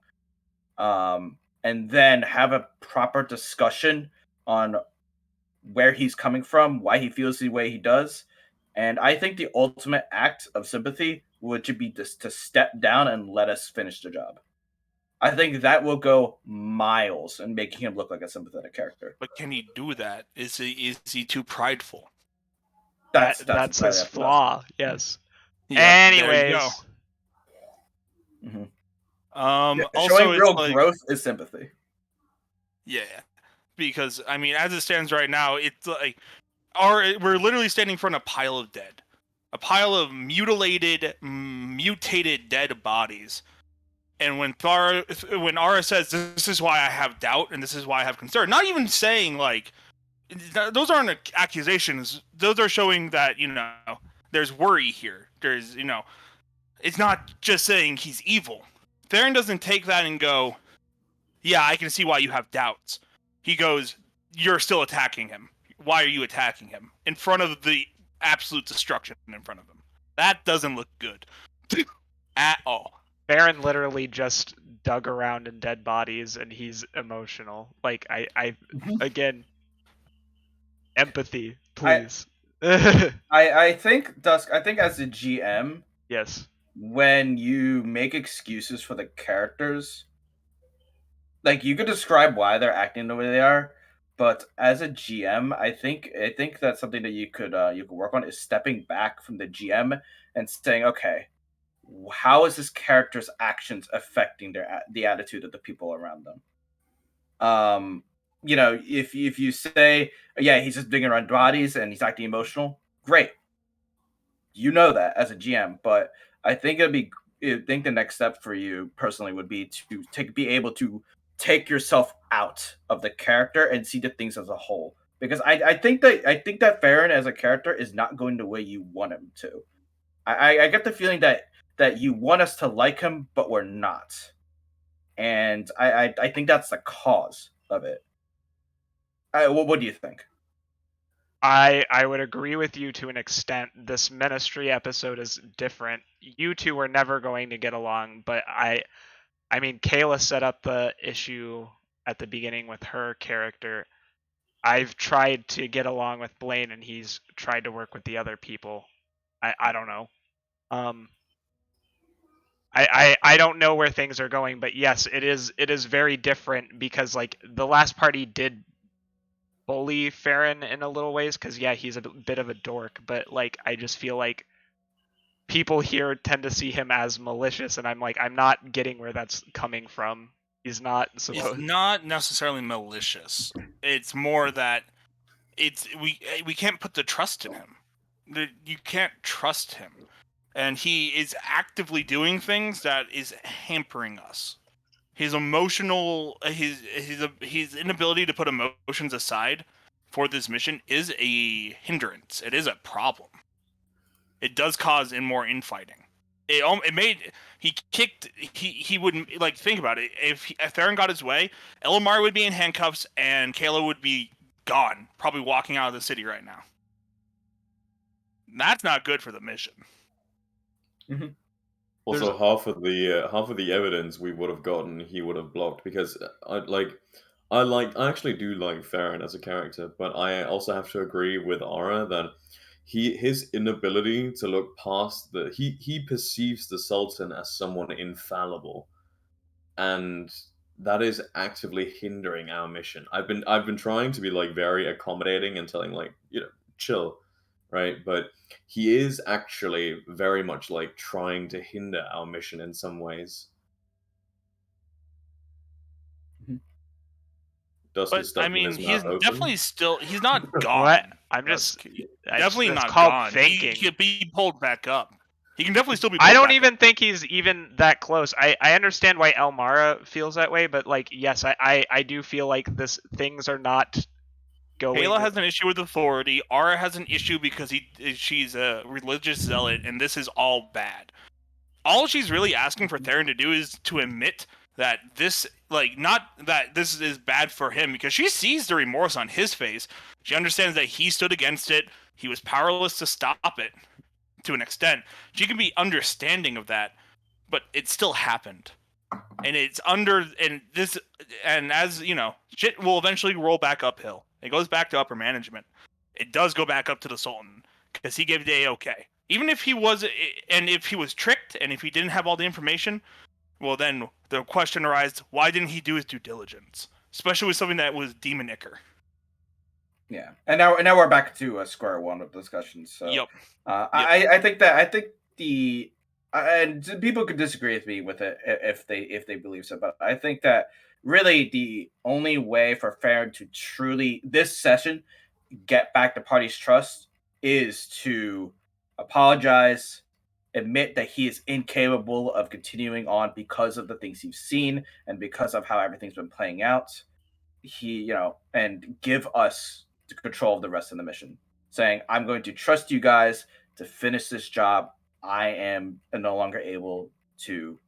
and then have a proper discussion on where he's coming from, why he feels the way he does. And I think the ultimate act of sympathy would be just to step down and let us finish the job. I think that will go miles in making him look like a sympathetic character. But can he do that? Is he too prideful? That's his flaw. Yes. Yep, Anyways. Mm-hmm. Also, showing real growth is sympathy. Yeah, because I mean, as it stands right now, it's like we're literally standing in front of a pile of dead, a pile of mutilated, mutated dead bodies. And when Ara says, "This is why I have doubt and this is why I have concern," not even saying like those aren't accusations. Those are showing that there's worry here. There's it's not just saying he's evil. Theron doesn't take that and go, "Yeah, I can see why you have doubts." He goes, "You're still attacking him. Why are you attacking him?" In front of the absolute destruction in front of him. That doesn't look good at all. Farron literally just dug around in dead bodies and he's emotional. Like, I again, empathy, please. I think, Dusk, I think as a GM, yes, when you make excuses for the characters, like you could describe why they're acting the way they are, but as a GM, I think that's something that you could work on is stepping back from the GM and saying, okay, how is this character's actions affecting the attitude of the people around them? If you say, yeah, he's just digging around bodies and he's acting emotional, great. You know that as a GM, but I think I think the next step for you personally would be to be able to take yourself out of the character and see the things as a whole. Because I think that Farron as a character is not going the way you want him to. I get the feeling that you want us to like him, but we're not. And I think that's the cause of it. What do you think? I would agree with you to an extent. This ministry episode is different. You two are never going to get along, but I mean, Kayla set up the issue at the beginning with her character. I've tried to get along with Blaine, and he's tried to work with the other people. I don't know. I don't know where things are going, but yes, it is very different because like the last party did bully Farron in a little ways because yeah, he's a bit of a dork, but like I just feel like people here tend to see him as malicious, and I'm like I'm not getting where that's coming from. He's not supposed. It's not necessarily malicious. It's more that we can't put the trust in him. You can't trust him, and he is actively doing things that is hampering us. His emotional, his inability to put emotions aside for this mission is a hindrance. It is a problem. It does cause more infighting. It made he wouldn't like think about it. If Theron got his way, Elemara would be in handcuffs and Kayla would be gone, probably walking out of the city right now. That's not good for the mission. Also, half of the evidence we would have gotten, he would have blocked because I actually do like Farron as a character, but I also have to agree with Ara that his inability to look past he perceives the Sultan as someone infallible, and that is actively hindering our mission. I've been trying to be like very accommodating and telling like chill, right? But he is actually very much like trying to hinder our mission in some ways. Dusty But I stuck in mean, his he's mouth open. definitely still. He's not gone. What? I'm just definitely it's not called gone. thinking. He could be pulled back up. He can definitely still be. I Pulled don't back even up. think he's even that close. I understand why Elmara feels that way, but like yes, I do feel like things are not going. Kayla has an issue with authority. Ara has an issue because she's a religious zealot, and this is all bad. All she's really asking for Theron to do is to admit that this, like, not that this is bad for him, because she sees the remorse on his face. She understands that he stood against it. He was powerless to stop it to an extent. She can be understanding of that, but it still happened. And it's and as you know, shit will eventually roll back uphill. It goes back to upper management. It does go back up to the Sultan because he gave the A-OK. Even if he was, and if he was tricked, and if he didn't have all the information, well, then the question arises: why didn't he do his due diligence, especially with something that was demonicker? Yeah, and now we're back to square one of discussion. So, Yep. I think the and people could disagree with me with it if they believe so, but I think that really the only way for Farron to truly this session get back the party's trust is to apologize, admit that he is incapable of continuing on because of the things he's seen and because of how everything's been playing out. And give us the control of the rest of the mission, saying, I'm going to trust you guys to finish this job. I am no longer able to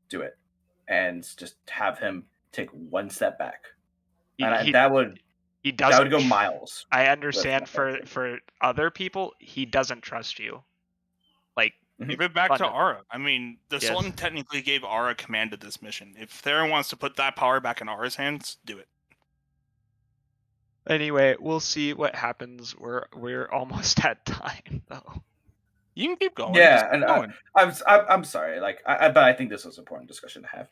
do it. And just have him take one step back. That would go miles. I understand for other people, he doesn't trust you. Like, give it back to Ara. I mean, the Sultan technically gave Ara command of this mission. If Theron wants to put that power back in Ara's hands, do it. Anyway, we'll see what happens. We're almost at time though. You can keep going. Yeah, Just keep and going. I'm sorry. Like, but I think this was an important discussion to have.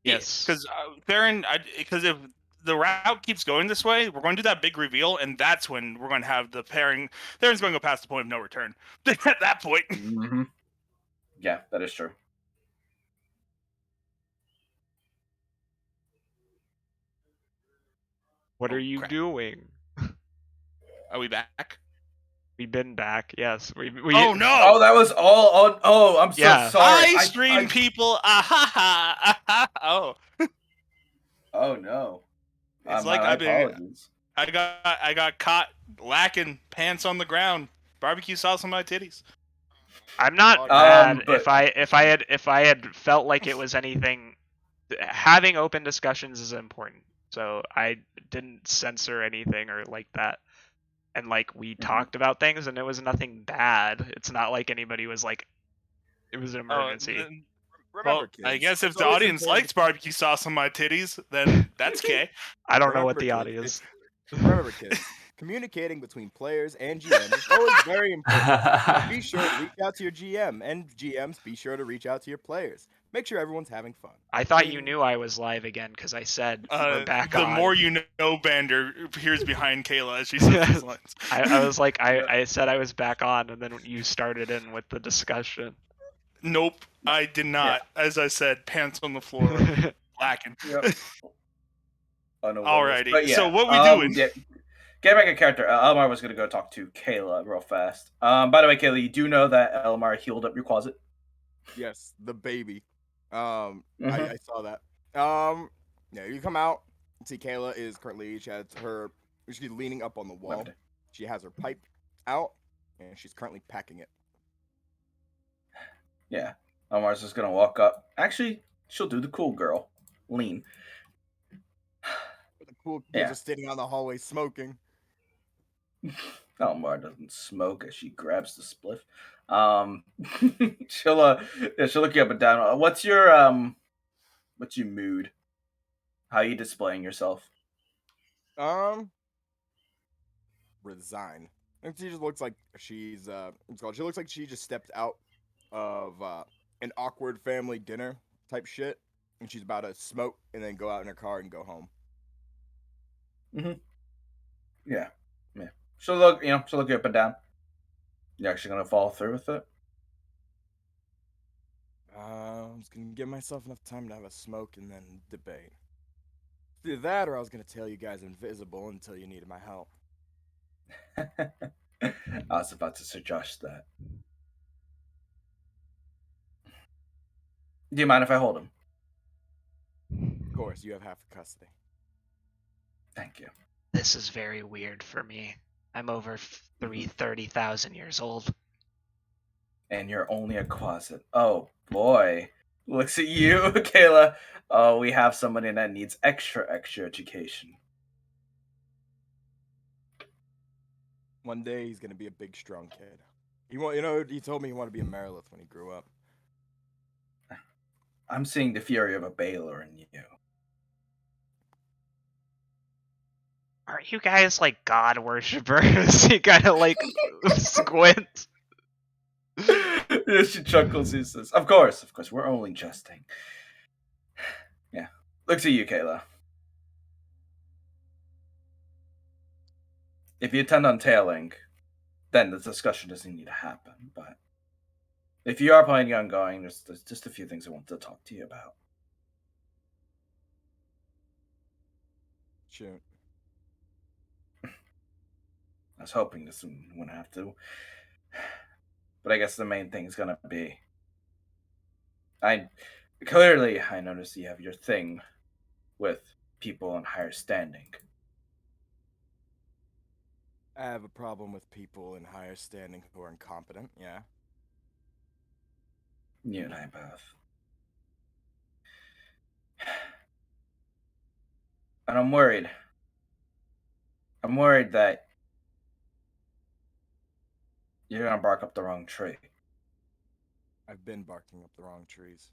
Yes. Because Theron, because if the route keeps going this way, we're going to do that big reveal, and that's when we're going to have the pairing. Theron's going to go past the point of no return. At that point. Mm-hmm. Yeah, that is true. What Oh, are you crap. doing? Are we back? We've been back. Yes. We Oh no! Oh, that was all on. Oh, I'm so Yeah. sorry. Hi, stream people! Oh, Oh no. it's My like I've been. apologies. I got caught lacking pants on the ground, barbecue sauce on my titties. I'm not Um, mad but- if I had felt like it was anything. Having open discussions is important, so I didn't censor anything or like that. And like we talked about things, and it was nothing bad. It's not like anybody was like, it was an emergency. Remember, Well, kids, I guess if it's the always audience important likes barbecue sauce on my titties, then that's okay. I don't know what remember, the kids, audience. Remember, kids, communicating between players and GMs is always very important. Be sure to reach out to your GM, and GMs, be sure to reach out to your players. Make sure everyone's having fun. I thought you knew I was live again because I said we're back The on. more you know, Bander appears behind Kayla as she says these lines. I was like, I said I was back on, and then you started in with the discussion. Nope, I did not. As I said, pants on the floor, lacking. Yep. Alrighty, But yeah, so what we doing? Yeah. Get back a character. Elemara was going to go talk to Kayla real fast. By the way, Kayla, you do know that Elemara healed up your closet? Yes, the baby. Mhm. I saw that. Yeah, you come out. See, Kayla is currently she's leaning up on the wall. Okay. She has her pipe out, and she's currently packing it. Yeah. Elemara's just going to walk up. Actually, she'll do the cool girl. Lean. The cool kids Yeah. are sitting on the hallway smoking. Elemara doesn't smoke as she grabs the spliff. She'll look you up and down. What's your mood? How are you displaying yourself? Resign. And she just looks like she's she looks like she just stepped out of an awkward family dinner type shit, and she's about to smoke and then go out in her car and go home. Yeah. She'll look you up and down. You actually gonna follow through with it? I'm just gonna give myself enough time to have a smoke and then debate. Either that, or I was gonna tell you guys invisible until you needed my help. I was about to suggest that. Do you mind if I hold him? Of course, you have half the custody. Thank you. This is very weird for me. I'm over 30,000 years old. And you're only a closet. Oh boy. Looks at you, Kayla. Oh, we have somebody that needs extra education. One day he's gonna be a big, strong kid. He told me he wanted to be a Merilith when he grew up. I'm seeing the fury of a Baylor in you. Aren't you guys like god worshippers? He kind of like squints. Yeah, she chuckles. He says, Of course, we're only jesting. Yeah. Looks at you, Kayla. If you intend on tailing, then the discussion doesn't need to happen. But if you are planning on going, there's just a few things I want to talk to you about. Shoot. I was hoping this wouldn't have to. But I guess the main thing is going to be... I noticed you have your thing with people in higher standing. I have a problem with people in higher standing who are incompetent, yeah. You and I both. And I'm worried. I'm worried that you're going to bark up the wrong tree. I've been barking up the wrong trees.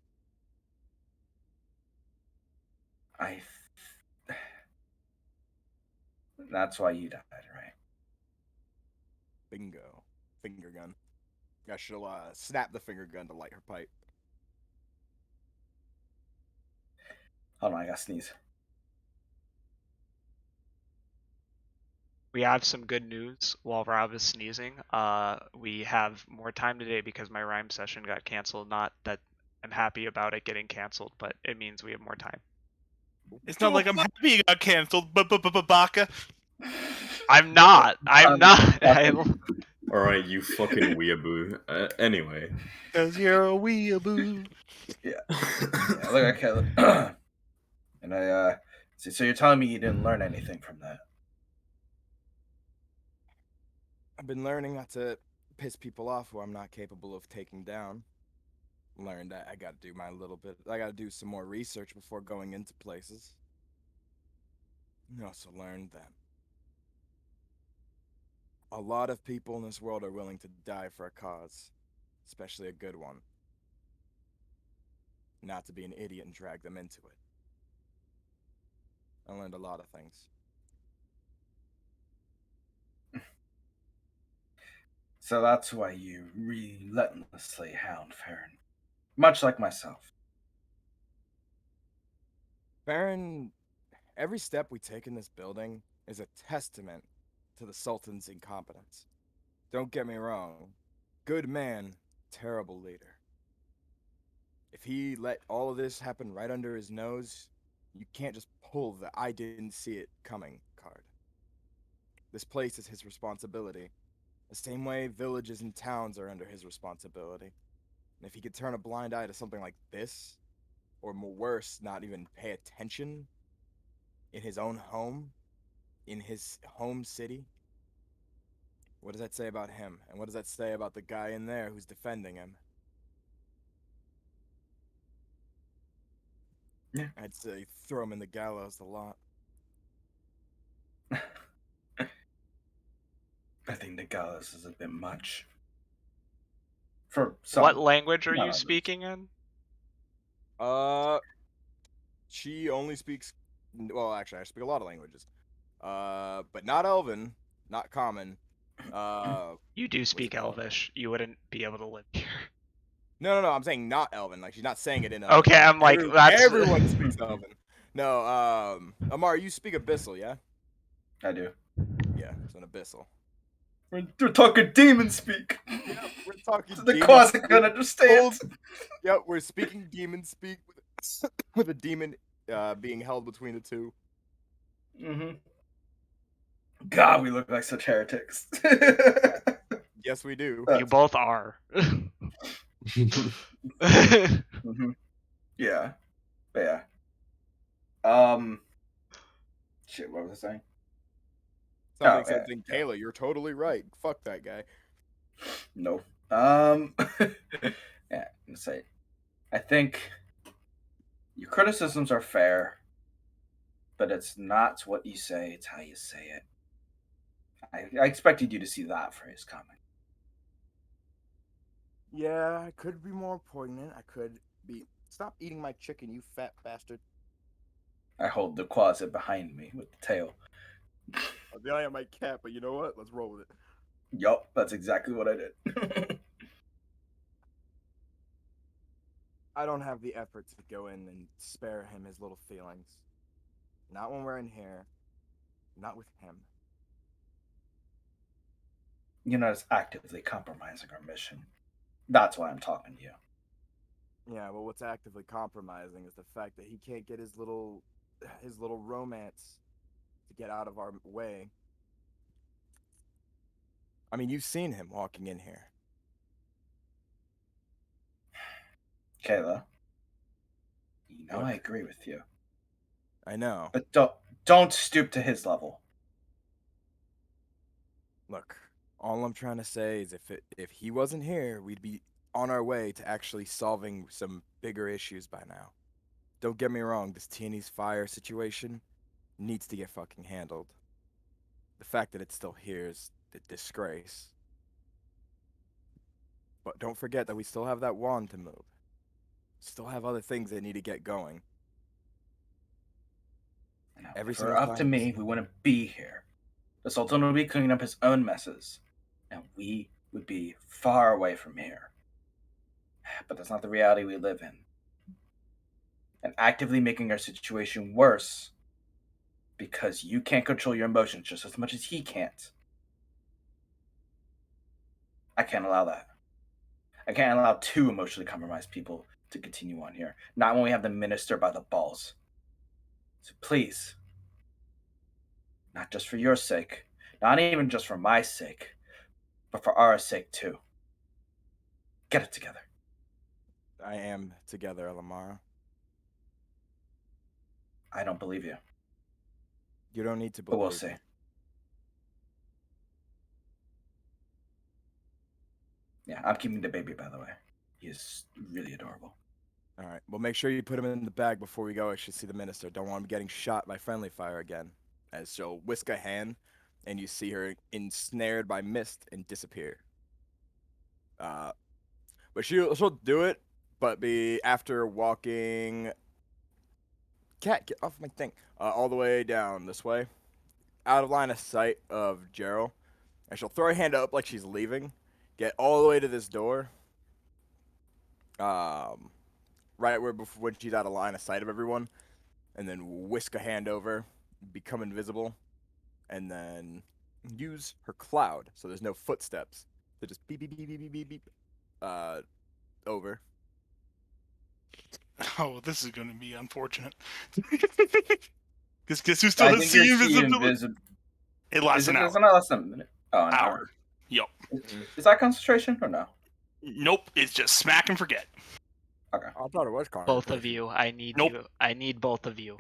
That's why you died, right? Bingo. Finger gun. She'll snap the finger gun to light her pipe. Hold on, I gotta sneeze. We have some good news while Rob is sneezing. We have more time today because my rhyme session got canceled. Not that I'm happy about it getting canceled, but it means we have more time. It's not like I'm happy you got canceled, Baka. I'm not. I'm not. All right, you fucking weeaboo. Anyway. Cause you're a weeaboo. Yeah. Look, okay. And I see. So you're telling me you didn't learn anything from that? I've been learning not to piss people off who I'm not capable of taking down. Learned that I gotta do I gotta do some more research before going into places. I also learned that a lot of people in this world are willing to die for a cause, especially a good one. Not to be an idiot and drag them into it. I learned a lot of things. So that's why you relentlessly hound Farron, much like myself. Farron, every step we take in this building is a testament to the Sultan's incompetence. Don't get me wrong. Good man, terrible leader. If he let all of this happen right under his nose, you can't just pull the I didn't see it coming card. This place is his responsibility. The same way villages and towns are under his responsibility. And if he could turn a blind eye to something like this, or more worse, not even pay attention in his own home, in his home city, what does that say about him? And what does that say about the guy in there who's defending him? Yeah. I'd say throw him in the gallows a lot. I think the gallows is a bit much. For some. What language are not you others. speaking in? She only speaks. Well, actually, I speak a lot of languages. But not Elven, not Common. You do what's speak it called? Elvish. You wouldn't be able to live here. No. I'm saying not Elven. Like she's not saying it in a. Okay, I'm like that's. Everyone speaks Elven. No, Amar, you speak Abyssal, yeah? I do. Yeah, it's an Abyssal. We're talking demon speak. Yeah, we're talking. The demon cause speak. can understand. Yep, we're speaking demon speak with a demon being held between the two. Mm-hmm. God, we look like such heretics. Yes, we do. You both are. Mm-hmm. Yeah. But yeah. Shit, what was I saying? Something Oh, said, yeah. Kayla, you're totally right. Fuck that guy. No. Yeah, I'm gonna say. I think your criticisms are fair, but it's not what you say; it's how you say it. I expected you to see that phrase coming. Yeah, I could be more poignant. I could be. Stop eating my chicken, you fat bastard. I hold the closet behind me with the tail. I am my cat, but you know what? Let's roll with it. Yup, that's exactly what I did. I don't have the effort to go in and spare him his little feelings. Not when we're in here. Not with him. You're not actively compromising our mission. That's why I'm talking to you. Yeah, well, what's actively compromising is the fact that he can't get his little romance to get out of our way. I mean, you've seen him walking in here. Kayla, you know Look. I agree with you. I know. But don't stoop to his level. Look, all I'm trying to say is if he wasn't here, we'd be on our way to actually solving some bigger issues by now. Don't get me wrong, this Teeny's fire situation needs to get fucking handled. The fact that it's still here is a disgrace. But don't forget that we still have that wand to move. Still have other things that need to get going. If it were up to me, we wouldn't be here. The Sultan would be cleaning up his own messes, and we would be far away from here. But that's not the reality we live in. And actively making our situation worse because you can't control your emotions just as much as he can't. I can't allow that. I can't allow two emotionally compromised people to continue on here. Not when we have the minister by the balls. So please, not just for your sake, not even just for my sake, but for our sake too. Get it together. I am together, Elemara. I don't believe you, You don't need to but believe we'll see. me. Yeah, I'm keeping the baby, by the way. He is really adorable. All right. Well, make sure you put him in the bag before we go. I should see the minister. Don't want him getting shot by friendly fire again. As she'll whisk a hand, and you see her ensnared by mist and disappear. But she'll do it, but be after walking. Cat, get off my thing. All the way down this way, out of line of sight of Gerald, and she'll throw her hand up like she's leaving, get all the way to this door. Right where before when she's out of line of sight of everyone, and then whisk a hand over, become invisible, and then use her cloud so there's no footsteps. So just beep beep beep beep beep beep beep, over. Oh, this is going to be unfortunate. Because guess who still I has think you're invisibility? invisible. It lasts an hour. It's not less than a minute. Oh, an hour. Yup. Is that concentration or no? Nope. It's just smack and forget. Okay. I thought it was Both of you. I need Nope. you. I need both of you.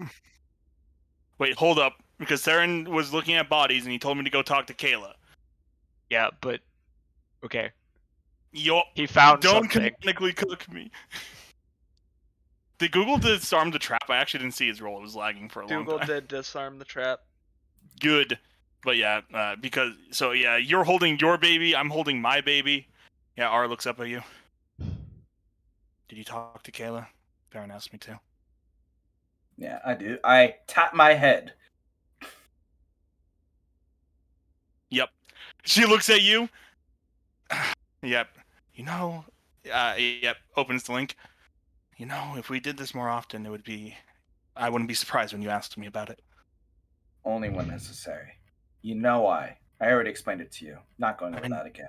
Wait, hold up. Because Theron was looking at bodies and he told me to go talk to Kayla. Yeah, but okay. Yup. He found Don't something. canonically cook me. Did Google disarm the trap? I actually didn't see his roll. It was lagging for a long Dougal time. did disarm the trap. Good. But yeah, you're holding your baby, I'm holding my baby. Yeah, R looks up at you. Did you talk to Kayla? Theron asked me to. Yeah, I do. I tap my head. Yep. She looks at you. Yep. Yep. Opens the link. If we did this more often, I wouldn't be surprised when you asked me about it. Only when necessary. You know why. I already explained it to you. Not going over that again.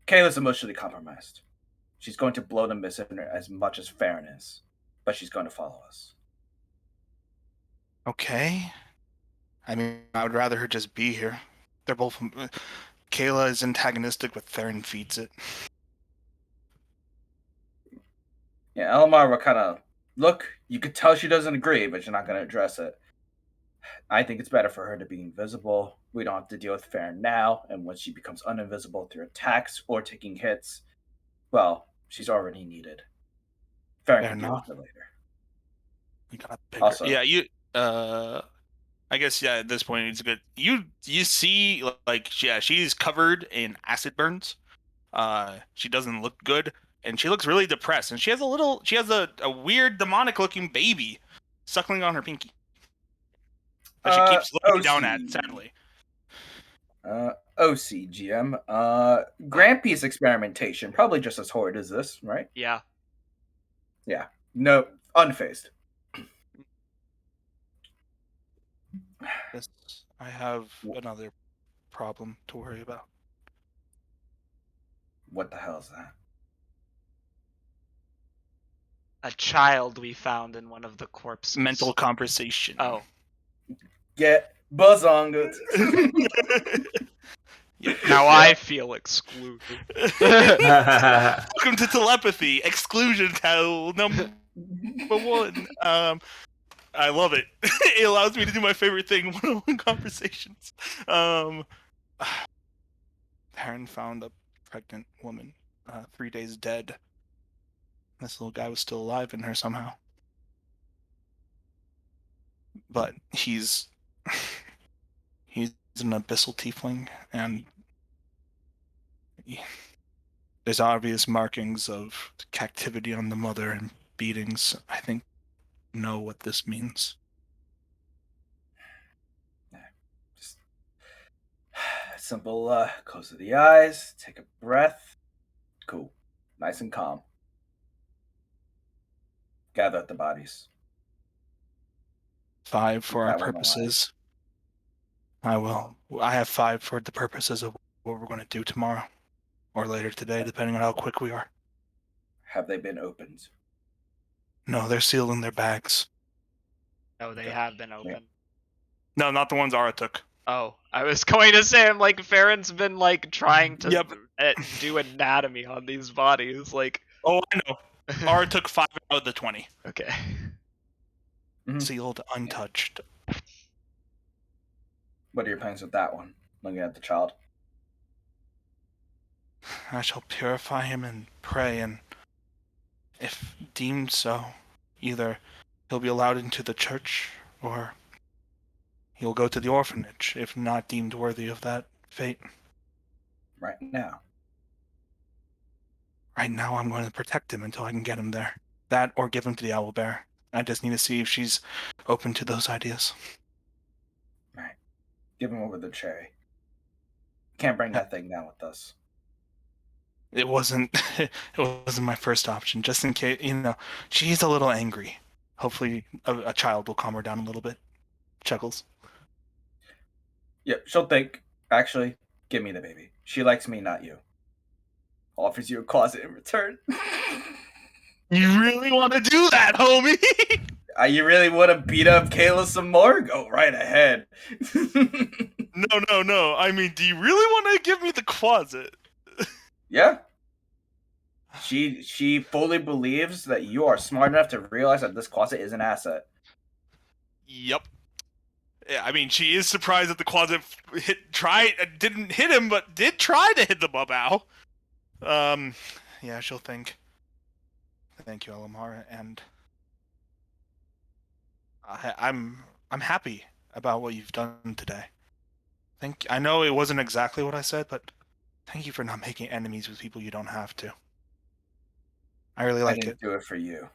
Kayla's emotionally compromised. She's going to blow the messenger as much as Farron is. But she's going to follow us. Okay. I mean, I would rather her just be here. They're both... Kayla is antagonistic, but Theron feeds it. Yeah, Elemara will kind of look. You could tell she doesn't agree, but you're not going to address it. I think it's better for her to be invisible. We don't have to deal with Farron now, and when she becomes uninvisible through attacks or taking hits, well, she's already needed. Farron can deal with it later. You got bigger. Also, yeah, I guess at this point it's good. You see she's covered in acid burns. She doesn't look good, and she looks really depressed. And she has a weird demonic looking baby suckling on her pinky. That she keeps looking down at, sadly. OCGM. Grand Peace experimentation. Probably just as horrid as this, right? Yeah. Yeah. No, unfazed. Yes, I have another problem to worry about. What the hell is that? A child we found in one of the corpses. Mental conversation. Oh. Get buzz on it. Now I feel excluded. Welcome to telepathy. Exclusion tell number 1. I love it. It allows me to do my favorite thing, one-on-one conversations. Theron found a pregnant woman, 3 days dead. This little guy was still alive in her somehow. But he's an abyssal tiefling, and there's obvious markings of captivity on the mother and beatings. I think know what this means. simple close of the eyes, take a breath. Cool. Nice and calm. Gather up the bodies. 5 for our That one alive. purposes. I will. I have 5 for the purposes of what we're going to do tomorrow. Or later today, depending on how quick we are. Have they been opened? No, they're sealed in their bags. No, they have been open. No, not the ones Ara took. Oh, I was going to say, I'm like, Farron's been like trying to Yep. do anatomy on these bodies, like. Oh, I know. Ara took 5 out of the 20. Okay. Sealed, untouched. What are your plans with that one? Looking at the child. I shall purify him and pray, and if deemed so, either he'll be allowed into the church, or he'll go to the orphanage, if not deemed worthy of that fate. Right now. Right now, I'm going to protect him until I can get him there. That, or give him to the owlbear. I just need to see if she's open to those ideas. Right. Give him over the cherry. Can't bring that thing down with us. It wasn't my first option, just in case, she's a little angry. Hopefully a child will calm her down a little bit. Chuckles. Yep, she'll think, actually, give me the baby. She likes me, not you. Offers you a closet in return. You really want to do that, homie? You really want to beat up Kayla some more? Go right ahead. No. I mean, do you really want to give me the closet? Yeah. She fully believes that you are smart enough to realize that this closet is an asset. Yep. Yeah, I mean, she is surprised that the closet didn't hit him, but did try to hit the Bubao. Yeah, she'll think. Thank you, Elemara, and I'm happy about what you've done today. I know it wasn't exactly what I said, but thank you for not making enemies with people you don't have to. I really like I didn't it. do it for you.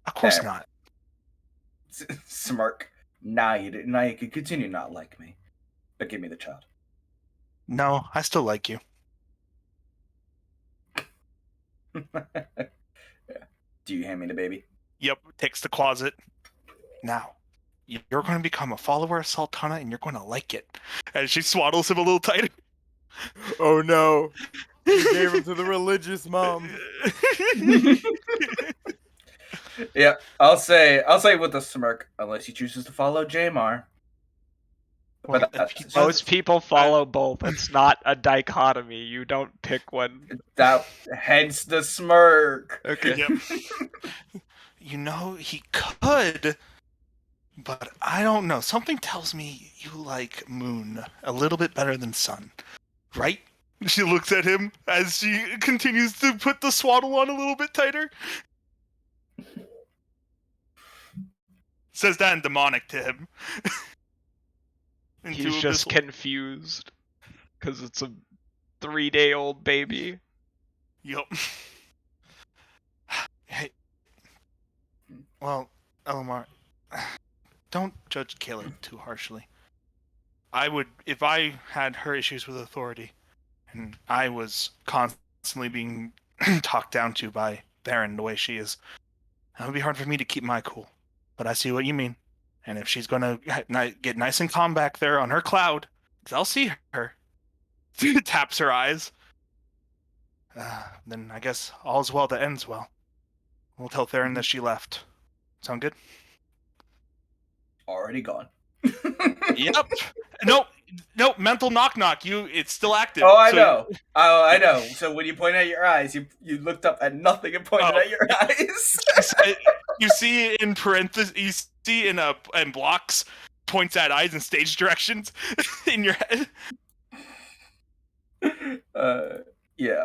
Of course There. not. Smirk. Now you did. Now you can continue not like me, but give me the child. No, I still like you. Yeah. Do you hand me the baby? Yep, takes the closet. Now, you're going to become a follower of Sultana, and you're going to like it. And she swaddles him a little tighter. Oh no! You gave him to the religious mom. Yeah, I'll say with a smirk, unless he chooses to follow Jamar. Well, But if he that's, does- Most people follow both. It's not a dichotomy. You don't pick one. that hence the smirk. Okay. Yep. He could, but I don't know. Something tells me you like Moon a little bit better than Sun, right? She looks at him as she continues to put the swaddle on a little bit tighter. Says that in demonic to him. He's just confused because it's a 3-day-old baby. Yup. Hey. Well, Elemar, don't judge Caleb too harshly. If I had her issues with authority, and I was constantly being talked down to by Theron the way she is, it would be hard for me to keep my cool. But I see what you mean. And if she's going to get nice and calm back there on her cloud, because I'll see her, taps her eyes, then I guess all's well that ends well. We'll tell Theron that she left. Sound good? Already gone. Yep. Nope. Mental knock. It's still active. Oh, I know. Oh, I know. So when you point at your eyes, you looked up at nothing and pointed at your eyes. You see in parentheses. You see in blocks, points at eyes and stage directions in your head. Yeah.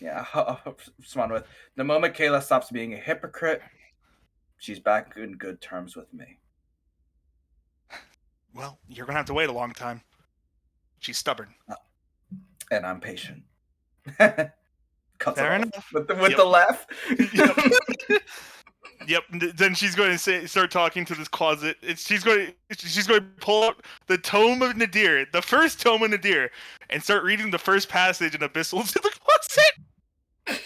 Yeah. I'll respond with the moment Kayla stops being a hypocrite, she's back in good terms with me. Well, you're gonna have to wait a long time. She's stubborn. And I'm patient. Cuts Fair it off enough. with the laugh. Yep. Then she's going to start talking to this closet. She's going to pull out the Tome of Nadir, the first Tome of Nadir, and start reading the first passage in Abyssal to the closet.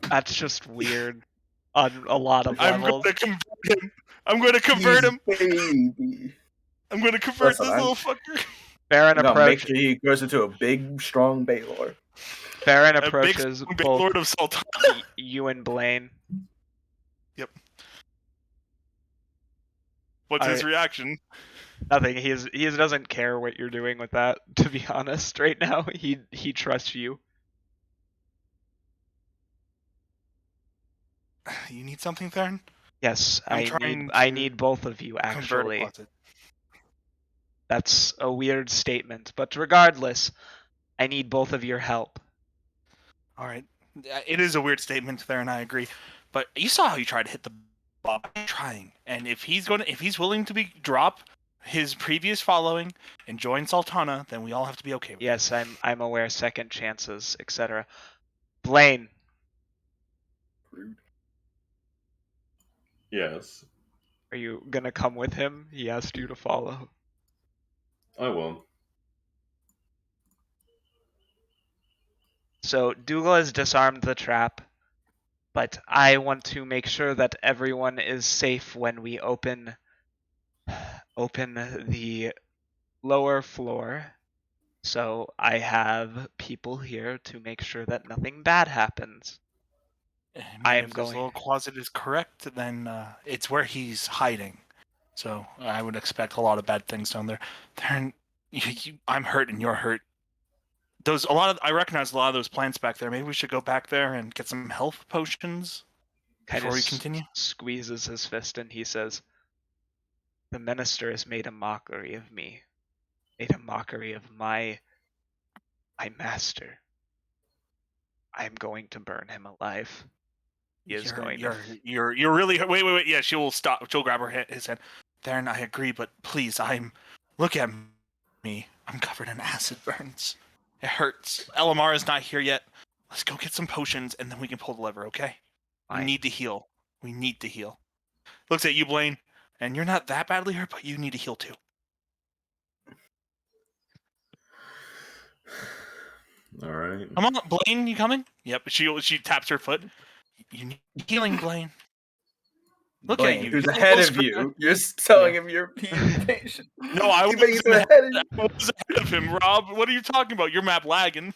That's just weird on a lot of I'm levels. going to convert him. I'm going to convert him. Baby. I'm going to convert Listen, this little fucker. Baron I'm gonna make approach. sure he grows into a big, strong Baylor. Baron A big approaches big both Lord of Sultan. you and Blaine. Yep. What's his reaction? Nothing. He doesn't care what you're doing with that. To be honest, right now he trusts you. You need something, Theron? Yes, I'm I trying need to both of you Convert a actually. closet. That's a weird statement, but regardless, I need both of your help. All right. It is a weird statement, Theron. I agree. But you saw how you tried to hit the ball. I'm trying, and if he's willing to drop his previous following and join Sultana, then we all have to be okay with it. Yes, I'm aware. Second chances, etc. Blaine, Yes, are you gonna come with him? He asked you to follow. I will. So Dougal has disarmed the trap, but I want to make sure that everyone is safe when we open the lower floor. So I have people here to make sure that nothing bad happens. I am if going. this little closet is correct, then it's where he's hiding. So I would expect a lot of bad things down there. Theron, I'm hurt and you're hurt. I recognize a lot of those plants back there. Maybe we should go back there and get some health potions Kind before of we continue. squeezes his fist and he says, "The minister has made a mockery of me, made a mockery of my master. I am going to burn him alive." He is going to. You're really wait. Yeah, she will stop. She'll grab his hand. Theron, I agree, but please, look at me. I'm covered in acid burns. It hurts. Elemara's not here yet. Let's go get some potions and then we can pull the lever, okay? We Fine. need to heal. We need to heal. Looks at you, Blaine, and you're not that badly hurt, but you need to heal too. All right. Come on, Blaine, you coming? Yep. She taps her foot. You need healing, Blaine. Look Blaine, at you. who's You're ahead almost of you? You're telling him you're being patient. No, I You think he's was ahead of you? I was ahead of him, Rob. What are you talking about? Your map lagging.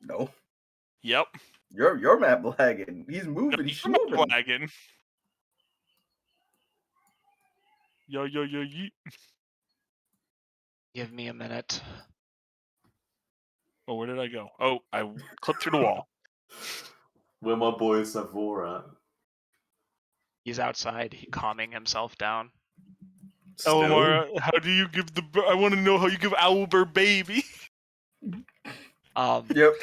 No, Yep. your map lagging. He's moving. He's Your map moving. lagging. Yo. Give me a minute. Oh, where did I go? Oh, I clipped through the wall. Where my boy Savor at? He's outside, calming himself down. Still? Elemara, how do you give I want to know how you give Owlbear baby. Yep.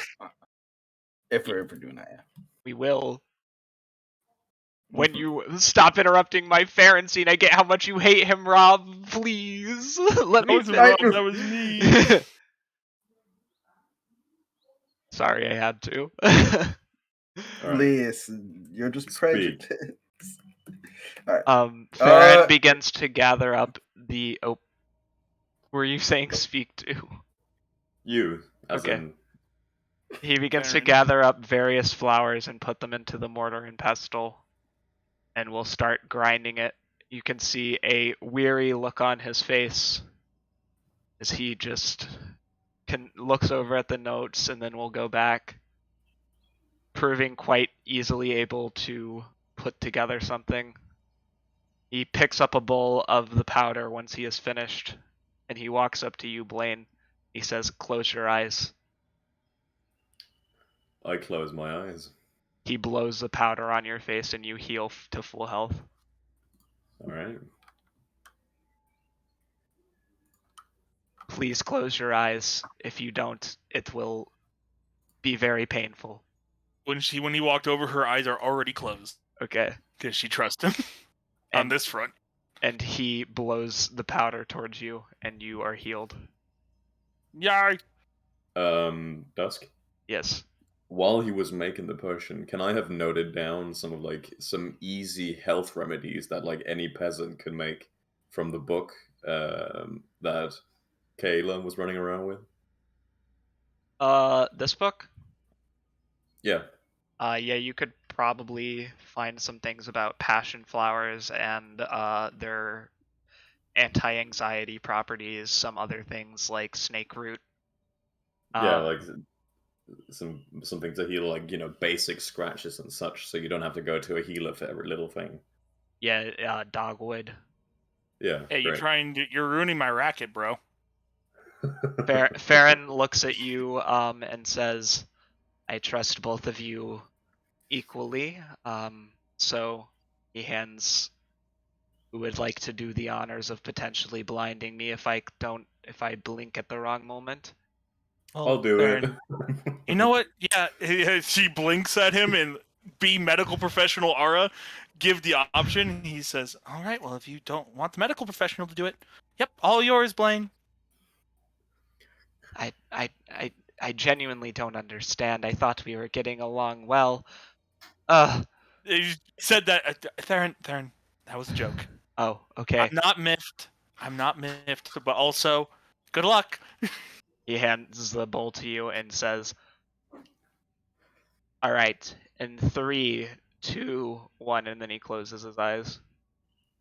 If we're ever doing that, yeah. We will. When you stop interrupting my Farron scene, I get how much you hate him, Rob. Please let me wasn't finish. Rob, that was me. Sorry, I had to. All right. Listen, you're just prejudiced. All right. Farron begins to gather up the. Oh, were you saying speak to? You, as Okay. in. He begins to Farron. gather up various flowers and put them into the mortar and pestle, and we'll start grinding it. You can see a weary look on his face as he just looks over at the notes, and then we'll go back, proving quite easily able to put together something. He picks up a bowl of the powder once he is finished, and he walks up to you, Blaine. He says, "Close your eyes." I close my eyes. He blows the powder on your face, and you heal to full health. All right. Please close your eyes. If you don't, it will be very painful. When he walked over, her eyes are already closed Okay. because she trusts him on And- this front. And he blows the powder towards you, and you are healed. Yeah. Dusk. Yes. while he was making the potion, can I have noted down some easy health remedies that like any peasant could make from the book that Kayla was running around with? This book? Yeah. Yeah, you could probably find some things about passion flowers and their anti-anxiety properties, some other things like snake root. Yeah, like some things to heal, like, basic scratches and such, so you don't have to go to a healer for every little thing. Yeah, dogwood. Yeah, Hey, great. you're ruining my racket, bro. Farron looks at you and says, I trust both of you equally. So he hands who would like to do the honors of potentially blinding me if I blink at the wrong moment. I'll do it. You know what? Yeah, she blinks at him and be medical professional Aura, give the option. He says, all right, well, if you don't want the medical professional to do it, yep, all yours, Blaine. I genuinely don't understand. I thought we were getting along well. He said that, Theron, that was a joke. Oh, okay. I'm not miffed, but also, good luck. He hands the bowl to you and says, all right, in 3, 2, 1, and then he closes his eyes.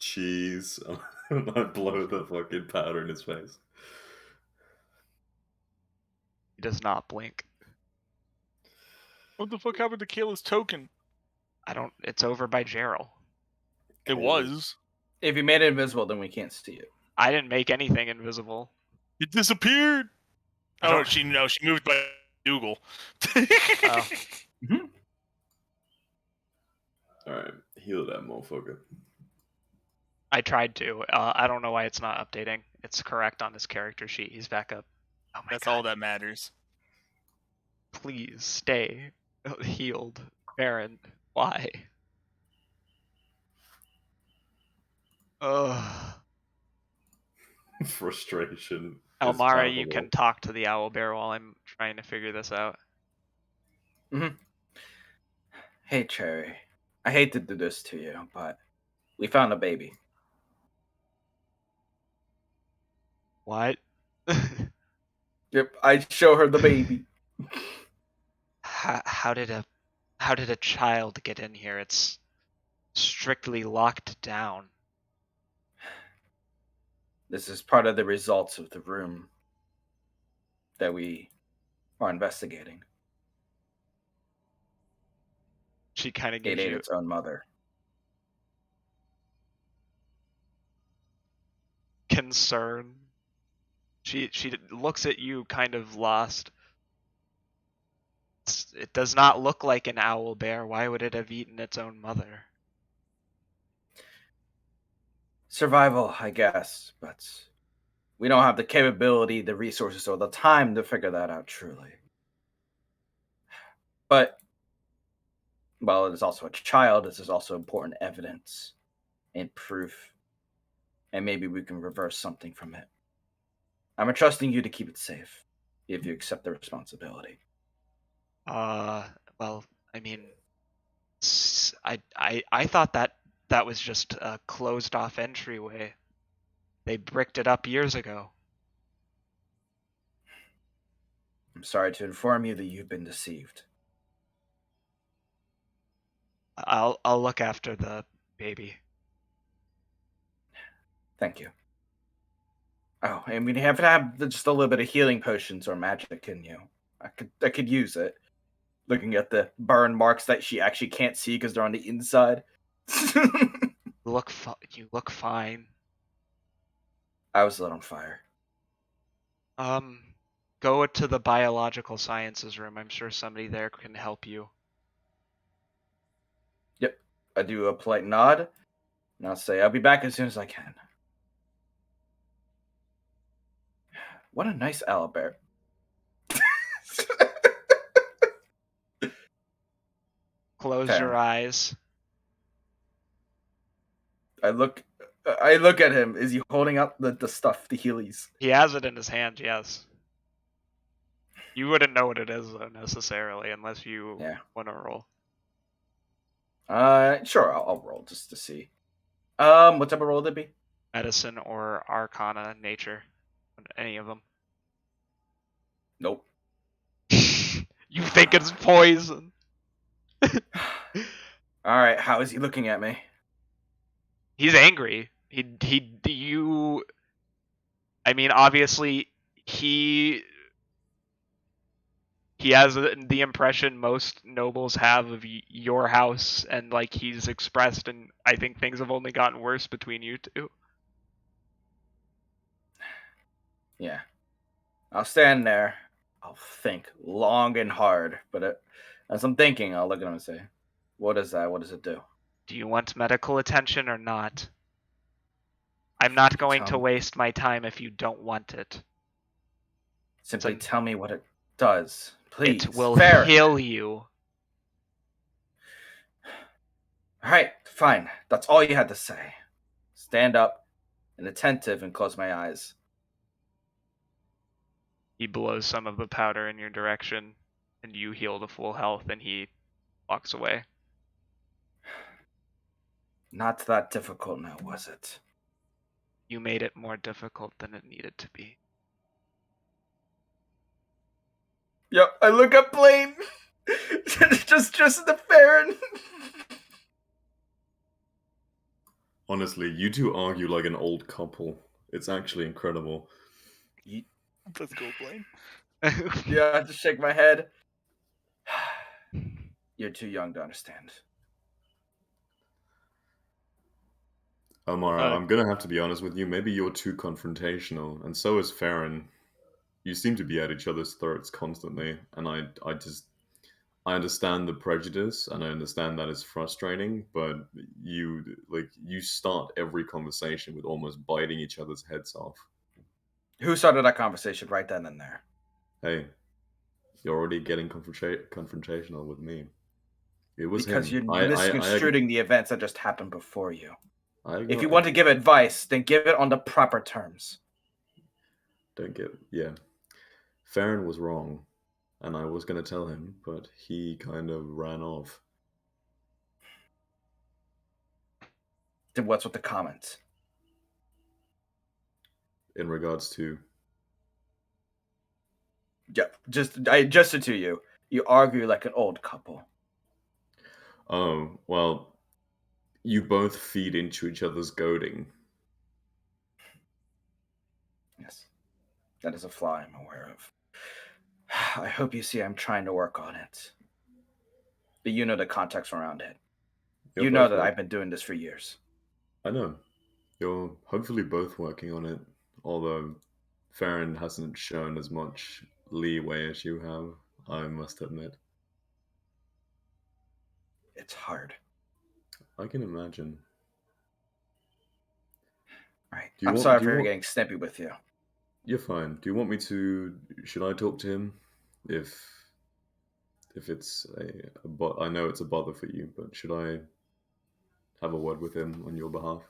Jeez. I blow the fucking powder in his face. He does not blink. What the fuck happened to Kayla's token? It's over by Gerald. It was. If you made it invisible, then we can't see it. I didn't make anything invisible. It disappeared. She moved by Google. Oh. Alright, heal that motherfucker. I tried to. I don't know why it's not updating. It's correct on his character sheet. He's back up. Oh my That's God. all that matters. Please stay healed. Baron, why? Ugh. Frustration. Elemara, you can talk to the owlbear while I'm trying to figure this out. Hey, Cherry. I hate to do this to you, but we found a baby. What? Yep, I show her the baby. How did a child get in here? It's strictly locked down. This is part of the results of the room that we are investigating. She kind of It gives ate you its own mother. concern. She looks at you kind of lost. It does not look like an owl bear. Why would it have eaten its own mother? Survival, I guess, but we don't have the capability, the resources, or the time to figure that out truly. But while it is also a child, this is also important evidence and proof, and maybe we can reverse something from it. I'm entrusting you to keep it safe, if you accept the responsibility. Well, I mean, I thought that was just a closed off entryway. They bricked it up years ago. I'm sorry to inform you that you've been deceived. I'll look after the baby. Thank you. Oh, and we have to have just a little bit of healing potions or magic in you. I could use it. Looking at the burn marks that she actually can't see because they're on the inside. You look fine. I was lit on fire. Go to the biological sciences room. I'm sure somebody there can help you. Yep. I do a polite nod, and I'll say, I'll be back as soon as I can. What a nice owlbear. Close your eyes. I look at him. Is he holding up the stuff, the Heelys? He has it in his hand, yes. You wouldn't know what it is though necessarily unless you want to roll. Sure, I'll roll just to see. What type of roll would it be? Medicine or Arcana, Nature, any of them. Nope. You think it's poison? All right, how is he looking at me? He's angry. You. I mean, obviously, he has the impression most nobles have of your house, and like he's expressed, and I think things have only gotten worse between you two. Yeah. I'll stand there. I'll think long and hard, but as I'm thinking, I'll look at him and say, "What is that? What does it do?" Do you want medical attention or not? I'm not going to waste my time if you don't want it. Simply tell me what it does, please. It will heal you. All right, fine. That's all you had to say. Stand up and attentive and close my eyes. He blows some of the powder in your direction, and you heal to full health, and he walks away. Not that difficult now, was it? You made it more difficult than it needed to be. Yep, I look up Blaine. just the Farron. Honestly, you two argue like an old couple. It's actually incredible. Let's go, Blaine. Yeah, I just shake my head. You're too young to understand. Elemara, I'm gonna have to be honest with you. Maybe you're too confrontational, and so is Farron. You seem to be at each other's throats constantly, and I understand the prejudice, and I understand that it's frustrating. But you start every conversation with almost biting each other's heads off. Who started that conversation right then and there? Hey, you're already getting confrontational with me. It was because him. you're misconstruing the events that just happened before you. If you want to give advice, then give it on the proper terms. Farron was wrong, and I was going to tell him, but he kind of ran off. Then what's with the comments? In regards to? Yeah, just to you. You argue like an old couple. Oh, well, you both feed into each other's goading. Yes. That is a flaw I'm aware of. I hope you see I'm trying to work on it. But you know the context around it. You know that I've been doing this for years. I know. You're hopefully both working on it, although Farron hasn't shown as much leeway as you have, I must admit. It's hard. I can imagine. Right. I'm sorry for getting snippy with you. You're fine. Do you want me to? Should I talk to him? If it's I know it's a bother for you, but should I have a word with him on your behalf?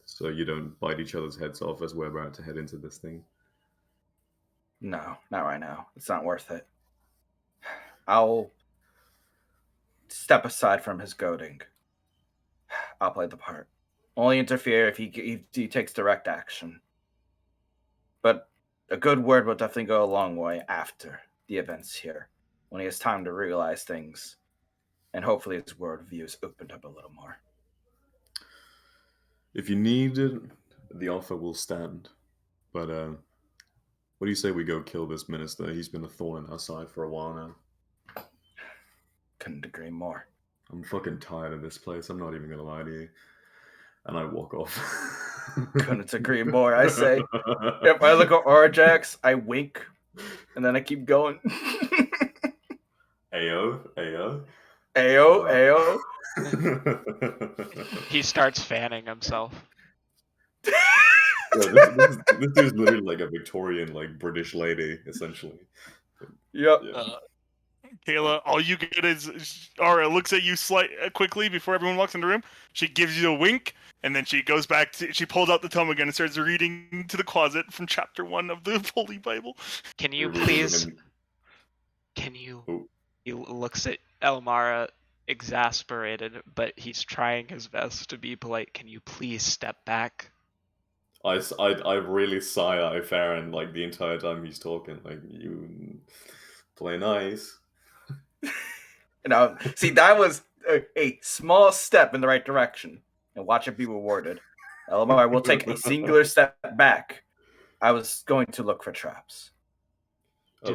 So you don't bite each other's heads off as we're about to head into this thing? No, not right now. It's not worth it. I'll step aside from his goading. I'll play the part. Only interfere if he takes direct action. But a good word will definitely go a long way after the events here, when he has time to realize things, and hopefully his worldview is opened up a little more. If you need it, the offer will stand. But what do you say we go kill this minister? He's been a thorn in our side for a while now. Couldn't agree more. I'm fucking tired of this place. I'm not even gonna lie to you. And I walk off. Couldn't agree more, I say. If I look at Aurajax, I wink, and then I keep going. Ayo. He starts fanning himself. Yeah, this dude's literally like a Victorian, like British lady, essentially. Yep. Yeah. Kayla, all you get is Ara looks at you quickly before everyone walks in the room. She gives you a wink, and then she goes back to. She pulls out the tome again and starts reading to the closet from chapter 1 of the Holy Bible. Can you We're reading please? him- Can you? Oh, He looks at Elemara, exasperated, but he's trying his best to be polite. Can you please step back? I really sigh Farron like the entire time he's talking. Like, you play nice. See, that was a small step in the right direction, and watch it be rewarded. Elemara will take a singular step back. I was going to look for traps.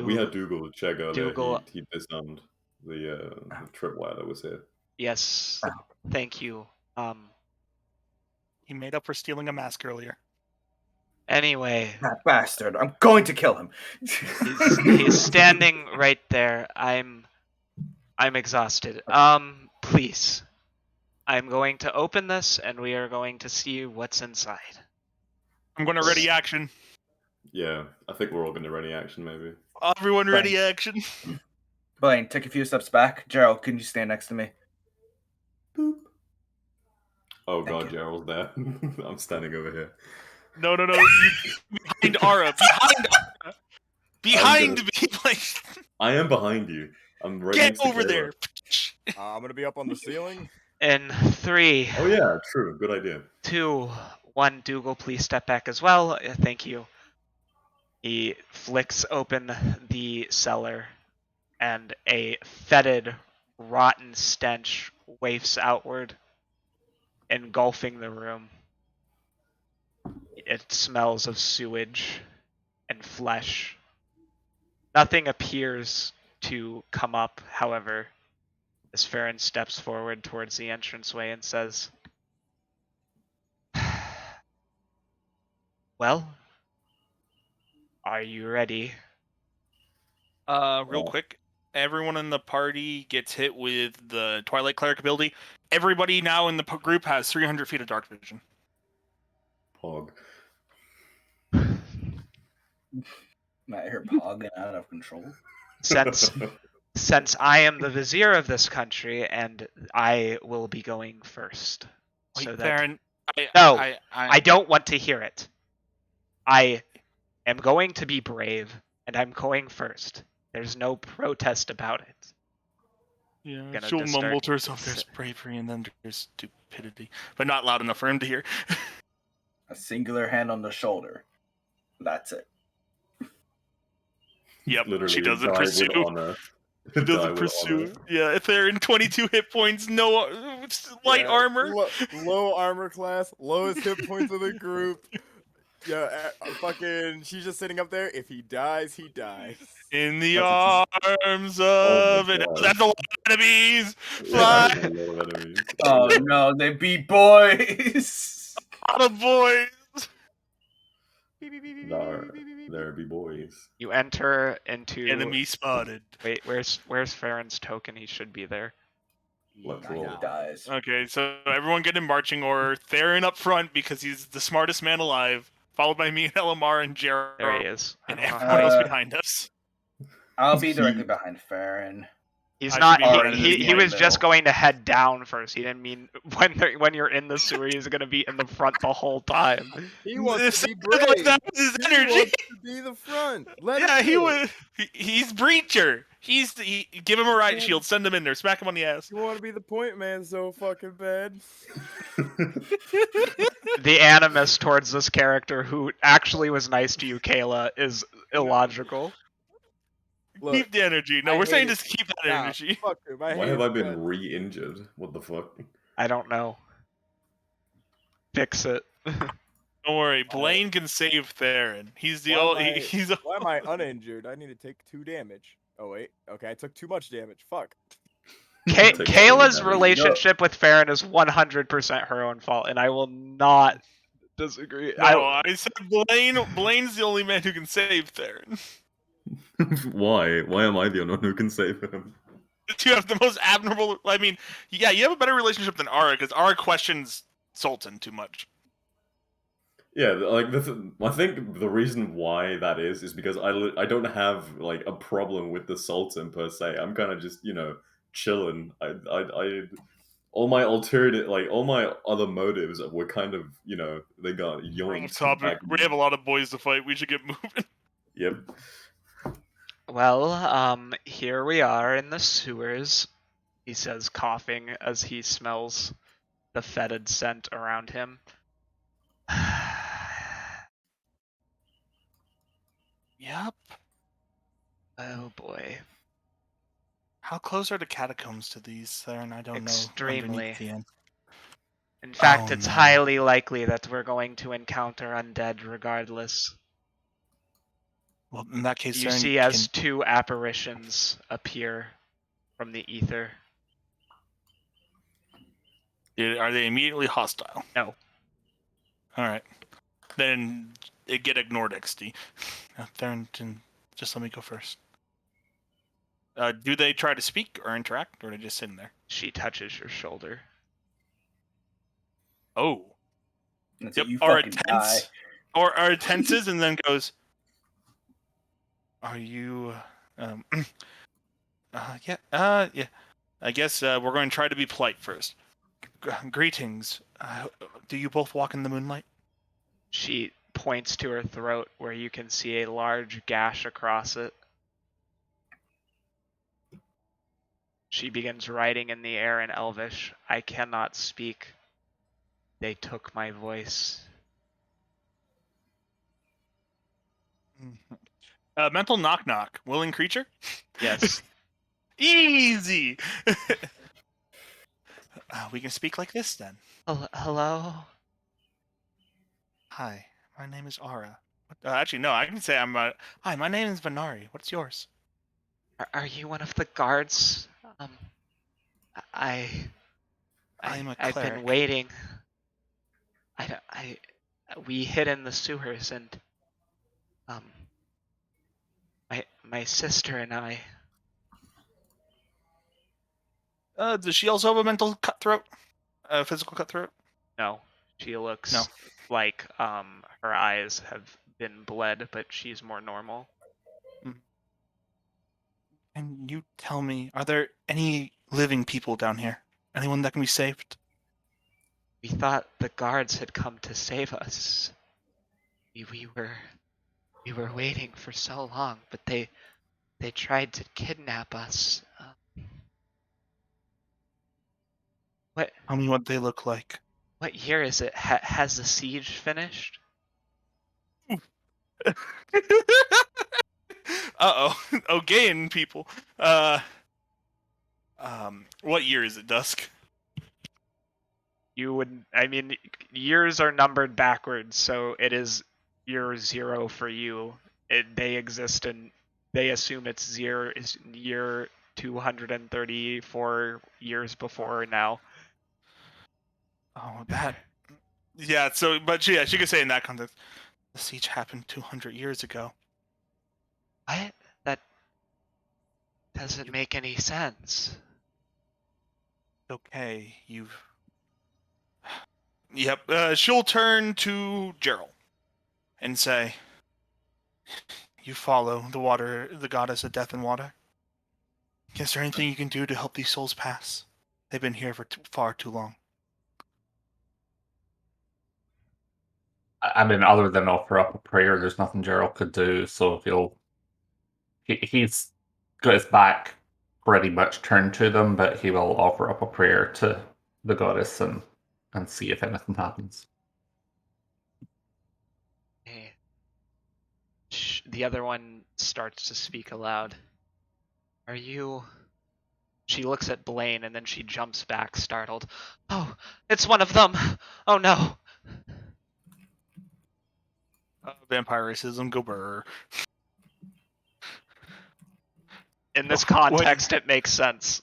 We had Dougal check earlier. Dougal- He disarmed the tripwire that was here. Yes, thank you. He made up for stealing a mask earlier. Anyway, That bastard! I'm going to kill him. he's standing right there. I'm exhausted. Please. I'm going to open this, and we are going to see what's inside. I'm going to ready action. Yeah, I think we're all going to ready action, maybe. Everyone ready action. Blaine, take a few steps back. Gerald, can you stand next to me? Boop. Oh Thank god, you. Gerald's there. I'm standing over here. No. Behind Ara. Behind me. Like, I am behind you. I'm right get next to over Kayla. there. I'm gonna be up on the ceiling. In 3, Oh yeah, true. Good idea. 2, 1, Dougal, please step back as well. Thank you. He flicks open the cellar, and a fetid, rotten stench wafts outward, engulfing the room. It smells of sewage and flesh. Nothing appears to come up, however, as Farron steps forward towards the entranceway and says, "Well, are you ready?" Real quick. Everyone in the party gets hit with the Twilight Cleric ability. Everybody now in the group has 300 feet of dark vision. Pog. I hear pogging out of control. Since I am the vizier of this country, and I will be going first. Wait, So that Farron, I don't want to hear it. I am going to be brave, and I'm going first. There's no protest about it. Yeah, Gonna she'll just mumble start- to herself, there's bravery and then there's stupidity. But not loud enough for him to hear. A singular hand on the shoulder. That's it. Yep, Literally, she doesn't die pursue. with honor. She Die doesn't with pursue. honor. Yeah, if they're in 22 hit points, no light Yeah, armor. Low armor class, lowest hit points of the group. Yeah, fucking. She's just sitting up there. If he dies, he dies. In the That's arms Oh of my it. God. That's a lot of enemies. Yeah, Fly, there's a lot of enemies. Oh no, they beat boys. a lot of boys. There be boys. You enter into Enemy spotted. Wait, where's Farron's token? He should be there. Let's He roll. dies. Okay, so everyone get in marching order. Theron up front because he's the smartest man alive, followed by me and Elemar and Gerald. There he is. I And don't know everyone how- else Uh, behind us. I'll be directly behind Farron. He's I not. should be right He, in he, the he was middle. just going to head down first. He didn't mean when you're in the sewer, he's going to be in the front the whole time. He wants to be It brave. sounded like that was his He energy. wants to be the front. Let Yeah, him he do it. was. He's breacher. Give him a riot shield. Send him in there. Smack him on the ass. You want to be the point man so fucking bad. The animus towards this character, who actually was nice to you, Kayla, is illogical. Look, Keep the energy. No, I we're hate saying it. just keep that Nah, energy. fuck him. I Why hate have I him, been but- re-injured? What the fuck? I don't know. Fix it. Don't worry. Blaine can save Theron. He's the Why only. am I- He's. Why am I uninjured? I need to take 2 damage. Oh wait, okay, I took too much damage. Fuck. Kayla's Take damage. relationship with Farron is 100% her own fault, and I will not disagree. No, I said Blaine. Blaine's the only man who can save Theron. Why? Why am I the only one who can save him? You have the most abnormal. I mean, yeah, you have a better relationship than Ara because Ara questions Sultan too much. Yeah, like I think the reason why that is because I don't have like a problem with the Sultan per se. I'm kind of just chilling. I all my alternative, like all my other motives were kind of they got Wrong yoinked topic. back. We have a lot of boys to fight. We should get moving. Yep. Well, here we are in the sewers, he says, coughing as he smells the fetid scent around him. Yep. Oh boy. How close are the catacombs to these there? And I don't know. Extremely. Underneath the end. In fact, Oh, it's no. highly likely that we're going to encounter undead regardless. Well, in that case, You Saren, see as two apparitions appear from the ether. are they immediately hostile? No. All right. Then it get ignored, XD. Theron, just let me go first. Do they try to speak or interact, or are they just sitting there? She touches your shoulder. Oh. That's Yep. it, you Or fucking die. Or tenses and then goes, are you... yeah. Yeah. I guess we're going to try to be polite first. Greetings. Do you both walk in the moonlight? She points to her throat where you can see a large gash across it. She begins writing in the air in Elvish. I cannot speak. They took my voice. Mental knock. Willing creature? Yes. Easy! We can speak like this then. Hello? Hi, my name is Ara. Actually, no, I can say I'm... Hi, my name is Vanari. What's yours? Are you one of the guards? I'm a I've been cleric. waiting. We hid in the sewers and my sister and I. Does she also have a mental cutthroat? Physical cutthroat? No, she looks No. like her eyes have been bled, but she's more normal. Can you tell me, are there any living people down here? Anyone that can be saved? We thought the guards had come to save us. We were waiting for so long, but they tried to kidnap us. What Tell me what they look like. year is it? Has the siege finished? Uh-oh. Again, people. What year is it, Dusk? You would, I mean, years are numbered backwards, so it is year 0 for you. They exist and they assume it's year 234 years before now. Oh, that... Yeah, so, but yeah, she could say in that context, the siege happened 200 years ago. What? That doesn't make any sense. Okay, you've... Yep, she'll turn to Gerald and say, you follow the goddess of death and water. Is there anything you can do to help these souls pass? They've been here for far too long. I mean, other than offer up a prayer, there's nothing Gerald could do. So he's got his back pretty much turned to them, but he will offer up a prayer to the goddess and see if anything happens. Hey. The other one starts to speak aloud. Are you... She looks at Blaine and then she jumps back, startled. Oh, it's one of them! Oh no! Vampire racism, go burr. In this context, it makes sense.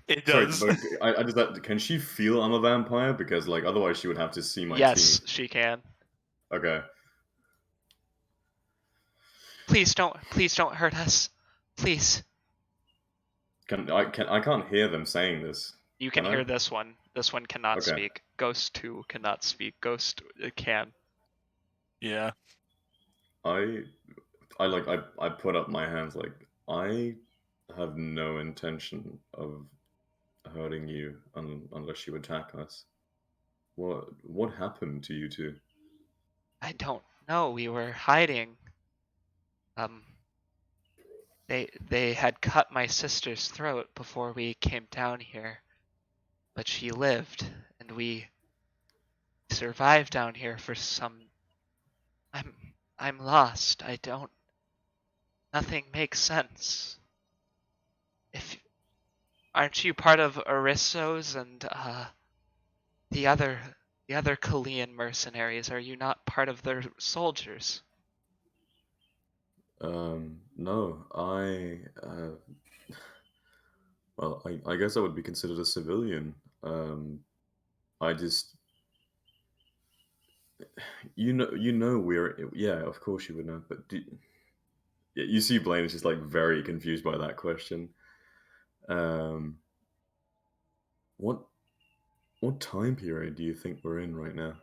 It Sorry, does. but I just can she feel I'm a vampire? Because like otherwise she would have to see my Yes, teeth. she can. Okay. Please don't hurt us. Please. I can't hear them saying this. You can Can I? hear this one. This one cannot Okay. speak. Ghost 2 cannot speak. Ghost can. Yeah. I put up my hands like I have no intention of hurting you unless you attack us. What happened to you two? I don't know. We were hiding. They had cut my sister's throat before we came down here, but she lived, and we survived down here for some. I'm lost. I don't. Nothing makes sense. If aren't you part of Arissos and the other the other Kalian mercenaries? Are you not part of their soldiers? No, well, I guess I would be considered a civilian. I just, we're, yeah, of course you would know, but yeah, you see Blaine is just like very confused by that question. Um, what, what time period do you think we're in right now?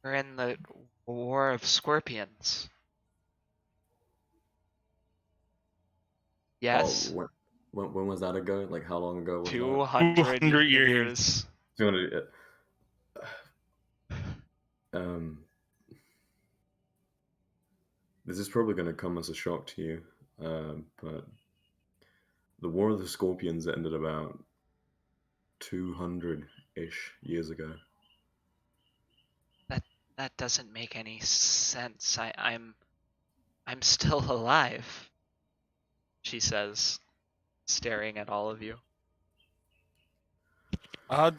We're in the War of Scorpions. Yes. Oh, when was that ago? Like, how long ago was that? 200 200 years. years. 200. This is probably going to come as a shock to you, but the War of the Scorpions ended about 200-ish years ago. That doesn't make any sense. I'm still alive, she says, staring at all of you.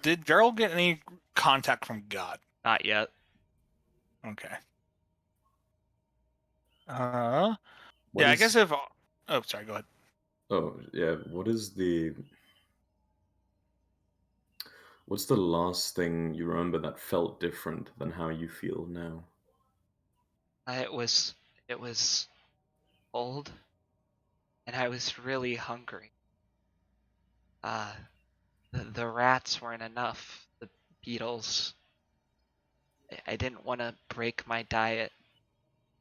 Did Gerald get any contact from God? Not yet. Okay. What I is- guess if. Oh, sorry. Go ahead. Oh, yeah. What's the last thing you remember that felt different than how you feel now? It was cold, and I was really hungry. The rats weren't enough. The beetles. I didn't want to break my diet.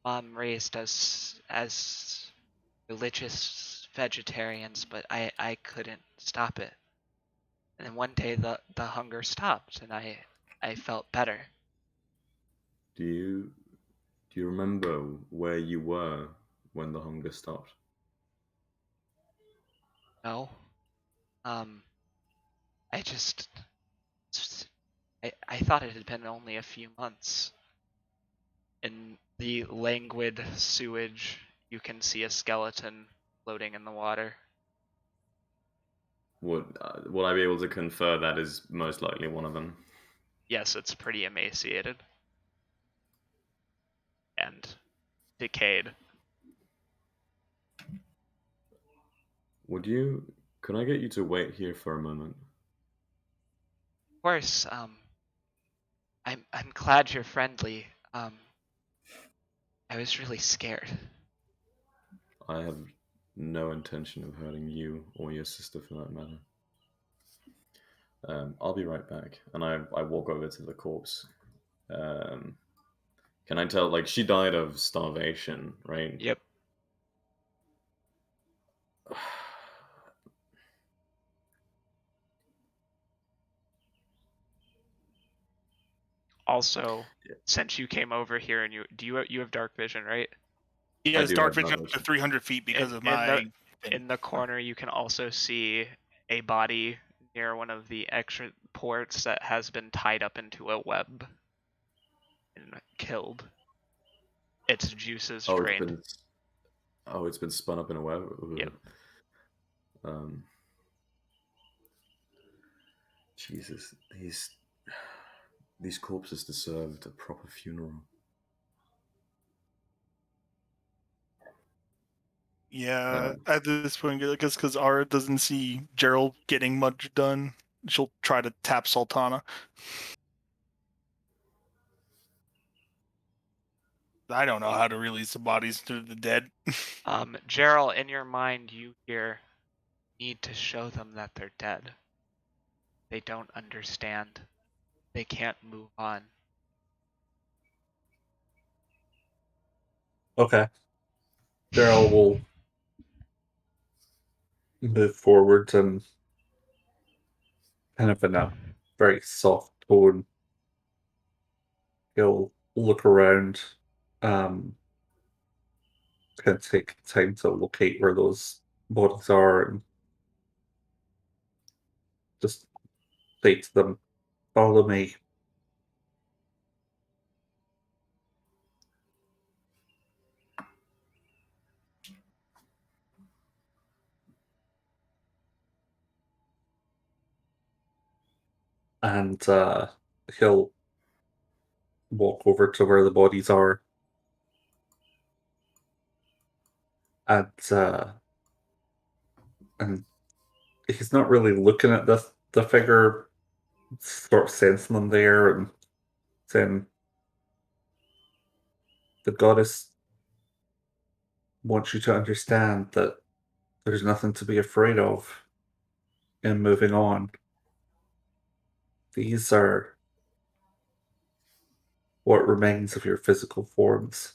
Mom raised us as religious vegetarians, but I couldn't stop it. And then one day the hunger stopped, and I felt better. Do you remember where you were when the hunger stopped? No, I just I thought it had been only a few months. In the languid sewage, you can see a skeleton floating in the water. Would I be able to confer that is most likely one of them? Yes, it's pretty emaciated and decayed. Could I get you to wait here for a moment? Of course, I'm glad you're friendly. I was really scared. I have no intention of hurting you or your sister for that matter. I'll be right back. And I walk over to the corpse. Can I tell, like, she died of starvation, right? Yep. Also, since you came over here and you have dark vision, right? Yeah, it's do dark have vision up to 300 feet because of my. In the corner, you can also see a body near one of the exit ports that has been tied up into a web and killed. Its juices drained. It's been spun up in a web. Yep. Jesus, these corpses deserved a proper funeral. Yeah, at this point, because Ara doesn't see Gerald getting much done, she'll try to tap Sultana. I don't know how to release the bodies to the dead. Gerald, in your mind, you need to show them that they're dead. They don't understand. they can't move on. Okay. Daryl will move forward and kind of in a very soft tone, he'll look around, kind of take time to locate where those bodies are and just say to them, follow me. And he'll walk over to where the bodies are and and he's not really looking at the figure, sort of sensing them there and saying the goddess wants you to understand that there's nothing to be afraid of in moving on. These are what remains of your physical forms.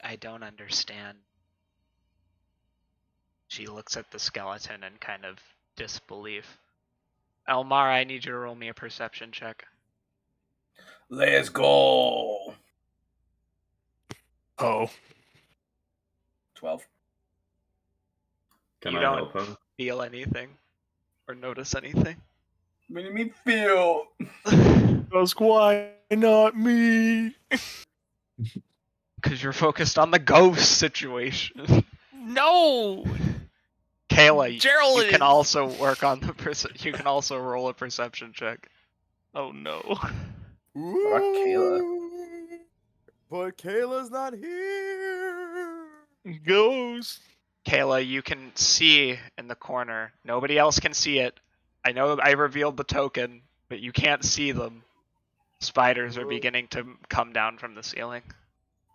I don't understand. She looks at the skeleton in kind of disbelief. Elemara, I need you to roll me a perception check. Let's go. Oh. 12. Can You I don't help her? feel anything or notice anything. What do you mean feel? Because why not me? Because you're focused on the ghost situation. No! Kayla, Gerald you can is- also work on the you can also roll a perception check. Oh no. What about Kayla? But Kayla's not here. Ghost. Kayla, you can see in the corner. Nobody else can see it. I know I revealed the token, but you can't see them. Spiders are beginning to come down from the ceiling.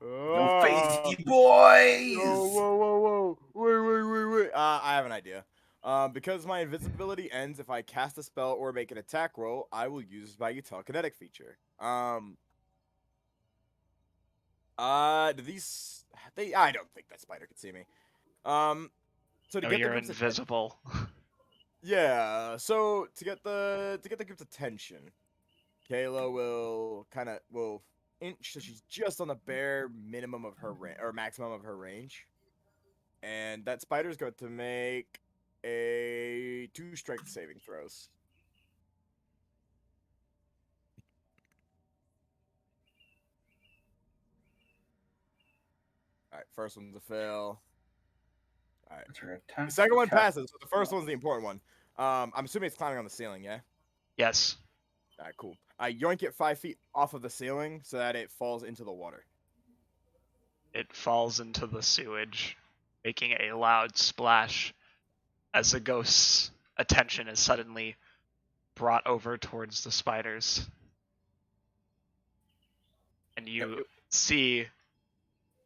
Yo, Fazy boys! Whoa. Wait. I have an idea. Because my invisibility ends if I cast a spell or make an attack roll, I will use my telekinetic feature. Do these? I don't think that spider could see me. So to No, get the you're group's invisible. yeah. So to get the group's attention, Kayla will inch so she's just on the bare minimum of her or maximum of her range, and that spider's going to make a 2 strength saving throws. All right, first one's a fail. All right, the second one passes. So the first one's the important one. I'm assuming it's climbing on the ceiling, yeah. Yes. All right, cool. I yoink it 5 feet off of the ceiling so that it falls into the water. It falls into the sewage, making a loud splash as the ghost's attention is suddenly brought over towards the spiders. And you see,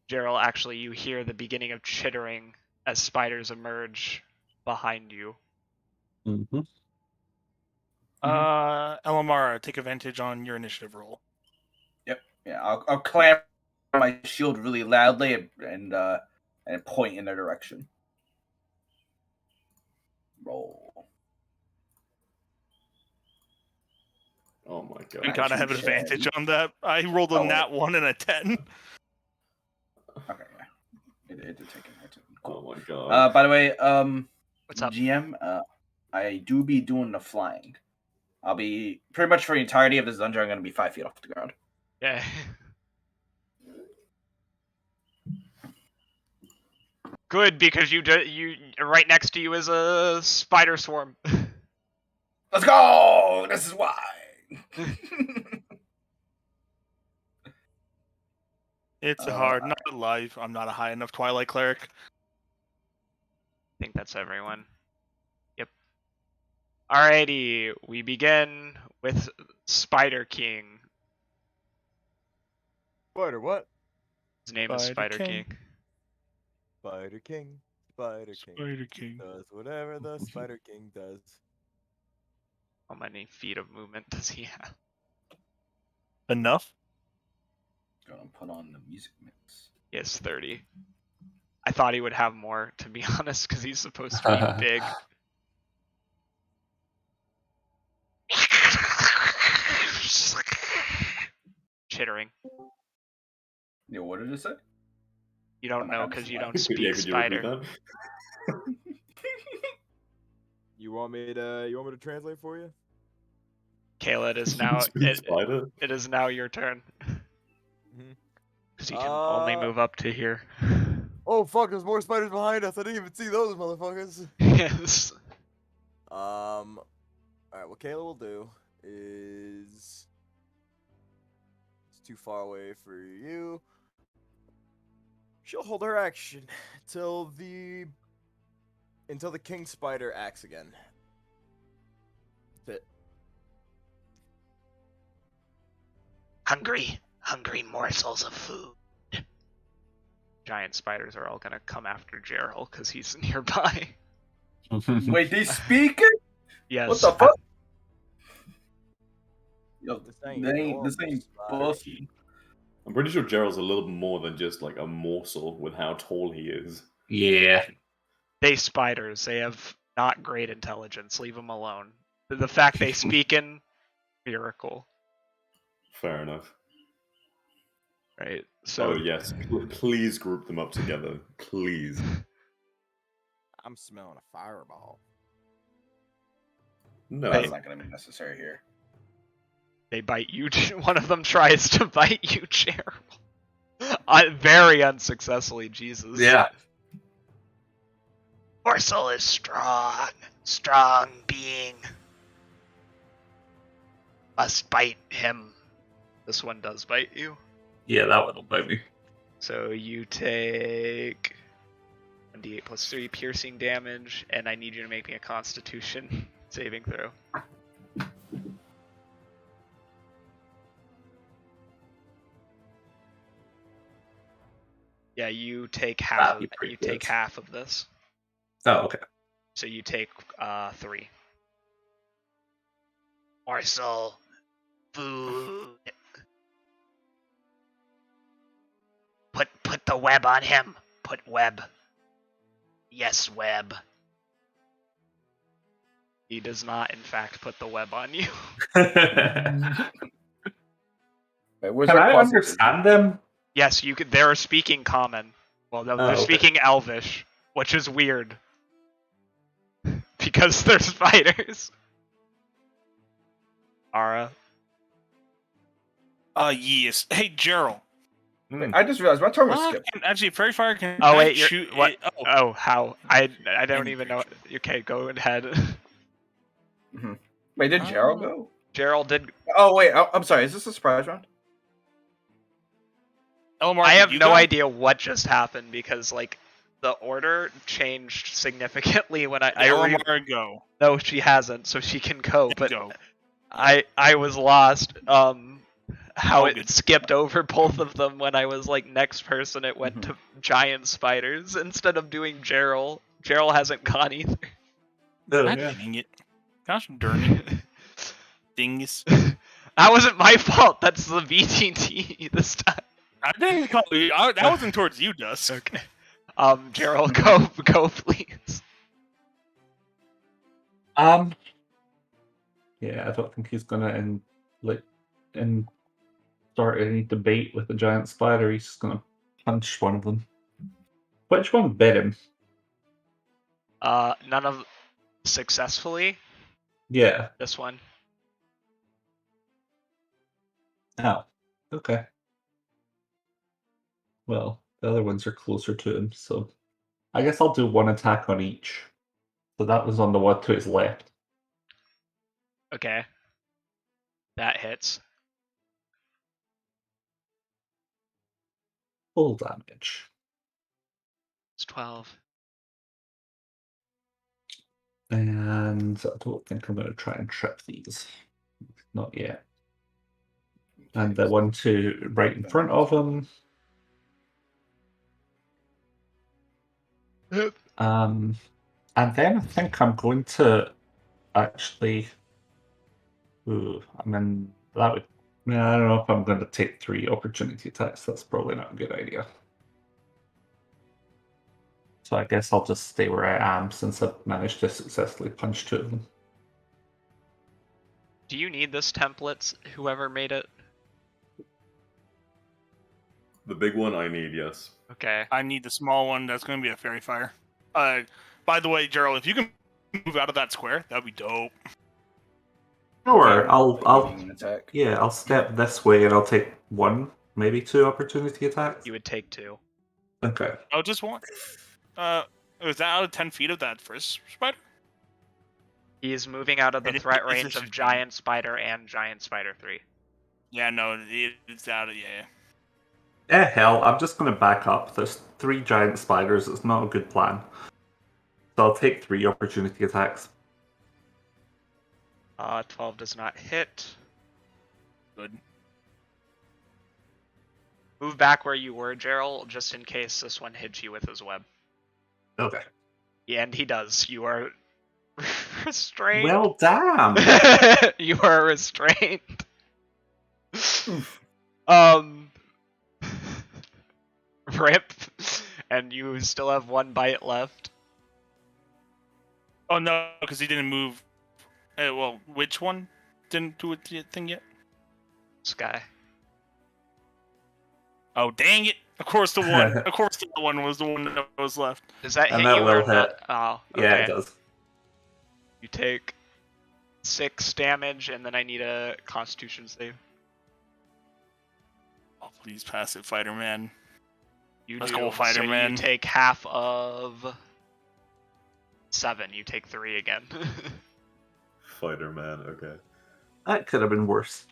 Gerald, actually, you hear the beginning of chittering as spiders emerge behind you. Mm-hmm. Elemara, take advantage on your initiative roll. Yep. Yeah, I'll clamp my shield really loudly and point in their direction. Roll. Oh my god. Thank God I have an 10. advantage on that. I rolled a Oh, nat 1 and a 10. Okay, yeah. It did take an hit. Cool. Oh my god. By the way, What's up? GM, I do be doing the flying. I'll be pretty much for the entirety of this dungeon. I'm going to be 5 feet off the ground. Yeah. Good, because you right next to you is a spider swarm. Let's go! This is why. It's hard. Not life. I'm not a high enough Twilight Cleric. I think that's everyone. Yep. Alrighty, we begin with Spider King. Spider what? His name is Spider Spider King. King. Spider King. Spider King. Spider King. Does whatever the Spider King does. How many feet of movement does he have? Enough? Gonna put on the music mix. He has 30. I thought he would have more, to be honest, because he's supposed to be big. Chittering. Yeah, what did it say? You don't Oh my know God, because this you is don't loud. speak Yeah, could you repeat spider. that? You want me to translate for you? Kayla, it is now Speak spider? it is now your turn. Mhm. Because he can only move up to here. Oh fuck! There's more spiders behind us. I didn't even see those motherfuckers. Yes. All right. What Kayla will do is it's too far away for you. She'll hold her action until the king spider acts again. That's it. Hungry morsels of food. Giant spiders are all gonna come after Gerald because he's nearby. Wait, they speaking? Yes. What the fuck? Yo, This ain't this ain't normal bullshit. I'm pretty sure Gerald's a little bit more than just like a morsel with how tall he is. Yeah. They spiders. They have not great intelligence. Leave them alone. The fact they speak in miracle, Fair enough. right? So Oh yes, please group them up together, please. I'm smelling a fireball. No, That's not gonna be necessary here. they bite you. One of them tries to bite you, Gerald. Very unsuccessfully. Jesus. Yeah. Morsel is strong being. Must bite him. This one does bite you. Yeah, that one will bite me. So you take 1d8 plus 3 piercing damage, and I need you to make me a Constitution saving throw. Yeah, you take half. That'd Of, be pretty you take good. half of this. Oh, okay. So you take 3. Morsel, food. Put the web on him. Put web. Yes, web. He does not, in fact, put the web on you. Can Wait, where's I understand them? Yes, you could. They're speaking common. Well, no, they're Oh, okay. speaking Elvish, which is weird because they're spiders. Ara. Yes. Hey, Gerald. Wait, I just realized my turn was skipped. Actually, Fairy Fire can Oh I wait, you're shoot what? it? Oh, Oh, how? I don't Any even know. creature. Okay, go ahead. Wait, did Gerald go? Gerald did. Oh wait, I'm sorry. Is this a surprise round? Elemara, I did have you no go? idea what just happened because like the order changed significantly when I Elemara go. No, she hasn't, so she can go. Then But go. I was lost. How Oh, it good. skipped over both of them when I was like next person. It went to giant spiders instead of doing Gerald. Gerald hasn't gone either. Oh, God yeah. dang it. Gosh darn it. Dingus. That wasn't my fault. That's the VTT this time. I didn't call you. That wasn't towards you, Dusk. Okay. Gerald, go, please. Yeah, I don't think he's gonna start any debate with the giant spider. He's just gonna punch one of them. Which one bit him? None of successfully. Yeah. This one. Oh. Okay. Well, the other ones are closer to him, so I guess I'll do one attack on each. So that was on the one to his left. Okay. That hits. Full damage. It's 12. And I don't think I'm going to try and trip these. Not yet. And the one right in front of him. And then I think I'm going to actually Ooh, I mean, that would. I don't know if I'm going to take 3 opportunity attacks. That's probably not a good idea. So I guess I'll just stay where I am since I've managed to successfully punch 2 of them. Do you need this template, whoever made it? The big one I need, yes. Okay. I need the small one. That's going to be a fairy fire. By the way, Gerald, if you can move out of that square, that'd be dope. Sure, Yeah, I'll an attack. yeah, I'll step this way and I'll take 1, maybe 2 opportunity attacks. You would take 2. Okay. Oh, just one. Was that out of 10 feet of that first spider? He's moving out of the It is- threat it's range just- of Giant Spider and Giant Spider 3. Yeah, no, it's out of, yeah. Hell, I'm just going to back up. There's 3 giant spiders. It's not a good plan. So I'll take 3 opportunity attacks. 12 does not hit. Good. Move back where you were, Gerald, just in case this one hits you with his web. Okay. Yeah, and he does. You are restrained. Well, damn. You are restrained. Rip. And you still have 1 bite left. Oh, no, because he didn't move. Well, which one didn't do a thing yet? This guy. Oh, dang it. Of course the one. Of course the one was the one that was left. Does that And hit that you will or not? hit. Oh, okay. Yeah, it does. You take 6 damage, and then I need a Constitution save. Oh, please pass it, Fighter Man. You Let's do. go, Fighter So Man. you take half of 7. You take 3 again. Fighter Man, okay. That could have been worse.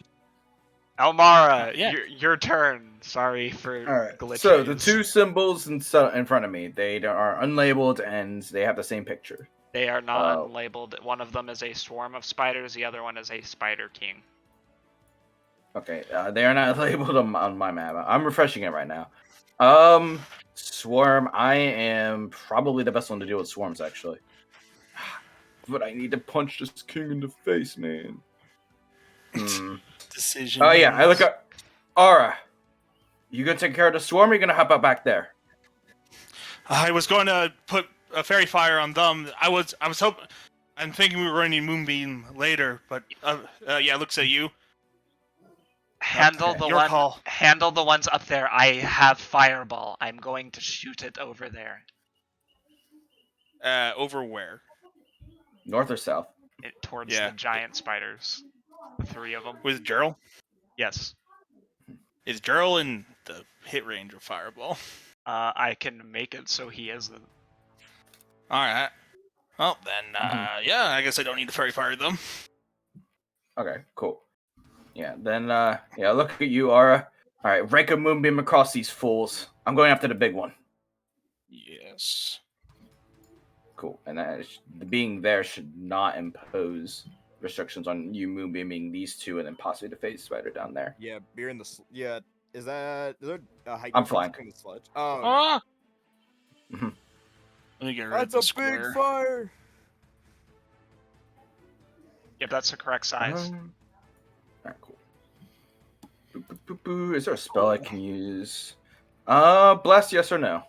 Elmara, Yeah. your turn. Sorry for Alright, glitches. so the 2 symbols in front of me, they are unlabeled and they have the same picture. They are not unlabeled. One of them is a swarm of spiders. The other one is a spider king. Okay, they are not labeled on my map. I'm refreshing it right now. Swarm, I am probably the best one to deal with swarms, actually. But I need to punch this king in the face, man. Decision. Oh, yeah, I look up. Aura, you gonna take care of the swarm or you gonna hop out back there? I was going to put a fairy fire on them. I was hoping. I'm thinking we were running Moonbeam later, but yeah, looks at you. Handle Okay, your call. Handle the ones up there. I have fireball. I'm going to shoot it over there. Over where? North or south? Towards Yeah. the giant spiders. The 3 of them. With Gerald? Yes. Is Gerald in the hit range of Fireball? I can make it so he isn't. Alright. Well, then, yeah, I guess I don't need to fairy fire them. Okay, cool. Yeah, then, yeah, look at you, Aura. Alright, rake a moonbeam across these fools. I'm going after the big one. Yes. Cool. And that the being there should not impose restrictions on you moonbeaming these 2 and then possibly the phase spider down there. Yeah, beer in the yeah. Is there a height I'm difference flying. between the sludge? Oh, Ah! Mhm. Let me get rid that's of a the square. big fire. Yep, that's the correct size. Alright, cool. Boop, boop, boop, boop. Is there a spell I can use? Bless, yes or no?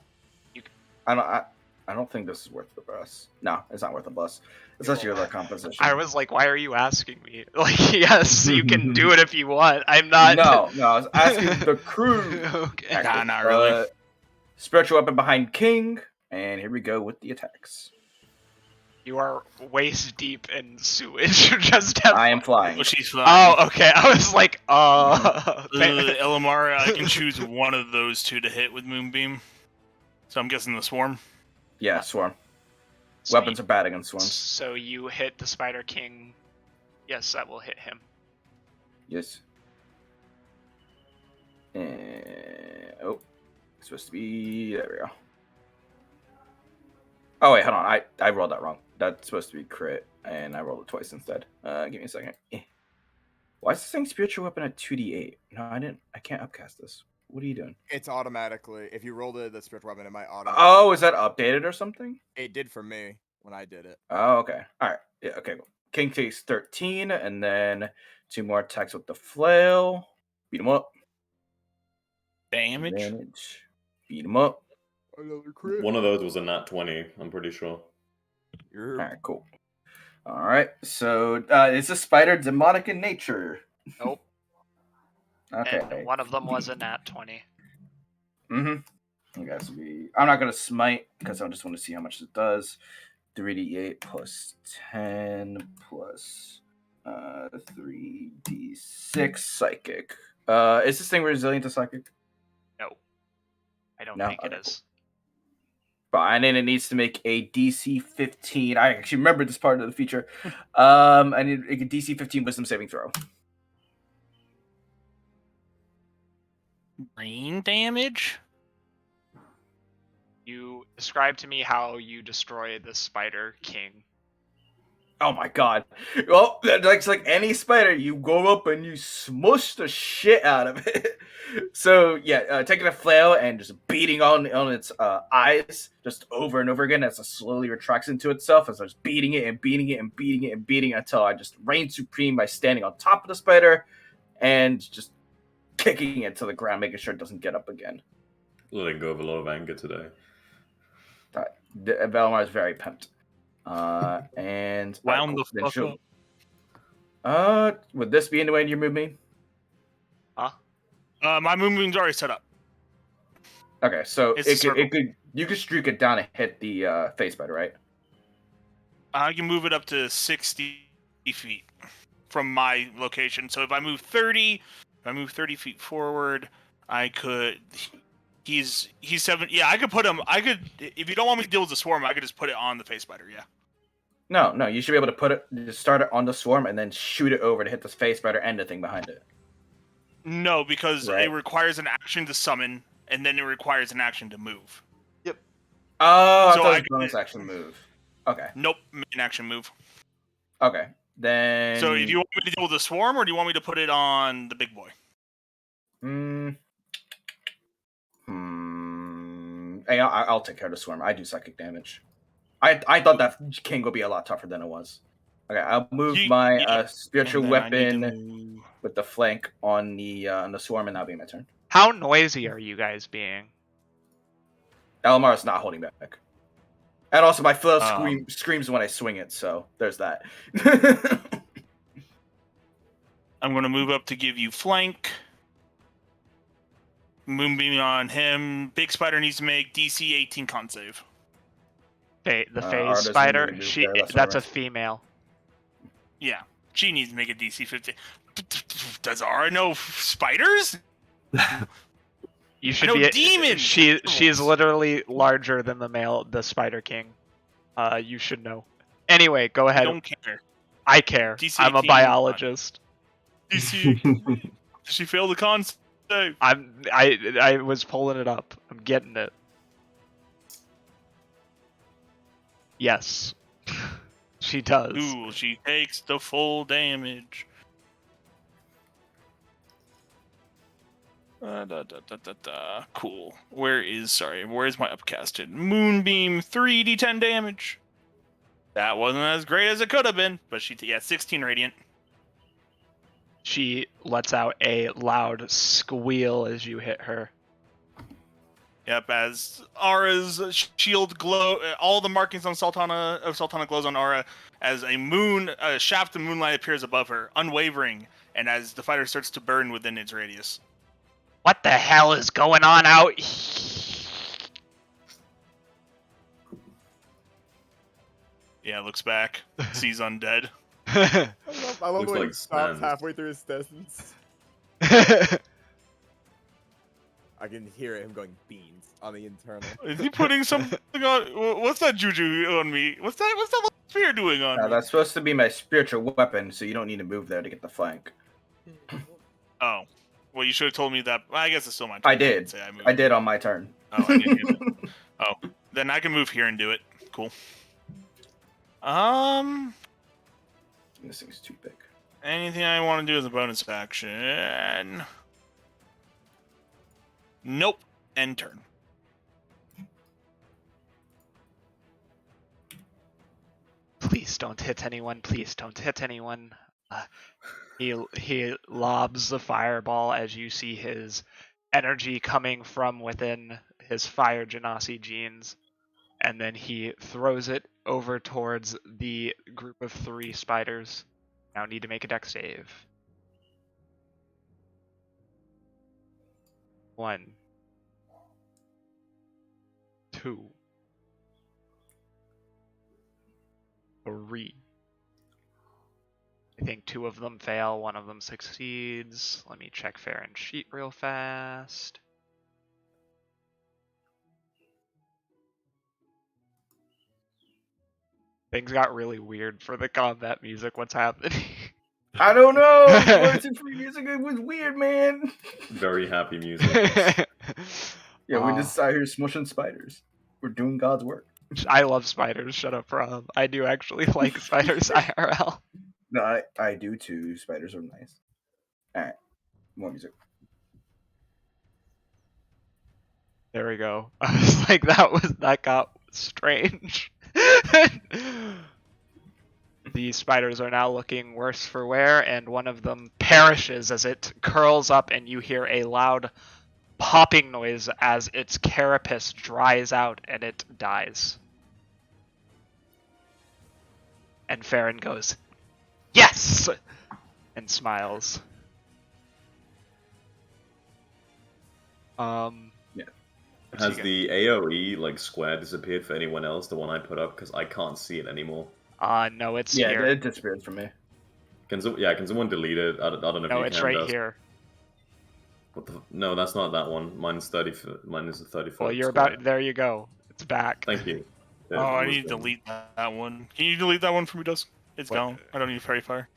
I don't think this is worth the bless. No, it's not worth the bless. It's actually your composition. I was like, why are you asking me? Like, yes, you can do it if you want. I'm not. No, I was asking the crew. Okay. Nah, not really. Spiritual weapon behind King, and here we go with the attacks. You are waist deep in sewage. Just I am flying. Oh, she's fine. Oh, okay. I was like, Elemara, I can choose one of those 2 to hit with Moonbeam. So I'm guessing the Swarm. Yeah, swarm. Sweet. Weapons are bad against swarms. So you hit the Spider King. Yes, that will hit him. Yes. Oh, it's supposed to be. There we go. Oh wait, hold on. I rolled that wrong. That's supposed to be crit, and I rolled it twice instead. Give me a second. Why is this thing spiritual weapon at 2d8? No, I didn't. I can't upcast this. What are you doing? It's automatically. If you roll the spiritual weapon, it might automatically. Oh, is that updated or something? It did for me when I did it. Oh, okay. All right. Yeah. Okay. Cool. King takes 13, and then 2 more attacks with the flail. Beat him up. Damage. Advantage. Beat him up. Another crit. One of those was a nat 20, I'm pretty sure. All right, cool. All right, so is the spider demonic in nature? Nope. Okay. And one of them was a nat 20. Mm-hmm. I'm not gonna smite because I just want to see how much it does. 3d8 plus 10 plus 3d6 psychic. Is this thing resilient to psychic? No. I don't No? think it Okay, is. Fine, and it needs to make a DC 15. I actually remember this part of the feature. I need a DC 15 wisdom saving throw. Brain damage? You describe to me how you destroy the Spider King. Oh my god. Well, that's like any spider, you go up and you smush the shit out of it. So, yeah, taking a flail and just beating on its eyes just over and over again as it slowly retracts into itself, as I was beating it and beating it and beating it and beating it until I just reigned supreme by standing on top of the spider and just kicking it to the ground, making sure it doesn't get up again. Letting go of a lot of anger today. Valimar is very pimped. And Wound the fuck up. Would this be in the way you move me? My movement's already set up. Okay, so It's you could streak it down and hit the face spider, right? I can move it up to 60 feet from my location. So if I move 30 feet forward, I could. He's 7. Yeah, I could put him. If you don't want me to deal with the swarm, I could just put it on the face spider. Yeah. No, you should be able to just start it on the swarm and then shoot it over to hit the face spider and the thing behind it. No, because Right. it requires an action to summon, and then it requires an action to move. Yep. Oh, So I thought I it was bonus action move. Okay. Nope, main action move. Okay. Then. So do you want me to deal with the swarm, or do you want me to put it on the big boy? Hey, I'll take care of the swarm. I do psychic damage. I thought that king would be a lot tougher than it was. Okay, I'll move my spiritual weapon with the flank on the swarm, and that'll be my turn. How noisy are you guys being? Elemara is not holding back. And also, my flail screams when I swing it, so there's that. I'm going to move up to give you flank. Moonbeam on him. Big spider needs to make DC 18 con save. The phase spider? That's a female. Yeah, she needs to make a DC 15. Does Ara know spiders? You should be demons. She is literally larger than the Spider King. You should know. Anyway, go ahead. I don't care. I care. DC I'm a 18, biologist. DC. Did she fail the con save? I was pulling it up. I'm getting it. Yes. She does. Ooh, she takes the full damage. Cool. Where's my upcasted? Moonbeam 3d10 damage. That wasn't as great as it could have been, but 16 radiant. She lets out a loud squeal as you hit her. Yep, as Ara's shield glow, all the markings on Sultana glows on Ara as a shaft of moonlight appears above her, unwavering, and as the fighter starts to burn within its radius. What the hell is going on out? Yeah, looks back, sees undead. I love Looks when like he stops sand. halfway through his sentence. I can hear him going beans on the internal. Is he putting something on? What's that juju on me? What's that little spear doing on me? That's supposed to be my spiritual weapon, so you don't need to move there to get the flank. Oh, well, you should have told me that. Well, I guess it's still my turn. I did. I moved. I did on my turn. Oh, I didn't hear that. Oh, then I can move here and do it. Cool. This thing's too big. Anything I want to do as a bonus action? Nope. End turn. Please please don't hit anyone. Please don't hit anyone. He lobs the fireball as you see his energy coming from within his fire genasi genes, and then he throws it over towards the group of 3 spiders. Now need to make a dex save. 1, 2, 3. I think 2 of them fail, 1 of them succeeds. Let me check Farron's sheet real fast. Things got really weird for the combat music. What's happening? I don't know. Royalty free music, it was weird, man. Very happy music. Yeah, we just out here smushing spiders. We're doing God's work. I love spiders. Shut up, Rob. I do actually like spiders IRL. No, I do too. Spiders are nice. All right, more music. There we go. I was like, that got strange. The spiders are now looking worse for wear, and one of them perishes as it curls up, and you hear a loud popping noise as its carapace dries out and it dies. And Farron goes, "Yes!" and smiles. Has the AoE like square disappeared for anyone else? The one I put up, because I can't see it anymore. No, it's here. It disappeared from me. Can someone delete it? I don't know if No, you it's can. right here. What the? No, that's not that one. Mine's 30. Mine is a 34. Well, you're about. There you go. It's back. Thank you. Oh, I need to delete that one. Can you delete that one for me, Dusk? It's gone. I don't need fairy fire.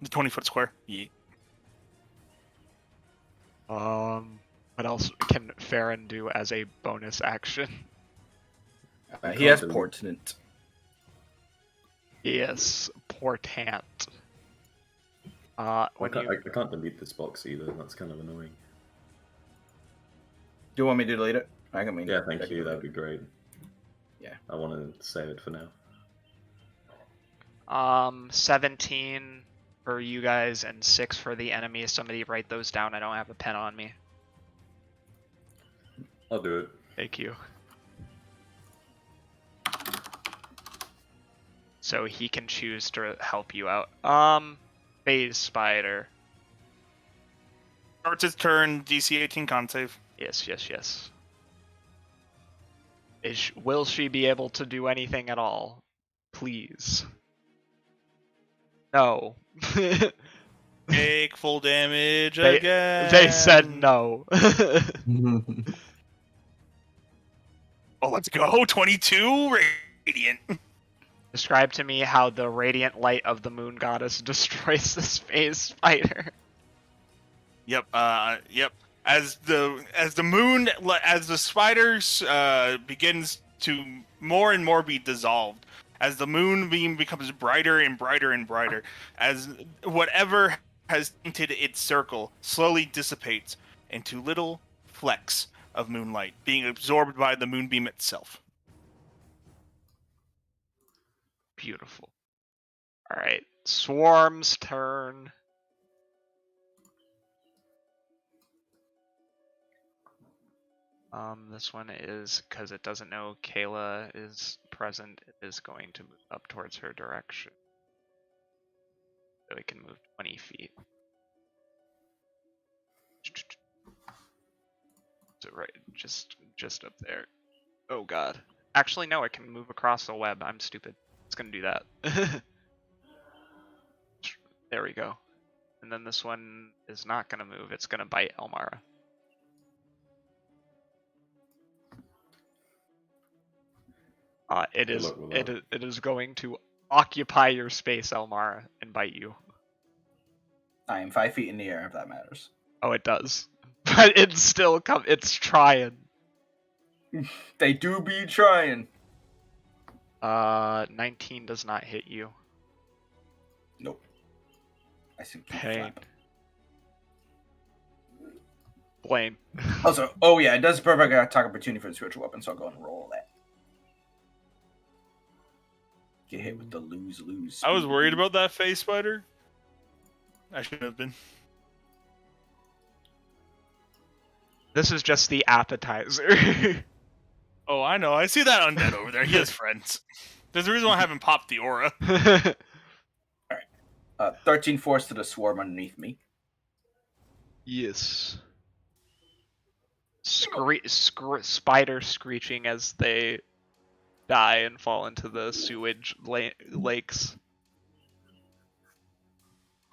The 20-foot square. Yeah. What else can Farron do as a bonus action? He has Portent. Yes, Portant. I can't delete this box either. That's kind of annoying. Do you want me to delete it? I can mean. Yeah, thank you. That'd be great. Yeah. I want to save it for now. 17 for you guys and 6 for the enemy. Somebody write those down. I don't have a pen on me. I'll do it. Thank you. So he can choose to help you out. Phase Spider. Starts its turn, DC 18 con save. Yes. Will she be able to do anything at all? Please. No. Take full damage again. They said no. Oh, let's go. 22 radiant. Describe to me how the radiant light of the moon goddess destroys this phase spider. Yep. As the spiders begins to more and more be dissolved, as the moonbeam becomes brighter and brighter and brighter, as whatever has tainted its circle slowly dissipates into little flecks of moonlight, being absorbed by the moonbeam itself. Beautiful. Alright, Swarm's turn. This one is, because it doesn't know Kayla is present, it is going to move up towards her direction. So it can move 20 feet. So right, just up there. Oh god. Actually, no, it can move across the web. I'm stupid. It's gonna do that. There we go. And then this one is not gonna move. It's gonna bite Elemara. It is going to occupy your space, Elemara, and bite you. I am 5 feet in the air, if that matters. Oh, it does. But it's still it's trying. They do be trying. 19 does not hit you. Nope. I see. Pain. Blame. Also, oh yeah, it does perfect attack opportunity for the spiritual weapon, so I'll go and roll that. get hit with the lose-lose. I was worried about that face spider. I shouldn't have been. This is just the appetizer. Oh, I know. I see that undead over there. He has friends. There's a reason why I haven't popped the aura. 13 force to the swarm underneath me. Yes. Spider screeching as they die and fall into the sewage lakes.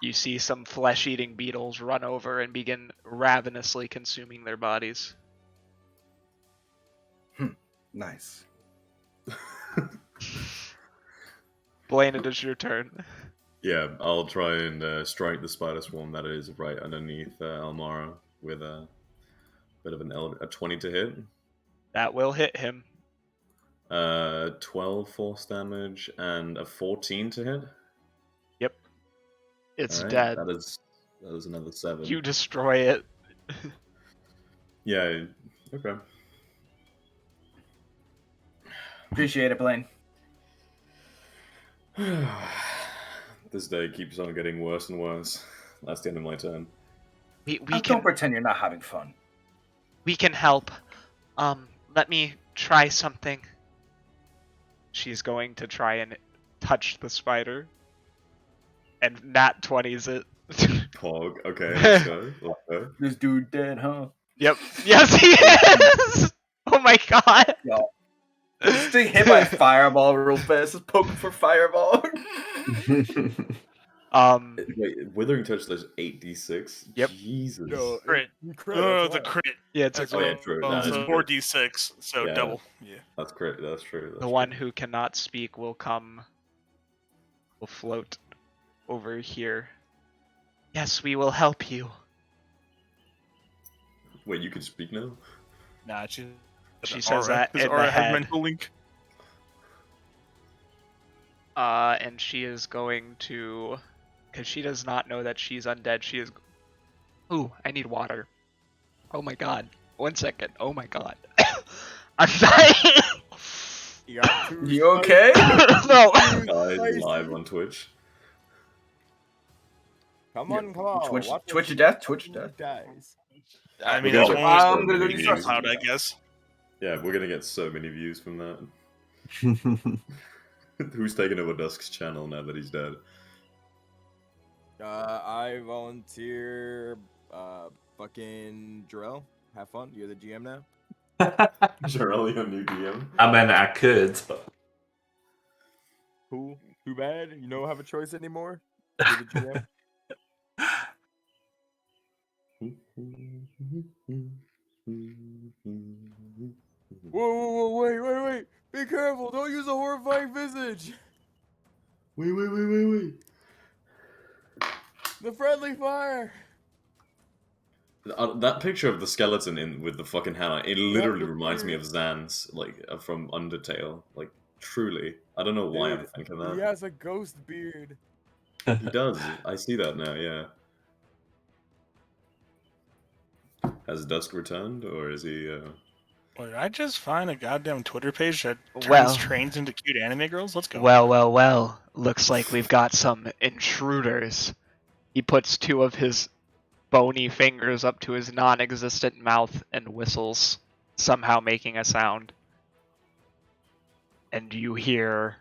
You see some flesh-eating beetles run over and begin ravenously consuming their bodies. Nice. Blaine, it is your turn. Yeah, I'll try and strike the spider swarm that is right underneath Elemara with a bit of a 20 to hit. That will hit him. 12 force damage and a 14 to hit. Yep. It's Alright, dead. That is another 7. You destroy it. Yeah, okay. Appreciate it, Blaine. This day keeps on getting worse and worse. That's the end of my turn. We Don't can pretend you're not having fun. we can help. Let me try something. She's going to try and touch the spider. And nat 20's it. Pog, okay, let's go. Let's go. This dude dead, huh? Yep. Yes, he is! Oh my god. Yo. Just getting hit by a fireball real fast. Just poking for fireball. Wait, Withering Touch does 8d6? Yep. Jesus. No, Crit. crit Oh, as the well. crit. Yeah, it's a Oh, yeah, true. Oh, That is so true. 4d6, so Yeah. double. Yeah. That's correct. That's true. That's the one who cannot speak will float over here. Yes, we will help you. Wait, you can speak now? Nah, She says that His in aura the has head. mental link. And she is going to, because she does not know that she's undead. She is. Ooh, I need water. Oh my god. 1 second. Oh my god. I'm dying. You got two You okay? No. Guys, live on Twitch. Come on, come on. Twitch- watch Twitch what your death, she Twitch your death. dies. I mean, We're it's gonna one get of so I'm gonna go many do views. something. cloud, I guess. Yeah, we're gonna get so many views from that. Who's taking over Dusk's channel now that he's dead? I volunteer. Fucking Jarrell. Have fun. You're the GM now. Jarrell, your new DM? I mean, I could, but Cool. Too bad. You don't have a choice anymore. You're the GM. Whoa, wait. Be careful. Don't use a horrifying visage. Wait. The friendly fire. That picture of the skeleton with the fucking hammer, it literally the reminds me beard. of Zan's, from Undertale. Like, truly. I don't know why I'm Dude, thinking He that. has a ghost beard. He does. I see that now, yeah. Has Dusk returned, or is he, Well, did I just find a goddamn Twitter page that turns Well. trains into cute anime girls? Let's go. Well. Looks like we've got some intruders. He puts 2 of his bony fingers up to his non-existent mouth and whistles, somehow making a sound. And you hear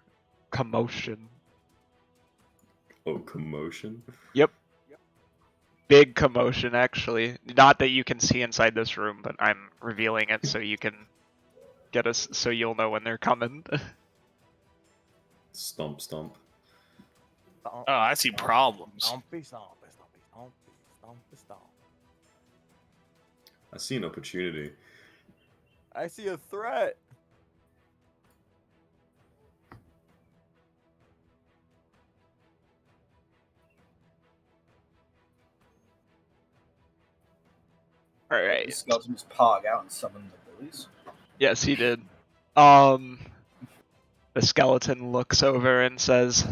commotion. oh, commotion? Yep. Big commotion, actually. Not that you can see inside this room, but I'm revealing it so you can get us, so you'll know when they're coming. Stomp. Oh, I see problems. Stompy. I see an opportunity. I see a threat. The Alright. skeletons pog out and summon the bullies. Yes, he did. The skeleton looks over and says,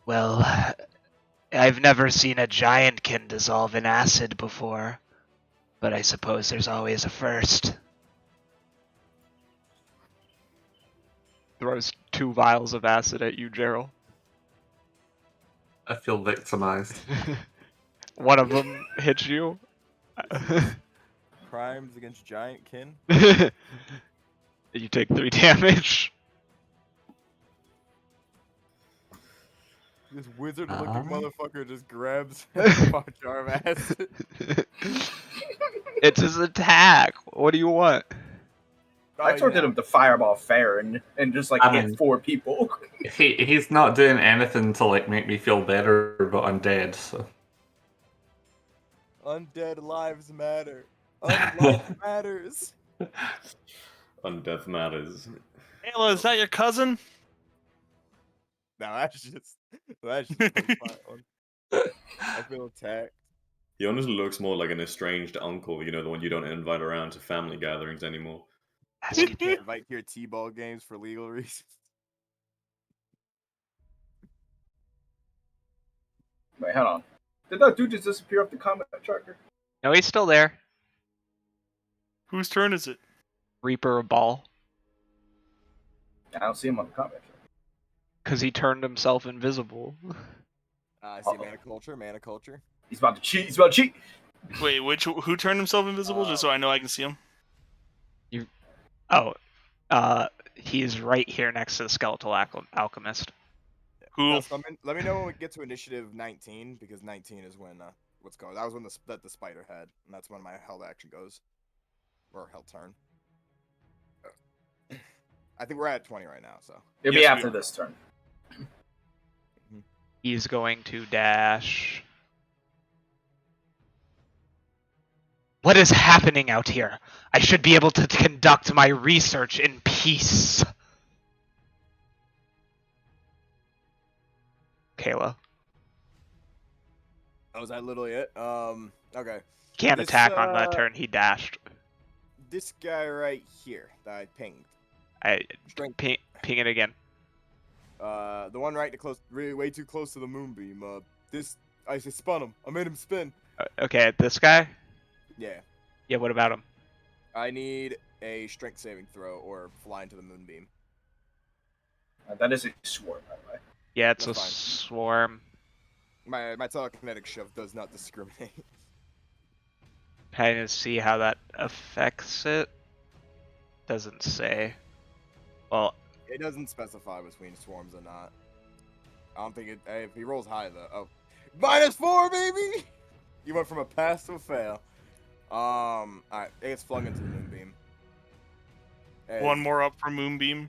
"Well, I've never seen a giantkin dissolve in acid before, but I suppose there's always a first." Throws 2 vials of acid at you, Gerald. I feel victimized. One of them hits you. Crimes against giant kin. You take 3 damage. This wizard-looking motherfucker just grabs Uh. a jar of acid. It's his attack. What do you want? I exhorted him to fireball fair and just like I hit mean- 4 people. He's not doing anything to like make me feel better, but I'm dead. So Undead lives matter. Unlife matters. Undeath matters. Ayla, is that your cousin? No, that's just I feel attacked. He honestly looks more like an estranged uncle, you know, the one you don't invite around to family gatherings anymore. Ask You him. can't invite here T-ball games for legal reasons. Wait, hold on. Did that dude just disappear off the combat tracker? No, he's still there. Whose turn is it? Reaper of Ball. I don't see him on the combat tracker. Because he turned himself invisible. I see mana culture. He's about to cheat. He's about to cheat. Wait, who turned himself invisible? Just so I know I can see him. Oh, he's right here next to the Skeletal Alchemist. Cool. Let me know when we get to initiative 19, because 19 is when what's going. That was when the spider had, and that's when my held action goes, or held turn. I think we're at 20 right now, so It'll Yes, be we after are. this turn. He's going to dash. What is happening out here? I should be able to conduct my research in peace. Kayla. oh, was that literally it? Okay. Can't This, attack on that turn. He dashed. This guy right here that I pinged. I Strength. ping it again. The one right to close, really way too close to the moonbeam. I spun him. I made him spin. Okay, this guy? Yeah. Yeah, what about him? I need a strength saving throw or fly into the moonbeam. That is a swarm, by the way. Yeah, it's That's a fine. swarm. My telekinetic shove does not discriminate. Trying to see how that affects it. Doesn't say. Well, It doesn't specify between swarms or not. I don't think it. If he rolls high though. Oh, -4, baby. You went from a pass to a fail. All right, it gets flung into the moonbeam. One more up for Moonbeam.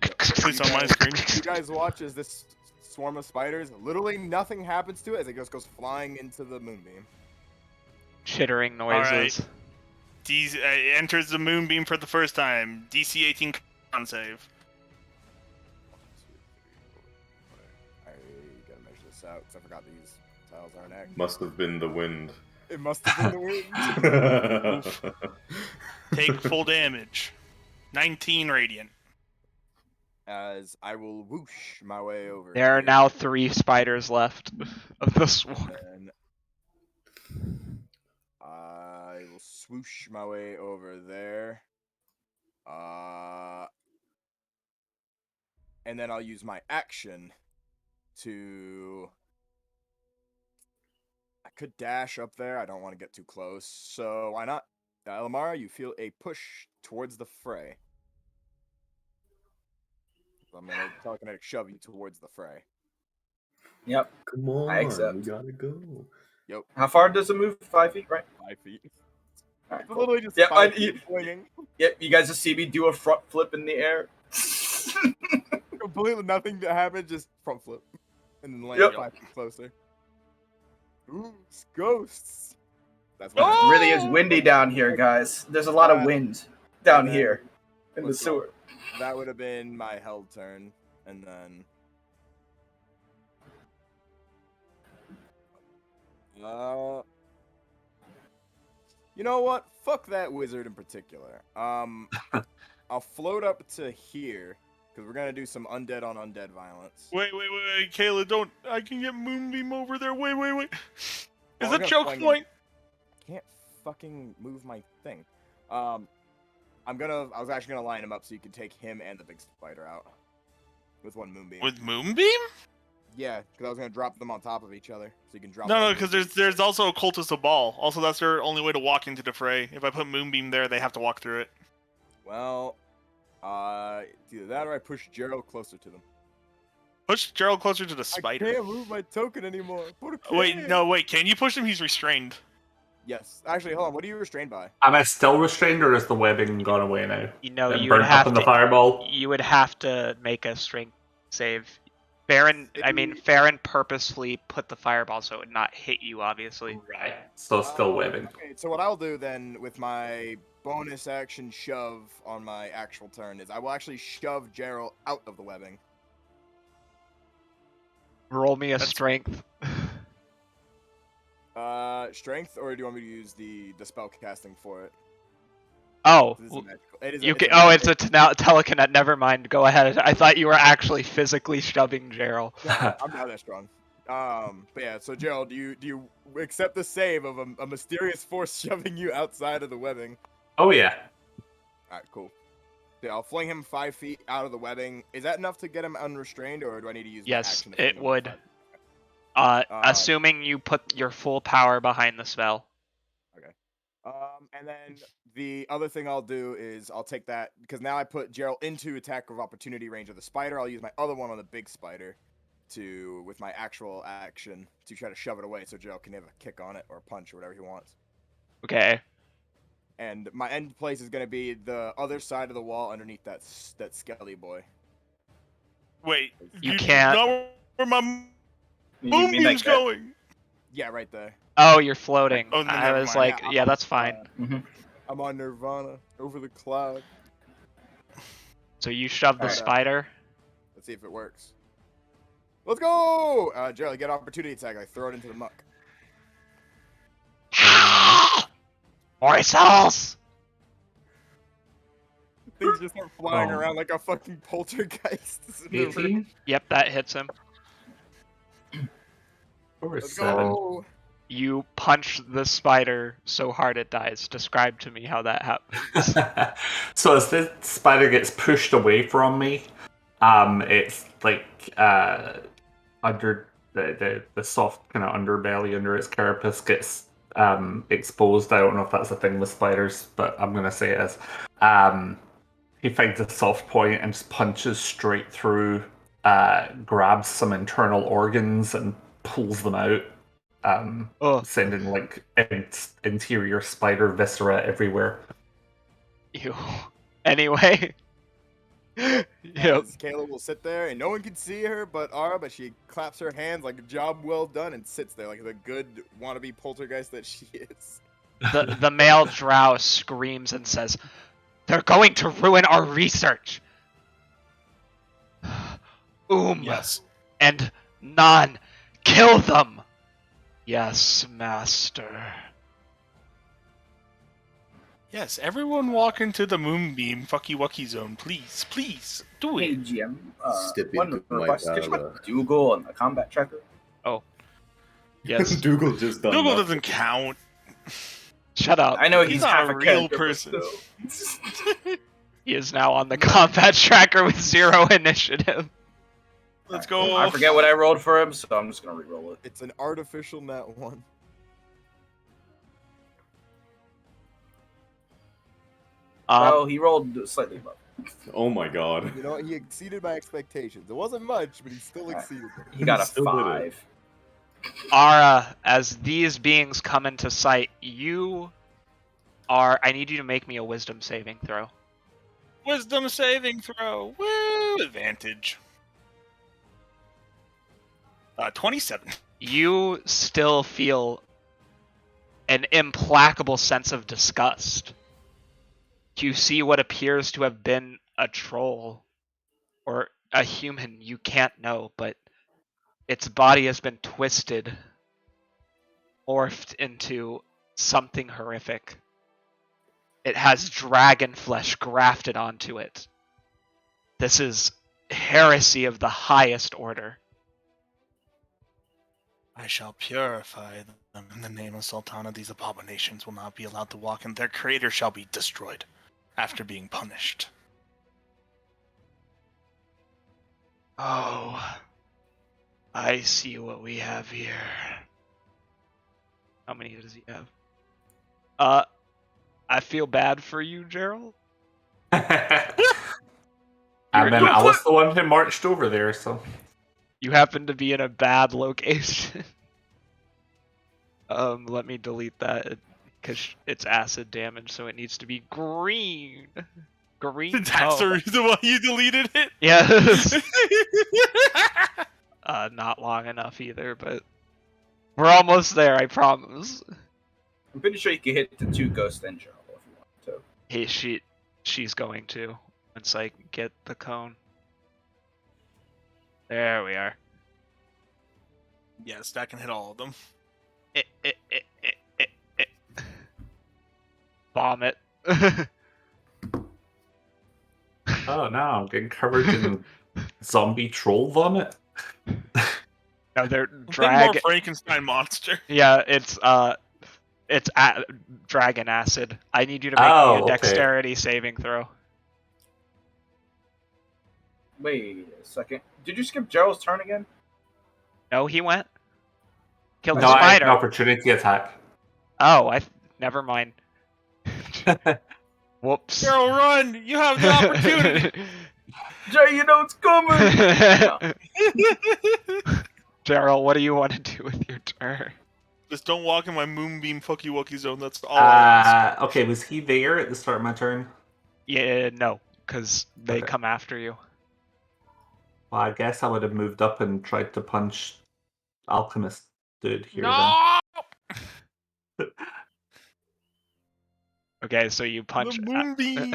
Yep. Please on my screen. You guys watch as this swarm of spiders, literally nothing happens to it as it just goes flying into the moonbeam. chittering noises. Enters the Moonbeam for the first time. DC 18 con save. I gotta measure this out because I forgot these tiles aren't active. Must have been the wind. It must have been the wind. Take full damage. 19 radiant. As I will whoosh my way over. There are here. now 3 spiders left of the swarm. And I will swoosh my way over there. And then I'll use my action to... I could dash up there. I don't want to get too close. So why not? Elemara, you feel a push towards the fray. I'm going to telekinetic shove you towards the fray. Yep. Come on, I accept. we gotta go. Yep, How far does it move? 5 feet, right? 5 feet. All right, It's cool. literally just Yeah, 5 feet swinging. Yep, you guys just see me do a front flip in the air. Completely nothing that happened, just front flip. And then land Yep. 5 feet closer. Ooh, it's ghosts. That's It what really is windy down here, guys. There's a lot of wind down and then- here in the let's go. sewer. that would have been my held turn. And then you know what? Fuck that wizard in particular. I'll float up to here because we're gonna do some undead on undead violence. Wait, Kayla, don't. I can get Moonbeam over there. Wait. Oh, Is I'm that gonna choke flank him. point? Can't fucking move my thing. I was actually gonna line him up so you can take him and the big spider out. with one moonbeam. With Moonbeam? Yeah, because I was gonna drop them on top of each other, so you can drop. No, because there's also a cultist of Ball. Also, that's their only way to walk into the fray. If I put Moonbeam there, they have to walk through it. Well, it's either that or I push Gerald closer to them. Push Gerald closer to the spider. I can't move my token anymore. Wait, can you push him? He's restrained. Yes. Actually, hold on. What are you restrained by? Am I still restrained, or is the webbing gone away now? You know, And you would burnt up have in to. the fireball? You would have to make a strength save. Farron purposefully put the fireball so it would not hit you, obviously. Right. So still webbing. Okay, so what I'll do then with my bonus action shove on my actual turn is I will actually shove Gerald out of the webbing. Roll me a strength. Strength, or do you want me to use the spell casting for it? Oh, This is magical. It is you it's can. a Oh, magic- it's a telekinet. Never mind. Go ahead. I thought you were actually physically shoving Gerald. I'm not that strong. But yeah. So Gerald, do you accept the save of a mysterious force shoving you outside of the webbing? Oh, yeah. All right, cool. Yeah, I'll fling him 5 feet out of the webbing. Is that enough to get him unrestrained, or do I need to use my Yes, action? to fling it him would. 5 feet? Assuming you put your full power behind the spell. And then the other thing I'll do is I'll take that, because now I put Gerald into attack of opportunity range of the spider. I'll use my other one on the big spider with my actual action to try to shove it away so Gerald can have a kick on it or a punch or whatever he wants. Okay. And my end place is going to be the other side of the wall underneath that skelly boy. Wait, You can't. know where my You mean Moonbeam's like that? going? Yeah, right there. Oh, you're floating. Oh, then I never was mind. like, yeah, that's fine. I'm on Nirvana over the cloud. So you shove the Alright. spider. Let's see if it works. Let's go! Gerald, get opportunity attack. I throw it into the muck. Morsels! Things just start flying Oh. around like a fucking poltergeist. 18? Yep, that hits him. Or Let's 7? go! You punch the spider so hard it dies. Describe to me how that happens. So as the spider gets pushed away from me, it's like under the soft kind of underbelly under its carapace gets exposed. I don't know if that's a thing with spiders, but I'm gonna say it is. He finds a soft point and just punches straight through, grabs some internal organs and pulls them out. Sending like interior spider viscera everywhere. Ew. Anyway. Yep. Kayla will sit there and no one can see her but Ara, but she claps her hands like a job well done and sits there like the good wannabe poltergeist that she is. The male drow screams and says, "They're going to ruin our research." Yes. And Nan, kill them. Yes, master. Yes, everyone walk into the Moonbeam fucky wucky zone, please. Please, do Hey it. GM, Step one into my request. Could you valor. put Dougal on the combat tracker? Yes. Dougal just done Google that. doesn't count. Shut up. I know He's he's not half a a real character, but person. still. He is now on the combat tracker with 0 initiative. Let's go. I forget what I rolled for him, so I'm just gonna re-roll it. It's an artificial nat 1. Well, he rolled slightly above. Oh my god. You know what? He exceeded my expectations. It wasn't much, but he still exceeded them. He got a Still did it. 5. Ara, as these beings come into sight, I need you to make me a wisdom saving throw. Wisdom saving throw. Woo! Advantage. 27. You still feel an implacable sense of disgust. You see what appears to have been a troll or a human, you can't know, but its body has been twisted, morphed into something horrific. It has dragon flesh grafted onto it. This is heresy of the highest order. I shall purify them in the name of Sultana. These abominations will not be allowed to walk, and their creator shall be destroyed after being punished. Oh, I see what we have here. How many does he have? I feel bad for you, Gerald. And then I was the one who marched over there, so. You happen to be in a bad location. Let me delete that because it's acid damage, so it needs to be green. Green. That's the reason why you deleted it? Yes. Not long enough either, but we're almost there, I promise. I'm pretty sure you can hit the 2 ghost engine if you want to. Hey, she's going to once I get the cone. There we are. Yes, that can hit all of them. Vomit. Oh, no, I'm getting covered in zombie troll vomit. No, they're Think more Frankenstein monster. Yeah, it's dragon acid. I need you to make me Oh, a okay. dexterity saving throw. Wait a second. Did you skip Gerald's turn again? No, he went. Killed No, the I had spider. an opportunity attack. Oh, never mind. Whoops. Gerald, run! You have the opportunity. Jay, you know it's coming! Daryl, what do you want to do with your turn? Just don't walk in my moonbeam fucky wucky zone. That's all I ask. Okay, was he there at the start of my turn? Yeah, no, because they Okay. come after you. Well, I guess I would have moved up and tried to punch Alchemist dude here No! then. Okay, so you punch The moonbeam!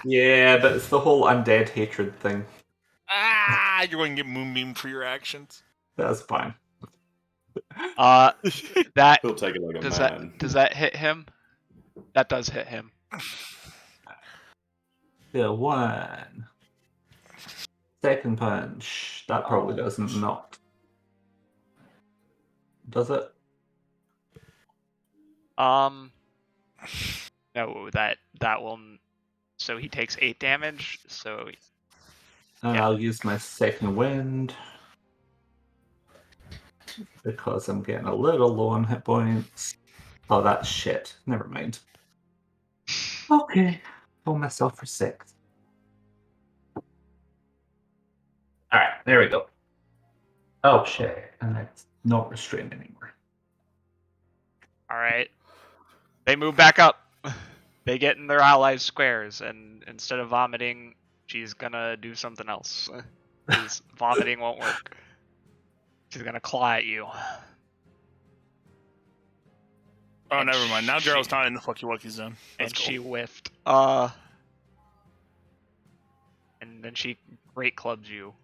Yeah, but it's the whole undead hatred thing. You're going to get moonbeamed for your actions. That's fine. That He'll take it like a does man. that hit him? That does hit him. The one. Second punch. That probably doesn't knock. Does it? No, that will. So he takes 8 damage. So And Yeah. I'll use my second wind. Because I'm getting a little low on hit points. Oh, that's shit. Never mind. Okay. Pull myself for 6. Alright, there we go. Oh, shit. And it's not restrained anymore. all right, they move back up. They get in their allies' squares, and instead of vomiting, she's gonna do something else. Because vomiting won't work. She's gonna claw at you. Oh, And never mind. Now she- Gerald's not in the fucky wucky zone. That's And cool. she whiffed. And then she great clubs you,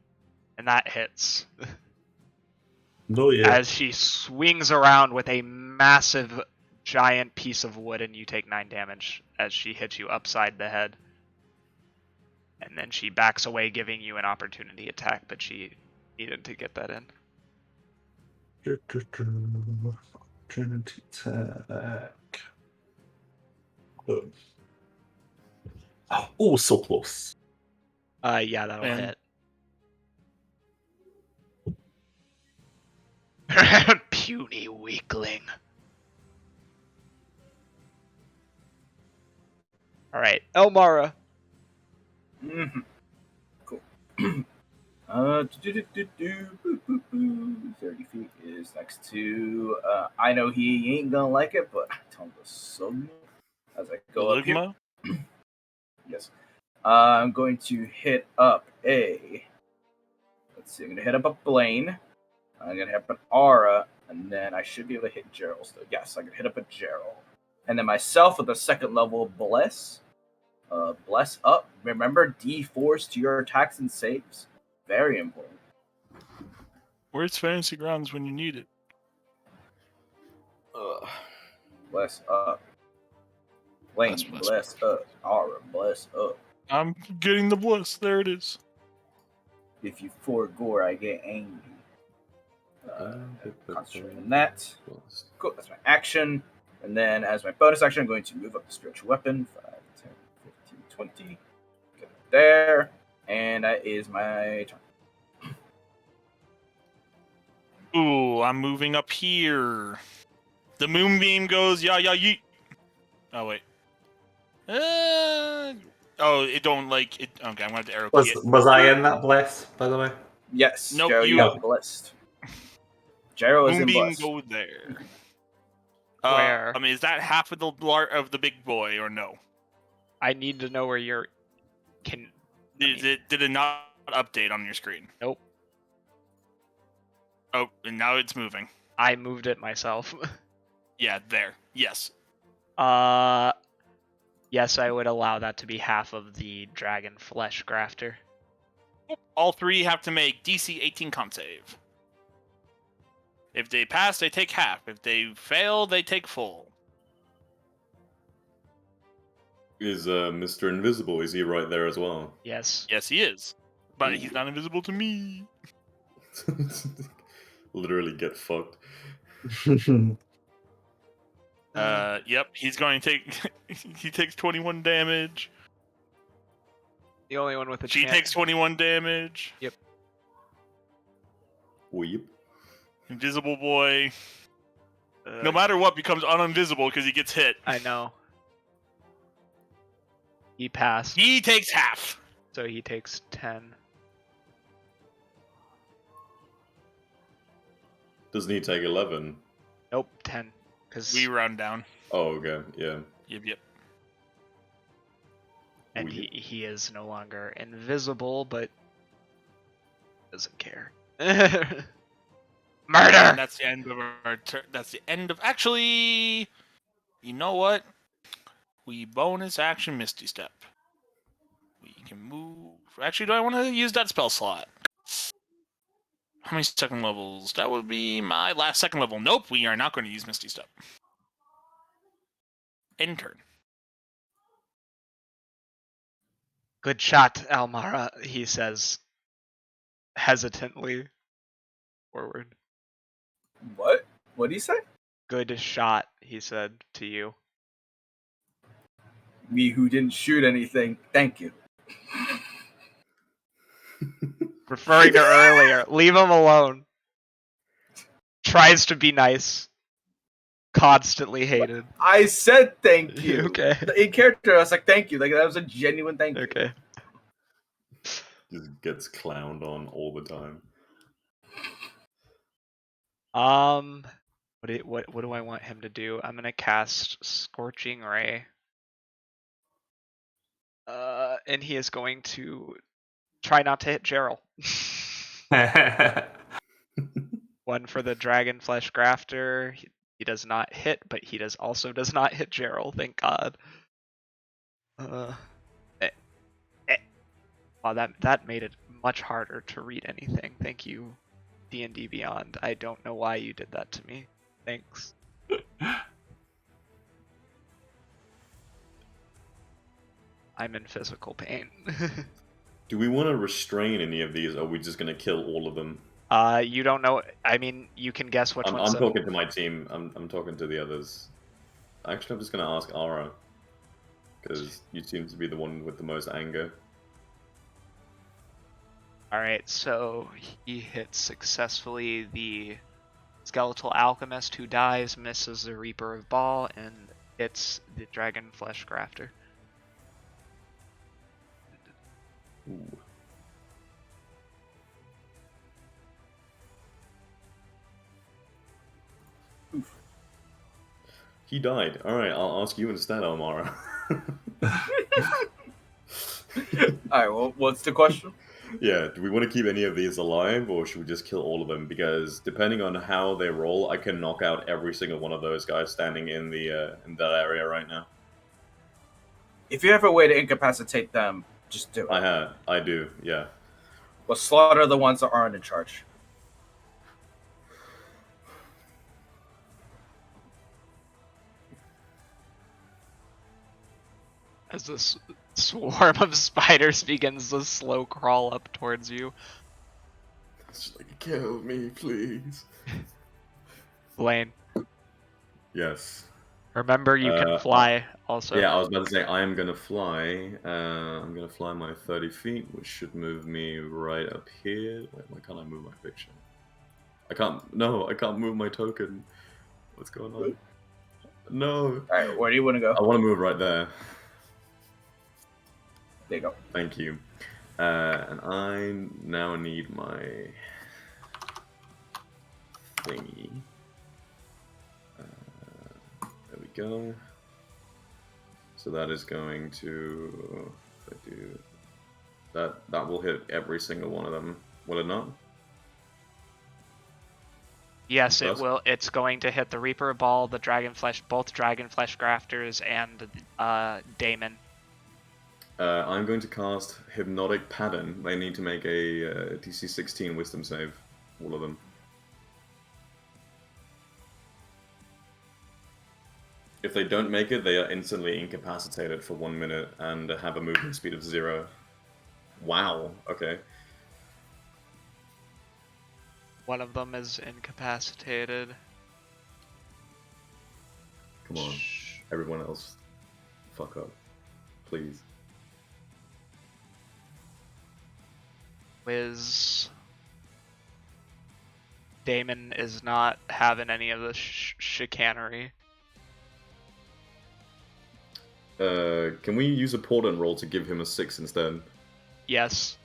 and that hits. No, yeah. As she swings around with a massive, giant piece of wood, and you take 9 damage as she hits you upside the head. And then she backs away, giving you an opportunity attack, but she needed to get that in. Opportunity attack. Oh, so close. Yeah, that'll Man. hit. Puny weakling. Alright, Elmara. Mm-hmm. Cool. 30 feet is next to. I know he ain't gonna like it, but I told him to sub as I go up here. Ligma? Yes. I'm going to hit up a. Let's see. I'm gonna hit up a Blaine. I'm gonna hit up an Aura, and then I should be able to hit Gerald still. Yes, I can hit up a Gerald, and then myself with a second level Bless. Bless up. Remember D4s to your attacks and saves. Very important. Where's Fantasy Grounds when you need it? Bless up. Blaine, bless up. Aura, bless up. I'm getting the bliss. There it is. If you gore, I get angry. Concentrate on that. Cool, that's my action. And then as my bonus action, I'm going to move up the spiritual weapon. 5, 10, 15, 20. Get it there. And that is my turn. Ooh, I'm moving up here. The moonbeam goes, yeah, yeet. Oh, wait. It don't like it. Okay, I'm gonna have to arrow key it. Was I in that bless, by the way? Yes, Nope, Jero, you- you are blessed. Jero is in Moonbeam blessed. go there. Where? Is that half of the big boy or no? I need to know where you're. Did it not update on your screen? Nope. Oh, and now it's moving. I moved it myself. Yeah, there. Yes. Yes, I would allow that to be half of the dragon flesh grafter. All three have to make DC 18 con save. If they pass, they take half. If they fail, they take full. Is Mr. Invisible, is he right there as well? Yes. Yes, he is. But Ooh. he's not invisible to me. Literally get fucked. Yep, he's going to take... he takes 21 damage. The only one with a She chance. takes 21 damage. Weep. Invisible boy. No matter what, becomes uninvisible because he gets hit. I know. He passed, He takes half. so he takes 10. Doesn't he take 11? Nope, 10. Because We round down. Oh, okay, yeah. Yep. and Weep. he is no longer invisible, but doesn't care. And Murder. that's the end of our turn. That's the end of... Actually, you know what? We bonus action Misty Step. We can move... Actually, do I want to use that spell slot? How many second levels? That would be my last second level. Nope, we are not going to use Misty Step. End turn. Good shot, Elemara, he says hesitantly forward. What? What did he say? Good shot, he said to you. Me who didn't shoot anything. Thank you. Referring to earlier. Leave him alone. Tries to be nice. Constantly hated. I said thank you. Okay. In character, I was like, thank you. Like, that was a genuine thank you. Okay. Just gets clowned on all the time. What do I want him to do? I'm gonna cast Scorching Ray. And he is going to try not to hit Gerald. One for the Dragon Flesh Grafter. He does not hit, but he also does not hit Gerald. Thank God. Wow, that made it much harder to read anything. Thank you, D&D Beyond. I don't know why you did that to me. Thanks. I'm in physical pain. Do we want to restrain any of these, or are we just going to kill all of them? You don't know. I mean, you can guess which I'm one's. talking to my team. I'm talking to the others. Actually, I'm just going to ask Ara, because you seem to be the one with the most anger. Alright, so he hits successfully the Skeletal Alchemist, who dies, misses the Reaper of Ball, and hits the Dragon Flesh Grafter. Ooh. Oof. He died. Alright, I'll ask you instead, Elmara. Alright, well, what's the question? Yeah, do we want to keep any of these alive, or should we just kill all of them? Because depending on how they roll, I can knock out every single one of those guys standing in the in that area right now. If you have a way to incapacitate them, just do it. I do, yeah. Well, slaughter the ones that aren't in charge. As this swarm of spiders begins to slow crawl up towards you. It's just like, kill me, please. Blaine, Yes. remember you can fly also. Yeah, I was about to say, I am going to fly. I'm going to fly my 30 feet, which should move me right up here. Wait, why can't I move my picture? I can't. No, I can't move my token. What's going on? No. All right, where do you want to go? I want to move right there. There you go. Thank you. And I now need my thingy. There we go. So that is going to. If I do that will hit every single one of them. Will it not? Yes, it Does? will. It's going to hit the Reaper Ball, the Dragonflesh, both Dragonflesh Grafters, and Daemon. I'm going to cast Hypnotic Pattern. They need to make a DC 16 Wisdom save. All of them. If they don't make it, they are instantly incapacitated for 1 minute and have a movement speed of 0. Wow. Okay. One of them is incapacitated. Come on. Everyone else. Fuck up. Please. Wiz. Daemon is not having any of the chicanery. Can we use a portent roll to give him a 6 instead? Yes.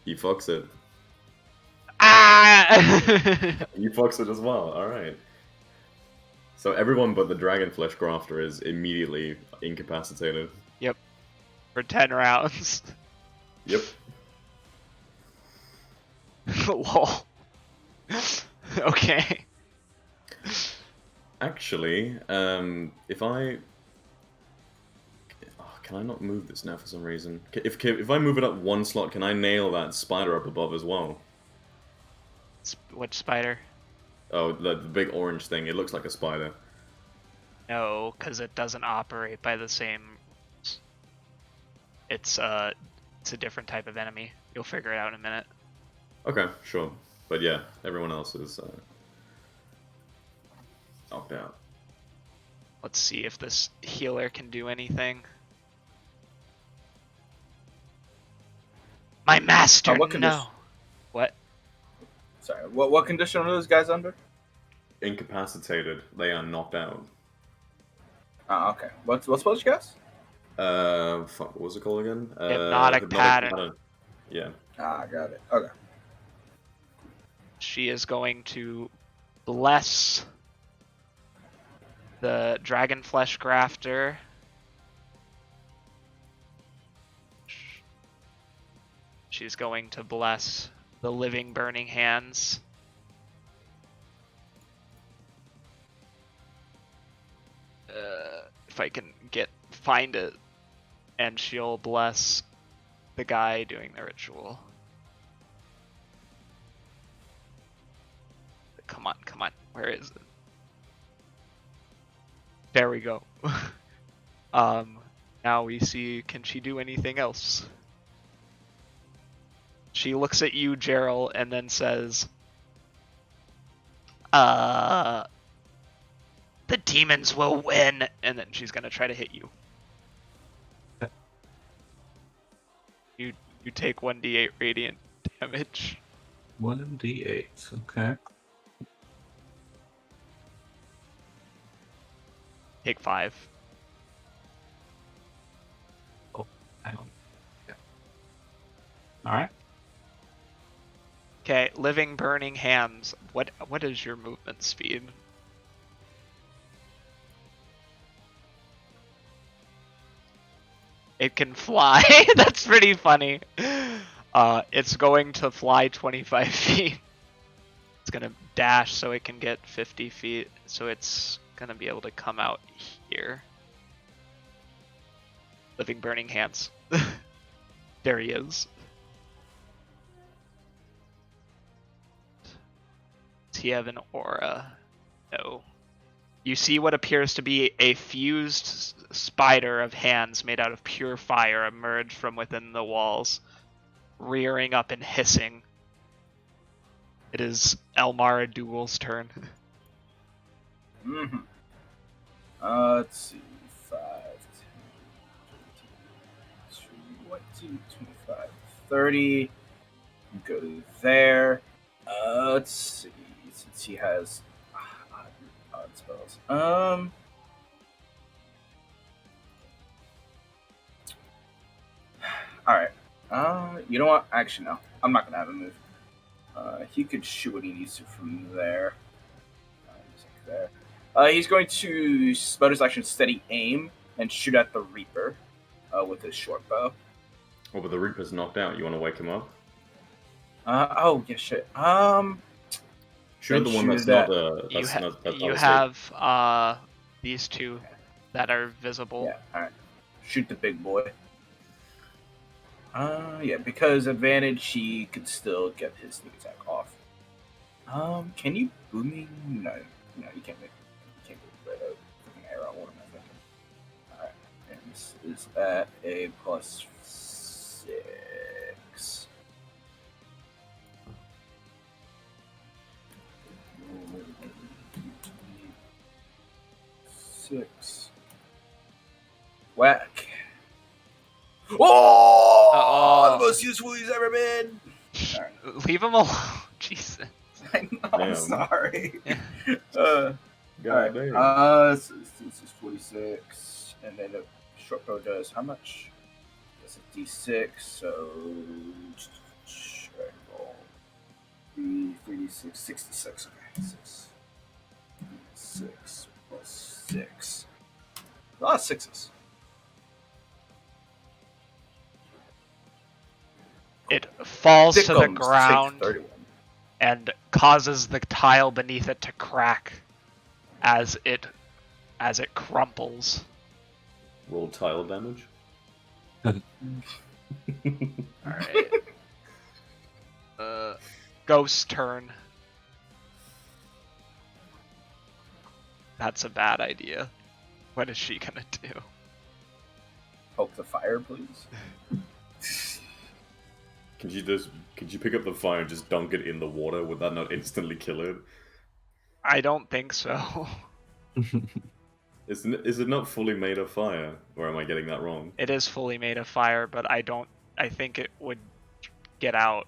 He fucks it. Ah! He fucks it as well. Alright. So everyone but the Dragonflesh Grafter is immediately incapacitated. Yep. For 10 rounds. Yep. Lol. Okay. Actually, if I... Oh, can I not move this now for some reason? If I move it up 1 slot, can I nail that spider up above as well? Which spider? Oh, the big orange thing. It looks like a spider. No, because it doesn't operate by the same... It's a different type of enemy. You'll figure it out in a minute. Okay, sure. But yeah, everyone else is knocked out. Let's see if this healer can do anything. My master, what condition? no. What? Sorry, what condition are those guys under? Incapacitated. They are knocked out. Oh, okay. What's you guys? Fuck, what was it called again? Hypnotic pattern. Yeah. Ah, got it. Okay. She is going to bless the Dragonflesh Grafter. She's going to bless the Living Burning Hands. If I can find it, and she'll bless the guy doing the ritual. Come on, where is it? There we go. Now we see, can she do anything else? She looks at you, Gerald, and then says, the demons will win, and then she's gonna try to hit you. You take 1d8 radiant damage. 1d8, okay. Take 5. Oh, hang on. Yeah. Alright. Okay, living burning hands. What is your movement speed? It can fly. That's pretty funny. It's going to fly 25 feet. It's gonna dash so it can get 50 feet. So it's gonna be able to come out here. Living burning hands. There he is. Does he have an aura? No. You see what appears to be a fused spider of hands made out of pure fire emerge from within the walls, rearing up and hissing. It is Elemara Duel's turn. Mm-hmm. Let's see. 5, 10, 20, 25, 30. Go there. Let's see. Since he has odd spells. All right. You know what? Actually, no. I'm not gonna have him move. He could shoot what he needs to from there. There. He's going to bonus action steady aim and shoot at the Reaper with his short bow. Oh, but the Reaper's knocked out. You want to wake him up? Oh yeah, shit. Shoot Then the one shoot that's at- not. You, That's not. That's you not asleep. have these two that are visible. Yeah. All right. Shoot the big boy. Yeah, because advantage, he could still get his sneak attack off. Can you booming? No, you can't make. You can't get rid of an arrow. What am I thinking? All right, and this is at a +6. Six. Whack. Oh! Uh-oh. The most useful he's ever been. Leave him alone. Jesus. I know, I'm Damn. sorry. God Alright. damn. So this is 46, and then the short bow does how much? That's a D6, so roll 36, 66. Okay, 6 plus 6. A lot of sixes. It falls to the Dickums, take ground 31. and causes the tile beneath it to crack as it crumples. Roll tile damage. Alright. Ghost turn. That's a bad idea. What is she gonna do? Poke the fire, please. Could you pick up the fire and just dunk it in the water? Would that not instantly kill it? I don't think so. Is it not fully made of fire? Or am I getting that wrong? It is fully made of fire, but I think it would get out.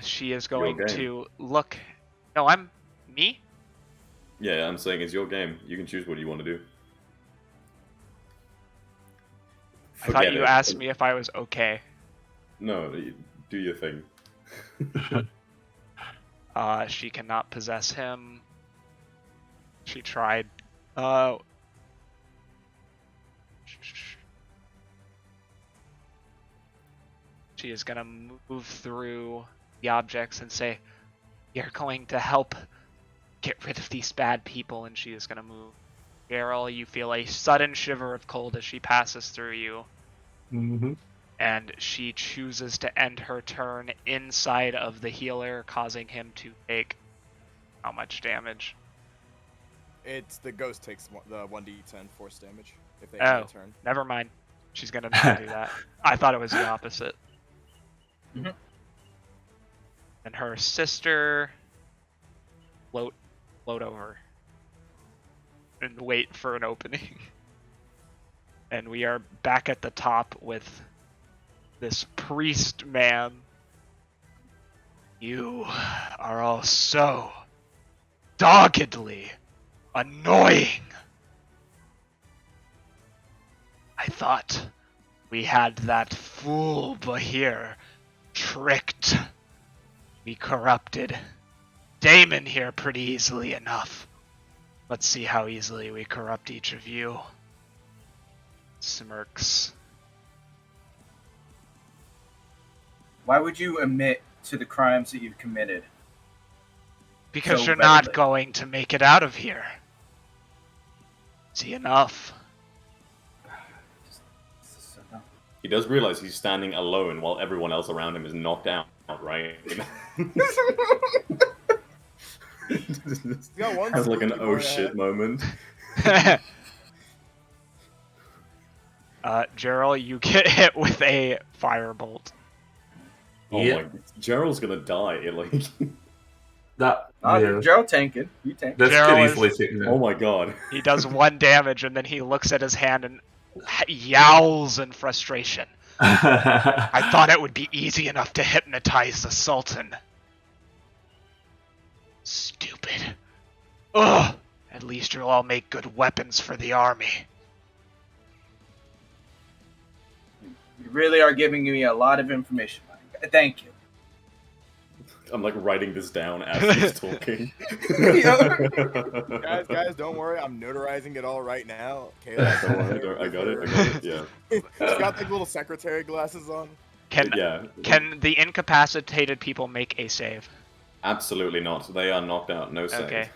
She is going game. to look. No, me? Yeah, I'm saying it's your game. You can choose what you want to do. I thought you asked me if I was okay. No, do your thing. She cannot possess him. She tried. She is gonna move through the objects and say, "You're going to help get rid of these bad people," and she is gonna move. Geralt, you feel a sudden shiver of cold as she passes through you. Mm-hmm. And she chooses to end her turn inside of the healer, causing him to take how much damage? It's the ghost takes the 1d10 force damage if they end Oh, a turn. never mind. She's gonna not do that. I thought it was the opposite. Mhm. And her sister float over and wait for an opening. And we are back at the top with this priest man. You are all so doggedly annoying. I thought we had that fool Bahir tricked. We corrupted Damon here pretty easily enough. Let's see how easily we corrupt each of you. Smirks. Why would you admit to the crimes that you've committed? Because So you're not readily. going to make it out of here. See enough. He does realize he's standing alone while everyone else around him is knocked out, right? got one Has like an spooky oh boy shit hat. moment. Gerald, you get hit with a firebolt. Oh Yeah. my, Gerald's gonna die. Like, That yeah. Gerald tanking. You tank. This Gerald could is- easily take me. oh my god. He does 1 damage and then he looks at his hand and yowls in frustration. I thought it would be easy enough to hypnotize the Sultan. Stupid. Ugh! At least you'll all make good weapons for the army. You really are giving me a lot of information. Thank you. I'm like writing this down as he's talking. Guys, don't worry. I'm notarizing it all right now. Don't worry, I got it. Yeah. She's got like little secretary glasses on. Can the incapacitated people make a save? Absolutely not. They are knocked out. No save. Okay.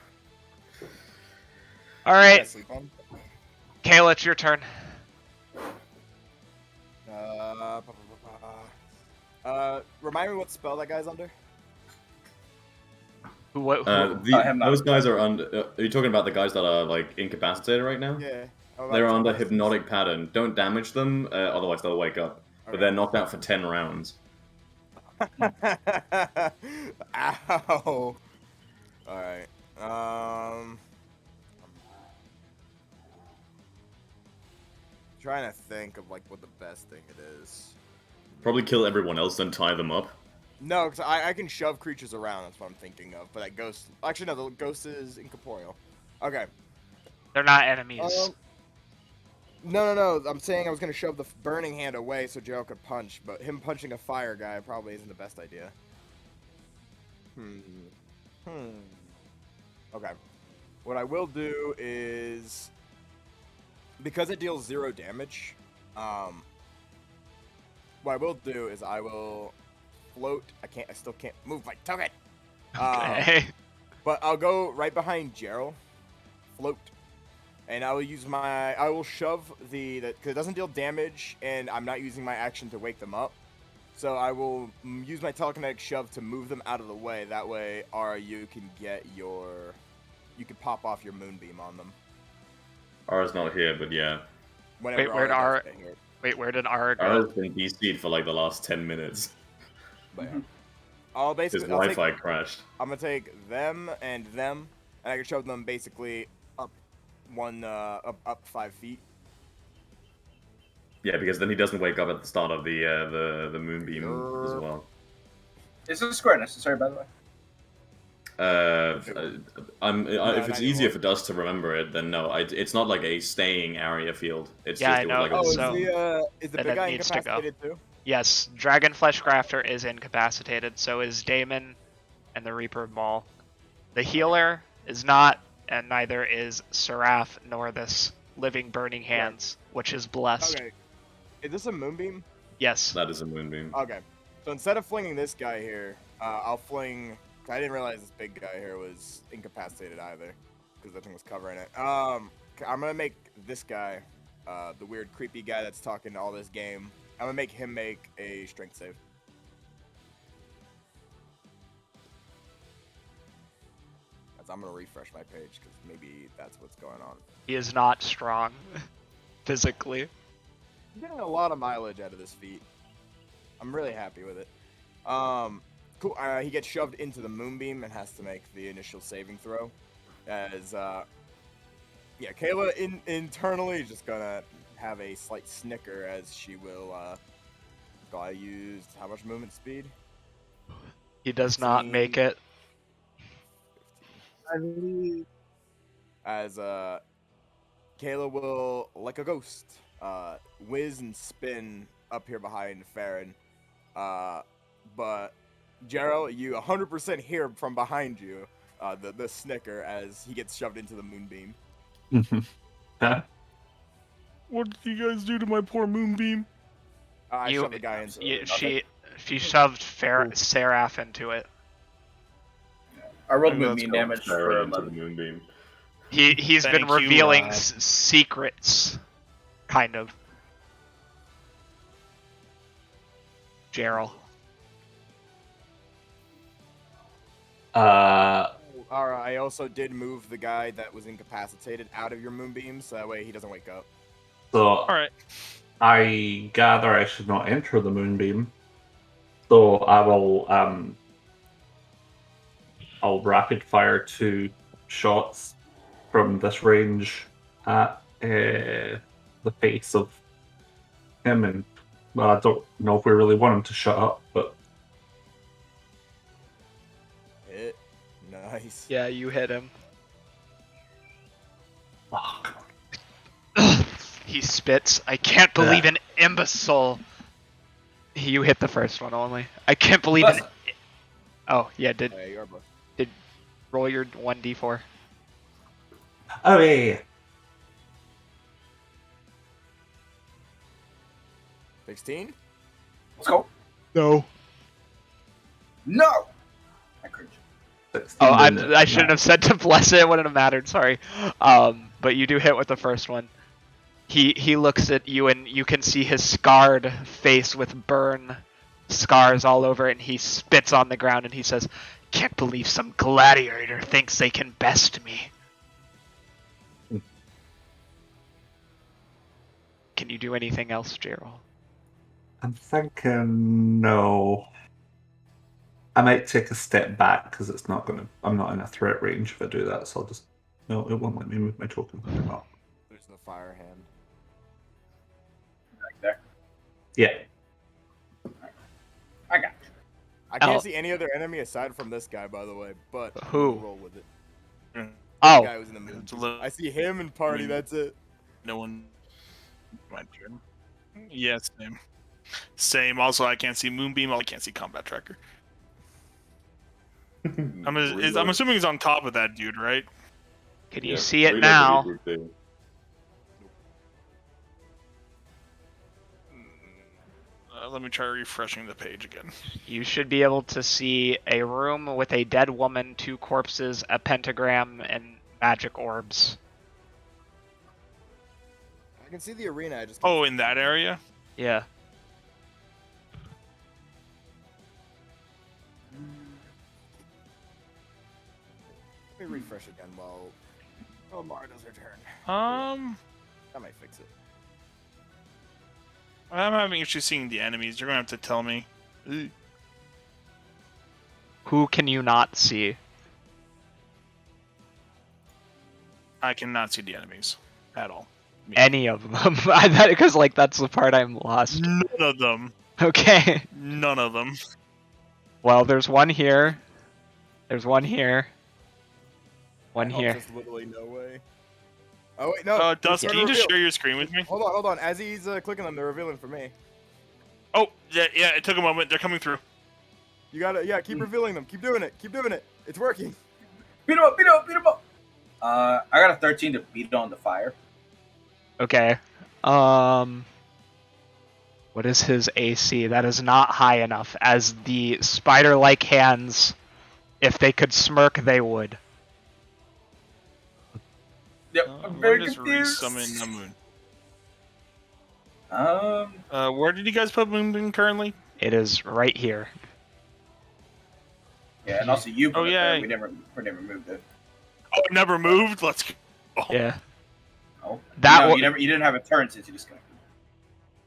All right, Kayla, it's your turn. Remind me what spell that guy's under. Those guys are under. Are you talking about the guys that are like incapacitated right now? Yeah. They're under hypnotic pattern. Don't damage them, otherwise they'll wake up. Okay. But they're knocked out for 10 rounds. Ow. Alright. Trying to think of like what the best thing it is. Probably kill everyone else, then tie them up. No, because I can shove creatures around. That's what I'm thinking of. But that ghost. Actually, no. The ghost is incorporeal. Okay. They're not enemies. No. I'm saying I was gonna shove the burning hand away so Joe could punch, but him punching a fire guy probably isn't the best idea. Okay. What I will do is, because it deals 0 damage, what I will do is I will float. I still can't move my target. Okay. But I'll go right behind Gerald, float, and I will shove because it doesn't deal damage, and I'm not using my action to wake them up. So I will use my telekinetic shove to move them out of the way. That way, you can pop off your moonbeam on them. Ara's not here, but yeah. Wait, where did Ara go? Ara's been DC'd for like the last 10 minutes. But yeah. I'll His basically Wi-Fi crashed. I'm gonna take them, and I can shove them basically up 5 feet. Yeah, because then he doesn't wake up at the start of the moonbeam as well. Is this square necessary, by the way? If it's easier for Dust to remember it, then no. It's not like a staying area field. It's Yeah, just I know. like a Is the big guy needs to go. incapacitated too? Yes, Dragonflesh Grafter is incapacitated, so is Damon and the Reaper Maul. The healer is not, and neither is Seraph nor this living Burning Hands, which is blessed. Okay. Is this a moonbeam? Yes. That is a moonbeam. Okay. So instead of flinging this guy here, I'll fling. I didn't realize this big guy here was incapacitated either, because that thing was covering it. I'm gonna make this guy, the weird creepy guy that's talking all this game. I'm gonna make him make a strength save. I'm gonna refresh my page because maybe that's what's going on. He is not strong physically. I'm getting a lot of mileage out of this feat. I'm really happy with it. Cool. He gets shoved into the moonbeam and has to make the initial saving throw. Kayla internally is just gonna have a slight snicker as she will. I used how much movement speed? He does not make it. 15. As Kayla will, like a ghost, whiz and spin up here behind Farron. But Gerald, you 100% hear from behind you the snicker as he gets shoved into the moonbeam. Huh? What did you guys do to my poor moonbeam? I shoved the guy into it. She shoved Seraph into it. I rolled moonbeam damage for into the moonbeam. He's been revealing secrets, kind of. Gerald. Alright, I also did move the guy that was incapacitated out of your moonbeam, so that way he doesn't wake up. So, Alright. I gather I should not enter the moonbeam. So I will, I'll rapid fire 2 shots from this range at the face of him and Well, I don't know if we really want him to shut up, but Hit. Nice. Yeah, you hit him. oh, God. He spits. I can't believe Yeah. an imbecile. You hit the first one only. I can't believe Bless an. it. Oh yeah, did Yeah, you are both. roll your 1d4. Oh yeah. 16? Let's go. No. No. I cringe. 16 Oh, didn't I shouldn't have said to bless it. It wouldn't have mattered. Sorry. But you do hit with the first one. He looks at you and you can see his scarred face with burn scars all over it, and he spits on the ground and he says, "Can't believe some gladiator thinks they can best me." Can you do anything else, Gerald? I'm thinking no. I might take a step back because it's not gonna. I'm not in a threat range if I do that, so I'll just. No, it won't let me move my token. Oh. There's the fire hand. Back there. Yeah. I got you. I can't Oh. see any other enemy aside from this guy, by the way, but Who? we'll roll with it. Mm. The Oh, guy who's in the middle. It's a little- I see him and party, that's it. No one. My turn. Yeah, same. Same. Also, I can't see Moonbeam. I can't see Combat Tracker. I'm assuming he's on top of that dude, right? can you see it now? Let me try refreshing the page again. You should be able to see a room with a dead woman, 2 corpses, a pentagram, and magic orbs. I can see the arena, I just can't Oh, see in that area? Yeah. Let me refresh again while Elemara does her turn. That might fix it. I'm having issues seeing the enemies. You're gonna have to tell me. Who can you not see? I cannot see the enemies at all. Me. Any of them. Because, like, that's the part I'm lost. None of them. Okay. None of them. Well, there's one here. There's one here. One Oh, here. just literally no way. Oh wait, no. Dust, they're can you just revealed. share your screen with me? Hold on. As he's clicking them, they're revealing for me. Oh, yeah, it took a moment. They're coming through. You gotta, yeah, keep revealing them. Keep doing it. It's working. Beat him up. I got a 13 to beat on the fire. Okay. What is his AC? That is not high enough, as the spider-like hands, if they could smirk, they would. Yep, I'm very just confused. resummon the moon. Um, Where did you guys put Moonbeam currently? It is right here. yeah, and also you put Oh, it yeah. there. We never moved it. Oh, it never moved? Let's go. Yeah. Oh, That no, will- you didn't have a turn since you disconnected.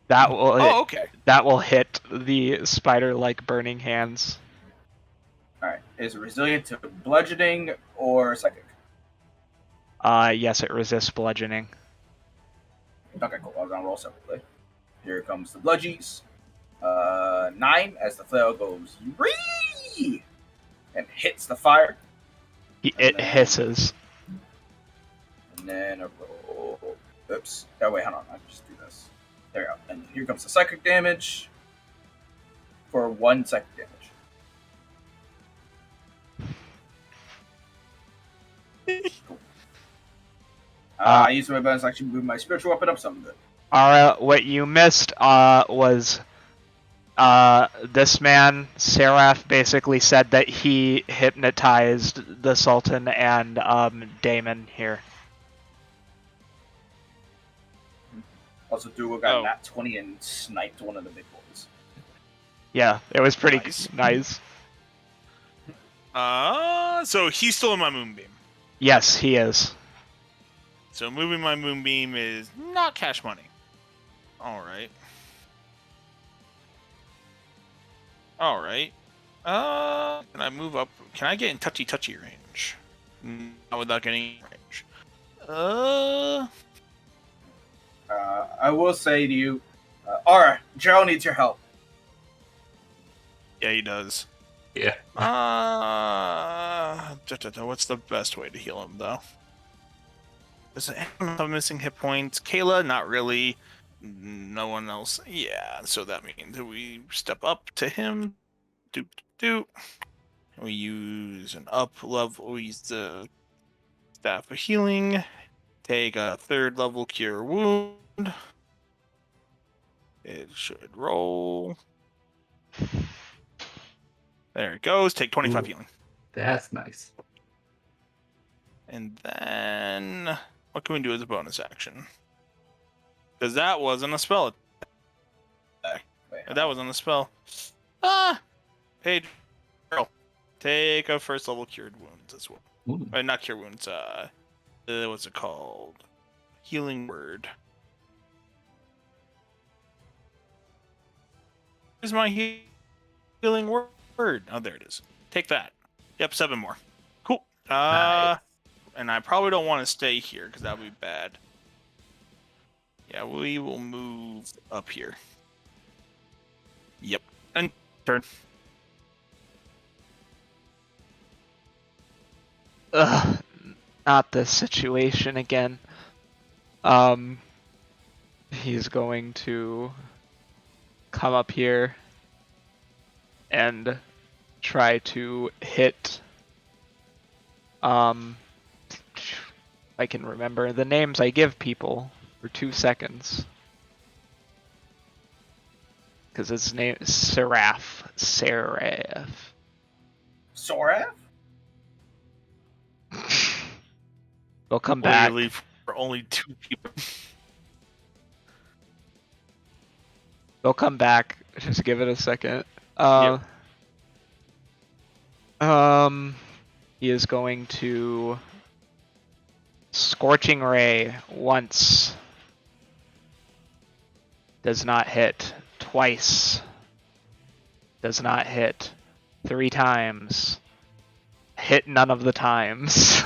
That will Oh, okay. that will hit the spider-like burning hands. All right, is it resilient to bludgeoning or psychic? Yes, it resists bludgeoning. Okay, cool. I was gonna roll separately. Here comes the bludgies. 9 as the flail goes "Ree!" and hits the fire, It hisses. and then a roll. Oops. Oh wait, hold on. I can just do this. There we go. And here comes the psychic damage for 1 psychic damage. Cool. I used my bonus action to move my spiritual weapon up some bit. What you missed was this man, Seraph, basically said that he hypnotized the Sultan and Damon here. Also, Dougal got Oh. nat 20 and sniped one of the big boys. Yeah, it was pretty Nice. nice. So he's still in my Moonbeam. Yes, he is. So moving my Moonbeam is not cash money. Alright. Can I move up? Can I get in touchy range? Not without getting range. I will say to you, Aura, Gerald needs your help. Yeah, he does. Yeah. What's the best way to heal him, though? Does it have missing hit points? Kayla, not really. No one else. Yeah, so that means that we step up to him. Doop. We use an up level. We use the Staff of Healing. Take a 3rd level Cure Wound. It should roll. There it goes. Take 25 Ooh. healing. That's nice. And then what can we do as a bonus action? Because that wasn't a spell attack. That wasn't a spell. Hey, girl. Take a 1st level Cured Wounds as well. Not Cure Wounds. What's it called? Healing Word. Where's my healing word? Oh, there it is. Take that. Yep, 7 more. Cool. Nice. And I probably don't want to stay here because that would be bad. Yeah, we will move up here. Yep. And turn. Ugh, not this situation again. He's going to come up here and try to hit, I can remember the names I give people for 2 seconds. Because his name is Seraph. Soraf? They'll come Will back. you leave for only 2 people? They'll come back. Just give it a second. He is going to Scorching Ray once. Does not hit. Twice. Does not hit. 3 times. Hit none of the times.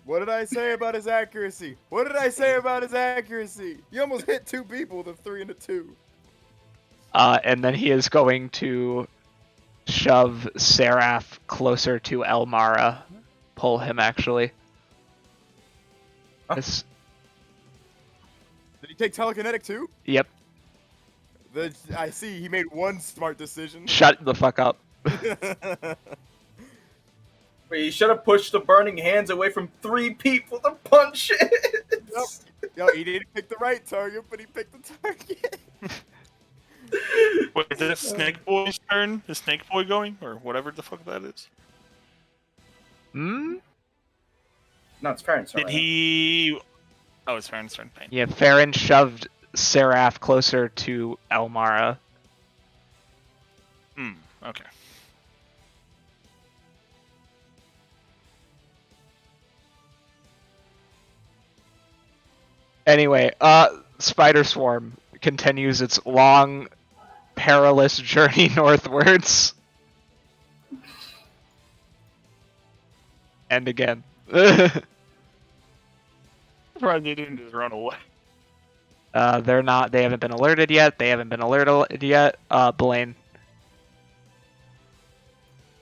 What did I say about his accuracy? What did I say about his accuracy? You almost hit 2 people with a 3 and a 2. And then he is going to shove Seraph closer to Elemara. Pull him, actually. This, Did he take telekinetic too? yep. I see. He made one smart decision. Shut the fuck up. Wait, you should have pushed the burning hands away from 3 people to punch it. Yep. Yo, he didn't pick the right target, but he picked the target. Wait, is it Snake Boy's turn? Is Snake Boy going? Or whatever the fuck that is? Hmm? No, it's Farron's turn. Did right he... Oh, it's Farron's turn. Fine. Yeah, Farron shoved Seraph closer to Elemara. Okay. Anyway, Spider Swarm continues its long, perilous journey northwards. And again. Surprised they didn't just run away. They're not, they haven't been alerted yet. Blaine.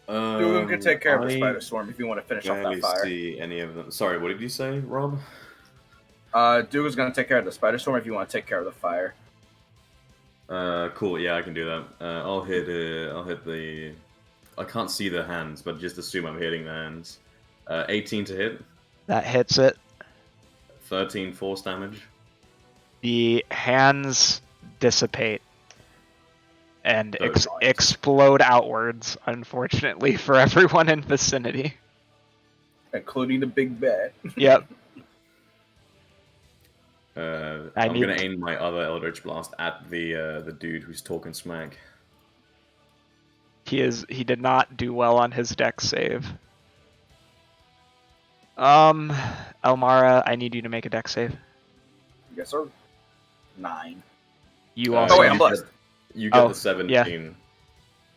Dugan can take care of the Spider Swarm if you want to finish off Barely that fire. see any of them. Sorry, what did you say, Rob? Dugan's going to take care of the Spider Swarm if you want to take care of the fire. Cool. Yeah, I can do that. I'll hit the. I can't see the hands, but just assume I'm hitting the hands. 18 to hit. That hits it. 13 force damage. The hands dissipate and Nice. explode outwards, unfortunately for everyone in vicinity. Including the big bad. Yep. I'm gonna aim my other Eldritch Blast at the dude who's talking smack. He did not do well on his dex save. Elemara, I need you to make a dex save. Yes, sir. 9. You also. Oh wait, I'm blessed. You get Oh, the 17.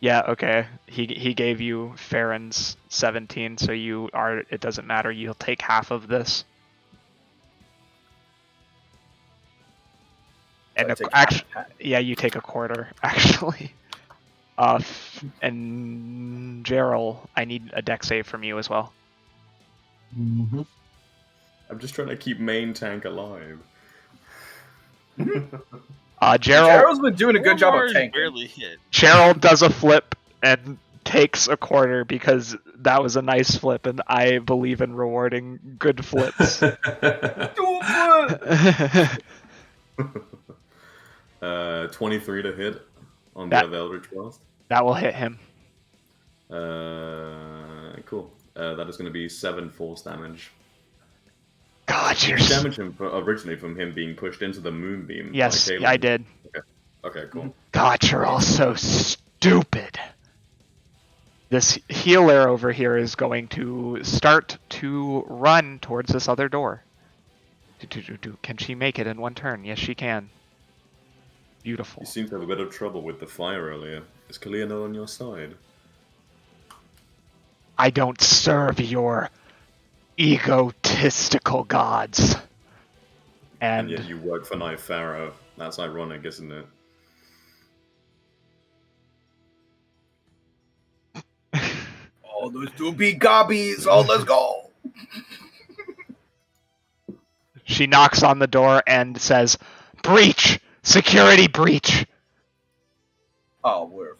yeah. Yeah, okay. He gave you Farron's 17, so you are. It doesn't matter. You'll take half of this. And I take half actually, of that. yeah, you take a quarter actually. And Gerald, I need a deck save from you as well. Mm-hmm. I'm just trying to keep main tank alive. Gerald. Gerald's been doing a good job of Elemar's tanking. barely hit. Gerald does a flip and takes a quarter because that was a nice flip, and I believe in rewarding good flips. Dual flip! 23 to hit on That- the other Eldritch Blast. That will hit him. Cool. That is going to be 7 force damage. God, Did you're. you damage him originally from him being pushed into the moonbeam? by Yes, Caleb? I did. Okay, cool. God, you're all so stupid. This healer over here is going to start to run towards this other door. Can she make it in one turn? Yes, she can. Beautiful. You seem to have a bit of trouble with the fire earlier. Is Kalina on your side? I don't serve your egotistical gods. And And yet you work for Knight Pharaoh. That's ironic, isn't it? Oh, those two big gobbies. Oh, let's go. she knocks on the door and says, "Breach! Security breach!" Oh, we're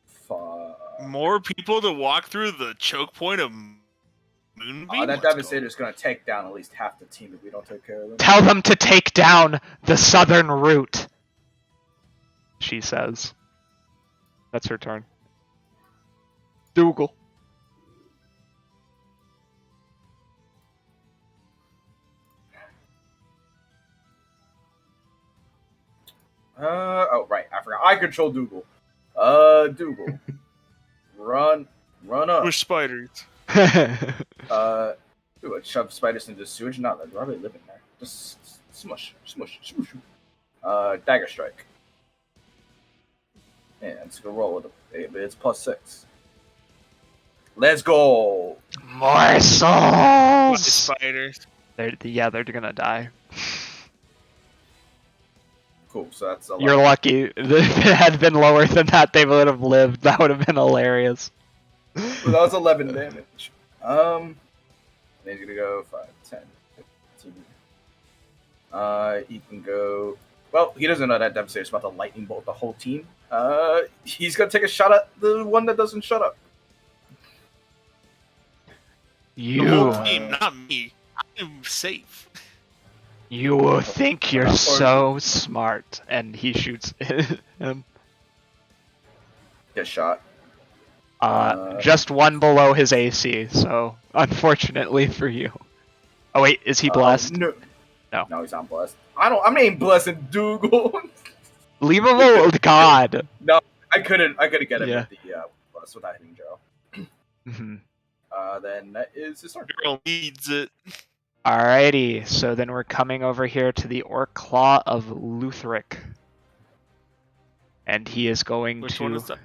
fucked. More people to walk through the choke point of Moonbeam? Oh, that Let's go. Devastator's going to take down at least half the team if we don't take care of them. Tell them to take down the southern route, she says. That's her turn. Dougal. Oh, right. I forgot. I control Dougal. Dougal. Run up. With spiders. Do it. Shove spiders into the sewage. Not that they're already living there. Just smush. Dagger strike. And it's gonna roll with it. It's +6. Let's go. More With souls! spiders. They're gonna die. Cool. So that's a You're lucky. If it had been lower than that, they would have lived. That would have been hilarious. Well, that was 11 damage. Then he's gonna go 5, 10, 15. He can go. Well, he doesn't know that Devastator's about to lightning bolt the whole team. He's gonna take a shot at the one that doesn't shut up. The whole You, team, not me. I'm safe. you think you're so smart, and he shoots him. Get shot. Just one below his AC, so unfortunately for you. Oh wait, is he blessed? No. No. No, he's not blessed. I'm not blessing Dougal. Leave him alone, God. I couldn't get him Yeah. with the bless without hitting Joe. Mhm. Then that is his turn. Girl needs it. Alrighty, so then we're coming over here to the Orc Claw of Luthric. And he is going Which to... one is that?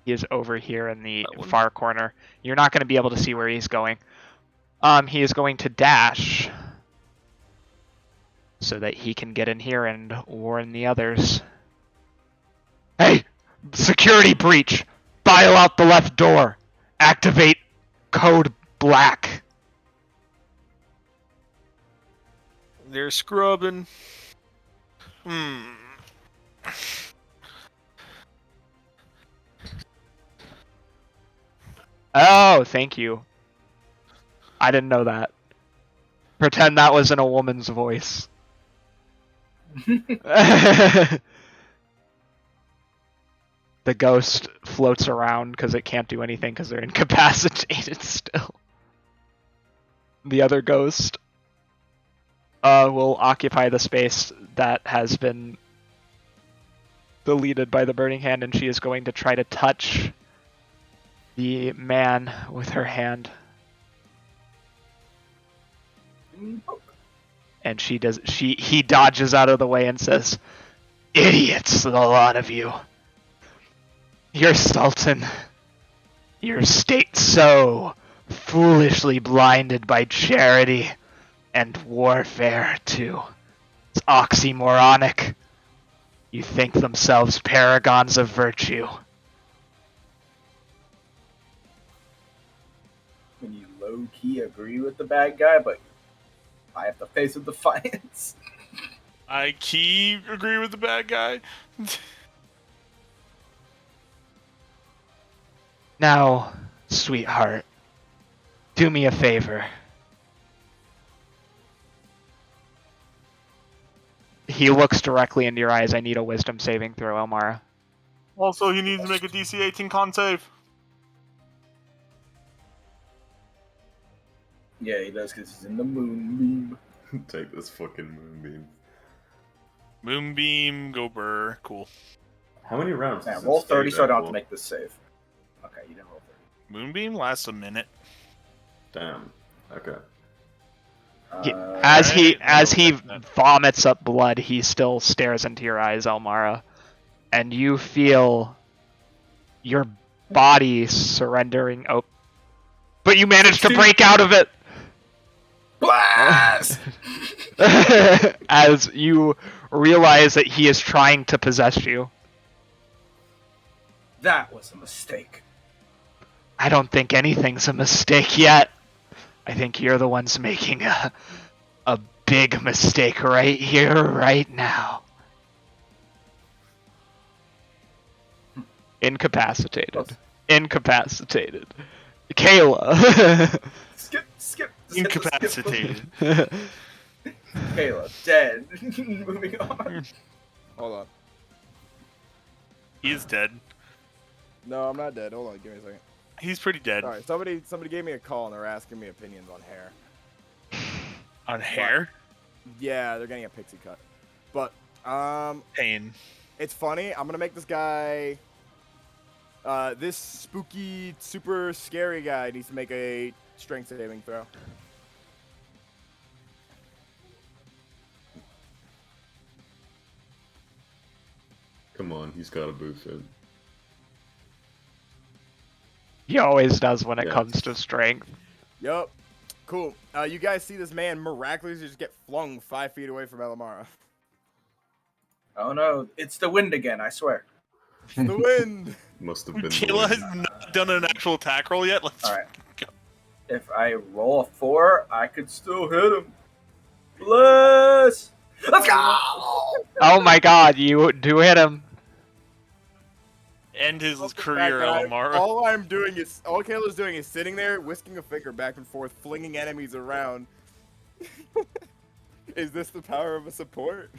He is over here in the That one? far corner. You're not going to be able to see where he's going. He is going to dash so that he can get in here and warn the others. Hey! Security breach! File out the left door! Activate code black! They're scrubbing. Oh, thank you. I didn't know that. Pretend that was in a woman's voice. The ghost floats around because it can't do anything because they're incapacitated still. The other ghost will occupy the space that has been deleted by the burning hand, and she is going to try to touch the man with her hand. And he dodges out of the way and says, "Idiots, the lot of you. Your Sultan, your state so foolishly blinded by charity and warfare too. It's oxymoronic. You think themselves paragons of virtue. When you low-key agree with the bad guy, but I have to face with defiance. I agree with the bad guy. Now, sweetheart, do me a favor. He looks directly into your eyes. I need a wisdom saving throw, Elemara. Also, he needs to make a DC 18 con save. Yeah, he does because he's in the moonbeam. Take this fucking moonbeam. Moonbeam, go burr. Cool. How many rounds? Yeah, does it roll stay 30 so I there don't have to for? make this save. Okay, you didn't roll 30. Moonbeam lasts a minute. Damn. Okay. As he Alright, as he well, vomits up blood, he still stares into your eyes, Elemara, and you feel your body surrendering. Oh, but you managed to break out of it. Blast! As you realize that he is trying to possess you. That was a mistake. I don't think anything's a mistake yet. I think you're the ones making a big mistake right here, right now. Incapacitated. Incapacitated. Kayla. Skip. Incapacitated. Kayla, dead. Moving on. Hold on. He's dead. No, I'm not dead. Hold on, give me a second. He's pretty dead. Sorry, somebody gave me a call and they're asking me opinions on hair. On hair? Yeah, they're getting a pixie cut. But Pain. it's funny. I'm gonna make this guy, this spooky, super scary guy needs to make a strength saving throw. Come on, he's got to boost it. He always does when it Yeah. comes to strength. Yup. Cool. You guys see this man miraculously just get flung 5 feet away from Elemara. Oh no, it's the wind again, I swear. The wind! Must have been. the Kayla has wind. not done an actual attack roll yet. Let's Alright. go. If I roll a 4, I could still hit him. Bless! Let's go! Oh my god, you do hit him. End his Love the career, fact that Elemara. all Kayla's doing is sitting there, whisking a finger back and forth, flinging enemies around. Is this the power of a support?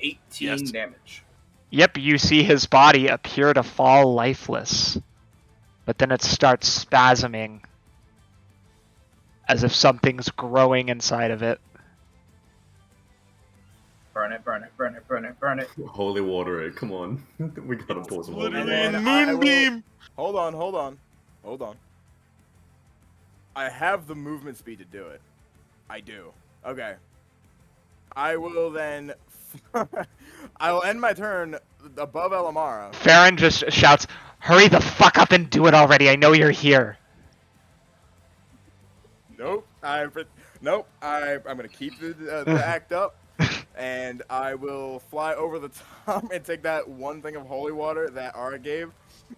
18 Yes. damage. Yep, you see his body appear to fall lifeless. But then it starts spasming. As if something's growing inside of it. Burn it, burn it, burn it, burn it, burn it. Holy water, it. Come on. We gotta pour some holy Literally And a then water. I will- moonbeam. Hold on. I have the movement speed to do it. I do. Okay. I will then. I will end my turn above Elemara. Farron just shouts, "Hurry the fuck up and do it already, I know you're here." Nope. I'm gonna keep the act up, and I will fly over the top and take that one thing of holy water that Ara gave,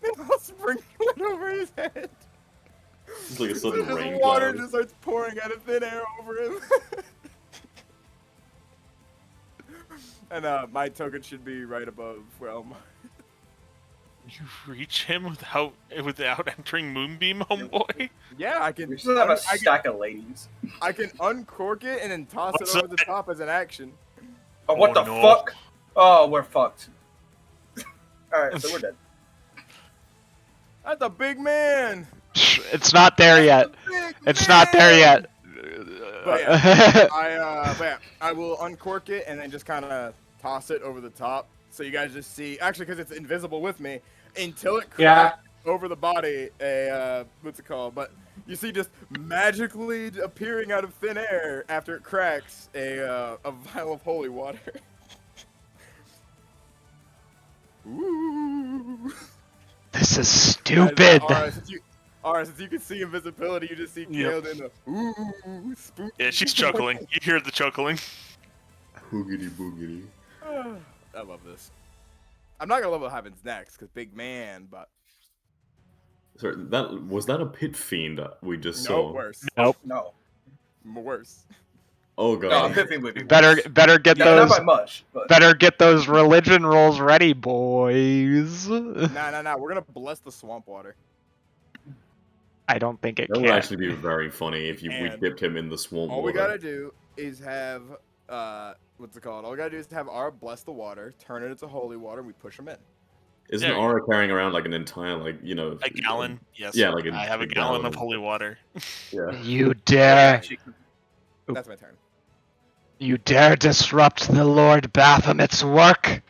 and I'll sprinkle it over his head. It's like a So sudden just rain water cloud. just starts pouring out of thin air over him. And my token should be right above where Elmar. You reach him without entering moonbeam, homeboy. Yeah, I can. We still have a stack of ladies. I can uncork it and then toss What's it over that? the top as an action. Oh, what Oh, the no. fuck? Oh, we're fucked. Alright, so we're dead. That's a big man. It's not there yet. Big It's not there yet. But yeah, I will uncork it and then just kind of toss it over the top, so you guys just see. Actually, because it's invisible with me, until it cracks over the body. What's it called? But you see, just magically appearing out of thin air after it cracks, a vial of holy water. Ooh. This is stupid. Alright, since you can see invisibility, you just see Yep. Kale in the ooh, spooky. Yeah, she's chuckling. You hear the chuckling. Boogity boogity. I love this. I'm not gonna love what happens next because big man, but Sorry, was that a pit fiend we just no saw? worse. Nope. No. Worse. Oh No, god. Epiphany would be Better get yeah, not those by much, but better get those religion rolls ready, boys. Nah. We're gonna bless the swamp water. I don't think it That would can. actually be very funny if we And dipped him in the swamp All we water. gotta do is have what's it called? All we gotta do is have Ara bless the water, turn it into holy water, and we push him in. Isn't There you Aura carrying around like an entire A gallon, yes. Yeah, like I have a gallon of of holy water. Yeah. You dare That's my turn. you dare disrupt the Lord Baphomet's work?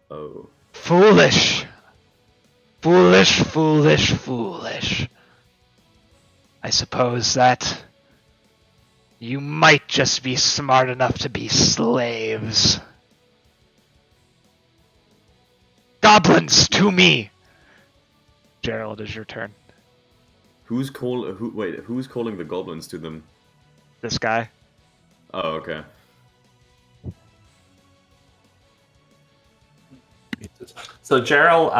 Oh. Foolish. Foolish, foolish, foolish. I suppose that you might just be smart enough to be slaves. Goblins, to me! Gerald, is your turn. Who's calling the goblins to them? This guy. Oh, okay. So Gerald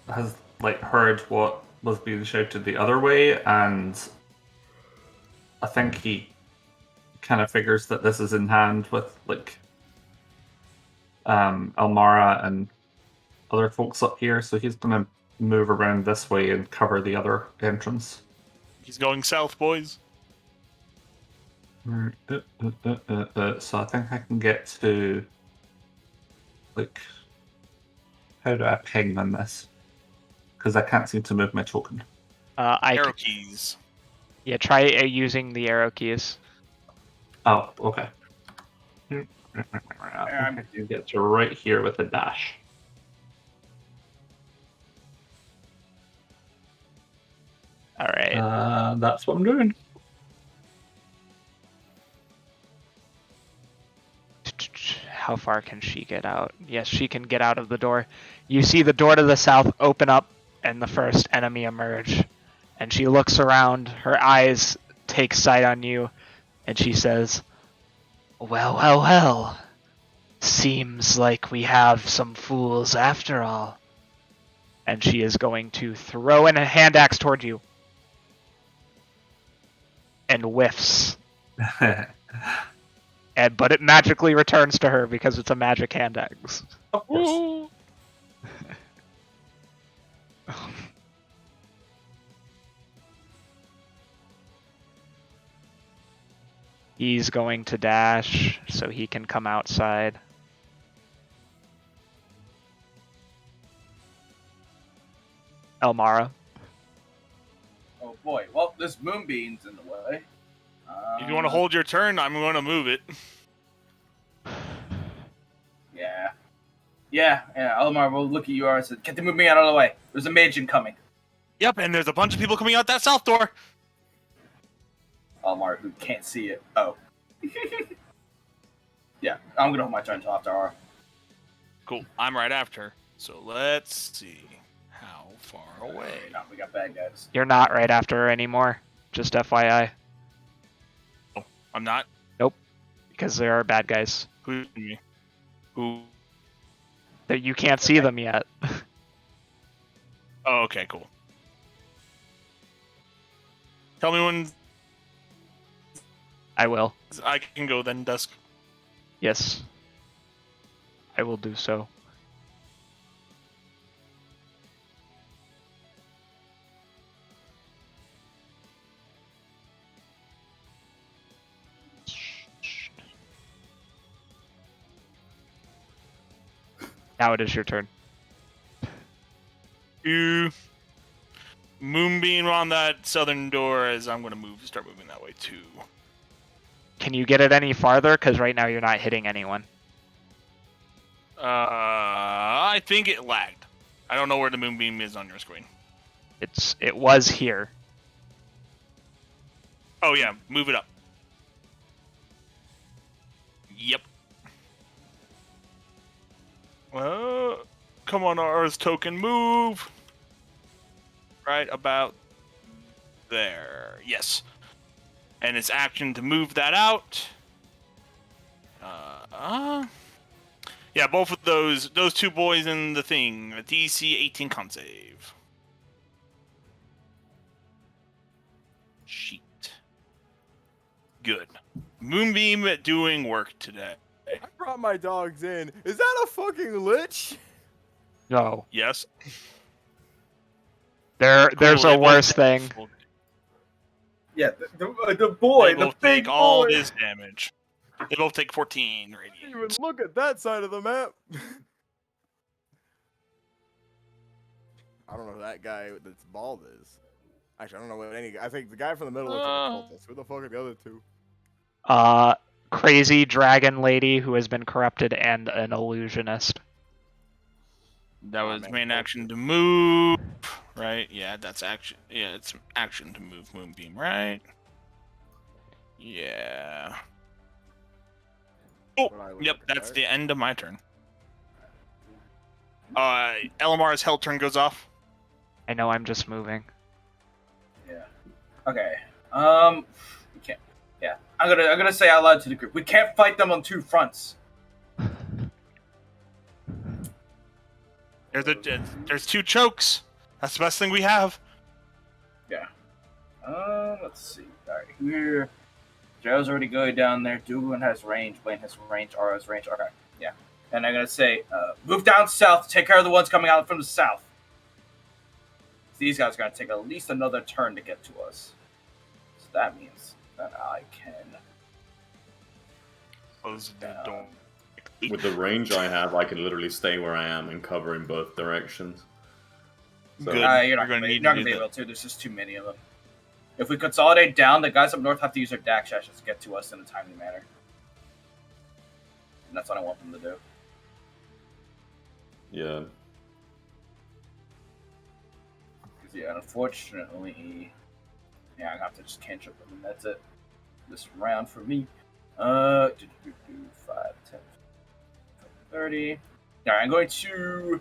has like heard what was being shouted the other way, and I think he kind of figures that this is in hand with like Elmara and other folks up here, so he's gonna move around this way and cover the other entrance. He's going south, boys. So I think I can get to like, how do I ping on this? Because I can't seem to move my token. Arrow keys. Yeah, try using the arrow keys. Oh, okay. I think I can get to right here with a dash. All right. That's what I'm doing. How far can she get out? Yes, she can get out of the door. You see the door to the south open up and the first enemy emerge. And she looks around, her eyes take sight on you, and she says, Well. Seems like we have some fools after all. And she is going to throw in a hand axe toward you. And whiffs. But it magically returns to her because it's a magic hand axe. Of course. He's going to dash so he can come outside. Elmara. oh boy. Well, this moonbeam's in the way. If you want to hold your turn, I'm going to move it. Yeah. Yeah. Elemara will look at you and said, "Get the moonbeam out of the way. There's a mage incoming." Yep, and there's a bunch of people coming out that south door. Elemara, who can't see it. Oh. Yeah, I'm gonna hold my turn until after R. Cool. I'm right after. So let's see. How far away? No, we got bad guys. You're not right after her anymore. Just FYI. I'm not. Because there are bad guys. Who? That you can't see them yet. Oh, okay, cool. Tell me when I will. I can go then, Dusk. Yes. I will do so. Now it is your turn. You moonbeam on that southern door as I'm going to start moving that way too. Can you get it any farther? Because right now you're not hitting anyone. I think it lagged. I don't know where the moonbeam is on your screen. It was here. Oh yeah, move it up. Yep. Well, come on, R's token, move. Right about there. Yes. And it's action to move that out. Yeah, both of those two boys in the thing. A DC 18 con save. Sheet. Good. Moonbeam doing work today. I brought my dogs in. Is that a fucking lich? No. Yes. There's Cool, a they both worse thing. Yeah, the boy, They the both big take all boy. this damage. They both take 14 I didn't radiant. even look at that side of the map. I don't know who that guy that's bald is. Actually, I don't know what any. I think the guy from the middle looks like a cultist. Who the fuck are the other two? Crazy dragon lady who has been corrupted and an illusionist. That was man, main cultist. action to move, right? Yeah, that's action. Yeah, it's action to move Moonbeam, right? Yeah. Oh, What I look yep, like, that's right? the end of my turn. Elamara's hell turn goes off. I know I'm just moving. Yeah. Okay. We can't. Yeah. I'm gonna say out loud to the group. We can't fight them on two fronts. There's two chokes. That's the best thing we have. Yeah. Let's see. Alright, here. Joe's already going down there. Dugan has range. Blaine has range. Aura has range. Okay. Yeah. And I'm gonna say, move down south. Take care of the ones coming out from the south. These guys are gonna take at least another turn to get to us. So that means that I can. Close the door. With the range I have, I can literally stay where I am and cover in both directions. So, Good. You're not gonna gonna need be to do able to. There's just too many of them. If we consolidate down, the guys up north have to use their dash actions to get to us in a timely manner. And that's what I want them to do. Yeah. Because, yeah, unfortunately, yeah, I have to just cantrip them, and that's it. This round for me. 5, 10, 30. Alright, I'm going to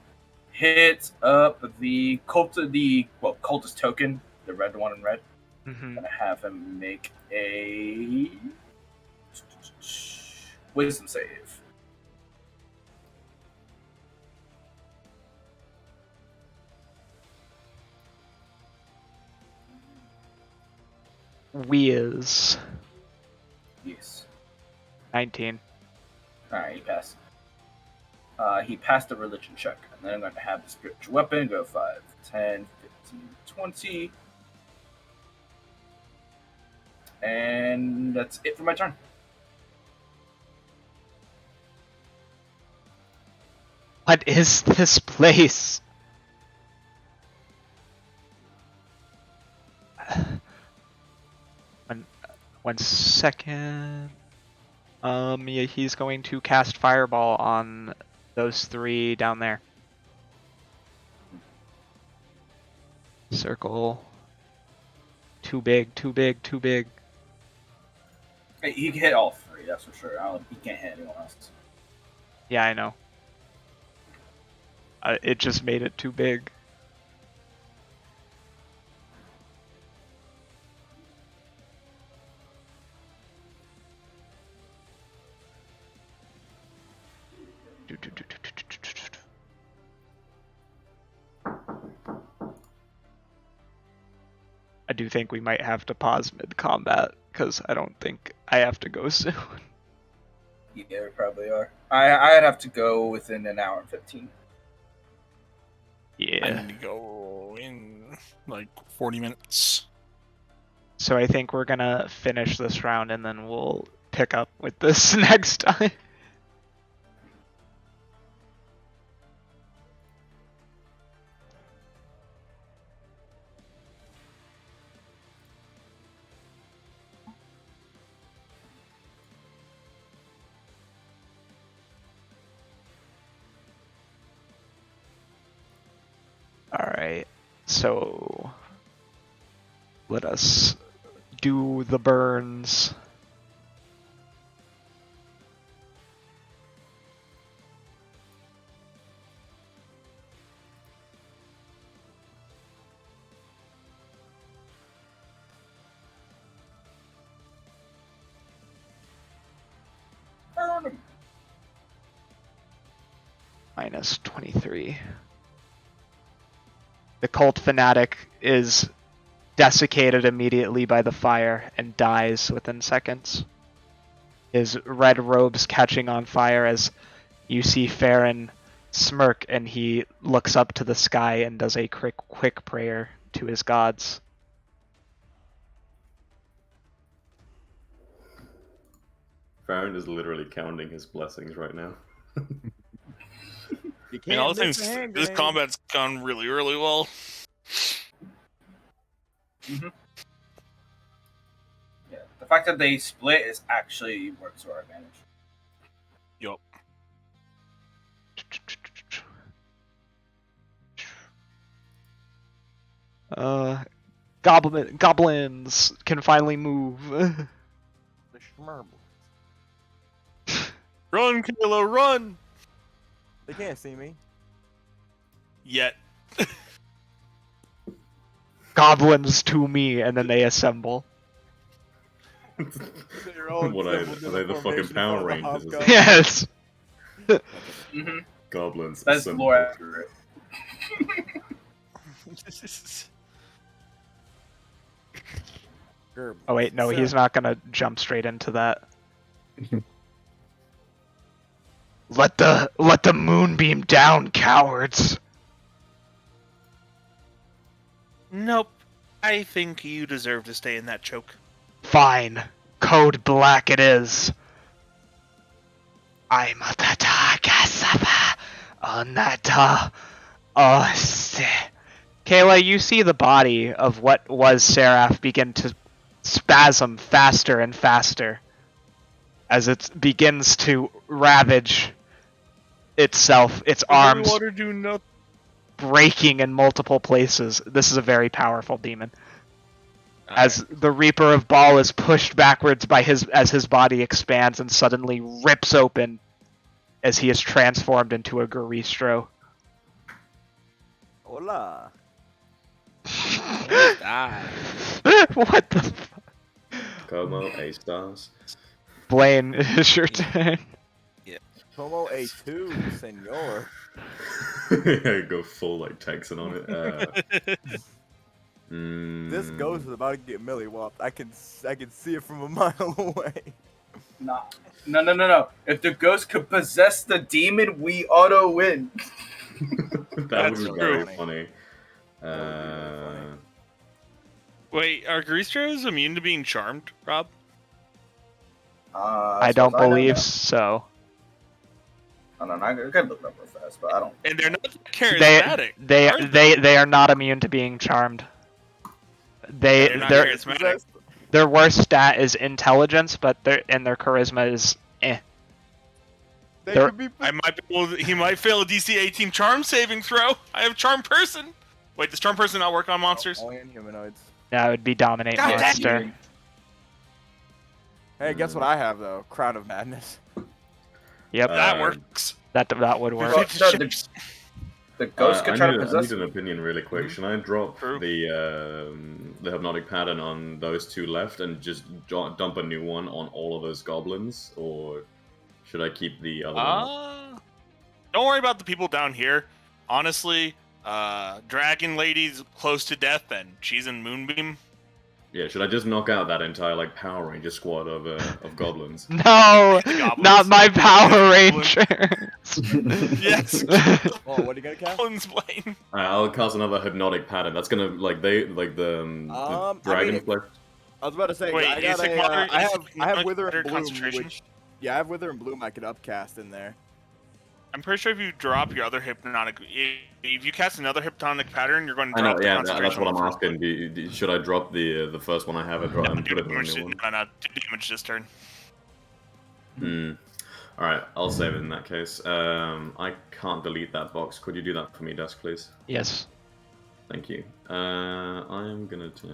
hit up the cultist token, the red one in red. Mm-hmm. I'm gonna have him make a wisdom save. Whiz. Yes. 19. Alright, he passed. He passed the religion check. And then I'm going to have the spiritual weapon go 5, 10, 15, 20. And that's it for my turn. What is this place? One second. Yeah, he's going to cast Fireball on those three down there. Circle. Too big, too big, too big. Hey, he can hit all three, that's for sure. He can't hit anyone else. Yeah, I know. It just made it too big. I do think we might have to pause mid-combat, because I don't think I have to go soon. Yeah, we probably are. I'd have to go within an hour and 15. I Yeah. need to go in like 40 minutes. So I think we're gonna finish this round, and then we'll pick up with this next time. Alright, so let us do the burns. minus 23. The cult fanatic is desiccated immediately by the fire and dies within seconds. His red robes catching on fire as you see Farron smirk, and he looks up to the sky and does a quick prayer to his gods. Farron is literally counting his blessings right now. You I mean, all can't the miss things. a hand This grenade. combat's gone really, really well. Yeah, the fact that they split is actually works to our advantage. Yup. Goblins can finally move. The schmerble. Run, Kayla, run! They can't see me. Yet. Goblins to me, and then they assemble. They're all What are assembled in they a the fucking formation Power for the Rangers? Is hobgoblin. it? Yes. Mm-hmm. Goblins. That's assemble. more accurate. Oh wait, no, he's not gonna jump straight into that. Let the moonbeam down, cowards. Nope. I think you deserve to stay in that choke. Fine. Code black it is. I'm a Tatakasapa Onata Ose. Kayla, you see the body of what was Seraph begin to spasm faster and faster as it begins to ravage itself, its arms Water do nothing. breaking in multiple places. This is a very powerful demon. As the Reaper of Baal is pushed backwards by as his body expands and suddenly rips open as he is transformed into a Garistro. Hola. What the Como A stars. Blaine, it's your turn. Como A2, senor. Go full like Texan on it. This ghost is about to get milli-whopped. I can see it from a mile away. No. If the ghost could possess the demon, we auto win. That would That's be very true. funny. That would be really funny. Wait, are Greastros immune to being charmed, Rob? I don't believe so. I don't know. I gotta look it up real fast, but I don't. And they're not charismatic. They are not immune to being charmed. They're not charismatic. Their worst stat is intelligence, but their charisma is eh. They They're- could be. He might fail a DC 18 charm saving throw. I have charm person. Wait, does charm person not work on monsters? Only in humanoids. That would be dominate God damn monster. Hey, guess what I have though? Crown of Madness. Yep, That works. that would work. Well, no, the ghost could try to I possess. need an opinion really quick. Should I drop True. the hypnotic pattern on those two left and just dump a new one on all of those goblins, or should I keep the other one? Up? Don't worry about the people down here. Honestly, Dragon Lady's close to death, and she's in Moonbeam. Yeah, should I just knock out that entire like Power Ranger squad of goblins? No, goblins. not my Power Goblins. Rangers. Yes. Oh, what are you gonna cast? Goblins Blaine. I'll cast another hypnotic pattern. That's gonna the dragon mean, flesh. I was about to say, Wait, I is got it moderate- I is have it I have like Wither and moderate Bloom, concentration? which I have Wither and Bloom I could upcast in there. I'm pretty sure if you drop your other hypnotic, if you cast another hypnotic pattern, you're going to I know, drop the yeah, concentration. that's what I'm on the asking. Should I drop the first one I have and first one. put it on the new one? No, do damage this turn. Alright, I'll save it in that case. I can't delete that box. Could you do that for me, Desk, please? Yes. Thank you. I'm gonna take...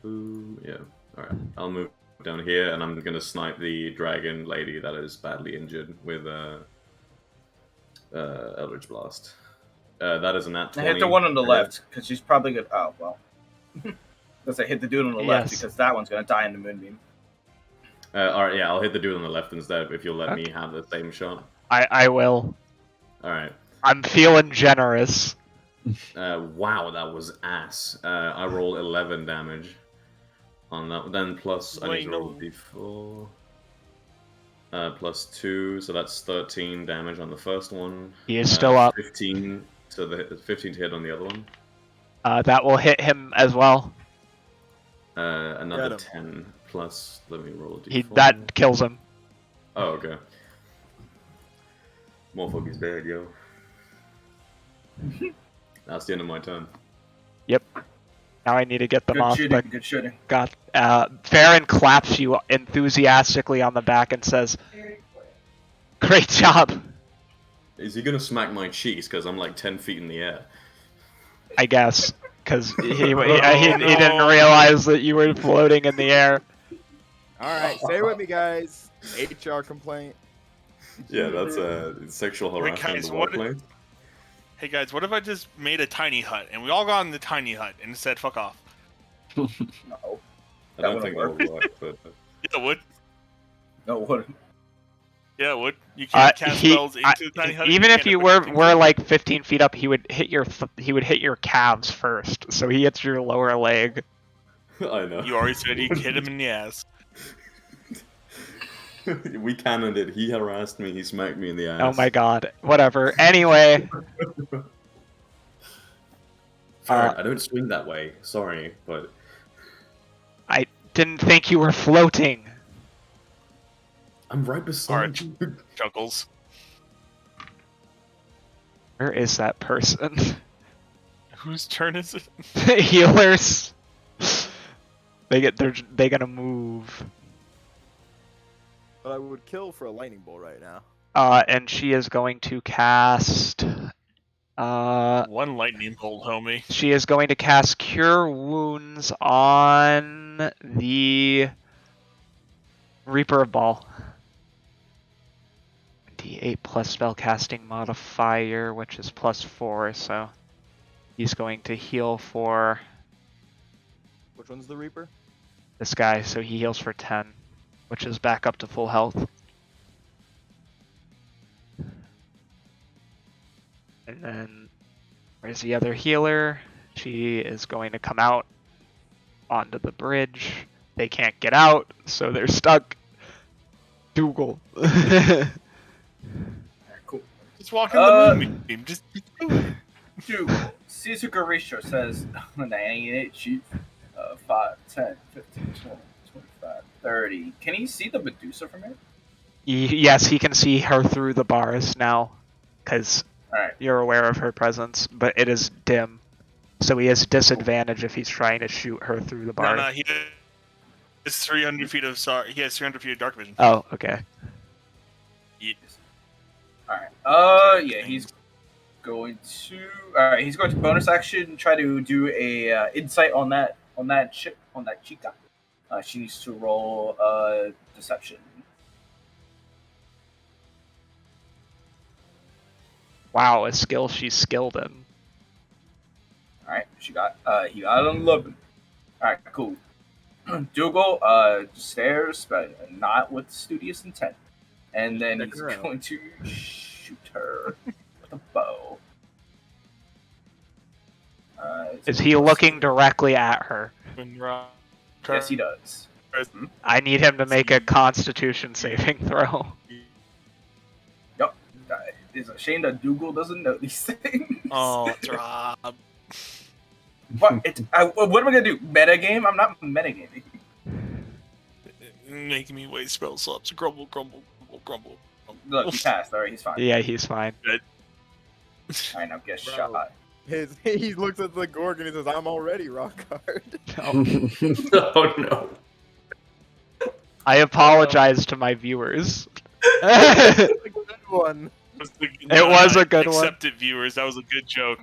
Ooh, yeah. Alright, I'll move down here and I'm gonna snipe the dragon lady that is badly injured with Eldritch Blast. That is a nat 20. I hit the one on the left because she's probably good. Oh well. Because I hit the dude on the left Yes. because that one's gonna die in the moonbeam. Alright, yeah, I'll hit the dude on the left instead if you'll let me have the same shot. I will. All right. I'm feeling generous. Wow, that was ass. I roll 11 damage on that. Then plus, I need to roll a d4. Plus 2, so that's 13 damage on the first one. He is still up. 15 to 15 to hit on the other one. That will hit him as well. Another 10 plus. Let me roll a d4. That kills him. Oh, okay. Motherfucker's dead, yo. That's the end of my turn. Yep. Now I need to get them Good off. shooting. But Good shooting. God, Farron claps you enthusiastically on the back and says, "Great job." Is he gonna smack my cheeks because I'm like 10 feet in the air? I guess, because he didn't realize that you were floating in the air. All right, stay with me, guys. HR complaint. Yeah, that's sexual Wait, harassment guys, in the what- workplace. Hey guys, what if I just made a tiny hut and we all got in the tiny hut and said "fuck off"? No. I That don't wouldn't think that would work, but Yeah, it would. No, it wouldn't. Yeah, it would. You can't cast spells into the tiny hut. Even if can't you equip were things in. like 15 feet up, he would hit your calves first. So he hits your lower leg. I know. You already said you hit him in the ass. We cannoned it. He harassed me. He smacked me in the ass. Oh my God. Whatever. Anyway. Farron, I don't swing that way. Sorry, but I didn't think you were floating. I'm right beside Alright. you. Chuckles. Where is that person? Whose turn is it? Healers. They're gonna move. But I would kill for a lightning bolt right now. And she is going to cast. One lightning bolt, homie. She is going to cast Cure Wounds on the Reaper of Ball. D8 plus spellcasting modifier, which is +4, so he's going to heal for Which one's the Reaper? this guy, so he heals for 10, which is back up to full health. And then, where's the other healer? She is going to come out onto the bridge. They can't get out, so they're stuck. Dougal. Cool. Just walk in the moon beam. Just do it. Dude, Shizuka Risho says 98 chief, 5, 10, 15, 20, 25, 30. Can he see the Medusa from here? Yes, he can see her through the bars now, because Alright. you're aware of her presence, but it is dim. So he has disadvantage if he's trying to shoot her through the bars. No, he has 300 feet of He has 300 feet of dark vision. Oh, okay. Alright. Yeah, he's going to. Alright, he's going to bonus action try to do a insight on that chica. She needs to roll deception. Wow, a skill she's skilled in. Alright, he got an 11. Alright, cool. Dougal stares, but not with studious intent. And then he's going to shoot her with a bow. Is he looking directly at her? Yes, he does. I need him to make a Constitution saving throw. Yup. It's a shame that Dougal doesn't know these things. Oh, it's Rob. What am I gonna do? Metagame? I'm not metagaming. Making me waste spell slots. Grumble, grumble, grumble, grumble. Look, he passed. Alright, he's fine. Yeah, he's fine. Alright, now get Bro. shot. He looks at the Gorgon and he says, "I'm already rock hard." Oh no. I apologize to my viewers. Good one. It was a good one. Accept it, viewers. That was a good joke.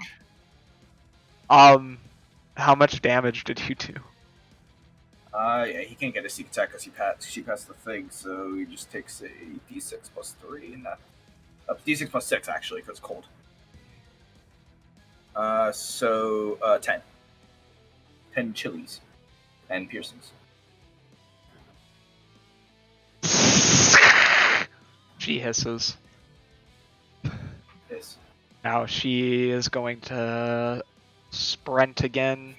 How much damage did you do? Yeah, he can't get a sneak attack because she passed the thing, so he just takes a d6 plus 3 and that. D6 plus 6 actually, because it's cold. So 10. 10 chilies and piercings. She hisses. Yes. Now she is going to sprint again.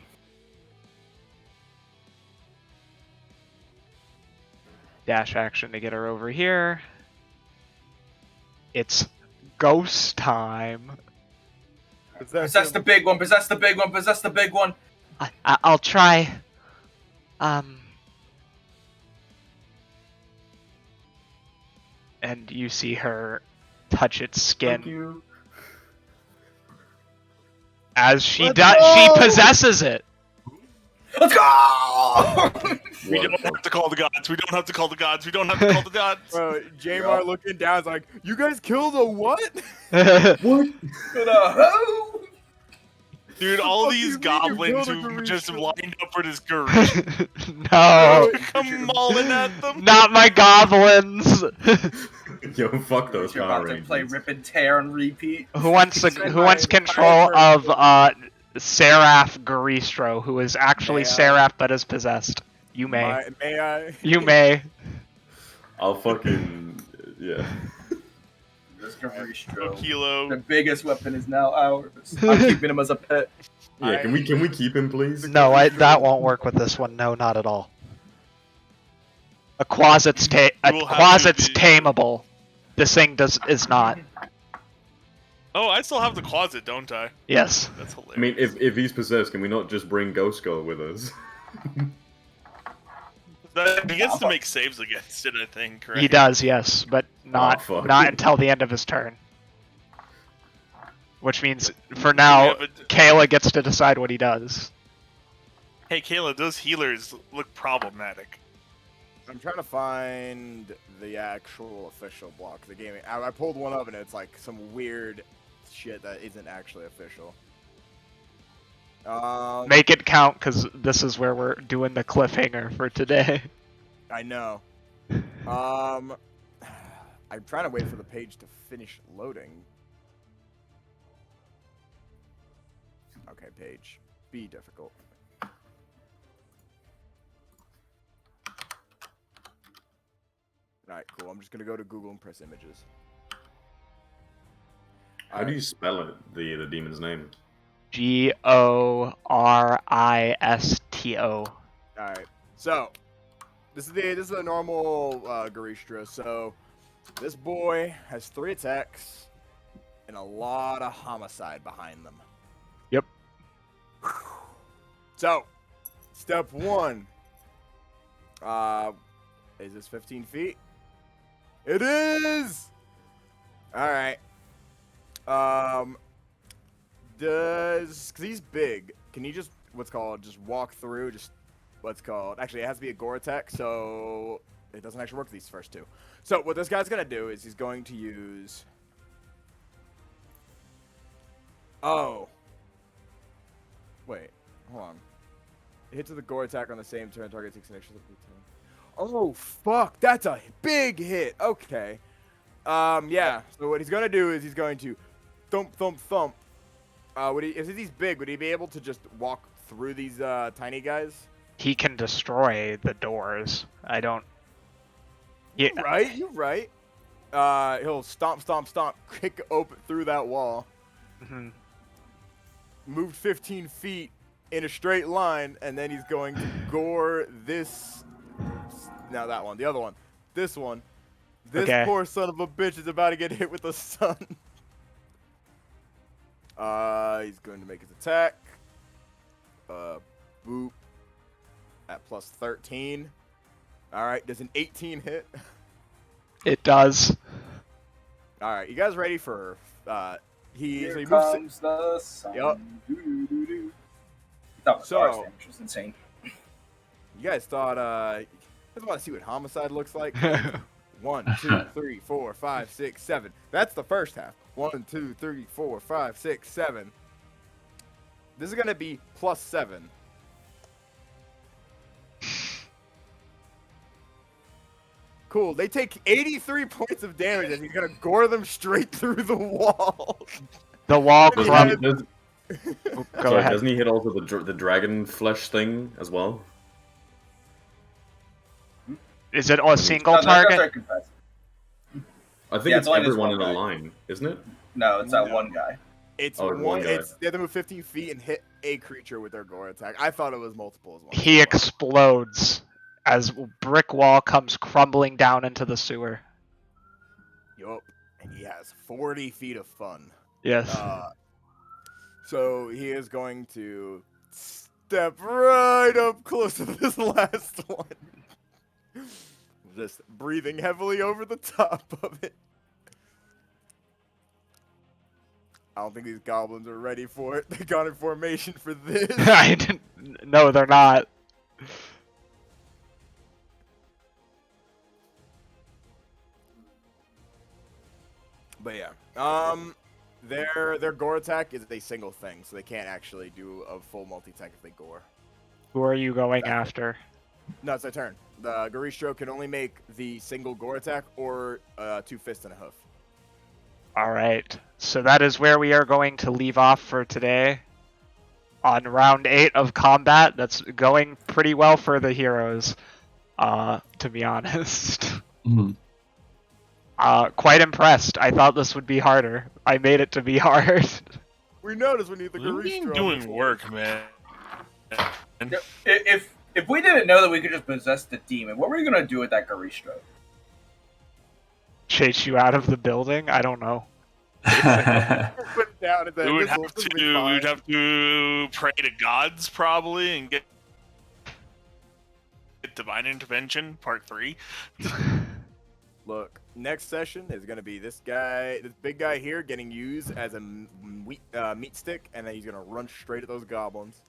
Dash action to get her over here. It's ghost time. Possess the big one. Possess the big one. Possess the big one. I'll try. And you see her touch its Thank skin you. as she Let's does. go! She possesses it. Let's go! We don't have to call the gods. We don't have to call the gods. We don't have to call the gods. Bro, Jamar looking down is like, you guys killed a what? What? Good, ho! Dude, all Fuck these you mean you goblins killed a who Garisha? just lined up for this Garish. No, Come mauling at them. not my goblins. Yo, fuck those You're Power about to play Rangers. rip and tear and repeat. Who wants Send who wants my control entire of Seraph Garistro, who is actually May I? Seraph but is possessed? You may. May I? You may. I'll fucking yeah. This Garistro. Kilo. The biggest weapon is now ours. I'm keeping him as a pet. Yeah, can we keep him, please? No, that won't work with this one. No, not at all. A closet's You will have to be- tameable. This thing is not. Oh, I still have the closet, don't I? Yes. That's hilarious. I mean, if he's possessed, can we not just bring Ghost Skull with us? He gets to make saves against it, I think, right? He does, yes, but not fuck. not until the end of his turn. Which means, for now, Yeah, but- Kayla gets to decide what he does. Hey, Kayla, those healers look problematic. I'm trying to find the actual official block of the game. I pulled one up and it's like some weird shit that isn't actually official. Make it count, because this is where we're doing the cliffhanger for today. I know. I'm trying to wait for the page to finish loading. Okay, page. Be difficult. Alright, cool. I'm just gonna go to Google and press images. How do you spell it? The demon's name? Goristo. Alright, so this is a normal Garistra. So this boy has 3 attacks and a lot of homicide behind them. Yep. So, step 1. Is this 15 feet? It is! Alright. Cause he's big, can you just, just walk through, actually it has to be a gore attack, so it doesn't actually work these first 2. So what this guy's gonna do is he's going to use, wait, hold on. Hits with a gore attack on the same turn, target takes an extra turn. Oh fuck, that's a big hit, okay. Yeah, so what he's gonna do is he's going to thump, thump, thump. If he's big, would he be able to just walk through these tiny guys? He can destroy the doors. I don't... Yeah. You're right. He'll stomp, stomp, stomp, kick open through that wall. Mhm. Moved 15 feet in a straight line, and then he's going to gore this. Now that one, the other one, this one. This Okay. poor son of a bitch is about to get hit with the sun. He's going to make his attack. Boop. At plus 13. Alright, does an 18 hit? It does. Alright, you guys ready for, Here so he moves comes the sun. Yup. Doo-doo-doo-doo. That was So- ours, which was insane. You guys thought, you guys want to see what homicide looks like? 1, 2, 3, 4, 5, 6, 7. That's the first half. 1, 2, 3, 4, 5, 6, 7. This is gonna be plus 7. Cool. They take 83 points of damage, and he's gonna gore them straight through the wall. The wall Does he crumb... have- Does- Go sorry, ahead. doesn't he hit also the dragon flesh thing as well? Is it a single No, that's target? our confess. I think Yeah, it's it's only this everyone one in a guy. line, isn't it? No, it's that No. one guy. It's Oh, one. one guy. It's they have to move 15 feet and hit a creature with their gore attack. I thought it was multiple as well. He explodes as brick wall comes crumbling down into the sewer. Yup. And he has 40 feet of fun. Yes. So he is going to step right up close to this last one. Just breathing heavily over the top of it. I don't think these goblins are ready for it. They got in formation for this. I didn't. No, they're not. But yeah, their gore attack is a single thing, so they can't actually do a full multi-attack if they gore. Who are you going after? No, it's their turn. The Garistro can only make the single gore attack or 2 fists and a hoof. All right. So that is where we are going to leave off for today. On round 8 of combat, that's going pretty well for the heroes, to be honest. Quite impressed. I thought this would be harder. I made it to be hard. We noticed we need the We've Garistro. been doing work, man. If we didn't know that we could just possess the demon, what were you gonna do with that Garistro? Chase you out of the building? I don't know. Put it down and then We would this will be fine. have to pray to gods probably and get divine intervention part 3. Look, next session is gonna be this guy, this big guy here, getting used as a meat stick, and then he's gonna run straight at those goblins.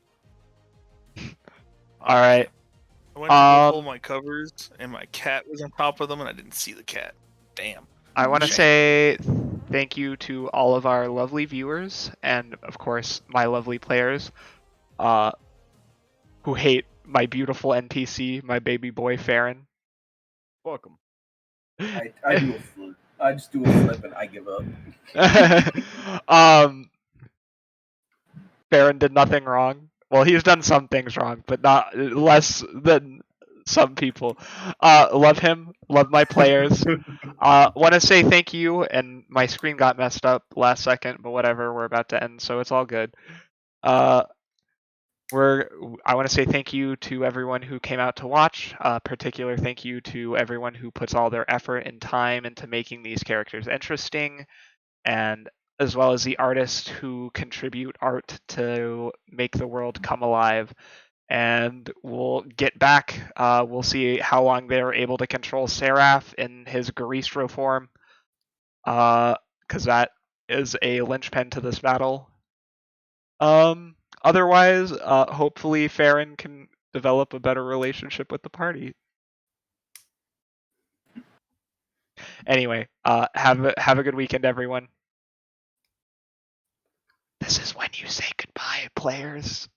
All right. I went to go pull my covers and my cat was on top of them and I didn't see the cat. Damn. I want to say thank you to all of our lovely viewers and, of course, my lovely players who hate my beautiful NPC, my baby boy Farron. Fuck him. I do a flip. I just do a flip and I give up. Farron did nothing wrong. Well, he's done some things wrong, but not less than some people. Love him. Love my players. Want to say thank you, and my screen got messed up last second, but whatever. We're about to end, so it's all good. I want to say thank you to everyone who came out to watch. Particular thank you to everyone who puts all their effort and time into making these characters interesting, and as well as the artists who contribute art to make the world come alive. And we'll get back. We'll see how long they're able to control Seraph in his Garistro form, because that is a linchpin to this battle. Otherwise, hopefully Farron can develop a better relationship with the party. Anyway, have a good weekend, everyone. This is when you say goodbye, players.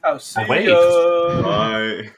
Oh, see Wait. ya. Bye.